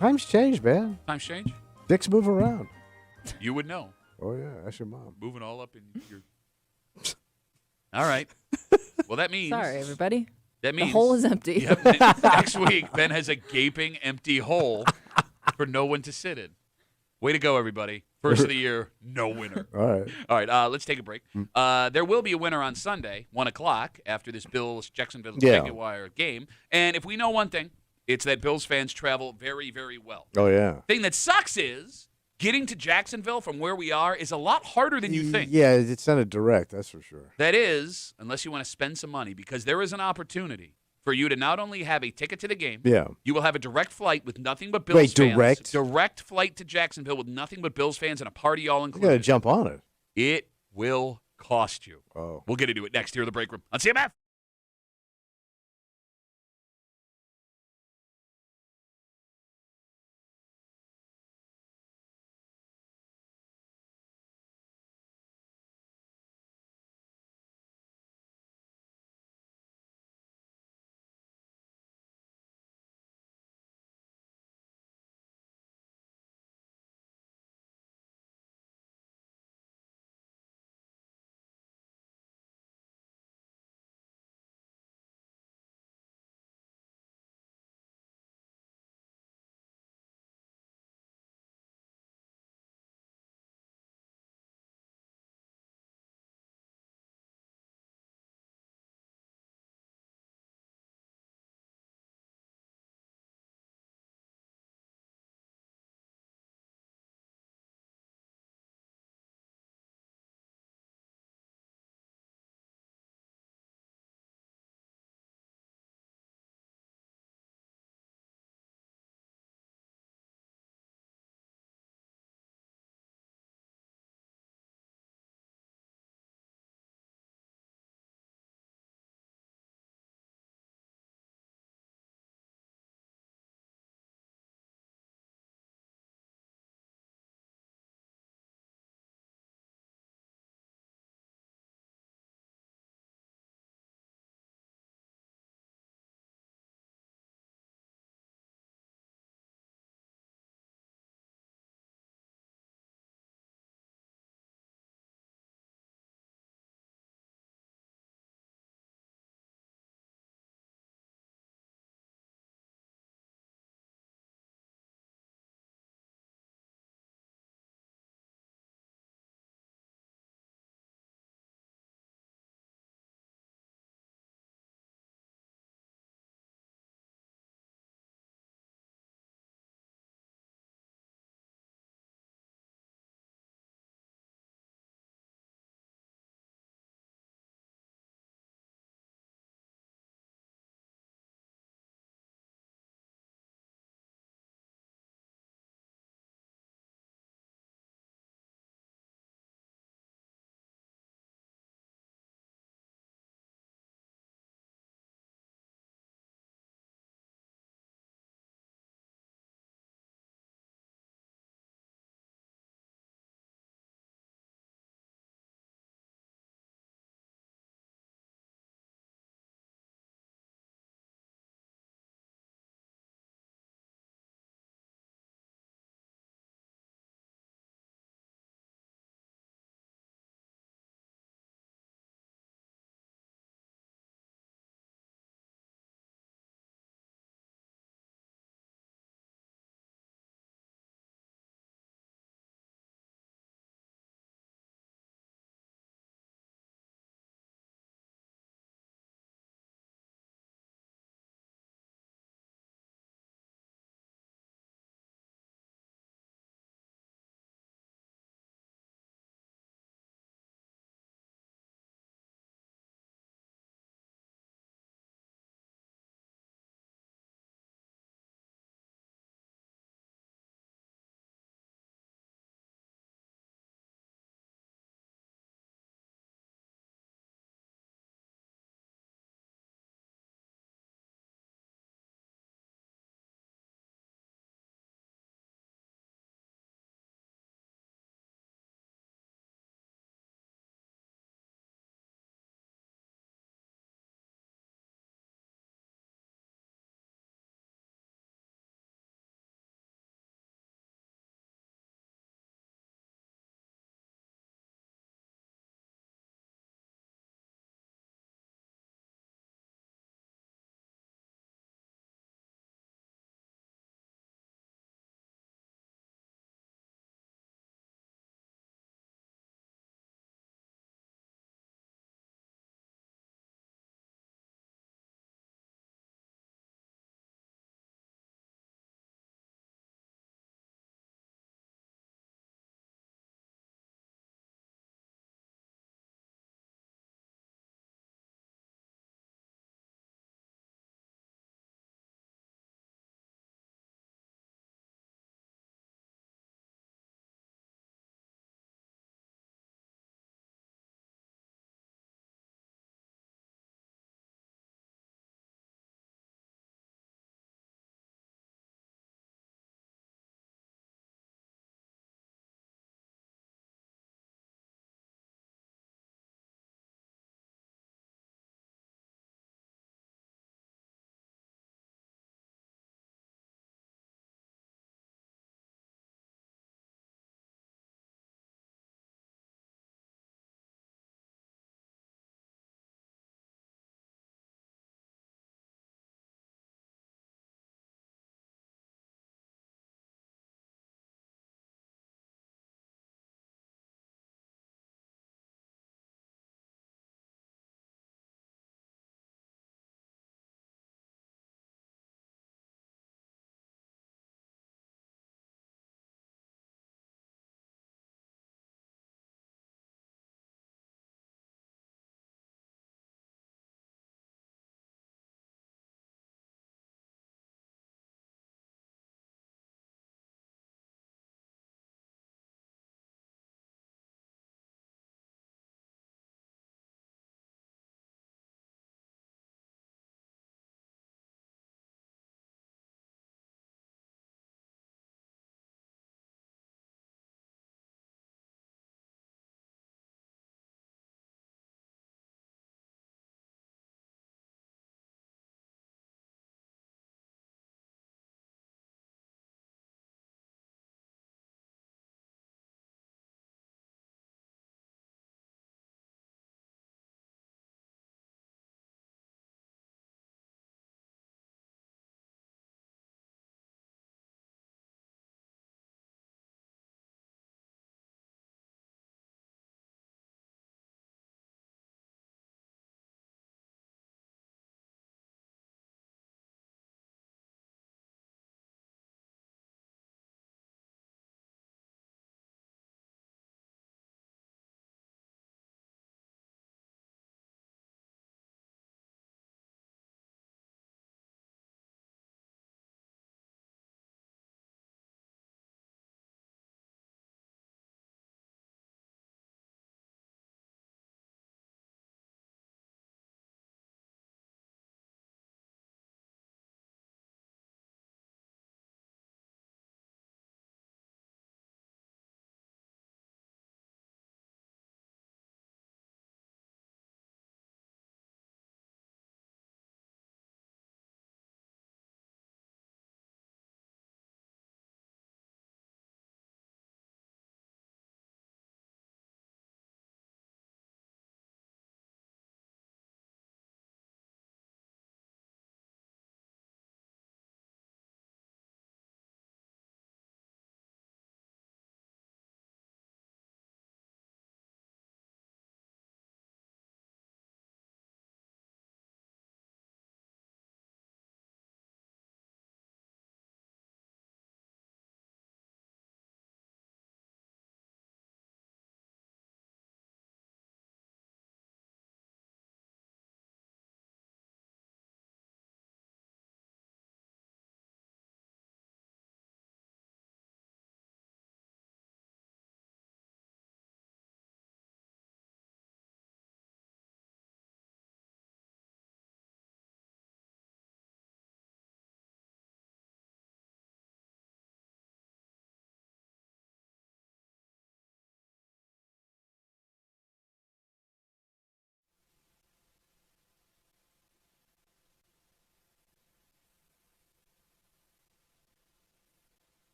S2: Times change, man.
S1: times change.
S2: Dicks move around.
S1: You would know.
S2: Oh, yeah. That's your mom.
S1: Moving all up in your. All right. Well, that means.
S3: Sorry, everybody.
S1: That means
S3: the hole is empty.
S1: Yep, next week, Ben has a gaping empty hole for no one to sit in. Way to go, everybody. First of the year, no winner.
S2: All right.
S1: All right, let's take a break. There will be a winner on Sunday, 1 o'clock, after this Bills-Jacksonville Ticket Wire game. And if we know one thing, it's that Bills fans travel very, very well.
S2: Oh, yeah.
S1: Thing that sucks is getting to Jacksonville from where we are is a lot harder than you think.
S2: Yeah, it's not a direct, that's for sure.
S1: That is, unless you want to spend some money, because there is an opportunity for you to not only have a ticket to the game, you will have a direct flight with nothing but Bills fans.
S2: direct?
S1: Direct flight to Jacksonville with nothing but Bills fans and a party all
S2: You
S1: included.
S2: got to jump on it.
S1: It will cost you.
S2: Oh.
S1: We'll get into it next here in the break room on CMF.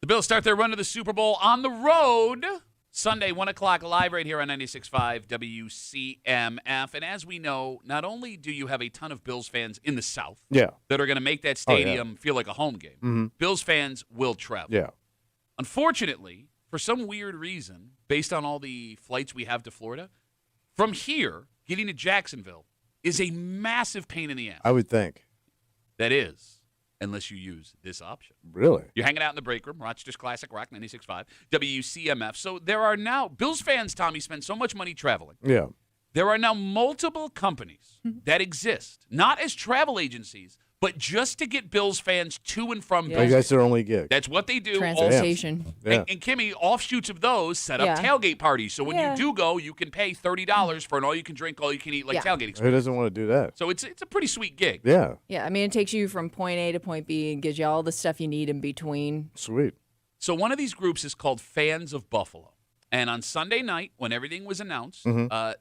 S1: The Bills start their run to the Super Bowl on the road Sunday, 1 o'clock, live right here on 96.5 WCMF. And as we know, not only do you have a ton of Bills fans in the South that are going to make that stadium feel like a home game, Bills fans will travel.
S2: Yeah.
S1: Unfortunately, for some weird reason, based on all the flights we have to Florida, from here, getting to Jacksonville is a massive pain in the ass.
S2: I would think.
S1: That is, unless you use this option.
S2: Really?
S1: You're hanging out in the break room, Rochester's Classic Rock 96.5, WCMF. So there are now, Bills fans, Tommy, spend so much money traveling.
S2: Yeah.
S1: There are now multiple companies that exist, not as travel agencies, but just to get Bills fans to and from Bills.
S2: That's their only gig.
S1: That's what they do.
S3: Transportation.
S1: And Kimmy, offshoots of those set up tailgate parties. So when you do go, you can pay $30 for an all-you-can-drink, all-you-can-eat tailgate experience.
S2: Who doesn't want to do that?
S1: So it's a pretty sweet gig.
S2: Yeah.
S3: Yeah, I mean, it takes you from point A to point B and gives you all the stuff you need in between.
S2: Sweet.
S1: So one of these groups is called Fans of Buffalo. And on Sunday night, when everything was announced,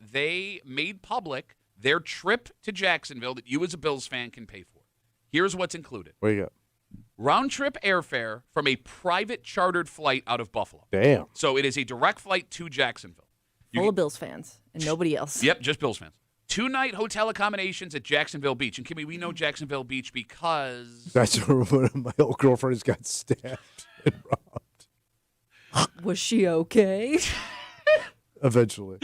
S1: they made public their trip to Jacksonville that you as a Bills fan can pay for. Here's what's included.
S2: What you got?
S1: Round-trip airfare from a private chartered flight out of Buffalo.
S2: Damn.
S1: So it is a direct flight to Jacksonville.
S3: Full of Bills fans and nobody else.
S1: Yep, just Bills fans. 2-night hotel accommodations at Jacksonville Beach. And, Kimmy, we know Jacksonville Beach because...
S2: That's where one of my old girlfriends got stabbed and robbed.
S3: Was she okay?
S2: Eventually.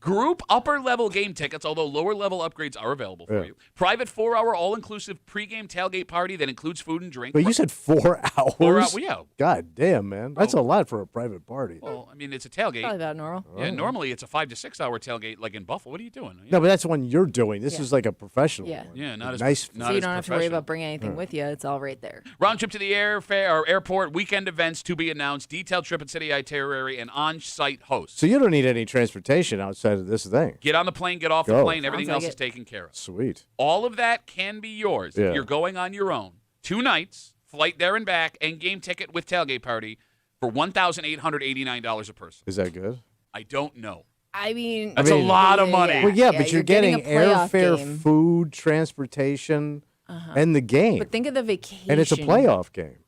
S1: Group upper-level game tickets, although lower-level upgrades are available for you. Private 4-hour all-inclusive pregame tailgate party that includes food and drink.
S2: But you said 4 hours?
S1: 4 hours, yeah.
S2: God damn, man. That's a lot for a private party.
S1: Well, I mean, it's a tailgate.
S3: Probably about normal.
S1: Yeah, normally it's a 5 to 6 hour tailgate like in Buffalo. What are you doing?
S2: No, but that's one you're doing. This is like a professional one.
S1: Yeah, not as
S2: nice.
S1: not
S3: So you
S1: as
S3: don't have to worry
S1: professional.
S3: about bringing anything with you. It's all right there.
S1: Round trip to the airport, weekend events to be announced, detailed trip and city itinerary, and on-site host.
S2: So you don't need any transportation outside of this thing.
S1: Get on the plane, get off the
S2: Go.
S1: plane. Everything
S3: Sounds
S1: else
S3: like
S1: is taken care of.
S2: Sweet.
S1: All of that can be yours
S2: Yeah.
S1: if you're going on your own. 2 nights, flight there and back, and game ticket with tailgate party for $1,889 a person.
S2: Is that good?
S1: I don't know.
S3: I mean,
S1: That's a lot of money.
S2: Well, yeah, but you're getting
S3: a playoff
S2: airfare,
S3: game.
S2: food, transportation, and the game.
S3: But think of the vacation.
S2: And it's a playoff game.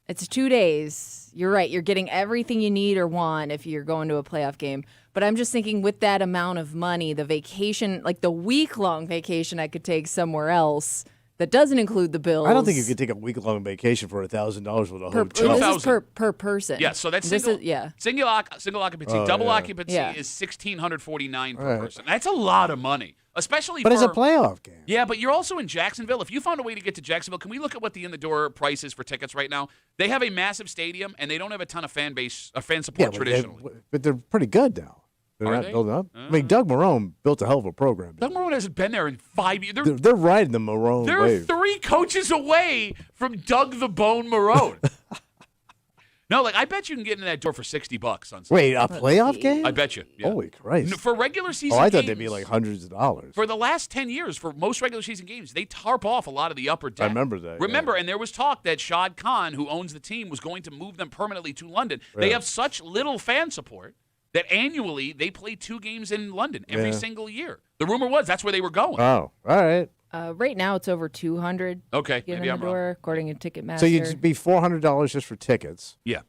S3: It's 2 days. You're right. You're getting everything you need or want if you're going to a playoff game. But I'm just thinking with that amount of money, the vacation, like the week-long vacation I could take somewhere else that doesn't include the bills.
S2: I don't think you could take a week-long vacation for $1,000 with a hotel.
S3: This is per person.
S1: Yeah, so that's
S3: This
S1: single,
S3: is-
S1: single occupancy.
S2: Oh,
S1: Double
S2: yeah.
S1: occupancy
S3: Yeah.
S1: is $1,649 per
S2: Right.
S1: person. That's a lot of money, especially
S2: But
S1: for
S2: it's a playoff game.
S1: Yeah, but you're also in Jacksonville. If you found a way to get to Jacksonville, can we look at what the in-the-door price is for tickets right now? They have a massive stadium, and they don't have a ton of fan support traditionally.
S2: But they're pretty good now. They're
S1: Are
S2: not
S1: they?
S2: building up. I mean, Doug Marrone built a hell of a program.
S1: Doug Marrone hasn't been there in 5 years.
S2: They're riding the Marrone
S1: They're
S2: wave.
S1: 3 coaches away from Doug the Bone Marrone. No, like I bet you can get into that door for $60 on Sunday.
S2: Wait, a playoff game?
S1: I bet you. Yeah.
S2: Holy Christ.
S1: For regular season
S2: Oh, I thought
S1: games,
S2: they'd be like hundreds of dollars.
S1: for the last 10 years, for most regular season games, they tarp off a lot of the upper deck.
S2: I remember that.
S1: Remember, and there was talk that Shad Khan, who owns the team, was going to move them permanently to London. They
S2: Yeah.
S1: have such little fan support that annually they play 2 games in London every
S2: Yeah.
S1: single year. The rumor was that's where they were going.
S2: Oh, all right.
S3: Right now, it's over 200.
S1: Okay,
S3: Get in
S1: maybe
S3: the
S1: I'm wrong.
S3: door, according to Ticketmaster.
S2: So you'd be $400 just for tickets.
S1: Yeah.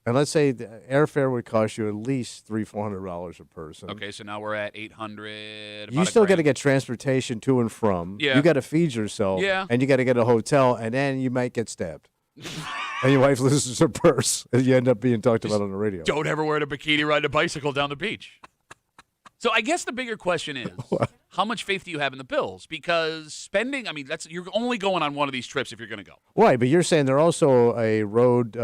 S2: And let's say the airfare would cost you at least $300-400 a person.
S1: Okay, so now we're at 800.
S2: You still got to get transportation to and from.
S1: Yeah.
S2: You got to feed yourself.
S1: Yeah.
S2: And you got to get a hotel, and then you might get stabbed. And your wife loses her purse, and you end up being talked about on the radio.
S1: Don't ever wear a bikini riding a bicycle down the beach. So I guess the bigger question is, how much faith do you have in the Bills? Because spending, I mean, you're only going on one of these trips if you're going to go.
S2: Right, but you're saying they're also a road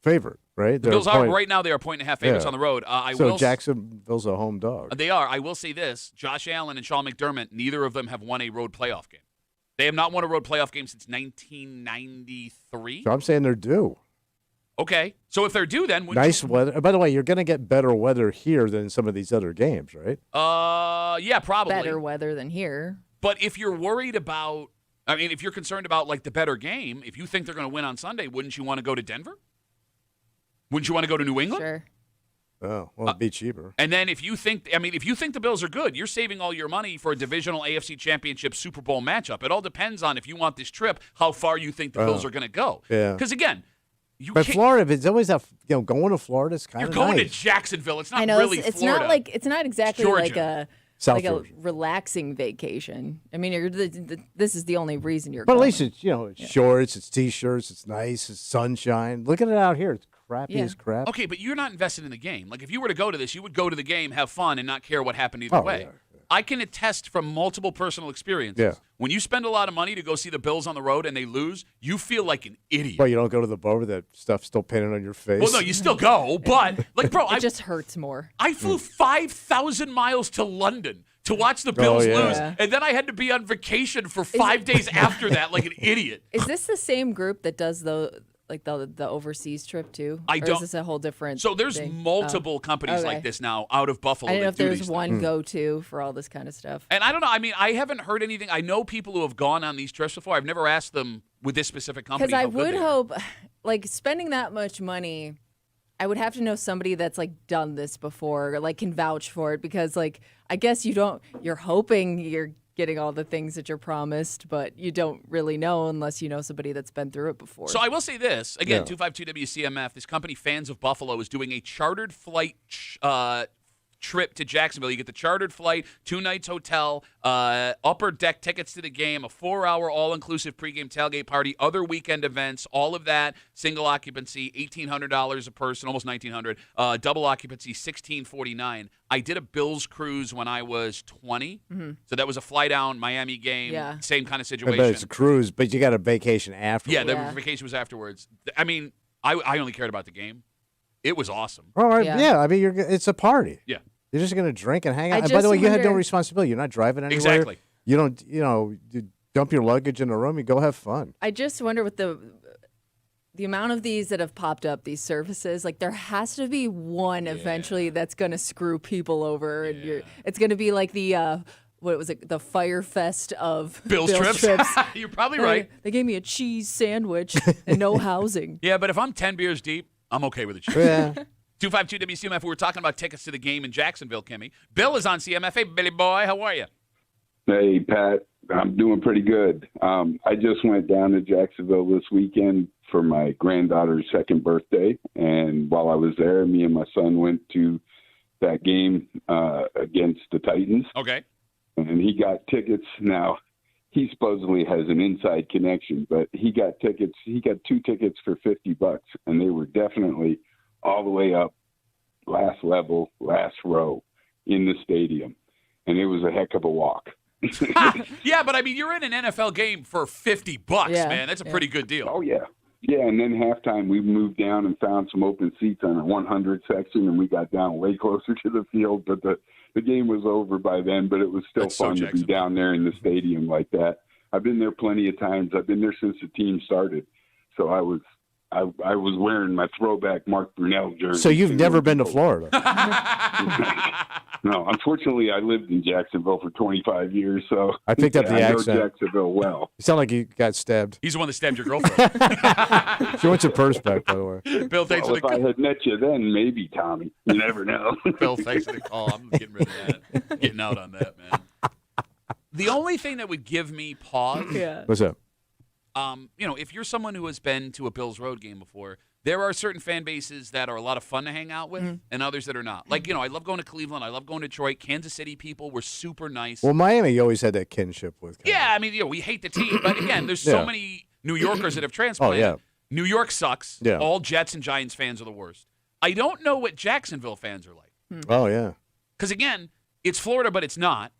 S2: favorite, right?
S1: The Bills are right now. They are 1.5 favorites
S2: Yeah.
S1: on the road.
S2: So Jacksonville's a home dog.
S1: They are. I will say this: Josh Allen and Sean McDermott. Neither of them have won a road playoff game. They have not won a road playoff game since 1993.
S2: So I'm saying they're due.
S1: Okay, so if they're due, then
S2: Nice weather. By the way, you're going to get better weather here than some of these other games, right?
S1: Yeah, probably
S3: better weather than here.
S1: But if you're worried about, I mean, if you're concerned about like the better game, if you think they're going to win on Sunday, wouldn't you want to go to Denver? Wouldn't you want to go to New England?
S3: Sure.
S2: Oh, well, it'd be cheaper.
S1: And then if you think, I mean, if you think the Bills are good, you're saving all your money for a divisional AFC Championship Super Bowl matchup. It all depends on if you want this trip, how far you think the Bills are going to go.
S2: Yeah.
S1: Because again,
S2: But Florida, it's always going to Florida is kind
S1: You're
S2: of
S1: going
S2: nice.
S1: to Jacksonville. It's not
S3: I know
S1: really
S3: it's
S1: Florida.
S3: not exactly
S1: Georgia.
S3: like a
S2: South
S3: like
S2: Georgia.
S3: a relaxing vacation. I mean, this is the only reason you're.
S2: But at
S3: going.
S2: least it's it's shorts, it's t-shirts, it's nice, it's sunshine. Look at it out here. It's crappy as crap.
S1: Okay, but you're not invested in the game. Like, if you were to go to this, you would go to the game, have fun, and not care what happened either way.
S2: Yeah.
S1: I can attest from multiple personal experiences.
S2: Yeah.
S1: When you spend a lot of money to go see the Bills on the road and they lose, you feel like an idiot.
S2: Well, you don't go to the bar where that stuff's still painted on your face.
S1: Well, no, you still go, but like, bro,
S3: it just hurts more.
S1: I flew 5,000 miles to London to watch the Bills lose, and then I had to be on vacation for 5 days after that, like an idiot.
S3: Is this the same group that does the overseas trip too?
S1: I
S3: Or
S1: don't.
S3: Is this a whole different?
S1: So there's
S3: thing?
S1: multiple companies
S3: Okay.
S1: like this now out of Buffalo.
S3: I don't know
S1: that
S3: if
S1: do
S3: there's
S1: these
S3: one
S1: things.
S3: go-to for all this kind of stuff.
S1: And I don't know. I mean, I haven't heard anything. I know people who have gone on these trips before. I've never asked them with this specific company.
S3: Because I
S1: how good
S3: would
S1: they are.
S3: hope, like, spending that much money, I would have to know somebody that's like done this before, or, like, can vouch for it. Because, like, I guess you're hoping you're getting all the things that you're promised, but you don't really know unless you know somebody that's been through it before.
S1: So I will say this again:
S2: Yeah.
S1: 252 WCMF. This company, Fans of Buffalo, is doing a chartered flight trip to Jacksonville. You get the chartered flight, 2 nights hotel, upper deck tickets to the game, a 4-hour all-inclusive pregame tailgate party, other weekend events, all of that. Single occupancy, $1,800 a person, almost $1,900. Double occupancy, $1,649. I did a Bills cruise when I was 20, so that was a fly down Miami game,
S3: Yeah.
S1: same kind of
S2: I
S1: situation.
S2: bet it's a cruise, but you got a vacation afterwards.
S1: Yeah, the vacation was afterwards. I mean, I only cared about the game. It was awesome.
S2: All right, yeah. I mean, it's a party.
S1: Yeah.
S2: You're just going to drink and hang
S3: I
S2: out. And by the way,
S3: just
S2: you had no
S3: wonder-
S2: responsibility. You're not driving anywhere.
S1: Exactly.
S2: You don't, you dump your luggage in a room. You go have fun.
S3: I just wonder with the amount of these that have popped up, these services, like there has to be one eventually that's going to screw people over, and it's going to be like the what was it, the Fire Fest of
S1: Bills trips. You're probably right.
S3: They gave me a cheese sandwich and no housing.
S1: Yeah, but if I'm 10 beers deep, I'm okay with it.
S2: Yeah.
S1: 252 WCMF. We were talking about tickets to the game in Jacksonville, Kimmy. Bill is on CMF. Hey, Billy boy, how are you?
S4: Hey, Pat. I'm doing pretty good. I just went down to Jacksonville this weekend for my granddaughter's second birthday. And while I was there, me and my son went to that game against the Titans.
S1: Okay.
S4: And he got tickets. Now, he supposedly has an inside connection, but he got tickets. He got 2 tickets for $50, and they were definitely all the way up, last level, last row in the stadium. And it was a heck of a walk.
S1: Yeah, but I mean, you're in an NFL game for $50,
S4: Yeah,
S1: man. That's a pretty good deal.
S4: Oh, yeah. Yeah, and then halftime, we moved down and found some open seats on the 100 section, and we got down way closer to the field. But the game was over by then, but it was still
S1: That's so
S4: fun to be down there in the stadium like that. I've been there plenty of times. I've been there since the team started. So I was wearing my throwback Mark Brunell jersey.
S2: So you've never been to Florida?
S4: No, unfortunately, I lived in Jacksonville for 25 years, so
S2: I picked up the
S4: I know
S2: accent.
S4: Jacksonville well.
S2: You sound like you got stabbed.
S1: He's the one that stabbed your girlfriend.
S2: She wants your purse back, by the way.
S1: Bill, thanks
S4: Well,
S1: for
S4: if I had met you then, maybe, Tommy. You never know.
S1: Bill, thanks for the call. I'm getting rid of that. Getting out on that, man. The only thing that would give me pause,
S2: What's up?
S1: If you're someone who has been to a Bills road game before, there are certain fan bases that are a lot of fun to hang out with and others that are not. Like, I love going to Cleveland. I love going to Detroit. Kansas City people were super nice.
S2: Well, Miami, you always had that kinship with.
S1: Yeah, I mean, we hate the team. But, again, there's so
S2: Yeah.
S1: many New Yorkers that have transplanted.
S2: Oh, yeah.
S1: New York sucks.
S2: Yeah.
S1: All Jets and Giants fans are the worst. I don't know what Jacksonville fans are like.
S2: Oh, yeah.
S1: Because, again, it's Florida, but it's not.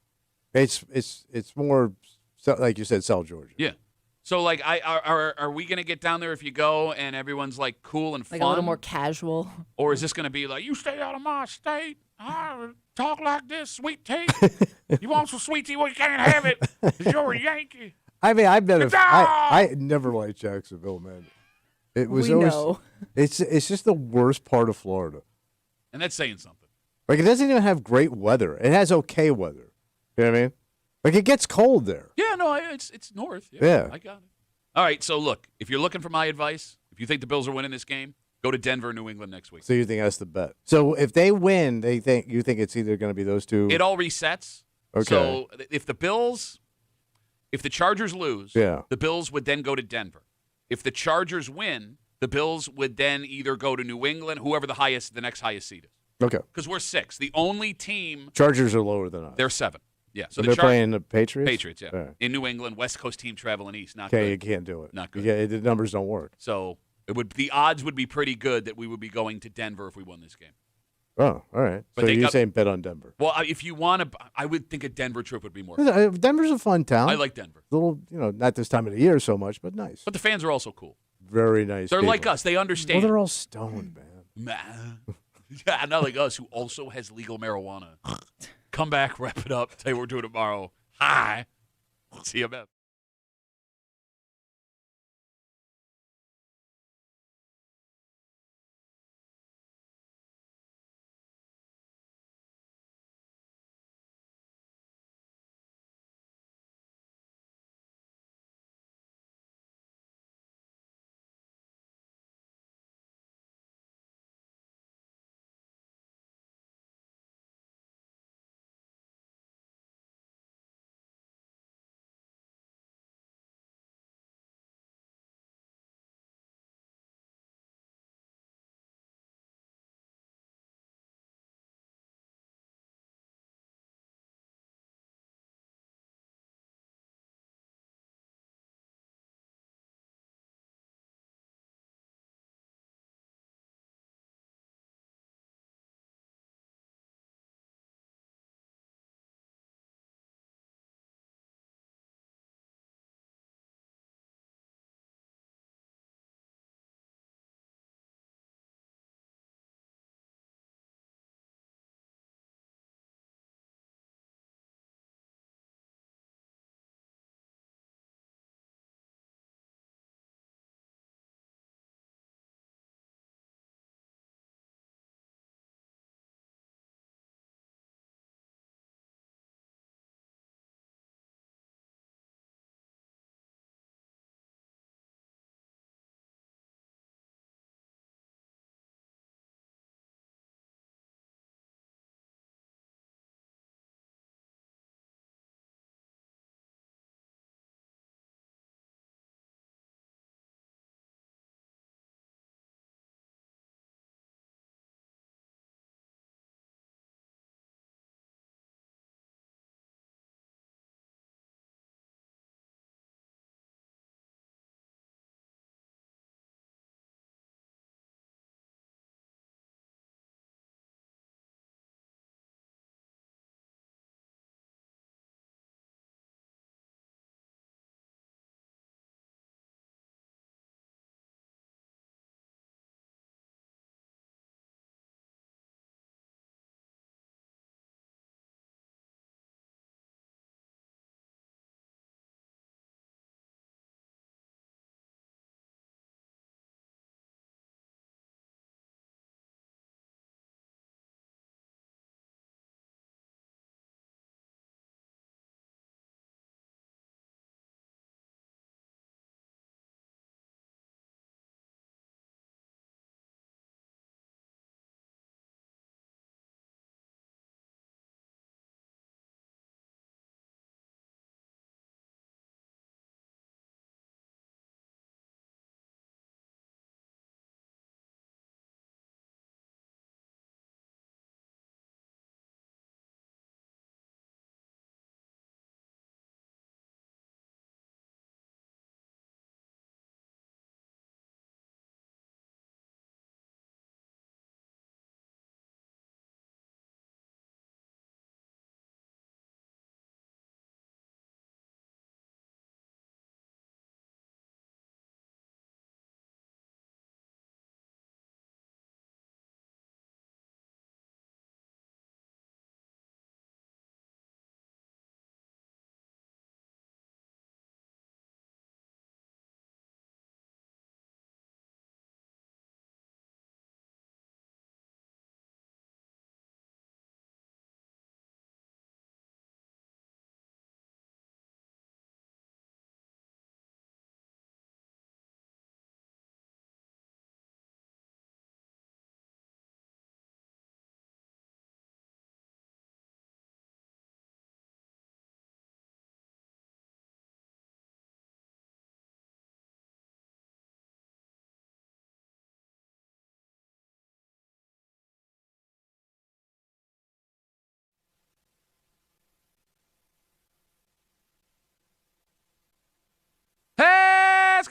S2: It's more, like you said, South Georgia.
S1: Yeah. So, like, are we going to get down there if you go and everyone's, like, cool and fun?
S3: Like a little more casual.
S1: Or is this going to be like, you stay out of my state? I talk like this, sweet tea. You want some sweet tea? Well, you can't have it 'cause you're a Yankee.
S2: I mean, I've been.
S1: It's
S2: I never liked Jacksonville, man. It was
S3: We
S2: always.
S3: know.
S2: It's just the worst part of Florida.
S1: And that's saying something.
S2: Like, it doesn't even have great weather. It has okay weather. You know what I mean? Like, it gets cold there.
S1: Yeah, no, it's north.
S2: Yeah.
S1: I got it. All right, so look, if you're looking for my advice, if you think the Bills are winning this game, go to Denver, New England next week.
S2: So you think that's the bet? So if they win, you think it's either going to be those two?
S1: It all resets.
S2: Okay.
S1: So if the Chargers lose,
S2: Yeah.
S1: the Bills would then go to Denver. If the Chargers win, The Bills would then either go to New England, whoever the next highest seed is.
S2: Okay.
S1: Because we're 6. The only team.
S2: Chargers are lower than us.
S1: They're 7. Yeah. So
S2: they're playing the Patriots?
S1: Patriots, yeah.
S2: All right.
S1: In New England, West Coast team traveling east. Not
S2: Okay,
S1: good.
S2: you can't do it.
S1: Not good.
S2: The numbers don't work.
S1: So the odds would be pretty good that we would be going to Denver if we won this game.
S2: Oh, all right.
S1: But
S2: So you're saying bet on Denver.
S1: Well, if you want to, I would think a Denver trip would be more.
S2: Denver's a fun town.
S1: I like Denver.
S2: Little, not this time of the year so much, but nice.
S1: But the fans are also cool.
S2: Very nice.
S1: They're
S2: people.
S1: like us. They understand.
S2: Well, they're all stoned, man.
S1: Yeah, not like us, who also has legal marijuana. Come back, wrap it up, tell you what we're doing tomorrow. Hi. CMF.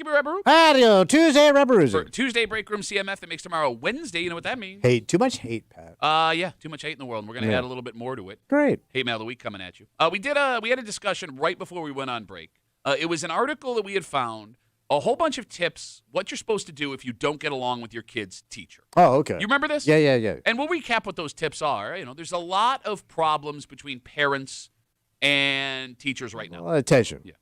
S1: Give me Rebberoo.
S2: Audio Tuesday,
S1: For
S2: Rebberoo.
S1: Tuesday Break Room CMF that makes tomorrow Wednesday. You know what that means?
S2: Hate, too much hate, Pat.
S1: Yeah, too much hate in the world. And we're going to add a little bit more to it.
S2: Great.
S1: Hate Mail of the Week coming at you. We had a discussion right before we went on break. It was an article that we had found, a whole bunch of tips, what you're supposed to do if you don't get along with your kid's teacher.
S2: Oh, okay.
S1: You remember this?
S2: Yeah.
S1: And we'll recap what those tips are. You know, there's a lot of problems between parents and teachers right now.
S2: Attention.
S1: Yeah.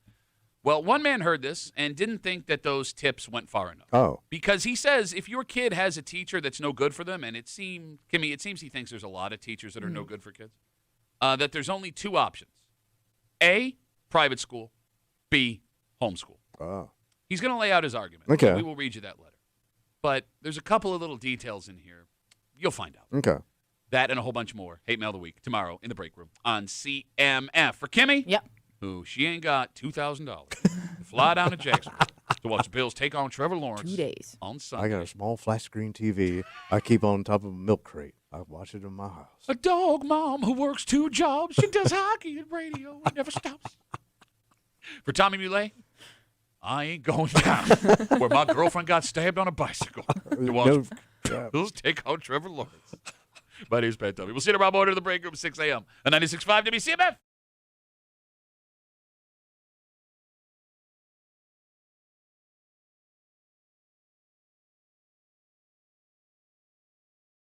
S1: Well, one man heard this and didn't think that those tips went far enough.
S2: Oh.
S1: Because he says if your kid has a teacher that's no good for them, and it seems he thinks there's a lot of teachers that are no good for kids, that there's only two options. A, private school. B, homeschool.
S2: Oh.
S1: He's going to lay out his argument.
S2: Okay.
S1: We will read you that letter. But there's a couple of little details in here. You'll find out.
S2: Okay.
S1: That and a whole bunch more. Hate Mail of the Week tomorrow in the break room on CMF. For Kimmy, who she ain't got $2,000 to fly down to Jacksonville to watch the Bills take on Trevor Lawrence
S3: 2 days
S1: on Sunday.
S2: I got a small flat screen TV. I keep on top of a milk crate. I watch it in my house.
S1: A dog mom who works 2 jobs. She does hockey and radio and never stops. For Tommy Muley, I ain't going down where my girlfriend got stabbed on a bicycle to watch Bills take out Trevor Lawrence. My name's Pat Tommy. We'll see you tomorrow morning in the break room, 6 a.m. on 96.5 WCMF.